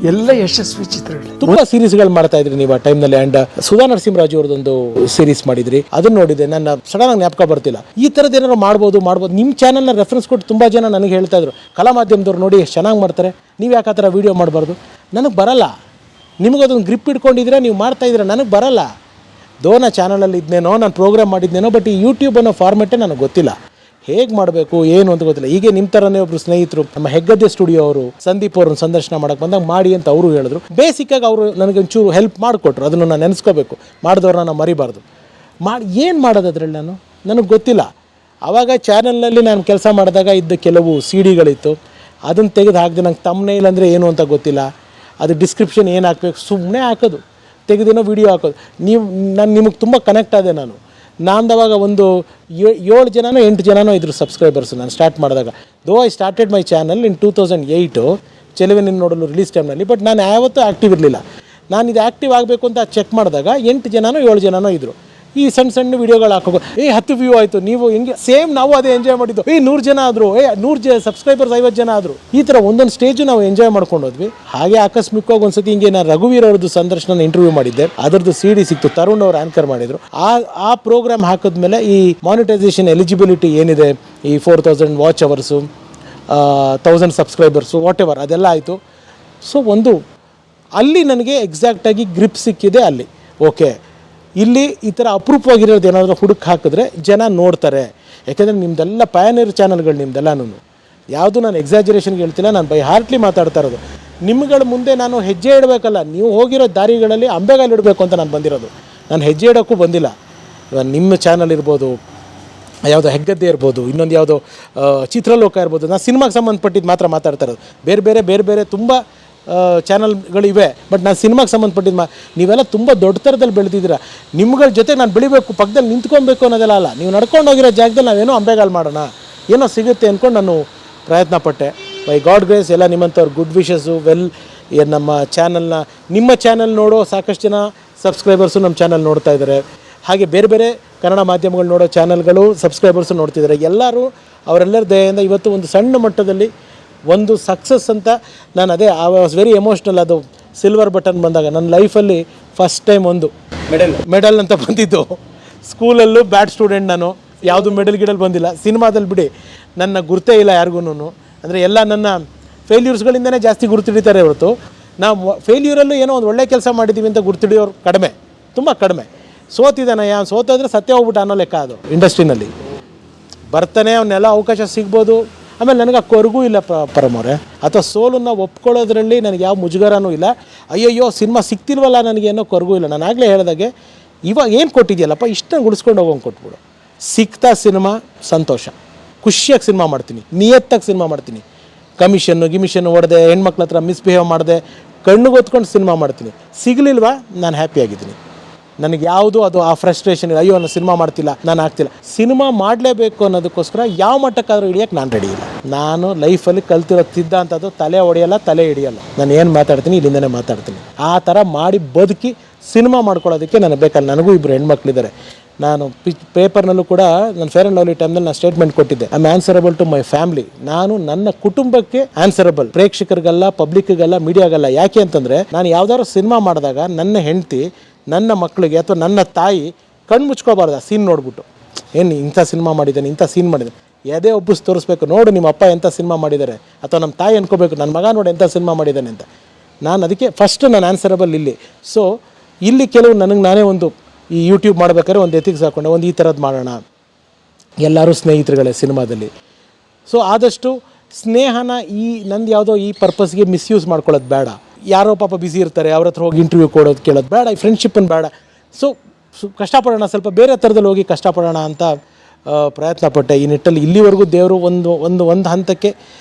ಎಲ್ಲ ಯಶಸ್ವಿ ಚಿತ್ರಗಳು. ತುಂಬಾ ಸೀರೀಸ್ಗಳು ಮಾಡ್ತಾ ಇದ್ರಿ ನೀವು ಆ ಟೈಮ್ನಲ್ಲಿ. ಅಂಡ್ ಸುಧಾ ನರಸಿಂಹರಾಜು ಅವ್ರದ್ದೊಂದು ಸೀರೀಸ್ ಮಾಡಿದ್ರಿ, ಅದನ್ನ ನೋಡಿದೆ. ನನ್ನ ಸಡನ್ ಆಗಿ ಜ್ಞಾಪಕ ಬರ್ತಿಲ್ಲ. ಈ ಥರದ್ದು ಏನಾದ್ರು ಮಾಡ್ಬೋದು. ನಿಮ್ಮ ಚಾನಲ್ನ ರೆಫರೆನ್ಸ್ ಕೊಟ್ಟು ತುಂಬಾ ಜನ ನನಗೆ ಹೇಳ್ತಾ ಇದ್ರು, ಕಲಾ ಮಾಧ್ಯಮದವ್ರು ನೋಡಿ ಎಷ್ಟು ಚೆನ್ನಾಗಿ ಮಾಡ್ತಾರೆ, ನೀವು ಯಾಕೆ ಆ ಥರ ವೀಡಿಯೋ ಮಾಡಬಾರ್ದು. ನನಗೆ ಬರಲ್ಲ. ನಿಮಗದೊಂದು ಗ್ರಿಪ್ ಇಟ್ಕೊಂಡಿದ್ರೆ ನೀವು ಮಾಡ್ತಾ ಇದ್ರೆ, ನನಗೆ ಬರಲ್ಲ. ನಾ ಚಾನಲಲ್ಲಿ ಇದ್ನೇನೋ, ನಾನು ಪ್ರೋಗ್ರಾಮ್ ಮಾಡಿದ್ನೇನೋ, ಬಟ್ ಈ ಯೂಟ್ಯೂಬ್ ಅನ್ನೋ ಫಾರ್ಮೆಟೇ ನನಗೆ ಗೊತ್ತಿಲ್ಲ. ಹೇಗೆ ಮಾಡಬೇಕು ಏನು ಅಂತ ಗೊತ್ತಿಲ್ಲ. ಹೀಗೆ ನಿಮ್ಮ ಥರನೇ ಒಬ್ಬರು ಸ್ನೇಹಿತರು, ನಮ್ಮ ಹೆಗ್ಗದ್ದೆ ಸ್ಟುಡಿಯೋ ಅವರು ಸಂದೀಪ್ ಅವ್ರನ್ನ ಸಂದರ್ಶನ ಮಾಡೋಕ್ಕೆ ಬಂದಾಗ ಮಾಡಿ ಅಂತ ಅವರು ಹೇಳಿದ್ರು. ಬೇಸಿಕ್ಕಾಗಿ ಅವರು ನನಗೆ ಒಂಚೂರು ಹೆಲ್ಪ್ ಮಾಡಿಕೊಟ್ರು. ಅದನ್ನು ನಾನು ನೆನೆಸ್ಕೋಬೇಕು. ಮಾಡಿದವ್ರನ್ನ ನಾನು ಮರಿಬಾರ್ದು. ಏನು ಮಾಡೋದು ಅದರಲ್ಲಿ ನನಗೆ ಗೊತ್ತಿಲ್ಲ. ಆವಾಗ ಚಾನಲ್ನಲ್ಲಿ ನಾನು ಕೆಲಸ ಮಾಡಿದಾಗ ಇದ್ದ ಕೆಲವು ಸಿ ಡಿಗಳಿತ್ತು. ಅದನ್ನು ತೆಗೆದು ಹಾಕಿದೆ. ನಂಗೆ ತಮ್ನೇಲ್ ಅಂದರೆ ಏನು ಅಂತ ಗೊತ್ತಿಲ್ಲ. ಅದು ಡಿಸ್ಕ್ರಿಪ್ಷನ್ ಏನು ಹಾಕಬೇಕು, ಸುಮ್ಮನೆ ಹಾಕೋದು, ತೆಗೆದೇನೋ ವೀಡಿಯೋ ಹಾಕೋದು. ನಿಮಗೆ ತುಂಬ ಕನೆಕ್ಟ್ ಆದೆ ನಾನು. ಅವಾಗ ಒಂದು 7 ಜನನೋ 8 ಜನನೋ ಇದ್ರು ಸಬ್ಸ್ಕ್ರೈಬರ್ಸು ನಾನು ಸ್ಟಾರ್ಟ್ ಮಾಡಿದಾಗ. ಐ ಸ್ಟಾರ್ಟೆಡ್ ಮೈ ಚಾನಲ್ ಇನ್ 2008 ಚೆಲುವಿನ ನೋಡಲು ರಿಲೀಸ್ ಟೈಮ್ನಲ್ಲಿ. ಬಟ್ ನಾನು ಯಾವತ್ತೂ ಆ್ಯಕ್ಟಿವ್ ಇರಲಿಲ್ಲ. ನಾನು ಇದು ಆ್ಯಕ್ಟಿವ್ ಆಗಬೇಕು ಅಂತ ಚೆಕ್ ಮಾಡಿದಾಗ 8 ಜನನೋ 7 ಜನನೋ ಇದ್ದರು. ಈ ಸಣ್ಣ ವೀಡಿಯೋಗಳು ಹಾಕೋ 10 ವ್ಯೂ ಆಯಿತು. ನೀವು ಹೆಂಗೆ ಸೇಮ್ ನಾವು ಅದೇ ಎಂಜಾಯ್ ಮಾಡಿದ್ದು. 100 ಜನ ಆದರು, 100 ಸಬ್ಸ್ಕ್ರೈಬರ್ಸ್ 50 ಜನ ಆದರು. ಈ ಥರ ಒಂದೊಂದು ಸ್ಟೇಜು ನಾವು ಎಂಜಾಯ್ ಮಾಡ್ಕೊಂಡೋದ್ವಿ. ಹಾಗೆ ಆಕಸ್ಮಿಕವಾಗಿ ಒಂದ್ಸತಿ ಹಿಂಗೆ ನಾನು ರಘುವೀರ್ ಅವ್ರದ್ದು ಸಂದರ್ಶನ ಇಂಟರ್ವ್ಯೂ ಮಾಡಿದ್ದೆ. ಅದರದ್ದು CD ಸಿಕ್ತು. ತರುಣ್ ಅವರು ಆ್ಯಂಕರ್ ಮಾಡಿದ್ರು. ಆ ಪ್ರೋಗ್ರಾಮ್ ಹಾಕಿದ್ಮೇಲೆ ಈ ಮಾನಿಟೈಸೇಷನ್ ಎಲಿಜಿಬಿಲಿಟಿ ಏನಿದೆ, ಈ 4000 watch hours, 1000 subscribers, what ever ಅದೆಲ್ಲ ಆಯಿತು. ಸೊ ಅಲ್ಲಿ ನನಗೆ ಎಕ್ಸಾಕ್ಟಾಗಿ ಗ್ರಿಪ್ ಸಿಕ್ಕಿದೆ. ಅಲ್ಲಿ ಓಕೆ, ಇಲ್ಲಿ ಈ ಥರ ಅಪರೂಪವಾಗಿರೋದು ಏನಾದರೂ ಹುಡುಕಿ ಹಾಕಿದ್ರೆ ಜನ ನೋಡ್ತಾರೆ. ಯಾಕೆಂದರೆ ನಿಮ್ಮದೆಲ್ಲ ಪಯನೀರ್ ಚಾನಲ್ಗಳು, ನಿಮ್ಮದೆಲ್ಲನೂ ಯಾವುದು ನಾನು ಎಕ್ಸಾಜರೇಷನ್ಗೆ ಹೇಳ್ತಿಲ್ಲ, ನಾನು ಬೈ ಹಾರ್ಟ್ಲಿ ಮಾತಾಡ್ತಾ ಇರೋದು. ನಿಮ್ಗಳ ಮುಂದೆ ನಾನು ಹೆಜ್ಜೆ ಇಡಬೇಕಲ್ಲ, ನೀವು ಹೋಗಿರೋ ದಾರಿಗಳಲ್ಲಿ ಅಂಬೆಗಾಲು ಇಡಬೇಕು ಅಂತ ನಾನು ಬಂದಿರೋದು. ನಾನು ಹೆಜ್ಜೆ ಇಡೋಕ್ಕೂ ಬಂದಿಲ್ಲ. ಇವಾಗ ನಿಮ್ಮ ಚಾನಲ್ ಇರ್ಬೋದು, ಯಾವುದೋ ಹೆಗ್ಗದ್ದೆ ಇರ್ಬೋದು, ಇನ್ನೊಂದು ಯಾವುದೋ ಚಿತ್ರಲೋಕ ಇರ್ಬೋದು, ನಾನು ಸಿನಿಮಾಗೆ ಸಂಬಂಧಪಟ್ಟಿದ್ದು ಮಾತ್ರ ಮಾತಾಡ್ತಾ ಇರೋದು. ಬೇರೆ ಬೇರೆ ತುಂಬ ಚಾನಲ್ಗಳಿವೆ. ಬಟ್ ನಾನು ಸಿನಿಮಾಗೆ ಸಂಬಂಧಪಟ್ಟಿದ್ದು ನೀವೆಲ್ಲ ತುಂಬ ದೊಡ್ಡ ಥರದಲ್ಲಿ ಬೆಳೆದಿದ್ದೀರಾ. ನಿಮ್ಗಳ ಜೊತೆ ನಾನು ಬೆಳಿಬೇಕು, ಪಕ್ಕದಲ್ಲಿ ನಿಂತ್ಕೊಬೇಕು ಅನ್ನೋದೆಲ್ಲ ಅಲ್ಲ. ನೀವು ನಡ್ಕೊಂಡು ಹೋಗಿರೋ ಜಾಗದಲ್ಲಿ ನಾವೇನೋ ಅಂಬೆಗಾಲು ಮಾಡೋಣ, ಏನೋ ಸಿಗುತ್ತೆ ಅಂದ್ಕೊಂಡು ನಾನು ಪ್ರಯತ್ನ ಪಟ್ಟೆ. ಬೈ ಗಾಡ್ ಗ್ರೇಸ್ ಎಲ್ಲ ನಿಮ್ಮಂಥವ್ರು ಗುಡ್ ವಿಶಸ್ಸು ನಮ್ಮ ಚಾನಲ್ನ, ನಿಮ್ಮ ಚಾನಲ್ ನೋಡೋ ಸಾಕಷ್ಟು ಜನ ಸಬ್ಸ್ಕ್ರೈಬರ್ಸು ನಮ್ಮ ಚಾನಲ್ ನೋಡ್ತಾ ಇದ್ದಾರೆ. ಹಾಗೆ ಬೇರೆ ಕನ್ನಡ ಮಾಧ್ಯಮಗಳು ನೋಡೋ ಚಾನಲ್ಗಳು ಸಬ್ಸ್ಕ್ರೈಬರ್ಸು ನೋಡ್ತಿದ್ದಾರೆ. ಎಲ್ಲರೂ ಅವರೆಲ್ಲರ ದಯೆಯಿಂದ ಇವತ್ತು ಒಂದು ಸಣ್ಣ ಮಟ್ಟದಲ್ಲಿ ಒಂದು ಸಕ್ಸಸ್ ಅಂತ ನಾನು ಅದೇ ಐ ವಾಸ್ ವೆರಿ ಎಮೋಷ್ನಲ್. ಅದು ಸಿಲ್ವರ್ ಬಟನ್ ಬಂದಾಗ ನನ್ನ ಲೈಫಲ್ಲಿ ಫಸ್ಟ್ ಟೈಮ್ ಒಂದು ಮೆಡಲ್ ಅಂತ ಬಂದಿದ್ದು. ಸ್ಕೂಲಲ್ಲೂ ಬ್ಯಾಡ್ ಸ್ಟೂಡೆಂಟ್ ನಾನು, ಯಾವುದು ಗಿಡಲ್ ಬಂದಿಲ್ಲ. ಸಿನಿಮಾದಲ್ಲಿ ಬಿಡಿ ನನ್ನ ಗುರ್ತೇ ಇಲ್ಲ ಯಾರಿಗೂ. ಅಂದರೆ ಎಲ್ಲ ನನ್ನ ಫೇಲ್ಯೂರ್ಸ್ಗಳಿಂದನೇ ಜಾಸ್ತಿ ಗುರುತಿಡಿತಾರೆ ಹೊರತು ನಾವು ಫೇಲ್ಯೂರಲ್ಲೂ ಏನೋ ಒಂದು ಒಳ್ಳೆ ಕೆಲಸ ಮಾಡಿದ್ದೀವಿ ಅಂತ ಗುರುತಿಡಿಯೋರು ಕಡಿಮೆ, ತುಂಬ ಕಡಿಮೆ. ಸೋತಿದ್ದಾನಯ್ಯ, ಸೋತೋದ್ರೆ ಸತ್ಯ ಹೋಗ್ಬಿಟ್ಟು ಅನ್ನೋ ಲೆಕ್ಕ ಅದು. ಇಂಡಸ್ಟ್ರಿನಲ್ಲಿ ಬರ್ತಾನೆ ಅವನ್ನೆಲ್ಲ ಅವಕಾಶ ಸಿಗ್ಬೋದು. ಆಮೇಲೆ ನನಗೆ ಆ ಕೊರಗೂ ಇಲ್ಲ ಪರಮವ್ರೆ, ಅಥವಾ ಸೋಲನ್ನು ಒಪ್ಕೊಳ್ಳೋದ್ರಲ್ಲಿ ನನಗೆ ಯಾವ ಮುಜುಗರನೂ ಇಲ್ಲ. ಅಯ್ಯಯ್ಯೋ ಸಿನಿಮಾ ಸಿಕ್ತಿಲ್ವಲ್ಲ ನನಗೆ ಅನ್ನೋ ಕೊರಗೂ ಇಲ್ಲ. ನಾನು ಆಗಲೇ ಹೇಳಿದಾಗೆ ಇವಾಗ ಏನು ಕೊಟ್ಟಿದ್ಯಲ್ಲಪ್ಪ ಇಷ್ಟನ್ನು ಉಳಿಸ್ಕೊಂಡು ಹೋಗೋಂಗೆ ಕೊಟ್ಬಿಡು. ಸಿಕ್ತಾ ಸಿನಿಮಾ ಸಂತೋಷ, ಖುಷಿಯಾಗಿ ಸಿನಿಮಾ ಮಾಡ್ತೀನಿ, ನಿಯತ್ತಾಗಿ ಸಿನಿಮಾ ಮಾಡ್ತೀನಿ. ಗಿಮಿಷನ್ನು ಹೊಡೆದೆ, ಹೆಣ್ಮಕ್ಳ ಹತ್ರ ಮಿಸ್ಬಿಹೇವ್ ಮಾಡಿದೆ, ಕಣ್ಣುಗೊತ್ಕೊಂಡು ಸಿನಿಮಾ ಮಾಡ್ತೀನಿ. ಸಿಗಲಿಲ್ವಾ ನಾನು ಹ್ಯಾಪಿಯಾಗಿದ್ದೀನಿ. ನನಗೆ ಯಾವುದು ಅದು ಆ ಫ್ರಸ್ಟ್ರೇಷನ್ ಇಲ್ಲ, ಅಯ್ಯೋ ನಾನು ಸಿನಿಮಾ ಮಾಡ್ತಿಲ್ಲ, ನಾನು ಆಗ್ತಿಲ್ಲ. ಸಿನಿಮಾ ಮಾಡಲೇಬೇಕು ಅನ್ನೋದಕ್ಕೋಸ್ಕರ ಯಾವ ಮಟ್ಟಕ್ಕಾದರೂ ಹಿಡಿಯೋಕ್ಕೆ ನಾನು ರೆಡಿ ಇಲ್ಲ. ನಾನು ಲೈಫಲ್ಲಿ ಕಲ್ತಿರೋ ಸಿದ್ಧಾಂತದ್ದು ತಲೆ ಹೊಡೆಯಲ್ಲ, ತಲೆ ಹಿಡಿಯಲ್ಲ. ನಾನು ಏನು ಮಾತಾಡ್ತೀನಿ ಇಲ್ಲಿಂದನೇ ಮಾತಾಡ್ತೀನಿ. ಆ ಥರ ಮಾಡಿ ಬದುಕಿ ಸಿನಿಮಾ ಮಾಡ್ಕೊಳ್ಳೋದಕ್ಕೆ ನನಗೆ ಬೇಕಲ್ಲ. ನನಗೂ ಇಬ್ಬರು ಹೆಣ್ಮಕ್ಳಿದ್ದಾರೆ. ನಾನು ಪೇಪರ್ನಲ್ಲೂ ಕೂಡ ನಾನು ಫೇರ್ ಆ್ಯಂಡ್ ಲವ್ಲಿ ಟೈಮ್ನಲ್ಲಿ ನಾನು ಸ್ಟೇಟ್ಮೆಂಟ್ ಕೊಟ್ಟಿದ್ದೆ, I am answerable to my family. ನಾನು ನನ್ನ ಕುಟುಂಬಕ್ಕೆ ಆನ್ಸರಬಲ್, ಪ್ರೇಕ್ಷಕರಿಗಲ್ಲ, ಪಬ್ಲಿಕ್ಗಲ್ಲ, ಮೀಡಿಯಾಗಲ್ಲ. ಯಾಕೆ ಅಂತಂದರೆ ನಾನು ಯಾವ್ದಾದ್ರು ಸಿನಿಮಾ ಮಾಡಿದಾಗ ನನ್ನ ಹೆಂಡತಿ, ನನ್ನ ಮಕ್ಕಳಿಗೆ ಅಥವಾ ನನ್ನ ತಾಯಿ ಕಣ್ಣು ಮುಚ್ಕೋಬಾರ್ದು ಆ ಸೀನ್ ನೋಡ್ಬಿಟ್ಟು. ಏನು ಇಂಥ ಸಿನಿಮಾ ಮಾಡಿದ್ದಾನೆ, ಇಂಥ ಸೀನ್ ಮಾಡಿದ್ದಾನೆ, ಎದೆ ಒಬ್ಬಿಸಿ ತೋರಿಸ್ಬೇಕು, ನೋಡು ನಿಮ್ಮ ಅಪ್ಪ ಎಂಥ ಸಿನಿಮಾ ಮಾಡಿದ್ದಾರೆ, ಅಥವಾ ನಮ್ಮ ತಾಯಿ ಅನ್ಕೋಬೇಕು ನನ್ನ ಮಗ ನೋಡಿ ಎಂಥ ಸಿನಿಮಾ ಮಾಡಿದ್ದಾನೆ ಅಂತ. ನಾನು ಅದಕ್ಕೆ ಫಸ್ಟ್ ನಾನು ಆನ್ಸರಬಲ್ ಇಲ್ಲಿ. ಸೊ ಇಲ್ಲಿ ಕೆಲವು ನನಗೆ ನಾನೇ ಒಂದು ಈ ಯೂಟ್ಯೂಬ್ ಮಾಡ್ಬೇಕಾದ್ರೆ ಒಂದು ಎಥಿಕ್ಸ್ ಹಾಕೊಂಡೆ, ಒಂದು ಈ ಥರದ್ದು ಮಾಡೋಣ, ಎಲ್ಲರೂ ಸ್ನೇಹಿತರುಗಳೇ ಸಿನಿಮಾದಲ್ಲಿ. ಸೊ ಆದಷ್ಟು ಸ್ನೇಹನ ನಂದು ಯಾವುದೋ ಈ ಪರ್ಪಸ್ಗೆ ಮಿಸ್ಯೂಸ್ ಮಾಡ್ಕೊಳ್ಳೋದು ಬೇಡ. ಯಾರೋ ಪಾಪ ಬ್ಯುಸಿ ಇರ್ತಾರೆ, ಅವ್ರ ಹತ್ರ ಹೋಗಿ ಇಂಟರ್ವ್ಯೂ ಕೊಡೋದು ಕೇಳೋದು ಬೇಡ, ಈ ಫ್ರೆಂಡ್ಶಿಪ್ಪನ್ನು ಬೇಡ. ಸೊ ಕಷ್ಟಪಡೋಣ, ಸ್ವಲ್ಪ ಬೇರೆ ಥರದಲ್ಲಿ ಹೋಗಿ ಕಷ್ಟಪಡೋಣ ಅಂತ ಪ್ರಯತ್ನ ಪಟ್ಟೆ. ಈ ನಿಟ್ಟಲ್ಲಿ ಇಲ್ಲಿವರೆಗೂ ದೇವರು ಒಂದು ಹಂತಕ್ಕೆ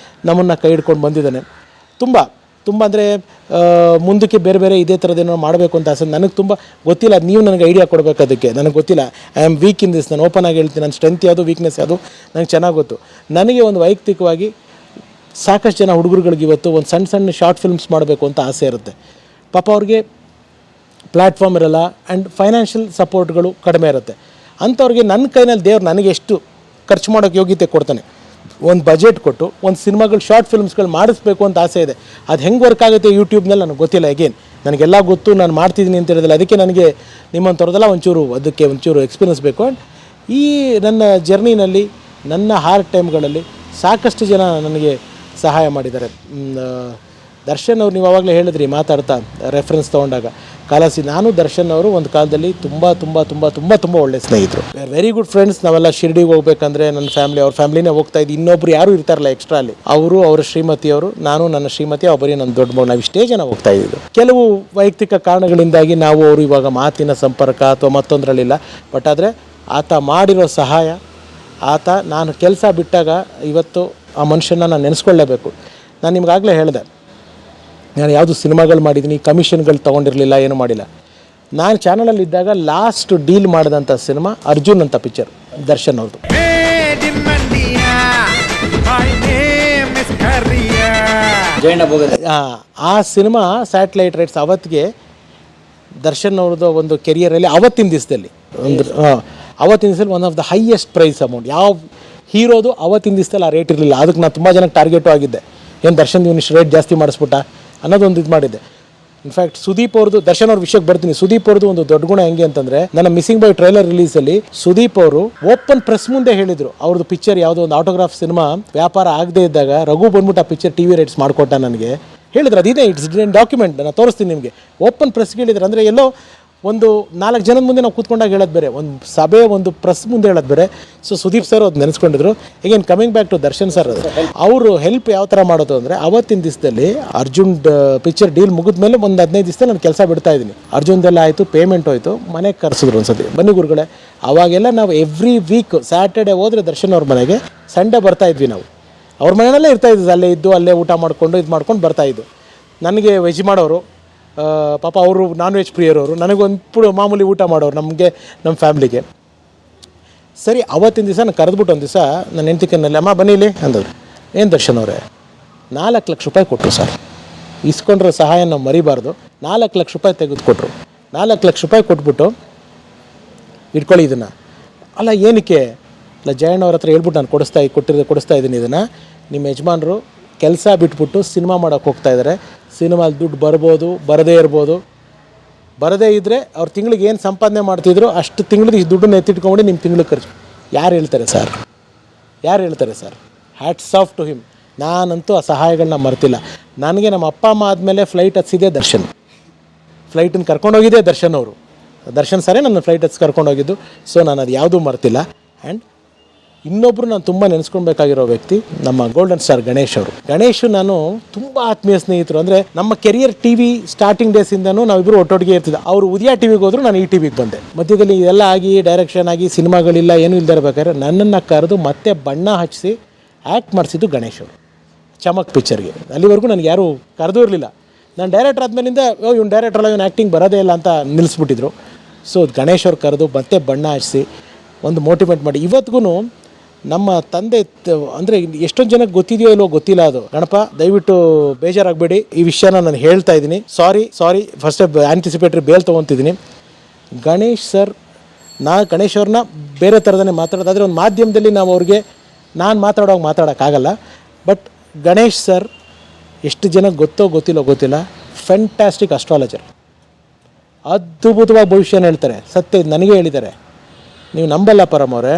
ನಮ್ಮನ್ನು ಕೈ ಹಿಡ್ಕೊಂಡು ಬಂದಿದ್ದಾನೆ. ತುಂಬ ಅಂದರೆ ಮುಂದಕ್ಕೆ ಬೇರೆ ಬೇರೆ ಇದೇ ಥರದ್ದೇನೋ ಮಾಡಬೇಕು ಅಂತ ಆಸೆ. ನನಗೆ ತುಂಬ ಗೊತ್ತಿಲ್ಲ, ನೀವು ನನಗೆ ಐಡಿಯಾ ಕೊಡಬೇಕು. ಅದಕ್ಕೆ ನನಗೆ ಗೊತ್ತಿಲ್ಲ. I am weak in this. ನಾನು ಓಪನ್ ಆಗಿ ಹೇಳ್ತೀನಿ, ನನ್ನ ಸ್ಟ್ರೆಂತ್ ಯಾವುದು, ವೀಕ್ನೆಸ್ ಯಾವುದು ನನಗೆ ಚೆನ್ನಾಗಿ ಗೊತ್ತು. ನನಗೆ ಒಂದು ವೈಯಕ್ತಿಕವಾಗಿ ಸಾಕಷ್ಟು ಜನ ಹುಡುಗರುಗಳಿಗೆ ಇವತ್ತು ಒಂದು ಸಣ್ಣ ಶಾರ್ಟ್ ಫಿಲ್ಮ್ಸ್ ಮಾಡಬೇಕು ಅಂತ ಆಸೆ ಇರುತ್ತೆ. ಪಾಪ ಅವ್ರಿಗೆ ಪ್ಲ್ಯಾಟ್ಫಾರ್ಮ್ ಇರಲ್ಲ ಆ್ಯಂಡ್ ಫೈನಾನ್ಷಿಯಲ್ ಸಪೋರ್ಟ್ಗಳು ಕಡಿಮೆ ಇರುತ್ತೆ. ಅಂಥವ್ರಿಗೆ ನನ್ನ ಕೈನಲ್ಲಿ ದೇವ್ರು ನನಗೆ ಎಷ್ಟು ಖರ್ಚು ಮಾಡೋಕ್ಕೆ ಯೋಗ್ಯತೆ ಕೊಡ್ತಾನೆ, ಒಂದು ಬಜೆಟ್ ಕೊಟ್ಟು ಒಂದು ಸಿನಿಮಾಗಳು ಶಾರ್ಟ್ ಫಿಲ್ಮ್ಸ್ಗಳು ಮಾಡಿಸ್ಬೇಕು ಅಂತ ಆಸೆ ಇದೆ. ಅದು ಹೆಂಗೆ ವರ್ಕ್ ಆಗುತ್ತೆ ಯೂಟ್ಯೂಬ್ನಲ್ಲಿ ನನಗೆ ಗೊತ್ತಿಲ್ಲ. ಅಗೇನ್ ನನಗೆಲ್ಲ ಗೊತ್ತು, ನಾನು ಮಾಡ್ತಿದ್ದೀನಿ ಅಂತ ಹೇಳಿದಿಲ್ಲ. ಅದಕ್ಕೆ ನನಗೆ ನಿಮ್ಮನ್ನು ತರೋದಲ್ಲ, ಒಂಚೂರು ಎಕ್ಸ್ಪೀರಿಯನ್ಸ್ ಬೇಕು. ಆ್ಯಂಡ್ ಈ ನನ್ನ ಜರ್ನಿನಲ್ಲಿ, ನನ್ನ ಹಾರ್ಡ್ ಟೈಮ್ಗಳಲ್ಲಿ ಸಾಕಷ್ಟು ಜನ ನನಗೆ ಸಹಾಯ ಮಾಡಿದ್ದಾರೆ. ದರ್ಶನ್ ಅವ್ರು, ನೀವು ಆವಾಗಲೇ ಹೇಳಿದ್ರಿ ಮಾತಾಡ್ತಾ ರೆಫರೆನ್ಸ್ ತೊಗೊಂಡಾಗ, ನಾನು ದರ್ಶನ್ ಅವರು ಒಂದು ಕಾಲದಲ್ಲಿ ತುಂಬ ಒಳ್ಳೆ ಸ್ನೇಹಿತರು, ವೆರಿ ಗುಡ್ ಫ್ರೆಂಡ್ಸ್. ನಾವೆಲ್ಲ ಶಿರ್ಡಿಗೆ ಹೋಗ್ಬೇಕಂದ್ರೆ ನನ್ನ ಫ್ಯಾಮಿಲಿ, ಅವ್ರ ಫ್ಯಾಮಿಲಿನೇ ಹೋಗ್ತಾ ಇದ್ದು, ಇನ್ನೊಬ್ರು ಯಾರು ಇರ್ತಾರಲ್ಲ ಎಕ್ಸ್ಟ್ರಾ ಅಲ್ಲಿ, ಅವರು, ಅವರ ಶ್ರೀಮತಿಯವರು, ನಾನು, ನನ್ನ ಶ್ರೀಮತಿ, ಒಬ್ಬರಿ ನನ್ನ ದೊಡ್ಡ ಮಗು, ನಾವು ಇಷ್ಟೇ ಜನ ಹೋಗ್ತಾ ಇದ್ದು. ಕೆಲವು ವೈಯಕ್ತಿಕ ಕಾರಣಗಳಿಂದಾಗಿ ನಾವು ಅವರು ಇವಾಗ ಮಾತಿನ ಸಂಪರ್ಕ ಅಥವಾ ಮತ್ತೊಂದರಲ್ಲಿಲ್ಲ. ಬಟ್ ಆದರೆ ಆತ ಮಾಡಿರೋ ಸಹಾಯ, ನಾನು ಕೆಲಸ ಬಿಟ್ಟಾಗ ಇವತ್ತು ಆ ಮನುಷ್ಯನ ನಾನು ನೆನೆಸ್ಕೊಳ್ಳೇಬೇಕು. ನಾನು ನಿಮ್ಗಾಗಲೇ ಹೇಳಿದೆ, ನಾನು ಯಾವುದು ಸಿನಿಮಾಗಳು ಮಾಡಿದ್ದೀನಿ, ಕಮಿಷನ್ಗಳು ತೊಗೊಂಡಿರಲಿಲ್ಲ, ಏನೂ ಮಾಡಿಲ್ಲ. ನಾನು ಚಾನಲಲ್ಲಿದ್ದಾಗ ಲಾಸ್ಟ್ ಡೀಲ್ ಮಾಡಿದಂಥ ಸಿನಿಮಾ ಅರ್ಜುನ್ ಅಂತ ಪಿಕ್ಚರ್, ದರ್ಶನ್ ಅವ್ರದ್ದು. ಆ ಸಿನಿಮಾ ಸ್ಯಾಟಲೈಟ್ ರೈಟ್ಸ್ ಅವತ್ತಿಗೆ ದರ್ಶನ್ ಅವ್ರದ್ದು ಒಂದು ಕೆರಿಯರಲ್ಲಿ ಅವತ್ತಿನ ದಿವಸದಲ್ಲಿ one of the highest price amount. ಯಾವ ಹೀರೋದು ಅವತ್ತಿನ ದಿವಸದಲ್ಲಿ ಆ ರೇಟ್ ಇರಲಿಲ್ಲ. ಅದಕ್ಕೆ ನಾನು ತುಂಬ ಜನಕ್ಕೆ ಟಾರ್ಗೆಟು ಆಗಿದ್ದೆ, ಏನು ದರ್ಶನ್ ಇವ್ನಿಷ್ಟು ರೇಟ್ ಜಾಸ್ತಿ ಮಾಡಿಸ್ಬಿಟ್ಟ ಅನ್ನೋದೊಂದು ಇದು ಮಾಡಿದ್ದೆ. ಇನ್ಫ್ಯಾಕ್ಟ್ ಸುದೀಪ್ ಅವ್ರದ್ದು, ದರ್ಶನ್ ಅವ್ರ ವಿಷಯಕ್ಕೆ ಬರ್ತೀನಿ. ಸುದೀಪ್ ಅವ್ರದ್ದು ಒಂದು ದೊಡ್ಡ ಗುಣ ಹೆಂಗೆ ಅಂತಂದರೆ, ನನ್ನ ಮಿಸ್ಸಿಂಗ್ ಬಾಯ್ ಟ್ರೈಲರ್ ರಿಲೀಸಲ್ಲಿ ಸುದೀಪ್ ಅವರು ಓಪನ್ ಪ್ರೆಸ್ ಮುಂದೆ ಹೇಳಿದರು, ಅವ್ರದ್ದು ಪಿಕ್ಚರ್ ಯಾವುದೋ ಒಂದು ಆಟೋಗ್ರಾಫ್ ಸಿನಿಮಾ ವ್ಯಾಪಾರ ಆಗದೆ ಇದ್ದಾಗ ರಘು ಬಂದ್ಬಿಟ್ಟು ಆ ಪಿಕ್ಚರ್ TV ರೈಟ್ಸ್ ಮಾಡಿಕೊಟ್ಟ ನನಗೆ. ಹೇಳಿದ್ರು ಅದಿದೆ, ಇಟ್ಸ್ ಡಾಕ್ಯುಮೆಂಟ್, ನಾನು ತೋರಿಸ್ತೀನಿ ನಿಮಗೆ. ಓಪನ್ ಪ್ರೆಸ್ಗೆ ಹೇಳಿದ್ರು. ಅಂದರೆ ಎಲ್ಲೋ ಒಂದು 4 ಜನದ ಮುಂದೆ ನಾವು ಕೂತ್ಕೊಂಡಾಗ ಹೇಳೋದು ಬೇರೆ, ಒಂದು ಸಭೆ, ಒಂದು ಪ್ರೆಸ್ ಮುಂದೆ ಹೇಳೋದು ಬೇರೆ. ಸೊ ಸುದೀಪ್ ಸರ್ ಅದು ನೆನೆಸ್ಕೊಂಡಿದ್ರು. ಈಗೇನು coming back to Darshan sir, ಅವರು ಹೆಲ್ಪ್ ಯಾವ ಥರ ಮಾಡೋದು ಅಂದರೆ, ಅವತ್ತಿನ ದಿವಸದಲ್ಲಿ ಅರ್ಜುನ್ ಪಿಕ್ಚರ್ ಡೀಲ್ ಮುಗಿದ ಮೇಲೆ ಒಂದು 15 ದಿವಸದಲ್ಲಿ ನಾನು ಕೆಲಸ ಬಿಡ್ತಾ ಇದ್ದೀನಿ. ಅರ್ಜುನ್ದೆಲ್ಲ ಆಯಿತು, ಪೇಮೆಂಟ್ ಹೋಯಿತು, ಮನೆಗೆ ಕರೆಸಿದ್ರು ಒಂದ್ಸತಿ, ಬನ್ನಿ ಗುರುಗಳೇ. ಅವಾಗೆಲ್ಲ ನಾವು ಎವ್ರಿ ವೀಕ್ ಸ್ಯಾಟರ್ಡೆ ಹೋದರೆ ದರ್ಶನ್ ಅವ್ರ ಮನೆಗೆ, ಸಂಡೇ ಬರ್ತಾ ಇದ್ವಿ. ನಾವು ಅವ್ರ ಮನೆಯಲ್ಲೇ ಇರ್ತಾ ಇದ್ವಿ, ಅಲ್ಲೇ ಇದ್ದು ಅಲ್ಲೇ ಊಟ ಮಾಡ್ಕೊಂಡು ಬರ್ತಾಯಿದ್ದು. ನನಗೆ ವೆಜ್ ಮಾಡೋರು, ಪಾಪ ಅವರು ನಾನ್ ವೆಜ್ ಪ್ರಿಯರವರು, ನನಗೊಂದು ಮಾಮೂಲಿ ಊಟ ಮಾಡೋರು, ನಮಗೆ ನಮ್ಮ ಫ್ಯಾಮ್ಲಿಗೆ. ಸರಿ, ಅವತ್ತಿನ ದಿವಸ ನಾನು ಕರೆದ್ಬಿಟ್ಟು ಒಂದು ದಿವಸ ನನ್ನ ಹೆಂಡತಿಕನ್ನಲ್ಲಿ, ಅಮ್ಮ ಬನ್ನಿ ಇಲ್ಲಿ ಅಂದವರು. ಏನು ದರ್ಶನ್ ಅವರೇ, 4 ಲಕ್ಷ ರೂಪಾಯಿ ಕೊಟ್ಟರು ಸರ್. ಇಸ್ಕೊಂಡ್ರೆ ಸಹಾಯ ನಾವು ಮರಿಬಾರ್ದು. 4 ಲಕ್ಷ ರೂಪಾಯಿ ತೆಗೆದುಕೊಟ್ರು. 4 ಲಕ್ಷ ರೂಪಾಯಿ ಕೊಟ್ಬಿಟ್ಟು, ಇಟ್ಕೊಳ್ಳಿ ಇದನ್ನು. ಅಲ್ಲ ಏನಕ್ಕೆ? ಅಲ್ಲ, ಜಯಣ್ಣ ಅವ್ರ ಹತ್ರ ಹೇಳ್ಬಿಟ್ಟು ನಾನು ಕೊಡಿಸ್ತಾ ಇದ್ದೀನಿ ಇದನ್ನು. ನಿಮ್ಮ ಯಜಮಾನರು ಕೆಲಸ ಬಿಟ್ಬಿಟ್ಟು ಸಿನಿಮಾ ಮಾಡೋಕ್ಕೆ ಹೋಗ್ತಾ ಇದ್ದಾರೆ. ಸಿನಿಮಾಲಿ ದುಡ್ಡು ಬರ್ಬೋದು, ಬರದೇ ಇರ್ಬೋದು. ಬರದೇ ಇದ್ದರೆ ಅವ್ರು ತಿಂಗಳಿಗೆ ಏನು ಸಂಪಾದನೆ ಮಾಡ್ತಿದ್ರು ಅಷ್ಟು ತಿಂಗಳಿಗೆ ಈ ದುಡ್ಡನ್ನು ಎತ್ತಿಟ್ಕೊಂಡು ನಿಮ್ಮ ತಿಂಗಳಿಗೆ ಖರ್ಚು. ಯಾರು ಹೇಳ್ತಾರೆ sir? Hats off to him. ನಾನಂತೂ ಆ ಸಹಾಯಗಳನ್ನ ಮರ್ತಿಲ್ಲ. ನನಗೆ ನಮ್ಮ ಅಪ್ಪ ಅಮ್ಮ ಆದಮೇಲೆ ಫ್ಲೈಟ್ ಹತ್ತಿಸಿದೆ ದರ್ಶನ್. ಫ್ಲೈಟನ್ನು ಕರ್ಕೊಂಡೋಗಿದ್ದೆ ದರ್ಶನ್ ಅವರು. ದರ್ಶನ್ ಸರೇ ನನ್ನ ಫ್ಲೈಟ್ ಹತ್ಸಿ ಕರ್ಕೊಂಡೋಗಿದ್ದು. ಸೊ ನಾನು ಅದು ಯಾವುದೂ ಮರ್ತಿಲ್ಲ. ಆ್ಯಂಡ್ ಇನ್ನೊಬ್ಬರು ನಾನು ತುಂಬ ನೆನೆಸ್ಕೊಳ್ಬೇಕಾಗಿರೋ ವ್ಯಕ್ತಿ ನಮ್ಮ ಗೋಲ್ಡನ್ ಸ್ಟಾರ್ ಗಣೇಶ್ ಅವರು. ಗಣೇಶ್ ನಾನು ತುಂಬ ಆತ್ಮೀಯ ಸ್ನೇಹಿತರು. ಅಂದರೆ ನಮ್ಮ ಕೆರಿಯರ್ ಟಿ ವಿ ಸ್ಟಾರ್ಟಿಂಗ್ ಡೇಸಿಂದನೂ ನಾವಿಬ್ಬರು ಒಟ್ಟೊಟ್ಟಿಗೆ ಇರ್ತಿದ್ದೆ. ಅವರು ಉದಯ ಟಿ ವಿಗೆ ಹೋದ್ರು, ನಾನು ಈ ಟಿ ವಿಗೆ ಬಂದೆ. ಮಧ್ಯದಲ್ಲಿ ಇದೆಲ್ಲ ಆಗಿ ಡೈರೆಕ್ಷನ್ ಆಗಿ ಸಿನಿಮಾಗಳಿಲ್ಲ ಏನೂ ಇಲ್ಲದೆ ಇರಬೇಕಾದ್ರೆ ನನ್ನನ್ನು ಕರೆದು ಮತ್ತೆ ಬಣ್ಣ ಹಚ್ಚಿಸಿ ಆ್ಯಕ್ಟ್ ಮಾಡಿಸಿದ್ದು ಗಣೇಶ್ ಅವರು ಚಮಕ್ ಪಿಕ್ಚರ್ಗೆ. ಅಲ್ಲಿವರೆಗೂ ನನಗೆ ಯಾರೂ ಕರೆದೂ ಇರಲಿಲ್ಲ. ನಾನು ಡೈರೆಕ್ಟರ್ ಆದಮೇಲಿಂದ ಇವ್ನು ಡೈರೆಕ್ಟರ್ ಅಲ್ಲ, ಇವ್ನು ಆ್ಯಕ್ಟಿಂಗ್ ಬರೋದೇ ಇಲ್ಲ ಅಂತ ನಿಲ್ಲಿಸ್ಬಿಟ್ಟಿದ್ರು. ಸೊ ಗಣೇಶ್ ಅವ್ರು ಕರೆದು ಮತ್ತೆ ಬಣ್ಣ ಹಚ್ಚಿಸಿ ಒಂದು ಮೋಟಿವೇಟ್ ಮಾಡಿ ಇವತ್ತಿಗೂ ನಮ್ಮ ತಂದೆ ಅಂದರೆ ಎಷ್ಟೊಂದು ಜನಕ್ಕೆ ಗೊತ್ತಿದೆಯೋ ಇಲ್ಲೋ ಗೊತ್ತಿಲ್ಲ. ಅದು ಗಣಪ ದಯವಿಟ್ಟು ಬೇಜಾರಾಗಬೇಡಿ, ಈ ವಿಷಯನ ನಾನು ಹೇಳ್ತಾ ಇದ್ದೀನಿ. ಸಾರಿ ಫಸ್ಟ್ ಆ್ಯಂಟಿಸಿಪೇಟ್ರಿ ಬೇಲ್ ತೊಗೊತಿದ್ದೀನಿ. ಗಣೇಶ್ ಸರ್, ಗಣೇಶ್ ಅವ್ರನ್ನ ಬೇರೆ ಥರದನೇ ಮಾತಾಡೋದಾದರೆ ಒಂದು ಮಾಧ್ಯಮದಲ್ಲಿ ನಾವು ಅವ್ರಿಗೆ ನಾನು ಮಾತಾಡೋಕ್ಕಾಗಲ್ಲ. ಬಟ್ ಗಣೇಶ್ ಸರ್ ಎಷ್ಟು ಜನಕ್ಕೆ ಗೊತ್ತಿಲ್ಲ ಫ್ಯಾಂಟಾಸ್ಟಿಕ್ ಅಸ್ಟ್ರಾಲಜರ್, ಅದ್ಭುತವಾಗಿ ಭವಿಷ್ಯನ ಹೇಳ್ತಾರೆ. ಸತ್ಯ ನನಗೆ ಹೇಳಿದ್ದಾರೆ, ನೀವು ನಂಬಲ್ಲ ಪರಮ್ ಅವರೇ.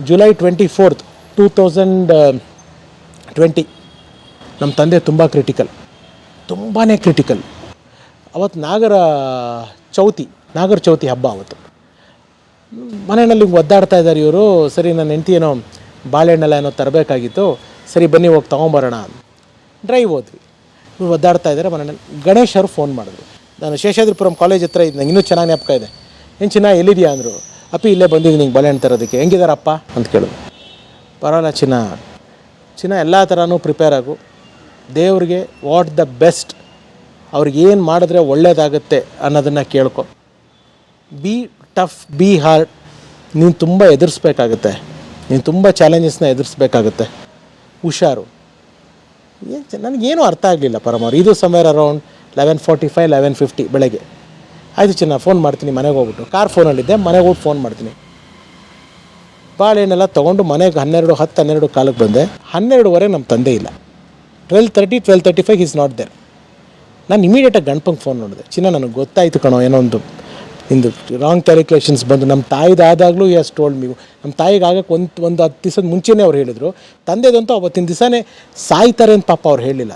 ಜುಲೈ 24, 2020 ನಮ್ಮ ತಂದೆ ತುಂಬ ಕ್ರಿಟಿಕಲ್, ತುಂಬಾ ಕ್ರಿಟಿಕಲ್. ಅವತ್ತು ನಾಗರ ಚೌತಿ ಹಬ್ಬ. ಅವತ್ತು ಮನೆಯಲ್ಲಿ ಒದ್ದಾಡ್ತಾ ಇದ್ದಾರೆ ಇವರು. ಸರಿ, ನನ್ನ ಹೆಂಡತಿ ಏನೋ ಬಾಳೆಹಣ್ಣೆಲ್ಲ ಏನೋ ತರಬೇಕಾಗಿತ್ತು, ಸರಿ ಬನ್ನಿ ಹೋಗಿ ತೊಗೊಂಬರೋಣ. ಡ್ರೈವ್ ಹೋದ್ವಿ, ಒದ್ದಾಡ್ತಾ ಇದ್ದಾರೆ ಮನೆಯಲ್ಲಿ. ಗಣೇಶ್ ಅವರು ಫೋನ್ ಮಾಡಿದ್ರು. ನಾನು ಶೇಷಾದ್ರಿಪುರಂ ಕಾಲೇಜ್ ಹತ್ರ ಇದ್ದು, ನಂಗೆ ಇನ್ನೂ ಚೆನ್ನಾಗಿ ಜ್ಞಾಪಕ ಇದೆ. ಏನು ಚಿನ್ನ ಎಲ್ಲಿದೆಯಾ ಅಂದರು. ಅಪ್ಪಿ ಇಲ್ಲೇ ಬಂದಿದ್ದೀನಿ ನಿಂಗೆ ಬಾಳೆಹಣ್ಣು ತರೋದಕ್ಕೆ, ಹೆಂಗಿದಾರಪ್ಪ ಅಂತ ಕೇಳಿದ್ರು. ಪರವಾಗಿಲ್ಲ ಚಿನ್ನ ಎಲ್ಲ ಥರನೂ ಪ್ರಿಪೇರ್ ಆಗು, ದೇವ್ರಿಗೆ ವಾಟ್ ದ ಬೆಸ್ಟ್, ಅವ್ರಿಗೆ ಏನು ಮಾಡಿದ್ರೆ ಒಳ್ಳೇದಾಗುತ್ತೆ ಅನ್ನೋದನ್ನು ಕೇಳ್ಕೊ. ಬಿ ಟಫ್, ಬಿ ಹಾರ್ಡ್, ನೀನು ತುಂಬ ಎದುರಿಸ್ಬೇಕಾಗತ್ತೆ, ನೀನು ತುಂಬ ಚಾಲೆಂಜಸ್ನ ಎದುರಿಸ್ಬೇಕಾಗತ್ತೆ, ಹುಷಾರು. ನನಗೇನು ಅರ್ಥ ಆಗಲಿಲ್ಲ ಪರಮವ್ರು. ಇದು ಸಮವೇರ್ ಅರೌಂಡ್ 11:45, 11:50 ಬೆಳಗ್ಗೆ. ಆಯಿತು ಚಿನ್ನ, ಫೋನ್ ಮಾಡ್ತೀನಿ ಮನೆಗೆ ಹೋಗ್ಬಿಟ್ಟು. ಕಾರ್ ಫೋನಲ್ಲಿದ್ದೆ, ಮನೆಗೆ ಹೋಗಿ ಫೋನ್ ಮಾಡ್ತೀನಿ. ಬಾಳೆಹಣ್ಣೆಲ್ಲ ತೊಗೊಂಡು ಮನೆಗೆ 12 ಕಾಲಕ್ಕೆ ಬಂದೆ. 12:15 ನಮ್ಮ ತಂದೆ ಇಲ್ಲ. 12:30, 12:35 ಈಸ್ ನಾಟ್ ದೇರ್. ನಾನು ಇಮಿಡಿಯೇಟಾಗಿ ಗಣಪಂಗೆ ಫೋನ್ ನೋಡಿದೆ. ಚಿನ್ನ, ನನಗೆ ಗೊತ್ತಾಯಿತು ಕಣೋ, ಏನೋ ಒಂದು ರಾಂಗ್ ಕ್ಯಾಲ್ಕುಲೇಷನ್ಸ್ ಬಂದು. ನಮ್ಮ ತಾಯಿದಾದಾಗಲೂ ಎಸ್ ಟೋಲ್ಡ್ ನೀವು, ನಮ್ಮ ತಾಯಿಗೆ ಆಗಕ್ಕೆ ಒಂದು 10 ದಿವಸದ ಮುಂಚೆನೇ ಅವ್ರು ಹೇಳಿದರು. ತಂದೆದಂತೂ ಅವತ್ತಿನ ದಿವಸನೇ ಸಾಯ್ತಾರೆ ಅಂತ ಪಾಪ ಅವ್ರು ಹೇಳಿಲ್ಲ.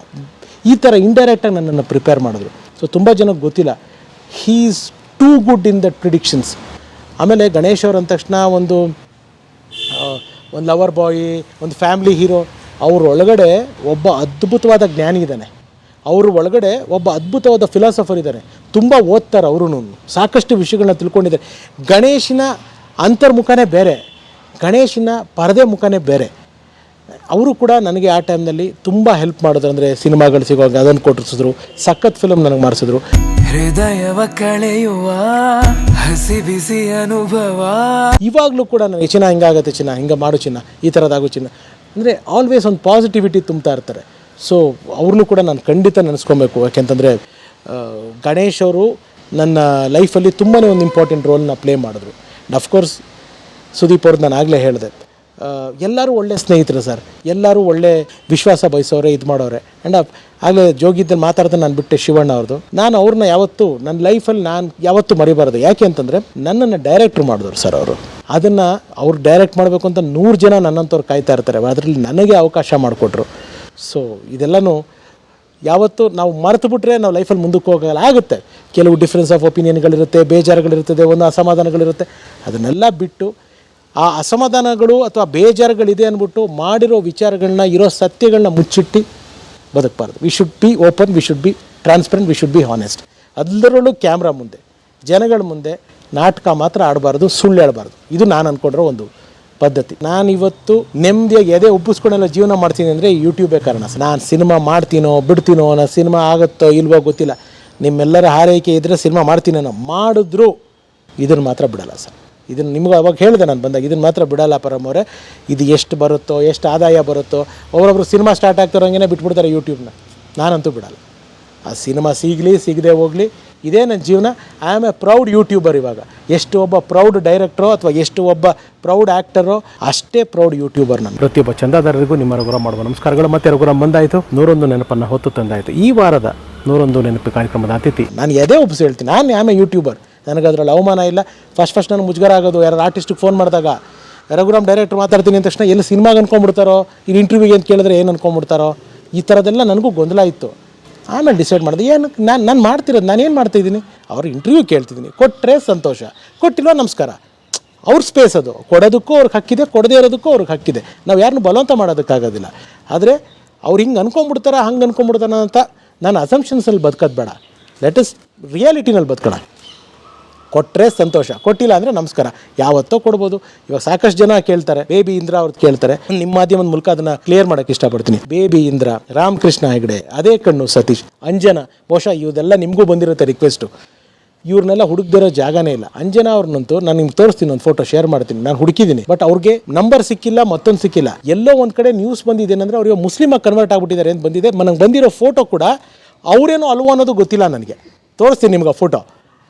ಈ ಥರ ಇಂಡೈರೆಕ್ಟಾಗಿ ನನ್ನನ್ನು ಪ್ರಿಪೇರ್ ಮಾಡಿದ್ರು. ಸೊ ತುಂಬ ಜನಕ್ಕೆ ಗೊತ್ತಿಲ್ಲ, he is too good in that predictions. ಆಮೇಲೆ ಗಣೇಶ್ ಅವ್ರು ಅಂದ ತಕ್ಷಣ ಒಂದು ಲವರ್ ಬಾಯ್, ಒಂದು ಫ್ಯಾಮಿಲಿ ಹೀರೋ. ಅವ್ರ ಒಳಗಡೆ ಒಬ್ಬ ಅದ್ಭುತವಾದ ಜ್ಞಾನಿ ಇದ್ದಾನೆ, ಅವ್ರ ಒಳಗಡೆ ಒಬ್ಬ ಅದ್ಭುತವಾದ ಫಿಲಾಸಫರ್ ಇದ್ದಾರೆ. ತುಂಬ ಓದ್ತಾರೆ ಅವರು, ಸಾಕಷ್ಟು ವಿಷಯಗಳನ್ನ ತಿಳ್ಕೊಂಡಿದ್ದಾರೆ. ಗಣೇಶನ ಅಂತರ್ಮುಖನೇ ಬೇರೆ, ಗಣೇಶನ ಪರದೆ ಮುಖನೇ ಬೇರೆ. ಅವರು ಕೂಡ ನನಗೆ ಆ ಟೈಮ್ನಲ್ಲಿ ತುಂಬ ಹೆಲ್ಪ್ ಮಾಡಿದ್ರು. ಅಂದರೆ ಸಿನಿಮಾಗಳು ಸಿಗೋವಾಗ ಅದನ್ನು ಕೊಟ್ಟಿಸಿದ್ರು, ಸಖತ್ ಫಿಲಮ್ ನನಗೆ ಮಾಡಿಸಿದ್ರು. ಹೃದಯವ ಕಳೆಯುವ ಹಸಿ ಬಿಸಿ ಅನುಭವ. ಇವಾಗಲೂ ಕೂಡ ನನಗೆ ಚಿನ್ನ ಹಿಂಗಾಗತ್ತೆ, ಚಿನ್ನ ಹಿಂಗೆ ಮಾಡು, ಚಿನ್ನ ಈ ಥರದಾಗು ಚಿನ್ನ ಅಂದರೆ ಆಲ್ವೇಸ್ ಒಂದು ಪಾಸಿಟಿವಿಟಿ ತುಂಬ್ತಾ ಇರ್ತಾರೆ. ಸೊ ಅವ್ರನ್ನೂ ಕೂಡ ನಾನು ಖಂಡಿತ ನೆನೆಸ್ಕೊಬೇಕು. ಯಾಕೆಂತಂದರೆ ಗಣೇಶ್ ಅವರು ನನ್ನ ಲೈಫಲ್ಲಿ ತುಂಬಾ ಒಂದು ಇಂಪಾರ್ಟೆಂಟ್ ರೋಲ್ನ ಪ್ಲೇ ಮಾಡಿದ್ರು. ಅಫ್ಕೋರ್ಸ್ ಸುದೀಪ್ ಅವ್ರದ್ದು ನಾನು ಆಗಲೇ ಹೇಳಿದೆ, ಎಲ್ಲರೂ ಒಳ್ಳೆ ಸ್ನೇಹಿತರು ಸರ್, ಎಲ್ಲರೂ ಒಳ್ಳೆ ವಿಶ್ವಾಸ ಬಯಸೋರೆ, ಇದು ಮಾಡೋರೆ. ಆ್ಯಂಡ್ ಆಗಲೇ ಜೋಗಿದ್ದಲ್ಲಿ ಮಾತಾಡ್ತಾ ನಾನು ಬಿಟ್ಟೆ ಶಿವಣ್ಣ ಅವ್ರದ್ದು. ನಾನು ಅವ್ರನ್ನ ಯಾವತ್ತೂ ನನ್ನ ಲೈಫಲ್ಲಿ ನಾನು ಯಾವತ್ತೂ ಮರಿಬಾರ್ದು. ಯಾಕೆ ಅಂತಂದರೆ ನನ್ನನ್ನು ಡೈರೆಕ್ಟ್ರ್ ಮಾಡಿದ್ರು ಸರ್ ಅವರು. ಅದನ್ನು ಅವ್ರು ಡೈರೆಕ್ಟ್ ಮಾಡಬೇಕು ಅಂತ 100 ಜನ ನನ್ನಂಥವ್ರು ಕಾಯ್ತಾ ಇರ್ತಾರೆ, ಅದರಲ್ಲಿ ನನಗೆ ಅವಕಾಶ ಮಾಡಿಕೊಟ್ರು. ಸೊ ಇದೆಲ್ಲನೂ ಯಾವತ್ತೂ ನಾವು ಮರೆತು ಬಿಟ್ರೆ ನಾವು ಲೈಫಲ್ಲಿ ಮುಂದಕ್ಕೆ ಹೋಗಲ್ಲ. ಆಗುತ್ತೆ, ಕೆಲವು ಡಿಫ್ರೆನ್ಸ್ ಆಫ್ ಒಪಿನಿಯನ್ಗಳಿರುತ್ತೆ, ಬೇಜಾರುಗಳಿರ್ತದೆ, ಒಂದು ಅಸಮಾಧಾನಗಳಿರುತ್ತೆ. ಅದನ್ನೆಲ್ಲ ಬಿಟ್ಟು ಆ ಅಸಮಾಧಾನಗಳು ಅಥವಾ ಬೇಜಾರುಗಳಿದೆ ಅಂದ್ಬಿಟ್ಟು ಮಾಡಿರೋ ವಿಚಾರಗಳನ್ನ, ಇರೋ ಸತ್ಯಗಳನ್ನ ಮುಚ್ಚಿಟ್ಟು ಬದುಕಬಾರ್ದು. We should be open, we should be transparent, we should be honest. ಅದರಲ್ಲೂ ಕ್ಯಾಮ್ರಾ ಮುಂದೆ, ಜನಗಳ ಮುಂದೆ ನಾಟಕ ಮಾತ್ರ ಆಡಬಾರ್ದು, ಸುಳ್ಳು ಹೇಳಬಾರ್ದು. ಇದು ನಾನು ಅಂದ್ಕೊಂಡಿರೋ ಒಂದು ಪದ್ಧತಿ. ನಾನಿವತ್ತು ನೆಮ್ಮದಿಯಾಗಿ ಎದೆ ಉಬ್ಬಿಸ್ಕೊಂಡೆಲ್ಲ ಜೀವನ ಮಾಡ್ತೀನಿ ಅಂದರೆ ಯೂಟ್ಯೂಬೇ ಕಾರಣ. ನಾನು ಸಿನಿಮಾ ಮಾಡ್ತೀನೋ ಬಿಡ್ತೀನೋ, ನಾನು ಸಿನಿಮಾ ಆಗುತ್ತೋ ಇಲ್ವೋ ಗೊತ್ತಿಲ್ಲ, ನಿಮ್ಮೆಲ್ಲರ ಹಾರೈಕೆ ಇದ್ದರೆ ಸಿನಿಮಾ ಮಾಡ್ತೀನೋ, ಮಾಡಿದ್ರು ಇದನ್ನು ಮಾತ್ರ ಬಿಡಲ್ಲ ಸರ್. ಇದನ್ನು ನಿಮ್ಗೆ ಅವಾಗ ಹೇಳಿದೆ ನಾನು ಬಂದಾಗ, ಇದನ್ನು ಮಾತ್ರ ಬಿಡಲ್ಲ ಪರಮವರೇ. ಇದು ಎಷ್ಟು ಬರುತ್ತೋ, ಎಷ್ಟು ಆದಾಯ ಬರುತ್ತೋ, ಒಬ್ಬೊಬ್ರು ಸಿನಿಮಾ ಸ್ಟಾರ್ಟ್ ಆಗ್ತಿರೋಂಗೆ ಬಿಟ್ಬಿಡ್ತಾರೆ ಯೂಟ್ಯೂಬ್ನ. ನಾನಂತೂ ಬಿಡಲ್ಲ. ಆ ಸಿನಿಮಾ ಸಿಗಲಿ ಸಿಗದೆ ಹೋಗಲಿ, ಇದೇ ನನ್ನ ಜೀವನ. I am A proud YouTuber. ಇವಾಗ ಎಷ್ಟು ಒಬ್ಬ ಪ್ರೌಡ್ ಡೈರೆಕ್ಟ್ರೋ ಅಥವಾ ಎಷ್ಟು ಒಬ್ಬ ಪ್ರೌಡ್ ಆ್ಯಕ್ಟರೋ ಅಷ್ಟೇ ಪ್ರೌಡ್ ಯೂಟ್ಯೂಬರ್ ನಾನು. ಪ್ರತಿಯೊಬ್ಬ ಚಂದಾದಾರರಿಗೂ ನಿಮ್ಮ ರಘುರಾಮ್ ಮಾಡುವ ನಮಸ್ಕಾರಗಳು. ಮತ್ತೆ ರಘುರಾಮ್ ಬಂದಾಯಿತು, 101 ನೆನಪನ್ನು ಹೊತ್ತು ತಂದಾಯಿತು. ಈ ವಾರದ 101 ನೆನಪು ಕಾರ್ಯಕ್ರಮದ ಅತಿಥಿ ನಾನು ಎದೆ ಒಪ್ಪಿಸಿ ಹೇಳ್ತೀನಿ, ನಾನು ಆಮ್ ಎ ಯೂಟ್ಯೂಬರ್. ನನಗೆ ಅದರಲ್ಲಿ ಅವಮಾನ ಇಲ್ಲ. ಫಸ್ಟ್ ನನಗೆ ಮುಜುಗರ ಆಗೋದು, ಯಾರು ಆರ್ಟಿಸ್ಟಿಗೆ ಫೋನ್ ಮಾಡಿದಾಗ ರಘುರಾಮ್ ಡೈರೆಕ್ಟ್ರ್ ಮಾತಾಡ್ತೀನಿ ಅಂದ ತಕ್ಷಣ ಎಲ್ಲಿ ಸಿನಿಮಾಗೆ ಅಂದ್ಕೊಂಡ್ಬಿಡ್ತಾರೋ, ಇಲ್ಲಿ ಇಂಟರ್ವ್ಯೂಗೆ ಅಂತ ಕೇಳಿದ್ರೆ ಏನು ಅಂದ್ಕೊಂಡ್ಬಿಡ್ತಾರೋ, ಈ ಥರದ್ದೆಲ್ಲ ನನಗೂ ಗೊಂದಲ ಇತ್ತು. ಆಮೇಲೆ ಡಿಸೈಡ್ ಮಾಡಿದೆ, ಏನಕ್ಕೆ ನಾನು ಮಾಡ್ತಿರೋದು, ನಾನೇನು ಮಾಡ್ತಾಯಿದ್ದೀನಿ, ಅವ್ರ ಇಂಟರ್ವ್ಯೂ ಕೇಳ್ತಿದ್ದೀನಿ, ಕೊಟ್ಟರೆ ಸಂತೋಷ, ಕೊಟ್ಟಿಲ್ವ ನಮಸ್ಕಾರ. ಅವ್ರ ಸ್ಪೇಸ್ ಅದು, ಕೊಡೋದಕ್ಕೂ ಅವ್ರಿಗೆ ಹಕ್ಕಿದೆ, ಕೊಡದೇ ಇರೋದಕ್ಕೂ ಅವ್ರಿಗೆ ಹಕ್ಕಿದೆ. ನಾವು ಯಾರನ್ನೂ ಬಲವಂತ ಮಾಡೋದಕ್ಕಾಗೋದಿಲ್ಲ. ಆದರೆ ಅವ್ರು ಹಿಂಗೆ ಅನ್ಕೊಂಡ್ಬಿಡ್ತಾರೆ, ಹಂಗೆ ಅನ್ಕೊಂಡ್ಬಿಡ್ತಾನೆ ಅಂತ ನಾನು ಅಸಂಪ್ಷನ್ಸಲ್ಲಿ ಬದುಕೋದು ಬೇಡ. ಲೆಟಸ್ ರಿಯಾಲಿಟಿನಲ್ಲಿ ಬದುಕೋಣ. ಕೊಟ್ಟರೆ ಸಂತೋಷ, ಕೊಟ್ಟಿಲ್ಲ ಅಂದರೆ ನಮಸ್ಕಾರ. ಯಾವತ್ತೋ ಕೊಡ್ಬೋದು. ಇವಾಗ ಸಾಕಷ್ಟು ಜನ ಕೇಳ್ತಾರೆ, ಬೇಬಿ ಇಂದ್ರ ಅವ್ರದ್ದು ಕೇಳ್ತಾರೆ. ನಿಮ್ಮ ಮಾಧ್ಯಮದ ಮೂಲಕ ಅದನ್ನು ಕ್ಲಿಯರ್ ಮಾಡೋಕ್ಕೆ ಇಷ್ಟಪಡ್ತೀನಿ. ಬೇಬಿ ಇಂದ್ರ, ರಾಮಕೃಷ್ಣ ಹೆಗಡೆ, ಅದೇ ಕಣ್ಣು ಸತೀಶ್, ಅಂಜನಾ, ಬಹುಶಃ ಇವದೆಲ್ಲ ನಿಮಗೂ ಬಂದಿರುತ್ತೆ ರಿಕ್ವೆಸ್ಟು. ಇವ್ರನ್ನೆಲ್ಲ ಹುಡುಕ್ದಿರೋ ಜಾಗನೇ ಇಲ್ಲ. ಅಂಜನಾ ಅವ್ರನ್ನಂತೂ ನಾನು ನಿಮ್ಗೆ ತೋರಿಸ್ತೀನಿ, ಒಂದು ಫೋಟೋ ಶೇರ್ ಮಾಡ್ತೀನಿ. ನಾನು ಹುಡುಕಿದ್ದೀನಿ, ಬಟ್ ಅವ್ರಿಗೆ ನಂಬರ್ ಸಿಕ್ಕಿಲ್ಲ, ಮತ್ತೊಂದು ಸಿಕ್ಕಿಲ್ಲ. ಎಲ್ಲೋ ಒಂದು ಕಡೆ ನ್ಯೂಸ್ ಬಂದಿದ್ದೇನೆಂದರೆ ಅವ್ರಿಗೆ ಮುಸ್ಲಿಮಾಗಿ ಕನ್ವರ್ಟ್ ಆಗ್ಬಿಟ್ಟಿದ್ದಾರೆ ಅಂತ ಬಂದಿದೆ. ನನಗೆ ಬಂದಿರೋ ಫೋಟೋ ಕೂಡ ಅವರೇನೋ ಅಲ್ವೋ ಅನ್ನೋದು ಗೊತ್ತಿಲ್ಲ ನನಗೆ. ತೋರಿಸ್ತೀನಿ ನಿಮ್ಗೆ ಆ ಫೋಟೋ.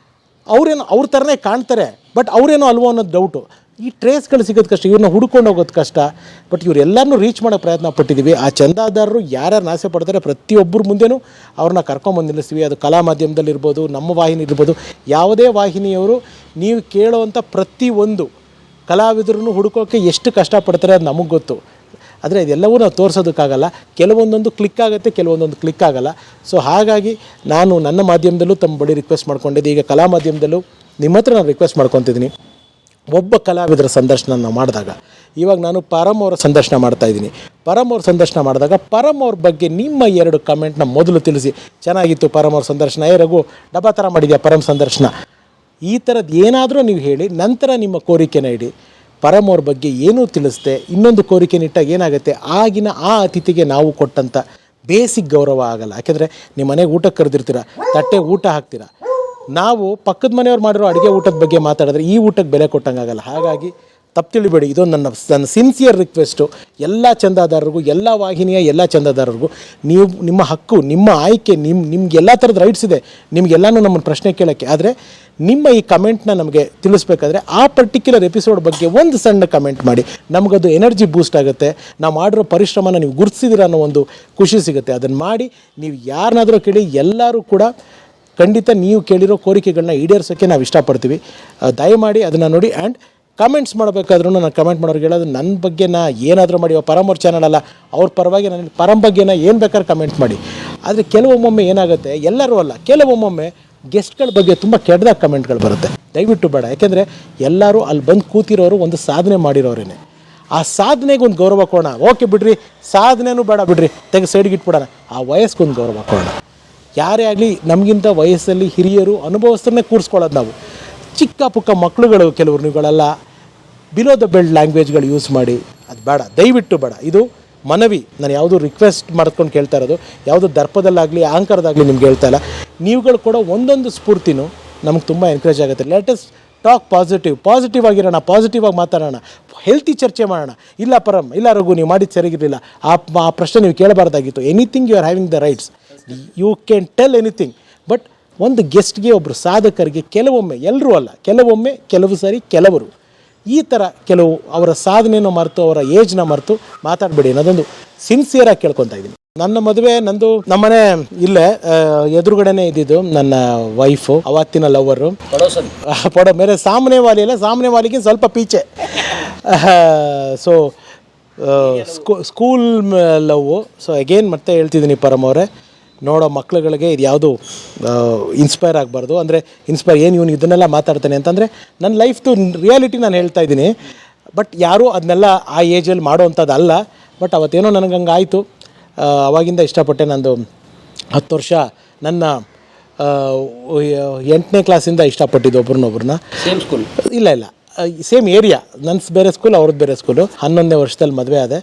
ಅವ್ರೇನೋ ಅವ್ರ ಥರನೇ ಕಾಣ್ತಾರೆ, ಬಟ್ ಅವರೇನೋ ಅಲ್ವೋ ಅನ್ನೋದು ಡೌಟು. ಈ ಟ್ರೇಸ್ಗಳು ಸಿಗೋದು ಕಷ್ಟ, ಇವ್ರನ್ನ ಹುಡ್ಕೊಂಡು ಹೋಗೋದು ಕಷ್ಟ. ಬಟ್ ಇವರೆಲ್ಲರನ್ನೂ ರೀಚ್ ಮಾಡೋ ಪ್ರಯತ್ನ ಪಟ್ಟಿದ್ದೀವಿ. ಆ ಚಂದಾದಾರರು ಯಾರ್ಯಾರು ಆಸೆ ಪಡ್ತಾರೆ ಪ್ರತಿಯೊಬ್ಬರ ಮುಂದೆನೂ ಅವ್ರನ್ನ ಕರ್ಕೊಂಬಂದು ನಿಲ್ಲಿಸ್ತೀವಿ. ಅದು ಕಲಾ ಮಾಧ್ಯಮದಲ್ಲಿರ್ಬೋದು, ನಮ್ಮ ವಾಹಿನಿ ಇರ್ಬೋದು, ಯಾವುದೇ ವಾಹಿನಿಯವರು ನೀವು ಕೇಳೋವಂಥ ಪ್ರತಿಯೊಂದು ಕಲಾವಿದರನ್ನು ಹುಡುಕೋಕ್ಕೆ ಎಷ್ಟು ಕಷ್ಟಪಡ್ತಾರೆ ಅದು ನಮಗೆ ಗೊತ್ತು. ಆದರೆ ಇದೆಲ್ಲವೂ ನಾವು ತೋರಿಸೋದಕ್ಕಾಗಲ್ಲ. ಕೆಲವೊಂದೊಂದು ಕ್ಲಿಕ್ ಆಗುತ್ತೆ, ಕೆಲವೊಂದೊಂದು ಕ್ಲಿಕ್ ಆಗಲ್ಲ. ಸೊ ಹಾಗಾಗಿ ನಾನು ನನ್ನ ಮಾಧ್ಯಮದಲ್ಲೂ ತಮ್ಮ ಬಳಿ ರಿಕ್ವೆಸ್ಟ್ ಮಾಡ್ಕೊಂಡಿದ್ದೆ. ಈಗ ಕಲಾ ಮಾಧ್ಯಮದಲ್ಲೂ ನಿಮ್ಮ ಹತ್ರ ನಾನು ರಿಕ್ವೆಸ್ಟ್ ಮಾಡ್ಕೊತಿದ್ದೀನಿ. ಒಬ್ಬ ಕಲಾವಿದರ ಸಂದರ್ಶನ ನಾವು ಮಾಡಿದಾಗ, ಇವಾಗ ನಾನು ಪರಮ್ ಅವರ ಸಂದರ್ಶನ ಮಾಡ್ತಾಯಿದ್ದೀನಿ. ಪರಮ್ ಅವ್ರ ಸಂದರ್ಶನ ಮಾಡಿದಾಗ ಪರಮ್ ಅವ್ರ ಬಗ್ಗೆ ನಿಮ್ಮ 2 ಕಮೆಂಟ್ನ ಮೊದಲು ತಿಳಿಸಿ. ಚೆನ್ನಾಗಿತ್ತು ಪರಮ್ ಅವ್ರ ಸಂದರ್ಶನ, ರಘು ಡಬ್ಬಾ ಥರ ಮಾಡಿದ್ಯಾ ಪರಮ್ ಸಂದರ್ಶನ, ಈ ಥರದ್ದು ಏನಾದರೂ ನೀವು ಹೇಳಿ. ನಂತರ ನಿಮ್ಮ ಕೋರಿಕೆನ ಇಡಿ. ಪರಮ್ ಅವ್ರ ಬಗ್ಗೆ ಏನೂ ತಿಳಿಸ್ದೆ ಇನ್ನೊಂದು ಕೋರಿಕೆನಿಟ್ಟಾಗ ಏನಾಗುತ್ತೆ, ಆಗಿನ ಆ ಅತಿಥಿಗೆ ನಾವು ಕೊಟ್ಟಂಥ ಬೇಸಿಕ್ ಗೌರವ ಆಗಲ್ಲ. ಯಾಕೆಂದರೆ ನಿಮ್ಮ ಮನೆಗೆ ಊಟಕ್ಕೆ ಕರೆದಿರ್ತೀರ, ತಟ್ಟೆ ಊಟ ಹಾಕ್ತೀರ. ನಾವು ಪಕ್ಕದ ಮನೆಯವ್ರು ಮಾಡಿರೋ ಅಡುಗೆ ಊಟದ ಬಗ್ಗೆ ಮಾತಾಡಿದ್ರೆ ಈ ಊಟಕ್ಕೆ ಬೆಲೆ ಕೊಟ್ಟಂಗಾಗಲ್ಲ. ಹಾಗಾಗಿ ತಪ್ಪು ತಿಳಿಬೇಡಿ. ಇದು ನನ್ನ ಸಿನ್ಸಿಯರ್ ರಿಕ್ವೆಸ್ಟು ಎಲ್ಲ ಚಂದಾದಾರರಿಗೂ, ಎಲ್ಲ ವಾಹಿನಿಯ ಎಲ್ಲ ಚಂದಾದಾರರಿಗೂ. ನೀವು ನಿಮ್ಮ ಹಕ್ಕು, ನಿಮ್ಮ ಆಯ್ಕೆ, ನಿಮ್ಗೆ ಎಲ್ಲ ಥರದ ರೈಟ್ಸ್ ಇದೆ, ನಿಮಗೆಲ್ಲನೂ ನಮ್ಮನ್ನು ಪ್ರಶ್ನೆ ಕೇಳೋಕ್ಕೆ. ಆದರೆ ನಿಮ್ಮ ಈ ಕಮೆಂಟ್ನ ನಮಗೆ ತಿಳಿಸ್ಬೇಕಾದ್ರೆ ಆ ಪರ್ಟಿಕ್ಯುಲರ್ ಎಪಿಸೋಡ್ ಬಗ್ಗೆ ಒಂದು ಸಣ್ಣ ಕಮೆಂಟ್ ಮಾಡಿ. ನಮಗದು ಎನರ್ಜಿ ಬೂಸ್ಟ್ ಆಗುತ್ತೆ. ನಾವು ಮಾಡಿರೋ ಪರಿಶ್ರಮನ ನೀವು ಗುರುತಿಸಿದಿರ ಅನ್ನೋ ಒಂದು ಖುಷಿ ಸಿಗುತ್ತೆ. ಅದನ್ನು ಮಾಡಿ ನೀವು ಯಾರನ್ನಾದರೂ ಕೇಳಿ, ಎಲ್ಲರೂ ಕೂಡ ಖಂಡಿತ ನೀವು ಕೇಳಿರೋ ಕೋರಿಕೆಗಳನ್ನ ಈಡೇರಿಸೋಕ್ಕೆ ನಾವು ಇಷ್ಟಪಡ್ತೀವಿ. ದಯಮಾಡಿ ಅದನ್ನು ನೋಡಿ. ಆ್ಯಂಡ್ ಕಮೆಂಟ್ಸ್ ಮಾಡಬೇಕಾದ್ರೂ ನಾನು ಕಮೆಂಟ್ ಮಾಡೋರಿಗೆ ಹೇಳೋದು, ನನ್ನ ಬಗ್ಗೆ ಏನಾದರೂ ಮಾಡಿ. ಪರಮ್ ಅವ್ರ ಚಾನಲ್ ಅಲ್ಲ, ಅವ್ರ ಪರವಾಗಿ ನಾನು ಪರಮ್ ಬಗ್ಗೆನ ಏನು ಬೇಕಾದ್ರೆ ಕಮೆಂಟ್ ಮಾಡಿ. ಆದರೆ ಕೆಲವೊಮ್ಮೊಮ್ಮೆ ಏನಾಗುತ್ತೆ, ಎಲ್ಲರೂ ಅಲ್ಲ, ಕೆಲವೊಮ್ಮೊಮ್ಮೆ ಗೆಸ್ಟ್ಗಳ ಬಗ್ಗೆ ತುಂಬ ಕೆಟ್ಟದಾಗಿ ಕಮೆಂಟ್ಗಳು ಬರುತ್ತೆ. ದಯವಿಟ್ಟು ಬೇಡ. ಯಾಕೆಂದರೆ ಎಲ್ಲರೂ ಅಲ್ಲಿ ಬಂದು ಕೂತಿರೋರು ಒಂದು ಸಾಧನೆ ಮಾಡಿರೋರೇನೆ. ಆ ಸಾಧನೆಗೆ ಒಂದು ಗೌರವ ಕೊಡೋಣ. ಓಕೆ ಬಿಡ್ರಿ, ಸಾಧನೆನೂ ಬೇಡ ಬಿಡ್ರಿ, ಸೈಡ್ಗೆ ಇಟ್ಬಿಡೋಣ. ಆ ವಯಸ್ಸಿಗೊಂದು ಗೌರವ ಕೊಡೋಣ. ಯಾರೇ ಆಗಲಿ ನಮಗಿಂತ ವಯಸ್ಸಲ್ಲಿ ಹಿರಿಯರು, ಅನುಭವಸ್ಥರನ್ನೇ ಕೂರಿಸ್ಕೊಳ್ಳೋದು ನಾವು. ಚಿಕ್ಕ ಪುಕ್ಕ ಮಕ್ಕಳುಗಳು ಕೆಲವರು ನೀವುಗಳೆಲ್ಲ ಬಿಲೋ ದ ಬೆಲ್ಟ್ ಲ್ಯಾಂಗ್ವೇಜ್ಗಳು ಯೂಸ್ ಮಾಡಿ, ಅದು ಬೇಡ, ದಯವಿಟ್ಟು ಬೇಡ. ಇದು ಮನವಿ. ನಾನು ಯಾವುದೂ ರಿಕ್ವೆಸ್ಟ್ ಮಾಡ್ಕೊಂಡು ಕೇಳ್ತಾ ಇರೋದು, ಯಾವುದೋ ದರ್ಪದಲ್ಲಾಗಲಿ ಅಹಂಕಾರದಾಗಲಿ ನಿಮ್ಗೆ ಹೇಳ್ತಾ ಇಲ್ಲ. ನೀವುಗಳು ಕೊಡೋ ಒಂದೊಂದು ಸ್ಫೂರ್ತಿನೂ ನಮಗೆ ತುಂಬ ಎನ್ಕರೇಜ್ ಆಗುತ್ತೆ. ಲೆಟ್ ಅಸ್ ಟಾಕ್ ಪಾಸಿಟಿವ್ ಆಗಿರೋಣ, ಪಾಸಿಟಿವ್ ಆಗಿ ಮಾತಾಡೋಣ, ಹೆಲ್ತಿ ಚರ್ಚೆ ಮಾಡೋಣ. ಇಲ್ಲ ಪರಮ್, ಇಲ್ಲ ರಘು, ನೀವು ಮಾಡಿದ್ದು ಸರಿಗಿರಲಿಲ್ಲ, ಆ ಪ್ರಶ್ನೆ ನೀವು ಕೇಳಬಾರ್ದಾಗಿತ್ತು. Anything you are having the rights, you can tell anything. But ಒಂದು ಗೆಸ್ಟ್ಗೆ, ಒಬ್ಬರು ಸಾಧಕರಿಗೆ ಕೆಲವೊಮ್ಮೆ, ಎಲ್ಲರೂ ಅಲ್ಲ, ಕೆಲವೊಮ್ಮೆ ಕೆಲವು ಸಾರಿ ಕೆಲವರು ಈ ಥರ ಕೆಲವು ಅವರ ಸಾಧನೆಯನ್ನು ಮರೆತು, ಅವರ ಏಜ್ನ ಮರೆತು ಮಾತಾಡಬೇಡಿ ಅನ್ನೋದೊಂದು ಸಿನ್ಸಿಯರಾಗಿ ಕೇಳ್ಕೊತಾ ಇದ್ದೀನಿ. ನನ್ನ ಮದುವೆ ನಂದು ನಮ್ಮನೆ ಇಲ್ಲೇ ಎದುರುಗಡೆನೇ ಇದ್ದಿದ್ದು. ನನ್ನ ವೈಫು, ಅವತ್ತಿನ ಲವ್ವರು, ಪಡೋ ಮೇರೆ ಸಾಮನೆ ವಾಲಿ ಅಲ್ಲ, ಸಾಮನೆ ವಾಲಿಗೆ ಸ್ವಲ್ಪ ಪೀಚೆ. So school love. So again ಮತ್ತೆ ಹೇಳ್ತಿದ್ದೀನಿ ಪರಮ್ ಅವರೇ, ನೋಡೋ ಮಕ್ಳುಗಳಿಗೆ ಇದು ಯಾವುದು ಇನ್ಸ್ಪೈರ್ ಆಗಬಾರ್ದು. ಅಂದರೆ ಇನ್ಸ್ಪೈರ್ ಏನು ಇವನು ಇದನ್ನೆಲ್ಲ ಮಾತಾಡ್ತಾನೆ ಅಂತಂದರೆ ನನ್ನ ಲೈಫ್ದು ರಿಯಾಲಿಟಿ ನಾನು ಹೇಳ್ತಾ ಇದ್ದೀನಿ. ಬಟ್ ಯಾರೂ ಅದನ್ನೆಲ್ಲ ಆ ಏಜಲ್ಲಿ ಮಾಡೋವಂಥದ್ದು ಅಲ್ಲ. ಬಟ್ ಅವತ್ತೇನೋ ನನಗೆ ಹಂಗೆ ಆಯಿತು. ಅವಾಗಿಂದ ಇಷ್ಟಪಟ್ಟೆ. ನಂದು 10 ವರ್ಷ ನನ್ನ 8ನೇ ಕ್ಲಾಸಿಂದ ಇಷ್ಟಪಟ್ಟಿದ್ದು ಒಬ್ರನ್ನೊಬ್ರನ್ನ. Same school? ಇಲ್ಲ, ಸೇಮ್ ಏರಿಯಾ. ನನ್ನ ಬೇರೆ ಸ್ಕೂಲ್, ಅವ್ರದ್ದು ಬೇರೆ ಸ್ಕೂಲು. 11ನೇ ವರ್ಷದಲ್ಲಿ ಮದುವೆ ಆದೆ.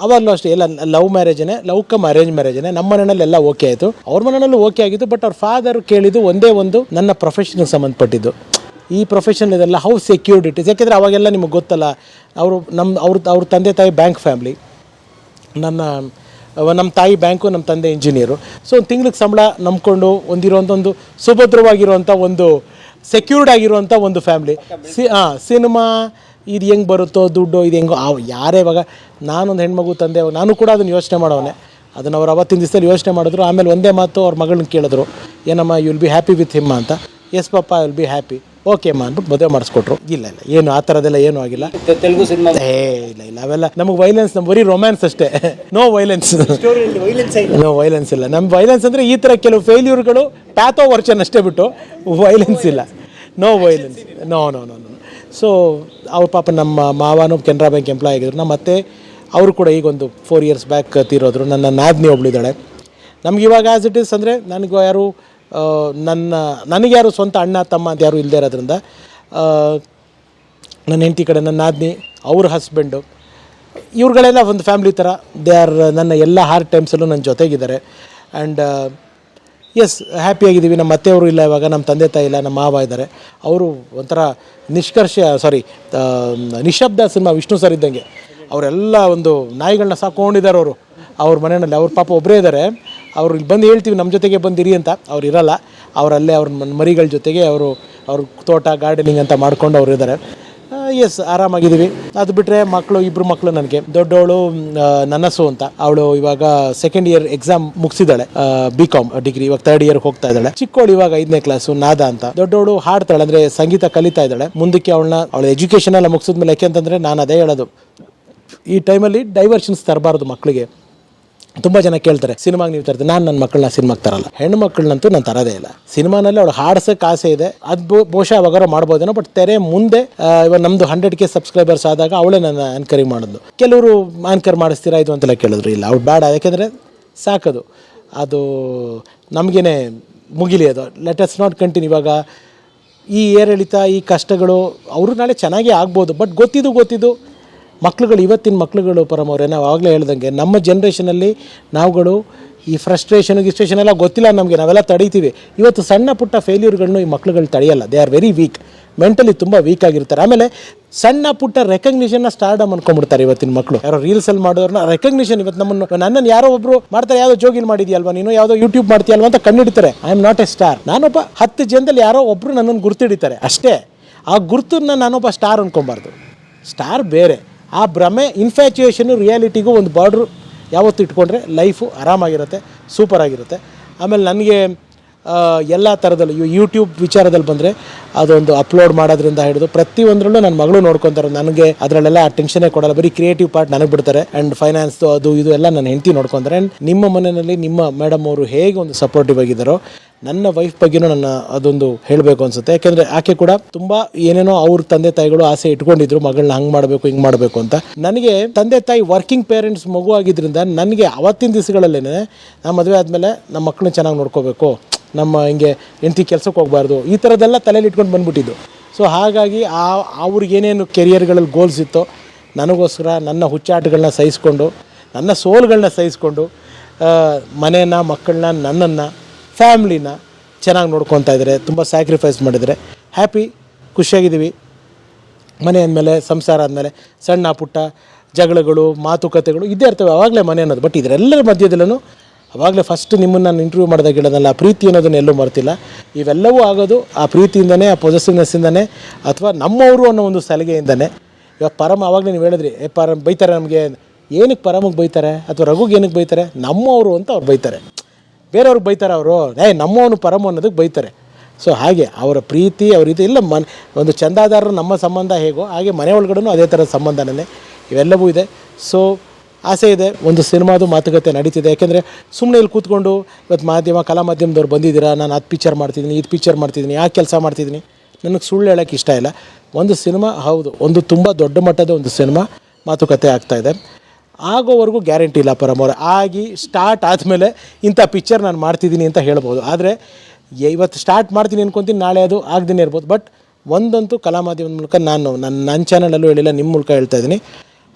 ಅವಾಗಲೂ ಅಷ್ಟೇ, ಎಲ್ಲ ಲವ್ ಮ್ಯಾರೇಜೇ, ಲವ್ ಕಮ್ ಅರೇಂಜ್ ಮ್ಯಾರೇಜೇ. ನಮ್ಮ ಮನೆಯಲ್ಲಿ ಎಲ್ಲ ಓಕೆ ಆಯಿತು, ಅವ್ರ ಮನೆಯಲ್ಲೂ ಓಕೆ ಆಗಿತ್ತು. ಬಟ್ ಅವ್ರ ಫಾದರ್ ಕೇಳಿದ್ದು ಒಂದೇ ಒಂದು, ನನ್ನ ಪ್ರೊಫೆಷನ್ಗೆ ಸಂಬಂಧಪಟ್ಟಿದ್ದು. ಈ ಪ್ರೊಫೆಷನ್ ಇದೆಲ್ಲ ಹೌ ಸೆಕ್ಯೂರ್ಡ್ ಇಟ್ ಇಸ್. ಯಾಕೆಂದರೆ ಅವಾಗೆಲ್ಲ ನಿಮಗೆ ಗೊತ್ತಲ್ಲ, ಅವ್ರ ತಂದೆ ತಾಯಿ ಬ್ಯಾಂಕ್ ಫ್ಯಾಮ್ಲಿ. ನಮ್ಮ ತಾಯಿ ಬ್ಯಾಂಕು, ನಮ್ಮ ತಂದೆ ಇಂಜಿನಿಯರು. ಸೊ ಒಂದು ತಿಂಗ್ಳಿಗೆ ಸಂಬಳ ನಂಬ್ಕೊಂಡು ಒಂದು ಸುಭದ್ರವಾಗಿರುವಂಥ, ಒಂದು ಸೆಕ್ಯೂರ್ಡ್ ಆಗಿರುವಂಥ ಒಂದು ಫ್ಯಾಮ್ಲಿ. ಸಿನಿಮಾ ಇದು ಹೆಂಗೆ ಬರುತ್ತೋ ದುಡ್ಡು, ಇದು ಹೆಂಗೋ ಯಾರೇ. ಇವಾಗ ನಾನೊಂದು ಹೆಣ್ಮಗು ತಂದೆ, ನಾನು ಕೂಡ ಅದನ್ನು ಯೋಚನೆ ಮಾಡೋನೆ. ಅದನ್ನು ಅವ್ರು ಅವತ್ತಿನ ದಿವಸದಲ್ಲಿ ಯೋಚನೆ ಮಾಡಿದ್ರು. ಆಮೇಲೆ ಒಂದೇ ಮಾತು ಅವ್ರ ಮಗಳನ್ನ ಕೇಳಿದ್ರು, ಏನಮ್ಮ you will be happy with him ಅಂತ. ಎಸ್ ಪಾಪ, I will be happy. Okay ಅಮ್ಮ ಅಂದ್ಬಿಟ್ಟು ಮದುವೆ ಮಾಡಿಸ್ಕೊಟ್ರು. ಇಲ್ಲ ಏನು ಆ ಥರದ್ದೆಲ್ಲ ಏನೂ ಆಗಿಲ್ಲ. ತೆಲುಗು ಸಿನಿಮಾ ಇಲ್ಲ ಅವೆಲ್ಲ ನಮಗೆ ವೈಲೆನ್ಸ್, ನಮ್ಮ ಬರೀ ರೊಮ್ಯಾನ್ಸ್ ಅಷ್ಟೇ. ನೋ ವೈಲೆನ್ಸ್, ನೋ ವೈಲೆನ್ಸ್ ಇಲ್ಲ. ನಮ್ಮ ವೈಲೆನ್ಸ್ ಅಂದರೆ ಈ ಥರ ಕೆಲವು ಫೇಲ್ಯೂರ್ಗಳು, ಪ್ಯಾಥೋ ವರ್ಚನ್ ಅಷ್ಟೇ ಬಿಟ್ಟು ವೈಲೆನ್ಸ್ ಇಲ್ಲ. No violence, no no no no so ಅವ್ರ ಪಾಪ ನಮ್ಮ ಮಾವನು ಕೆನರಾ ಬ್ಯಾಂಕ್ ಎಂಪ್ಲಾಯ್ ಆಗಿದ್ರು. ನಮ್ಮ ಅತ್ತೆ ಅವರು ಕೂಡ ಈಗೊಂದು 4 years ಬ್ಯಾಕ್ ತೀರೋದ್ರು. ನನ್ನ ನಾದಿನಿ ಒಬ್ಳಿದ್ದಾಳೆ. ನಮ್ಗೆ ಇವಾಗ ಆ್ಯಸ್ ಇಟ್ ಈಸ್ ಅಂದರೆ ನನಗೆ ಯಾರು ನನಗೆ ಯಾರು ಸ್ವಂತ ಅಣ್ಣ ತಮ್ಮ ಅಂತ ಯಾರು ಇಲ್ಲದೆ ಇರೋದ್ರಿಂದ ನನ್ನ ಹೆಂಡತಿ ಕಡೆ ನನ್ನ ನಾದಿನಿ, ಅವ್ರ ಹಸ್ಬೆಂಡು, ಇವ್ರುಗಳೆಲ್ಲ ಒಂದು ಫ್ಯಾಮ್ಲಿ ಥರ. ದೇ ಆರ್ ನನ್ನ ಎಲ್ಲ ಹಾರ್ಡ್ ಟೈಮ್ಸಲ್ಲೂ ನನ್ನ ಜೊತೆಗಿದ್ದಾರೆ. ಆ್ಯಂಡ್ ಎಸ್, ಹ್ಯಾಪಿಯಾಗಿದ್ದೀವಿ. ನಮ್ಮ ಅತ್ತೆಯವರು ಇಲ್ಲ ಇವಾಗ, ನಮ್ಮ ತಂದೆ ತಾಯಿ ಇಲ್ಲ, ನಮ್ಮ ಮಾವ ಇದ್ದಾರೆ. ಅವರು ಒಂಥರ ನಿಶಬ್ದ ಸಿನಿಮಾ ವಿಷ್ಣು ಸರ್ ಇದ್ದಂಗೆ ಅವರೆಲ್ಲ ಒಂದು ನಾಯಿಗಳನ್ನ ಸಾಕೊಂಡಿದ್ದಾರೆ. ಅವ್ರ ಮನೆಯಲ್ಲಿ ಅವ್ರ ಪಾಪ ಒಬ್ಬರೇ ಇದ್ದಾರೆ. ಅವ್ರು ಇಲ್ಲಿ ಬಂದು ಹೇಳ್ತೀವಿ ನಮ್ಮ ಜೊತೆಗೆ ಬಂದಿರಿ ಅಂತ, ಅವ್ರು ಇರಲ್ಲ. ಅವರಲ್ಲೇ ಅವ್ರ ಮರಿಗಳ ಜೊತೆಗೆ ಅವ್ರ ತೋಟ ಗಾರ್ಡನಿಂಗ್ ಅಂತ ಮಾಡ್ಕೊಂಡು ಅವ್ರು ಇದ್ದಾರೆ. ಎಸ್, ಆರಾಮಾಗಿದ್ದೀವಿ. ಅದು ಬಿಟ್ಟರೆ ಇಬ್ಬರು ಮಕ್ಕಳು ನನಗೆ. ದೊಡ್ಡವಳು ನನ್ನಸು ಅಂತ, ಅವಳು ಇವಾಗ 2nd year ಎಕ್ಸಾಮ್ ಮುಗಿಸಿದ್ದಾಳೆ, BCom ಡಿಗ್ರಿ, ಇವಾಗ 3rd year ಹೋಗ್ತಾ ಇದ್ದಾಳೆ. ಚಿಕ್ಕವಳು ಇವಾಗ 5ನೇ ಕ್ಲಾಸು, ನಾದ ಅಂತ. ದೊಡ್ಡವಳು ಹಾಡ್ತಾಳೆ, ಅಂದರೆ ಸಂಗೀತ ಕಲಿತಾ ಇದ್ದಾಳೆ. ಮುಂದಕ್ಕೆ ಅವಳ ಎಜುಕೇಷನ್ ಎಲ್ಲ ಮುಗಿಸಿದ್ಮೇಲೆ, ಯಾಕೆಂತಂದರೆ ನಾನು ಅದೇ ಹೇಳೋದು, ಈ ಟೈಮಲ್ಲಿ ಡೈವರ್ಷನ್ಸ್ ತರಬಾರ್ದು ಮಕ್ಕಳಿಗೆ. ತುಂಬ ಜನ ಕೇಳ್ತಾರೆ ಸಿನಿಮಾಗೆ ನೀವು ತರ್ತೀವಿ. ನಾನು ನನ್ನ ಮಕ್ಕಳನ್ನ ಸಿನಿಮಾಗೆ ತರಲ್ಲ. ಹೆಣ್ಣು ಮಕ್ಕಳನ್ನಂತೂ ನಾನು ತರೋದೇ ಇಲ್ಲ. ಸಿನಿಮಾನಲ್ಲಿ ಅವಳು ಹಾಡ್ಸೋಕ್ಕೆ ಆಸೆ ಇದೆ, ಅದು ಬಹುಶಃ ಅವಾಗಾರ ಮಾಡ್ಬೋದೇನೋ. ಬಟ್ ತೆರೆ ಮುಂದೆ ಇವಾಗ ನಮ್ಮದು 100K ಸಬ್ಸ್ಕ್ರೈಬರ್ಸ್ ಆದಾಗ ಅವಳೇ ನನ್ನ ಆ್ಯಂಕರಿಂಗ್ ಮಾಡೋದು. ಕೆಲವರು ಆ್ಯಂಕರ್ ಮಾಡಿಸ್ತೀರಾ ಇದು ಅಂತೆಲ್ಲ ಕೇಳಿದ್ರು. ಇಲ್ಲ, ಅವ್ಳು ಬೇಡ, ಯಾಕೆಂದರೆ ಸಾಕೋದು, ಅದು ನಮಗೇನೆ ಮುಗಿಲಿ, ಅದು ಲೆಟ್ ಅಸ್ ನಾಟ್ ಕಂಟಿನ್ಯೂ. ಇವಾಗ ಈ ಏರಿಳಿತ, ಈ ಕಷ್ಟಗಳು ಅವರು ನಾಳೆ ಚೆನ್ನಾಗೇ ಆಗ್ಬೋದು. ಬಟ್ ಗೊತ್ತಿದ್ದು ಮಕ್ಳುಗಳು, ಇವತ್ತಿನ ಮಕ್ಳುಗಳು ಪರಮವ್ರೆ, ನಾವು ಆವಾಗಲೇ ಹೇಳ್ದಂಗೆ ನಮ್ಮ ಜನ್ರೇಷನಲ್ಲಿ ನಾವುಗಳು ಈ ಫ್ರಸ್ಟ್ರೇಷನ್ ಎಲ್ಲ ಗೊತ್ತಿಲ್ಲ ನಮಗೆ, ನಾವೆಲ್ಲ ತಡೀತೀವಿ. ಇವತ್ತು ಸಣ್ಣ ಪುಟ್ಟ ಫೇಲ್ಯೂರ್ಗಳನ್ನು ಈ ಮಕ್ಳುಗಳು ತಡೆಯಲ್ಲ. They are very weak, mentally ತುಂಬ ವೀಕ್ ಆಗಿರ್ತಾರೆ. ಆಮೇಲೆ ಸಣ್ಣ ಪುಟ್ಟ ರೆಕಗ್ನಿಷನ್ನ ಸ್ಟಾರ್ಡಮ್ ಅನ್ಕೊಂಡ್ಬಿಡ್ತಾರೆ ಇವತ್ತಿನ ಮಕ್ಕಳು. ಯಾರೋ ರೀಲ್ಸಲ್ಲಿ ಮಾಡೋರನ್ನ ರೆಕಗ್ನಿಷನ್, ಇವತ್ತು ನನ್ನನ್ನು ಯಾರೋ ಒಬ್ಬರು ಮಾಡ್ತಾರೆ, ಯಾವುದೋ ಜೋಗಿಲ್ ಮಾಡಿದ್ಯಲ್ವಾ ನೀನು, ಯಾವುದೋ ಯೂಟ್ಯೂಬ್ ಮಾಡ್ತೀಯಲ್ವಾ ಅಂತ ಕಂಡುಹಿಡಿತಾರೆ. I am not a star. ನಾನೊಬ್ಬ 10 ಜನದಲ್ಲಿ ಯಾರೋ ಒಬ್ಬರು ನನ್ನನ್ನು ಗುರ್ತಿಡಿತಾರೆ ಅಷ್ಟೇ. ಆ ಗುರ್ತನ್ನ ನಾನೊಬ್ಬ ಸ್ಟಾರ್ ಅನ್ಕೊಬಾರ್ದು. ಸ್ಟಾರ್ ಬೇರೆ. ಆ ಭ್ರಮೆ, ಇನ್ಫ್ಯಾಚುಯೇಷನು, ರಿಯಾಲಿಟಿಗೂ ಒಂದು ಬಾರ್ಡ್ರು ಯಾವತ್ತು ಇಟ್ಕೊಂಡ್ರೆ ಲೈಫು ಆರಾಮಾಗಿರುತ್ತೆ, ಸೂಪರಾಗಿರುತ್ತೆ. ಆಮೇಲೆ ನನಗೆ ಎಲ್ಲ ಥರದಲ್ಲೂ ಯೂಟ್ಯೂಬ್ ವಿಚಾರದಲ್ಲಿ ಬಂದರೆ ಅದೊಂದು ಅಪ್ಲೋಡ್ ಮಾಡೋದ್ರಿಂದ ಹಿಡಿದು ಪ್ರತಿಯೊಂದರಲ್ಲೂ ನನ್ನ ಮಗಳು ನೋಡ್ಕೊತಾರೆ. ನನಗೆ ಅದರಲ್ಲೆಲ್ಲ ಆ ಟೆನ್ಷನ್ನೇ ಕೊಡಲ್ಲ. ಬರೀ ಕ್ರಿಯೇಟಿವ್ ಪಾರ್ಟ್ ನನಗೆ ಬಿಡ್ತಾರೆ. ಆ್ಯಂಡ್ ಫೈನಾನ್ಸ್ದು ಅದು ಇದು ಎಲ್ಲ ನನ್ನ ಹೆಂಡತಿ ನೋಡ್ಕೊತಾರೆ. ಆ್ಯಂಡ್ ನಿಮ್ಮ ಮನೆಯಲ್ಲಿ ನಿಮ್ಮ ಮೇಡಮ್ ಅವರು ಹೇಗೆ ಒಂದು ಸಪೋರ್ಟಿವ್ ಆಗಿದ್ದಾರೋ, ನನ್ನ ವೈಫ್ ಬಗ್ಗೆನೂ ನನ್ನ ಅದೊಂದು ಹೇಳಬೇಕು ಅನಿಸುತ್ತೆ. ಯಾಕೆಂದರೆ ಆಕೆ ಕೂಡ ತುಂಬ ಏನೇನೋ ಅವ್ರ ತಂದೆ ತಾಯಿಗಳು ಆಸೆ ಇಟ್ಕೊಂಡಿದ್ರು, ಮಗಳನ್ನ ಹಂಗೆ ಮಾಡಬೇಕು ಹಿಂಗೆ ಮಾಡಬೇಕು ಅಂತ. ನನಗೆ ತಂದೆ ತಾಯಿ ವರ್ಕಿಂಗ್ ಪೇರೆಂಟ್ಸ್ ಮಗು ಆಗಿದ್ದರಿಂದ ನನಗೆ ಅವತ್ತಿನ ದಿವಸಗಳಲ್ಲೇ ನಾನು ಮದುವೆ ಆದಮೇಲೆ ನಮ್ಮ ಮಕ್ಕಳನ್ನ ಚೆನ್ನಾಗಿ ನೋಡ್ಕೋಬೇಕು, ನಮ್ಮ ಹಿಂಗೆ ಹೆಂಡತಿ ಕೆಲಸಕ್ಕೆ ಹೋಗಬಾರ್ದು, ಈ ಥರದ್ದೆಲ್ಲ ತಲೆಯಲ್ಲಿ ಇಟ್ಕೊಂಡು ಬಂದುಬಿಟ್ಟಿದ್ದು. ಸೊ ಹಾಗಾಗಿ ಅವ್ರಿಗೇನೇನು ಕೆರಿಯರ್ಗಳಲ್ಲಿ ಗೋಲ್ಸ್ ಇತ್ತೋ, ನನಗೋಸ್ಕರ ನನ್ನ ಹುಚ್ಚಾಟಗಳನ್ನ ಸಹಿಸ್ಕೊಂಡು, ನನ್ನ ಸೋಲ್ಗಳನ್ನ ಸಹಿಸ್ಕೊಂಡು, ಮನೇನ, ಮಕ್ಕಳನ್ನ, ನನ್ನನ್ನು, ಫ್ಯಾಮ್ಲಿನ ಚೆನ್ನಾಗಿ ನೋಡ್ಕೊತಾ ಇದ್ದಾರೆ. ತುಂಬ ಸ್ಯಾಕ್ರಿಫೈಸ್ ಮಾಡಿದರೆ ಹ್ಯಾಪಿ, ಖುಷಿಯಾಗಿದ್ದೀವಿ. ಮನೆ ಅಂದಮೇಲೆ, ಸಂಸಾರ ಆದಮೇಲೆ ಸಣ್ಣ ಪುಟ್ಟ ಜಗಳಗಳು, ಮಾತುಕತೆಗಳು ಇದ್ದೇ ಇರ್ತವೆ ಆವಾಗಲೇ ಮನೆ ಅನ್ನೋದು. ಬಟ್ ಇದರೆಲ್ಲರ ಮಧ್ಯದಲ್ಲೂ ಆವಾಗಲೇ ಫಸ್ಟ್ ನಿಮ್ಮನ್ನು ನಾನು ಇಂಟರ್ವ್ಯೂ ಮಾಡಿದಾಗ ಹೇಳೋದಲ್ಲ, ಪ್ರೀತಿ ಅನ್ನೋದನ್ನ ಎಲ್ಲೂ ಮರ್ತಿಲ್ಲ. ಇವೆಲ್ಲವೂ ಆಗೋದು ಆ ಪ್ರೀತಿಯಿಂದನೇ, ಆ ಪೊಸೆಸಿವ್ನೆಸ್ಸಿಂದನೇ, ಅಥವಾ ನಮ್ಮವರು ಅನ್ನೋ ಒಂದು ಸಲಿಗೆಯಿಂದನೇ. ಇವಾಗ ಪರಮ ಆವಾಗಲೇ ನೀವು ಹೇಳಿದ್ರಿ, ಬೈತಾರೆ ನಮಗೆ, ಏನಕ್ಕೆ ಪರಮಗೆ ಬೈತಾರೆ ಅಥವಾ ರಘುಗೆ ಏನಕ್ಕೆ ಬೈತಾರೆ? ನಮ್ಮವರು ಅಂತ ಅವ್ರು ಬೈತಾರೆ, ಬೇರೆಯವ್ರಿಗೆ ಬೈತಾರೆ ಅವರು, ನಮ್ಮವನು ಪರಮ ಅನ್ನೋದಕ್ಕೆ ಬೈತಾರೆ. ಸೊ ಹಾಗೆ ಅವರ ಪ್ರೀತಿ, ಅವ್ರ ಇದು ಇಲ್ಲ. ಒಂದು ಚಂದಾದಾರರು ನಮ್ಮ ಸಂಬಂಧ ಹೇಗೋ ಹಾಗೆ ಮನೆ ಒಳಗಡೆನೂ ಅದೇ ಥರದ ಸಂಬಂಧನೇ ಇವೆಲ್ಲವೂ ಇದೆ. ಸೊ ಆಸೆ ಇದೆ, ಒಂದು ಸಿನಿಮಾದು ಮಾತುಕತೆ ನಡೀತಿದೆ. ಯಾಕೆಂದರೆ ಸುಮ್ಮನೆ ಇಲ್ಲಿ ಕೂತ್ಕೊಂಡು ಇವತ್ತು ಕಲಾ ಮಾಧ್ಯಮದವ್ರು ಬಂದಿದ್ದೀರಾ, ನಾನು ಅದು ಪಿಕ್ಚರ್ ಮಾಡ್ತಿದ್ದೀನಿ, ಇದು ಪಿಕ್ಚರ್ ಮಾಡ್ತಿದ್ದೀನಿ, ಆ ಕೆಲಸ ಮಾಡ್ತಿದ್ದೀನಿ, ನನಗೆ ಸುಳ್ಳು ಹೇಳೋಕ್ಕೆ ಇಷ್ಟ ಇಲ್ಲ. ಒಂದು ಸಿನಿಮಾ, ಹೌದು, ಒಂದು ತುಂಬ ದೊಡ್ಡ ಮಟ್ಟದ ಒಂದು ಸಿನಿಮಾ ಮಾತುಕತೆ ಆಗ್ತಾಯಿದೆ. ಆಗೋವರೆಗೂ ಗ್ಯಾರಂಟಿ ಇಲ್ಲ ಪರಮವ್ರೆ. ಆಗಿ ಸ್ಟಾರ್ಟ್ ಆದಮೇಲೆ ಇಂಥ ಪಿಕ್ಚರ್ ನಾನು ಮಾಡ್ತಿದ್ದೀನಿ ಅಂತ ಹೇಳ್ಬೋದು. ಆದರೆ ಇವತ್ತು ಸ್ಟಾರ್ಟ್ ಮಾಡ್ತೀನಿ ಅನ್ಕೊತೀನಿ, ನಾಳೆ ಅದು ಆಗದೇ ಇರ್ಬೋದು. ಬಟ್ ಒಂದಂತೂ ಕಲಾ ಮಾಧ್ಯಮದ ಮೂಲಕ ನಾನು ನನ್ನ ಚಾನಲಲ್ಲೂ ಹೇಳಿಲ್ಲ, ನಿಮ್ಮ ಮೂಲಕ ಹೇಳ್ತಾ ಇದ್ದೀನಿ,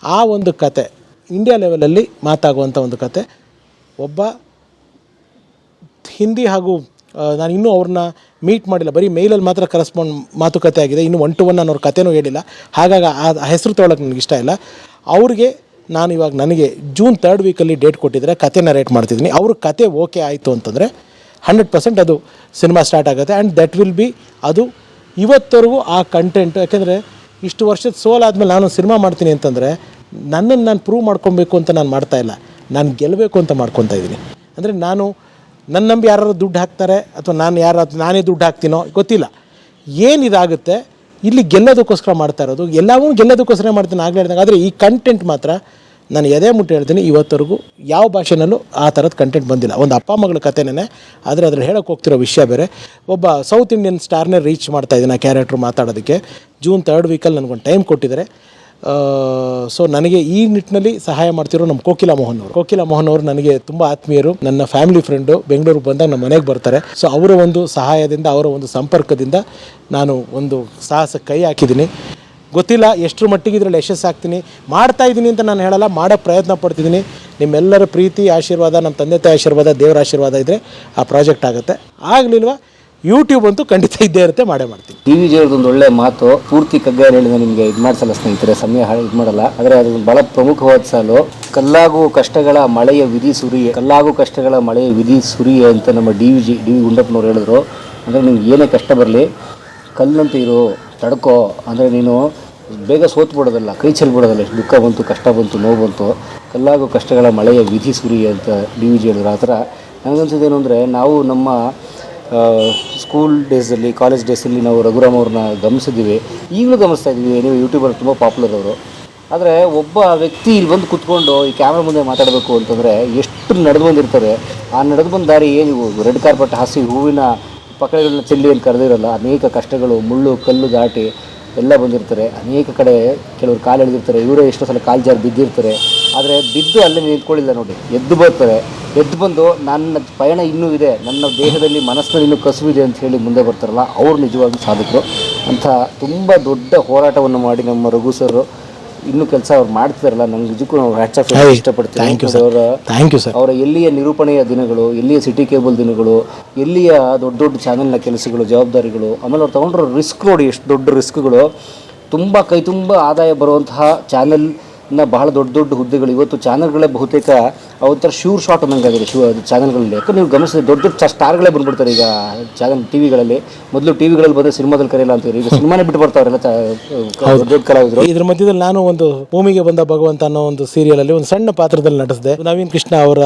ಆ ಒಂದು ಕತೆ ಇಂಡಿಯಾ ಲೆವೆಲಲ್ಲಿ ಮಾತಾಗುವಂಥ ಒಂದು ಕತೆ. ಒಬ್ಬ ಹಿಂದಿ ಹಾಗೂ ನಾನು ಇನ್ನೂ ಅವ್ರನ್ನ ಮೀಟ್ ಮಾಡಿಲ್ಲ, ಬರೀ ಮೇಲಲ್ಲಿ ಮಾತ್ರ ಮಾತುಕತೆ ಆಗಿದೆ, ಇನ್ನೂ 1 to 1 ನಾನು ಅವ್ರ ಕತೆನೂ ಹೇಳಿಲ್ಲ. ಹಾಗಾಗಿ ಆ ಹೆಸರು ತೊಗೊಳಕ್ಕೆ ನನಗೆ ಇಷ್ಟ ಇಲ್ಲ. ಅವ್ರಿಗೆ ನಾನು ಇವಾಗ ನನಗೆ ಜೂನ್ 3rd ವೀಕಲ್ಲಿ ಡೇಟ್ ಕೊಟ್ಟಿದ್ದರೆ ಕತೆ ನರೇಟ್ ಮಾಡ್ತಿದ್ದೀನಿ. ಅವ್ರ ಕತೆ ಓಕೆ ಆಯಿತು ಅಂತಂದರೆ 100% ಅದು ಸಿನಿಮಾ ಸ್ಟಾರ್ಟ್ ಆಗುತ್ತೆ. ಆ್ಯಂಡ್ ದಟ್ ವಿಲ್ ಬಿ, ಅದು ಇವತ್ತವರೆಗೂ ಆ ಕಂಟೆಂಟು. ಯಾಕೆಂದರೆ ಇಷ್ಟು ವರ್ಷದ ಸೋಲಾದಮೇಲೆ ನಾನು ಸಿನಿಮಾ ಮಾಡ್ತೀನಿ ಅಂತಂದರೆ ನನ್ನನ್ನು ನಾನು ಪ್ರೂವ್ ಮಾಡ್ಕೊಬೇಕು ಅಂತ ನಾನು ಮಾಡ್ತಾಯಿಲ್ಲ, ನಾನು ಗೆಲ್ಲಬೇಕು ಅಂತ ಮಾಡ್ಕೊತಾ ಇದ್ದೀನಿ. ಅಂದರೆ ನನ್ನ ನಂಬಿ ಯಾರು ದುಡ್ಡು ಹಾಕ್ತಾರೆ ಅಥವಾ ನಾನೇ ದುಡ್ಡು ಹಾಕ್ತೀನೋ ಗೊತ್ತಿಲ್ಲ, ಏನಿದಾಗುತ್ತೆ ಇಲ್ಲಿ ಗೆಲ್ಲೋದಕ್ಕೋಸ್ಕರ ಮಾಡ್ತಾ ಇರೋದು, ಎಲ್ಲವೂ ಗೆಲ್ಲೋದಕ್ಕೋಸ್ಕರ ಮಾಡ್ತೀನಿ ಆಗಲೇ ಹೇಳಿದಾಗ. ಆದರೆ ಈ ಕಂಟೆಂಟ್ ಮಾತ್ರ ನಾನು ಎದೆ ಮುಟ್ಟಿ ಹೇಳ್ತೀನಿ, ಇವತ್ತರೆಗೂ ಯಾವ ಭಾಷೆನಲ್ಲೂ ಆ ಥರದ ಕಂಟೆಂಟ್ ಬಂದಿಲ್ಲ. ಒಂದು ಅಪ್ಪ ಮಗಳ ಕಥೆನೇ, ಆದರೆ ಅದ್ರಲ್ಲಿ ಹೇಳೋಕ್ಕೆ ಹೋಗ್ತಿರೋ ವಿಷಯ ಬೇರೆ. ಒಬ್ಬ ಸೌತ್ ಇಂಡಿಯನ್ ಸ್ಟಾರ್ನೇ ರೀಚ್ ಮಾಡ್ತಾಯಿದ್ದೀನಿ ಆ ಕ್ಯಾರೆಕ್ಟ್ರು ಮಾತಾಡೋದಕ್ಕೆ. ಜೂನ್ 3rd ವೀಕಲ್ಲಿ ನನಗೊಂದು ಟೈಮ್ ಕೊಟ್ಟಿದ್ದಾರೆ. ಸೊ ನನಗೆ ಈ ನಿಟ್ಟಿನಲ್ಲಿ ಸಹಾಯ ಮಾಡ್ತಿರೋ ನಮ್ಮ ಕೋಕಿಲಾ ಮೋಹನ್ ಅವರು ನನಗೆ ತುಂಬ ಆತ್ಮೀಯರು, ನನ್ನ ಫ್ಯಾಮಿಲಿ ಫ್ರೆಂಡು. ಬೆಂಗಳೂರಿಗೆ ಬಂದಾಗ ನಮ್ಮ ಮನೆಗೆ ಬರ್ತಾರೆ. ಸೊ ಅವರ ಒಂದು ಸಹಾಯದಿಂದ, ಅವರ ಒಂದು ಸಂಪರ್ಕದಿಂದ ನಾನು ಒಂದು ಸಾಹಸಕ್ಕೆ ಕೈ ಹಾಕಿದ್ದೀನಿ. ಗೊತ್ತಿಲ್ಲ ಎಷ್ಟರ ಮಟ್ಟಿಗೆ ಇದರಲ್ಲಿ ಯಶಸ್ಸಾಗ್ತೀನಿ. ಮಾಡ್ತಾಯಿದ್ದೀನಿ ಅಂತ ನಾನು ಹೇಳಲ್ಲ, ಮಾಡೋ ಪ್ರಯತ್ನ ಪಡ್ತಿದ್ದೀನಿ. ನಿಮ್ಮೆಲ್ಲರ ಪ್ರೀತಿ, ಆಶೀರ್ವಾದ, ನಮ್ಮ ತಂದೆ ತಾಯಿ ಆಶೀರ್ವಾದ, ದೇವರ ಆಶೀರ್ವಾದ ಇದ್ದರೆ ಆ ಪ್ರಾಜೆಕ್ಟ್ ಆಗುತ್ತೆ. ಆಗಲಿಲ್ವಾ ಯೂಟ್ಯೂಬ್ ಅಂತೂ ಖಂಡಿತ ಇದ್ದೇ ಇರುತ್ತೆ, ಮಾಡೇ ಮಾಡ್ತೀನಿ. DVJ ಅವ್ರದ್ದೊಂದು ಒಳ್ಳೆ ಮಾತು, ಪೂರ್ತಿ ಕಗ್ಗಾಯ ಹೇಳಿದ ನಿಮಗೆ ಇದು ಮಾಡಿಸಲ್ಲ ಸ್ನೇಹಿತರೆ, ಸಮಯ ಇದು ಮಾಡಲ್ಲ. ಆದರೆ ಅದು ಬಹಳ ಪ್ರಮುಖವಾದ ಸಾಲು. ಕಲ್ಲಾಗುವ ಕಷ್ಟಗಳ ಮಳೆಯ ವಿಧಿ ಸುರಿಯೆ ಅಂತ ನಮ್ಮ ಡಿ ವಿ ಗುಂಡಪ್ಪನವ್ರು ಹೇಳಿದ್ರು. ಅಂದರೆ ನಿಮ್ಗೆ ಏನೇ ಕಷ್ಟ ಬರಲಿ, ಕಲ್ಲಂತ ಇರು, ತಡ್ಕೋ. ಅಂದರೆ ನೀನು ಬೇಗ ಸೋತ್ಬಿಡೋದಲ್ಲ, ಕೈ ಚೆಲ್ಬಿಡೋದಲ್ಲ. ಎಷ್ಟು ದುಃಖ ಬಂತು, ಕಷ್ಟ ಬಂತು, ನೋವು ಬಂತು, ಕಲ್ಲಾಗುವ ಕಷ್ಟಗಳ ಮಳೆಯ ವಿಧಿ ಸುರಿಯೆ ಅಂತ DVJ ಹೇಳಿದ್ರು. ಆ ಥರ ನನಗನ್ಸೋದೇನು ಅಂದರೆ, ನಾವು ನಮ್ಮ ಸ್ಕೂಲ್ ಡೇಸಲ್ಲಿ, ಕಾಲೇಜ್ ಡೇಸಲ್ಲಿ ನಾವು ರಘುರಾಮ್ ಅವ್ರನ್ನ ಗಮನಿಸಿದ್ದೀವಿ, ಈಗಲೂ ಗಮನಿಸ್ತಾ ಇದ್ದೀವಿ. ನೀವು ಯೂಟ್ಯೂಬರ್ ತುಂಬ ಪಾಪ್ಯುಲರ್ ಅವರು. ಆದರೆ ಒಬ್ಬ ವ್ಯಕ್ತಿ ಇಲ್ಲಿ ಬಂದು ಕೂತ್ಕೊಂಡು ಈ ಕ್ಯಾಮ್ರಾ ಮುಂದೆ ಮಾತಾಡಬೇಕು ಅಂತಂದರೆ ಎಷ್ಟು ನಡೆದು ಬಂದಿರ್ತಾರೆ. ಆ ನಡೆದು ಬಂದ ದಾರಿ ಏನು, ರೆಡ್ ಕಾರ್ಪೆಟ್ ಹಾಸಿ ಹೂವಿನ ಪಕಡೆಗಳನ್ನ ಚೆಲ್ಲಿ ಏನು ಕರೆದಿರಲ್ಲ. ಅನೇಕ ಕಷ್ಟಗಳು, ಮುಳ್ಳು ಕಲ್ಲು ದಾಟಿ ಎಲ್ಲ ಬಂದಿರ್ತಾರೆ. ಅನೇಕ ಕಡೆ ಕೆಲವರು ಕಾಲು ಎಳೆದಿರ್ತಾರೆ, ಇವರೇ ಎಷ್ಟೋ ಸಲ ಕಾಲು ಜಾರಿ ಬಿದ್ದಿರ್ತಾರೆ. ಆದರೆ ಬಿದ್ದು ಅಲ್ಲೇ ನಿಂತ್ಕೊಳ್ಳಿಲ್ಲ ನೋಡಿ, ಎದ್ದು ಬರ್ತಾರೆ. ಎದ್ದು ಬಂದು ನನ್ನ ಪಯಣ ಇನ್ನೂ ಇದೆ, ನನ್ನ ದೇಹದಲ್ಲಿ ಮನಸ್ಸಿನಲ್ಲಿ ಇನ್ನೂ ಕಸುವಿದೆ ಅಂತ ಹೇಳಿ ಮುಂದೆ ಬರ್ತಾರಲ್ಲ, ಅವ್ರು ನಿಜವಾಗ್ಲೂ ಸಾಧಕರು. ಅಂಥ ತುಂಬ ದೊಡ್ಡ ಹೋರಾಟವನ್ನು ಮಾಡಿ ನಮ್ಮ ರಘು ಸರ್ ಇನ್ನೂ ಕೆಲಸ ಅವ್ರು ಮಾಡ್ತಿದಾರಲ್ಲ, ನಂಗೆ ನಿಜಕ್ಕೂ ನಾವು ಹ್ಯಾಟ್ಸ್ ಆಫ್ ಇಷ್ಟಪಡ್ತೀನಿ. Thank you sir. ಅವರ ಎಲ್ಲಿಯ ನಿರೂಪಣೆಯ ದಿನಗಳು, ಎಲ್ಲಿಯ ಸಿಟಿ ಕೇಬಲ್ ದಿನಗಳು, ಎಲ್ಲಿಯ ದೊಡ್ಡ ದೊಡ್ಡ ಚಾನಲ್ನ ಕೆಲಸಗಳು, ಜವಾಬ್ದಾರಿಗಳು, ಆಮೇಲೆ ಅವ್ರು ತೊಗೊಂಡ್ರೋ ರಿಸ್ಕ್ ನೋಡಿ, ಎಷ್ಟು ದೊಡ್ಡ ರಿಸ್ಕ್ಗಳು. ತುಂಬ ಕೈ ತುಂಬ ಆದಾಯ ಬರುವಂತಹ ಚಾನಲ್ನ ಬಹಳ ದೊಡ್ಡ ದೊಡ್ಡ ಹುದ್ದೆಗಳು. ಇವತ್ತು ಚಾನಲ್ಗಳೇ ಬಹುತೇಕ ಅವತ್ತರ ಶ್ಯೂರ್ ಶಾಟ್ ಅನ್ನಂಗೆ ಆಗಿದೆ ಚಾನಲ್ಗಳಲ್ಲಿ. ಯಾಕಂದ್ರೆ ನೀವು ಗಮನಿಸಿದ್ರೆ ದೊಡ್ಡ ದೊಡ್ಡ ಸ್ಟಾರ್ಗಳೇ ಬಂದುಬಿಡ್ತಾರೆ ಈಗ ಚಾನಲ್ ಟಿವಿಗಳಲ್ಲಿ. ಮೊದಲು ಟಿವಿಗಳಲ್ಲಿ ಬಂದರೆ ಸಿನಿಮಾದಲ್ಲಿ ಕರೆಯಲ್ಲ ಅಂತೀರಿ, ಈಗ ಸಿನಿಮಾನೇ ಬಿಟ್ಟು ಬರ್ತಾವ್ರೆಲ್ಲ ದೊಡ್ಡ ಕಲಾವಿದರು. ಇದ್ರ ಮಧ್ಯದಲ್ಲಿ ನಾನು ಒಂದು ಭೂಮಿಗೆ ಬಂದ ಭಗವಂತ ಅನ್ನೋ ಒಂದು ಸೀರಿಯಲಲ್ಲಿ ಒಂದು ಸಣ್ಣ ಪಾತ್ರದಲ್ಲಿ ನಟಿಸಿದೆ. ನವೀನ್ ಕೃಷ್ಣ ಅವರ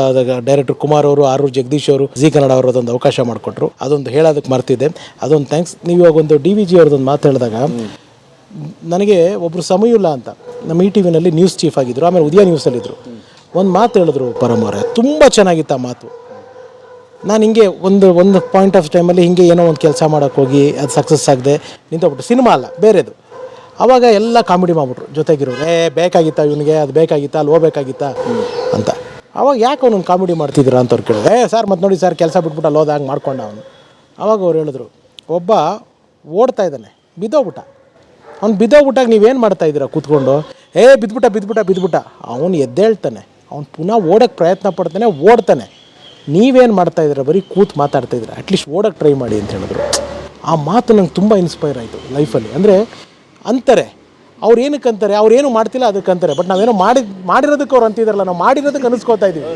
ಡೈರೆಕ್ಟರ್ ಕುಮಾರ್ ಅವರು, ಆರ್ ಜಗದೀಶ್ ಅವರು, ಜಿ ಕನ್ನಡ ಅವರು ಅದೊಂದು ಅವಕಾಶ ಮಾಡಿಕೊಟ್ರು. ಅದೊಂದು ಹೇಳೋದಕ್ಕೆ ಮರ್ತಿದ್ದೆ, ಅದೊಂದು ಥ್ಯಾಂಕ್ಸ್. ನೀವು ಇವಾಗ ಒಂದು DVJ ಅವ್ರದ್ದೊಂದು ಮಾತು ಹೇಳಿದಾಗ, ನನಗೆ ಒಬ್ಬರು ಸಮಯುಲ್ಲ ಅಂತ ನಮ್ಮ ETV ನಲ್ಲಿ ನ್ಯೂಸ್ ಚೀಫ್ ಆಗಿದ್ದರು, ಆಮೇಲೆ ಉದಯ ನ್ಯೂಸಲ್ಲಿದ್ದರು. ಒಂದು ಮಾತು ಹೇಳಿದ್ರು ಪರಮವರೇ, ತುಂಬ ಚೆನ್ನಾಗಿತ್ತು ಆ ಮಾತು. ನಾನು ಹಿಂಗೆ ಒಂದು ಪಾಯಿಂಟ್ ಆಫ್ ಟೈಮಲ್ಲಿ ಹಿಂಗೆ ಏನೋ ಒಂದು ಕೆಲಸ ಮಾಡೋಕ್ಕೆ ಹೋಗಿ ಅದು ಸಕ್ಸಸ್ ಆಗದೆ ನಿಂತೋಗ್ಬಿಟ್ಟು, ಸಿನಿಮಾ ಅಲ್ಲ ಬೇರೆದು. ಆವಾಗ ಎಲ್ಲ ಕಾಮಿಡಿ ಮಾಡಿಬಿಟ್ರು ಜೊತೆಗಿರೋರು, ಬೇಕಾಗಿತ್ತಾ ಇವನಿಗೆ, ಅದು ಬೇಕಾಗಿತ್ತಾ, ಅಲ್ಲಿ ಹೋಗ್ಬೇಕಾಗಿತ್ತಾ ಅಂತ. ಆವಾಗ ಯಾಕೆ ಅವನೊಂದು ಕಾಮಿಡಿ ಮಾಡ್ತಿದ್ದೀರಾ ಅಂತ ಅವ್ರು ಕೇಳಿದ್ರು. ಸರ್ ಮತ್ತೆ ನೋಡಿ ಸರ್, ಕೆಲಸ ಬಿಟ್ಬಿಟ್ಟು ಅಲ್ಲಿ ಹೋದ ಹಂಗೆ ಮಾಡ್ಕೊಂಡ ಅವನು. ಆವಾಗ ಅವ್ರು ಹೇಳಿದ್ರು, ಒಬ್ಬ ಓಡ್ತಾ ಇದ್ದಾನೆ, ಬಿದ್ದೋಗ್ಬಿಟ್ಟ. ಅವ್ನು ಬಿದ್ದೋಗ್ಬಿಟ್ಟಾಗ ನೀವೇನು ಮಾಡ್ತಾಯಿದ್ದೀರಾ ಕೂತ್ಕೊಂಡು? ಬಿದ್ದುಬಿಟ್ಟ. ಅವನು ಎದ್ದೇಳ್ತಾನೆ, ಅವ್ನು ಪುನಃ ಓಡೋಕ್ಕೆ ಪ್ರಯತ್ನ ಪಡ್ತಾನೆ, ಓಡ್ತಾನೆ. ನೀವೇನು ಮಾಡ್ತಾಯಿದ್ದೀರಾ? ಬರೀ ಕೂತು ಮಾತಾಡ್ತಾಯಿದ್ದೀರಾ, ಅಟ್ಲೀಸ್ಟ್ ಓಡೋಕ್ಕೆ ಟ್ರೈ ಮಾಡಿ ಅಂತ ಹೇಳಿದ್ರು. ಆ ಮಾತು ನಂಗೆ ತುಂಬ ಇನ್ಸ್ಪೈರ್ ಆಯಿತು ಲೈಫಲ್ಲಿ. ಅಂದರೆ ಅಂತಾರೆ ಅವ್ರು ಏನಕ್ಕೆ ಅಂತಾರೆ, ಅವ್ರು ಏನು ಮಾಡ್ತಿಲ್ಲ ಅದಕ್ಕೆ ಅಂತಾರೆ, ಬಟ್ ನಾವೇನೋ ಮಾಡಿರೋದಕ್ಕೆ ಅವ್ರು ಅಂತಿದಾರಲ್ಲ, ನಾವು ಮಾಡಿರೋದಕ್ಕೆ ಅನಿಸ್ಕೋತಾ ಇದ್ದೀವಿ.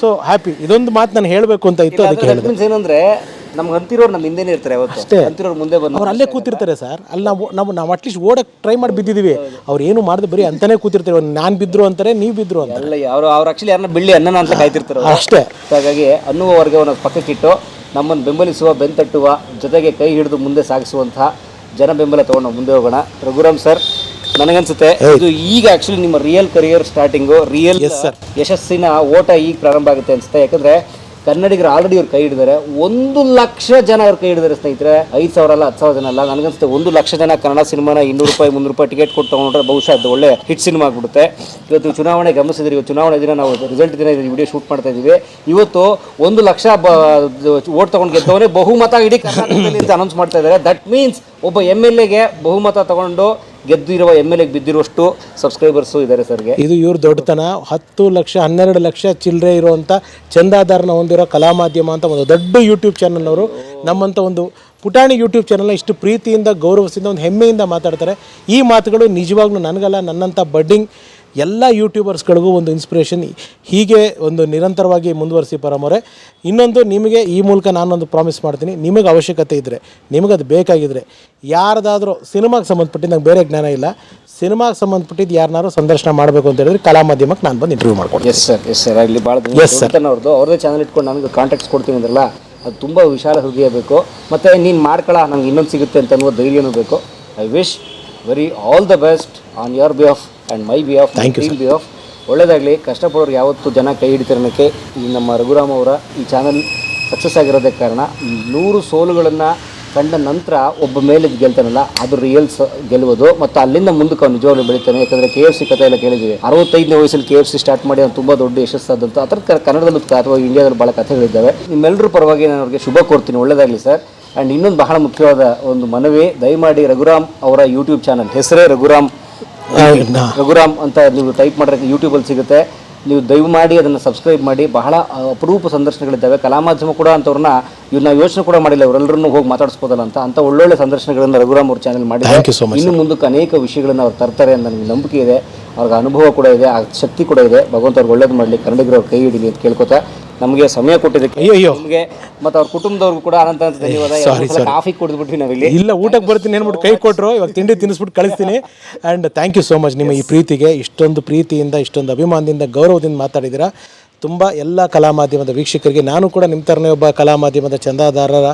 So happy. ಇದೊಂದು ಮಾತು ನಾನು ಹೇಳಬೇಕು ಅಂತ ಇತ್ತು, ಅದಕ್ಕೆ ಹೇಳಿದೆ. ಏನಂದರೆ ನಮ್ಗೆ ಅಂತಿರೋರು ನಮ್ಮ ಹಿಂದೆನೇ ಇರ್ತಾರೆ, ಅಷ್ಟೇ. ಅಂತಿರೋರು ಮುಂದೆ ಬಂದು ಅವ್ರು ಅಲ್ಲೇ ಕೂತಿರ್ತಾರೆ ಸರ್. ಅಲ್ಲಿ ನಾವು ಅಟ್ಲೀಸ್ಟ್ ಓಡಕ್ಕೆ ಟ್ರೈ ಮಾಡಿ ಬಿದ್ದಿದ್ದೀವಿ, ಅವ್ರು ಏನು ಮಾಡಿದ್ರೆ ಬರೀ ಅಂತಾನೆ ಕೂತಿರ್ತಾರೆ. ನಾನು ಬಿದ್ರು ಅಂತಾರೆ, ನೀವು ಬಿದ್ರು ಅಂತ. ಅಲ್ಲ, ಅವ್ರು ಆಕ್ಚುಲಿ ಯಾರನ್ನ ಬೆಳ್ಳಿ ಅನ್ನನ ಅಂತ ಕಾಯ್ತಿರ್ತಾರೆ ಅಷ್ಟೇ. ಹಾಗಾಗಿ ಅನ್ನುವ ವರ್ಗವನ್ನು ಪಕ್ಕಕ್ಕಿಟ್ಟು ನಮ್ಮನ್ನು ಬೆಂಬಲಿಸುವ, ಬೆಂತಟ್ಟುವ, ಜೊತೆಗೆ ಕೈ ಹಿಡಿದು ಮುಂದೆ ಸಾಗಿಸುವಂತಹ ಜನ ಬೆಂಬಲ ತೊಗೊಂಡು ಮುಂದೆ ಹೋಗೋಣ. ರಘುರಾಮ್ ಸರ್, ನನಗನ್ಸುತ್ತೆ ಇದು ಈಗ ಆಕ್ಚುಲಿ ನಿಮ್ಮ ರಿಯಲ್ ಕರಿಯರ್ ಸ್ಟಾರ್ಟಿಂಗು, ರಿಯಲ್ ಯಶಸ್ಸಿನ ಓಟ ಈಗ ಪ್ರಾರಂಭ ಆಗುತ್ತೆ ಅನ್ಸುತ್ತೆ. ಯಾಕಂದ್ರೆ ಕನ್ನಡಿಗರು ಆಲ್ರೆಡಿ ಅವ್ರು ಕೈ ಹಿಡಿದಾರೆ. 1 ಲಕ್ಷ ಜನ ಅವ್ರು ಕೈ ಹಿಡಿದಾರೆ ಸ್ನೇಹಿತರೆ. 5,000 ಅಲ್ಲ, 10,000 ಜನ ಅಲ್ಲ. ನನಗನ್ಸುತ್ತೆ 1 ಲಕ್ಷ ಜನ ಕನ್ನಡ ಸಿನಿಮಾನ 200 ರೂಪಾಯಿ 300 ರೂಪಾಯಿ ಟಿಕೆಟ್ ಕೊಟ್ಟು ತೊಗೊಂಡ್ರೆ ಬಹುಶಃ ಅದು ಒಳ್ಳೆ ಹಿಟ್ ಸಿನಿಮಾ ಆಗ್ಬಿಡುತ್ತೆ. ಇವತ್ತು ಚುನಾವಣೆ ಗಮನಿಸಿದ್ರಿ, ಇವತ್ತು ಚುನಾವಣೆ ದಿನ ನಾವು ರಿಸಲ್ಟ್ ದಿನ ವಿಡಿಯೋ ಶೂಟ್ ಮಾಡ್ತಾ ಇದ್ದೀವಿ. ಇವತ್ತು 1 ಲಕ್ಷ ಓಟ್ ತೊಗೊಂಡು ಗೆದ್ದವನೇ ಬಹುಮತ ಇಡೀ ಕರ್ನಾಟಕದಲ್ಲಿ ಅಂತ ಅನೌನ್ಸ್ ಮಾಡ್ತಾ ಇದ್ದಾರೆ. ದಟ್ ಮೀನ್ಸ್ ಒಬ್ಬ MLAಗೆ ಬಹುಮತ ತಗೊಂಡು ಗೆದ್ದಿರುವ MLAಗೆ ಬಿದ್ದಿರುವಷ್ಟು ಸಬ್ಸ್ಕ್ರೈಬರ್ಸು ಇದ್ದಾರೆ ಸರ್ಗೆ. ಇದು ಇವ್ರ ದೊಡ್ಡತನ. 10 ಲಕ್ಷ 12 ಲಕ್ಷ ಚಿಲ್ಲರೆ ಇರುವಂಥ ಚಂದಾದಾರನ ಹೊಂದಿರೋ ಕಲಾ ಮಾಧ್ಯಮ ಅಂತ ಒಂದು ದೊಡ್ಡ ಯೂಟ್ಯೂಬ್ ಚಾನಲ್ನವರು ನಮ್ಮಂಥ ಒಂದು ಪುಟಾಣಿ ಯೂಟ್ಯೂಬ್ ಚಾನಲ್ನ ಇಷ್ಟು ಪ್ರೀತಿಯಿಂದ, ಗೌರವಿಸಿದ, ಒಂದು ಹೆಮ್ಮೆಯಿಂದ ಮಾತಾಡ್ತಾರೆ. ಈ ಮಾತುಗಳು ನಿಜವಾಗ್ಲೂ ನನಗಲ್ಲ, ನನ್ನಂಥ ಬಡ್ಡಿಂಗ್ ಎಲ್ಲ ಯೂಟ್ಯೂಬರ್ಸ್ಗಳಿಗೂ ಒಂದು ಇನ್ಸ್ಪಿರೇಷನ್. ಹೀಗೆ ಒಂದು ನಿರಂತರವಾಗಿ ಮುಂದುವರಿಸಿ ಪರಮವರೇ. ಇನ್ನೊಂದು ನಿಮಗೆ ಈ ಮೂಲಕ ನಾನೊಂದು ಪ್ರಾಮಿಸ್ ಮಾಡ್ತೀನಿ, ನಿಮಗೆ ಅವಶ್ಯಕತೆ ಇದ್ದರೆ, ನಿಮಗದು ಬೇಕಾಗಿದ್ದರೆ, ಯಾರ್ದಾದ್ರೂ ಸಿನಿಮಾಗೆ ಸಂಬಂಧಪಟ್ಟಿದ್ದು, ನಂಗೆ ಬೇರೆ ಜ್ಞಾನ ಇಲ್ಲ, ಸಿನಿಮಾಗೆ ಸಂಬಂಧಪಟ್ಟಿದ್ದು ಯಾರನ್ನಾರು ಸಂದರ್ಶನ ಮಾಡಬೇಕು ಅಂತ ಹೇಳಿದ್ರೆ ಕಲಾ ಮಾಧ್ಯಮಕ್ಕೆ ನಾನು ಬಂದು ಇಂಟರ್ವ್ಯೂ ಮಾಡ್ಕೊಡ್ತೀನಿ. ಎಸ್ ಸರ್ ಆಗಲಿ. ಭಾಳ ಅವ್ರದ್ದೇ ಚಾನಲ್ ಇಟ್ಕೊಂಡು ನನಗೆ ಕಾಂಟ್ಯಾಕ್ಟ್ಸ್ ಕೊಡ್ತೀನಿ ಅಂದ್ರಲ್ಲ, ಅದು ತುಂಬ ವಿಶಾಲ ಹೃದಯ ಬೇಕು. ಮತ್ತು ನೀನು ಮಾಡ್ಕೊಳ್ಳ, ನಂಗೆ ಇನ್ನೊಂದು ಸಿಗುತ್ತೆ ಅಂತ ಅನ್ನೋ ಧೈರ್ಯನೂ ಬೇಕು. I wish very all the best on your behalf and my behalf, my team behalf. ಒಳ್ಳೇದಾಗಲಿ. ಕಷ್ಟಪಡೋರು ಯಾವತ್ತೂ ಜನ ಕೈ ಹಿಡಿತಿರೋಕ್ಕೆ ಈ ನಮ್ಮ ರಘುರಾಮ್ ಅವರ ಈ ಚಾನಲ್ ಸಕ್ಸಸ್ ಆಗಿರೋದಕ್ಕೆ ಕಾರಣ. 100 ಸೋಲುಗಳನ್ನು ಕಂಡ ನಂತರ ಒಬ್ಬ ಮೇಲೆ ಗೆಲ್ತಾನಲ್ಲ, ಅದು ರಿಯಲ್ಸ್ ಗೆಲ್ಲುವುದು. ಮತ್ತು ಅಲ್ಲಿಂದ ಮುಂದಕ್ಕೆ ಅವ್ನು ನಿಜವಾಗ್ಲೂ ಬೆಳಿತಾನೆ. ಯಾಕಂದರೆ KFC ಕಥೆ ಎಲ್ಲ ಕೇಳಿದ್ದೀವಿ. 65ನೇ ವಯಸ್ಸಲ್ಲಿ KFC ಸ್ಟಾರ್ಟ್ ಮಾಡಿ ಅವ್ನು ತುಂಬ ದೊಡ್ಡ ಯಶಸ್ಸಾದಂಥ ಆ ಥರ ಕನ್ನಡದಲ್ಲೂ ಅಥವಾ ಇಂಡಿಯಾದಲ್ಲಿ ಭಾಳ ಕಥೆಗಳಿದ್ದಾವೆ. ನಿಮ್ಮೆಲ್ಲರ ಪರವಾಗಿ ನಾನು ಅವ್ರಿಗೆ ಶುಭ ಕೋರ್ತೀನಿ. ಒಳ್ಳೆಯದಾಗಲಿ ಸರ್. ಆ್ಯಂಡ್ ಇನ್ನೊಂದು ಬಹಳ ಮುಖ್ಯವಾದ ಒಂದು ಮನವಿ, ದಯಮಾಡಿ ರಘುರಾಮ್ ಅವರ ಯೂಟ್ಯೂಬ್ ಚಾನಲ್ ಹೆಸರೇ ರಘುರಾಮ್ ಅಂತ ನೀವು ಟೈಪ್ ಮಾಡಿದ್ರೆ ಯೂಟ್ಯೂಬಲ್ಲಿ ಸಿಗುತ್ತೆ. ನೀವು ದಯಮಾಡಿ ಅದನ್ನು ಸಬ್ಸ್ಕ್ರೈಬ್ ಮಾಡಿ. ಬಹಳ ಅಪರೂಪ ಸಂದರ್ಶನಗಳಿದ್ದಾವೆ. ಕಲಾ ಮಾಧ್ಯಮ ಕೂಡ ಅಂಥವ್ರನ್ನ ನಾವು ಯೋಚನೆ ಕೂಡ ಮಾಡಿಲ್ಲ, ಇವರೆಲ್ಲರನ್ನೂ ಹೋಗಿ ಮಾತಾಡಿಸ್ಬೋದಲ್ಲ ಅಂತ ಒಳ್ಳೊಳ್ಳೆ ಸಂದರ್ಶನಗಳನ್ನು ರಘುರಾಮ್ ಅವ್ರ ಚಾನಲ್ ಮಾಡಿದ್ದಾರೆ. ಇನ್ನು ಮುಂದಕ್ಕೆ ಅನೇಕ ವಿಷಯಗಳನ್ನು ಅವ್ರು ತರ್ತಾರೆ ಅಂತ ನನಗೆ ನಂಬಿಕೆ ಇದೆ. ಅವ್ರಿಗೆ ಅನುಭವ ಕೂಡ ಇದೆ, ಆ ಶಕ್ತಿ ಕೂಡ ಇದೆ. ಭಗವಂತ ಅವ್ರಿಗೆ ಒಳ್ಳೇದು ಮಾಡಲಿ, ಕನ್ನಡಿಗರು ಅವ್ರ ಕೈ ಹಿಡೀಲಿ ಅಂತ ಕೇಳ್ಕೊತಾ ನಮಗೆ ಸಮಯ ಕೊಟ್ಟಿದ್ದಕ್ಕೆ ನಿಮಗೆ ಮತ್ತು ಅವ್ರ ಕುಟುಂಬದವ್ರಿಗೂ ಕೂಡ ಅನಂತ ಧನ್ಯವಾದ. ಕಾಫಿ ಕುಡಿದ್ಬಿಟ್ವಿ ನಾವಿಲ್ಲಿ. ಇಲ್ಲ, ಊಟಕ್ಕೆ ಬರ್ತೀನಿ ಅಂದ್ಬಿಟ್ಟು ಕೈ ಕೊಟ್ಟರು, ಇವಾಗ ತಿಂಡಿ ತಿನ್ನಿಸ್ಬಿಟ್ಟು ಕಳಿಸ್ತೀನಿ. And thank you so much. ನಿಮ್ಮ ಈ ಪ್ರೀತಿಗೆ, ಇಷ್ಟೊಂದು ಪ್ರೀತಿಯಿಂದ, ಇಷ್ಟೊಂದು ಅಭಿಮಾನದಿಂದ, ಗೌರವದಿಂದ ಮಾತಾಡಿದ್ದೀರಾ. ತುಂಬ ಎಲ್ಲ ಕಲಾ ಮಾಧ್ಯಮದ ವೀಕ್ಷಕರಿಗೆ, ನಾನು ಕೂಡ ನಿಮ್ಮ ಥರನೇ ಒಬ್ಬ ಕಲಾ ಮಾಧ್ಯಮದ ಚಂದಾದಾರರ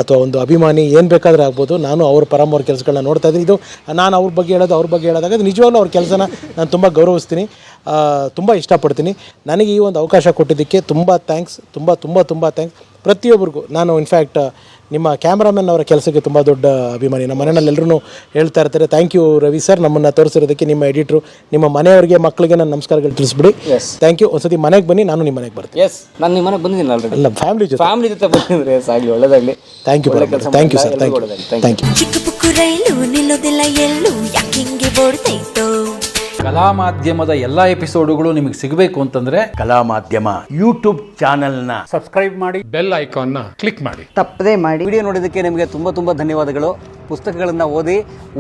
ಅಥವಾ ಒಂದು ಅಭಿಮಾನಿ, ಏನು ಬೇಕಾದರೂ ಆಗ್ಬೋದು. ನಾನು ಅವ್ರ ಪರಮವ್ರ ಕೆಲಸಗಳನ್ನ ನೋಡ್ತಾ ಇದ್ದೀನಿ. ಇದು ನಾನು ಅವ್ರ ಬಗ್ಗೆ ಹೇಳೋದು, ಅವ್ರ ಬಗ್ಗೆ ಹೇಳೋದಾಗ ಅದು ನಿಜವಾಗ್ಲೂ ಅವ್ರ ಕೆಲಸನ ನಾನು ತುಂಬ ಗೌರವಿಸ್ತೀನಿ, ತುಂಬ ಇಷ್ಟಪಡ್ತೀನಿ. ನನಗೆ ಈ ಒಂದು ಅವಕಾಶ ಕೊಟ್ಟಿದ್ದಕ್ಕೆ ತುಂಬ ಥ್ಯಾಂಕ್ಸ್, ತುಂಬ ತುಂಬ ತುಂಬ ಥ್ಯಾಂಕ್ಸ್ ಪ್ರತಿಯೊಬ್ಬರಿಗೂ. ನಾನು ಇನ್ಫ್ಯಾಕ್ಟ್ ನಿಮ್ಮ ಕ್ಯಾಮ್ರಾಮನ್ ಅವರ ಕೆಲಸಕ್ಕೆ ತುಂಬ ದೊಡ್ಡ ಅಭಿಮಾನಿ. ನಮ್ಮ ಮನೆಯಲ್ಲಿ ಎಲ್ಲರೂ ಹೇಳ್ತಾ ಇರ್ತಾರೆ, ಥ್ಯಾಂಕ್ ಯು ರವಿ ಸರ್ ನಮ್ಮನ್ನು ತೋರಿಸಿರೋದಕ್ಕೆ. ನಿಮ್ಮ ಎಡಿಟ್ರು, ನಿಮ್ಮ ಮನೆಯವರಿಗೆ, ಮಕ್ಕಳಿಗೆ ನಾನು ನಮಸ್ಕಾರಗಳು ತಿಳಿಸ್ಬಿಡಿ. Thank you. ಒಂದ್ಸತಿ ಮನೆಗೆ ಬನ್ನಿ, ನಾನು ನಿಮ್ಮ ಮನೆಗೆ ಬರ್ತೀನಿ. ನಾನು ನಿಮ್ಮ ಮನೆಗೆ ಬಂದಿದ್ದೀನಿ ಆಲ್ರೆಡಿ. ಅಲ್ಲ, ಫ್ಯಾಮಿಲಿ ಜೊತೆ ಬಂದಿದ್ರೆ ಆಗಲಿ. ಒಳ್ಳೆಯದಾಗಲಿ. Thank you thank you sir. Thank you. ಚಿಕ್ಕ ಪುಕ್ಕು ರೈಲು ನಿಲ್ಲೋದಿಲ್ಲ ಎಲ್ಲೂ, ಯಾಕಿಂಗೆ ಓಡ್ತೈತೋ. ಕಲಾ ಮಾಧ್ಯಮದ ಎಲ್ಲಾ ಎಪಿಸೋಡುಗಳು ನಿಮಗೆ ಸಿಗಬೇಕು ಅಂತಂದ್ರೆ ಕಲಾ ಮಾಧ್ಯಮ ಯೂಟ್ಯೂಬ್ ಚಾನೆಲ್ನ ಸಬ್ಸ್ಕ್ರೈಬ್ ಮಾಡಿ, ಬೆಲ್ ಐಕಾನ್ನ ಕ್ಲಿಕ್ ಮಾಡಿ. ತಪ್ಪದೇ ಮಾಡಿ. ವಿಡಿಯೋ ನೋಡಿದ್ದಕ್ಕೆ ನಿಮಗೆ ತುಂಬ ತುಂಬ ಧನ್ಯವಾದಗಳು. ಪುಸ್ತಕಗಳನ್ನು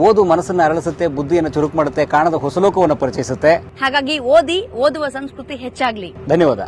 ಓದು ಮನಸ್ಸನ್ನು ಅರಳಿಸುತ್ತೆ, ಬುದ್ಧಿಯನ್ನು ಚುರುಕು ಮಾಡುತ್ತೆ, ಕಾಣದ ಹೊಸ ಲೋಕವನ್ನು ಪರಿಚಯಿಸುತ್ತೆ. ಹಾಗಾಗಿ ಓದುವ ಸಂಸ್ಕೃತಿ ಹೆಚ್ಚಾಗ್ಲಿ. ಧನ್ಯವಾದ.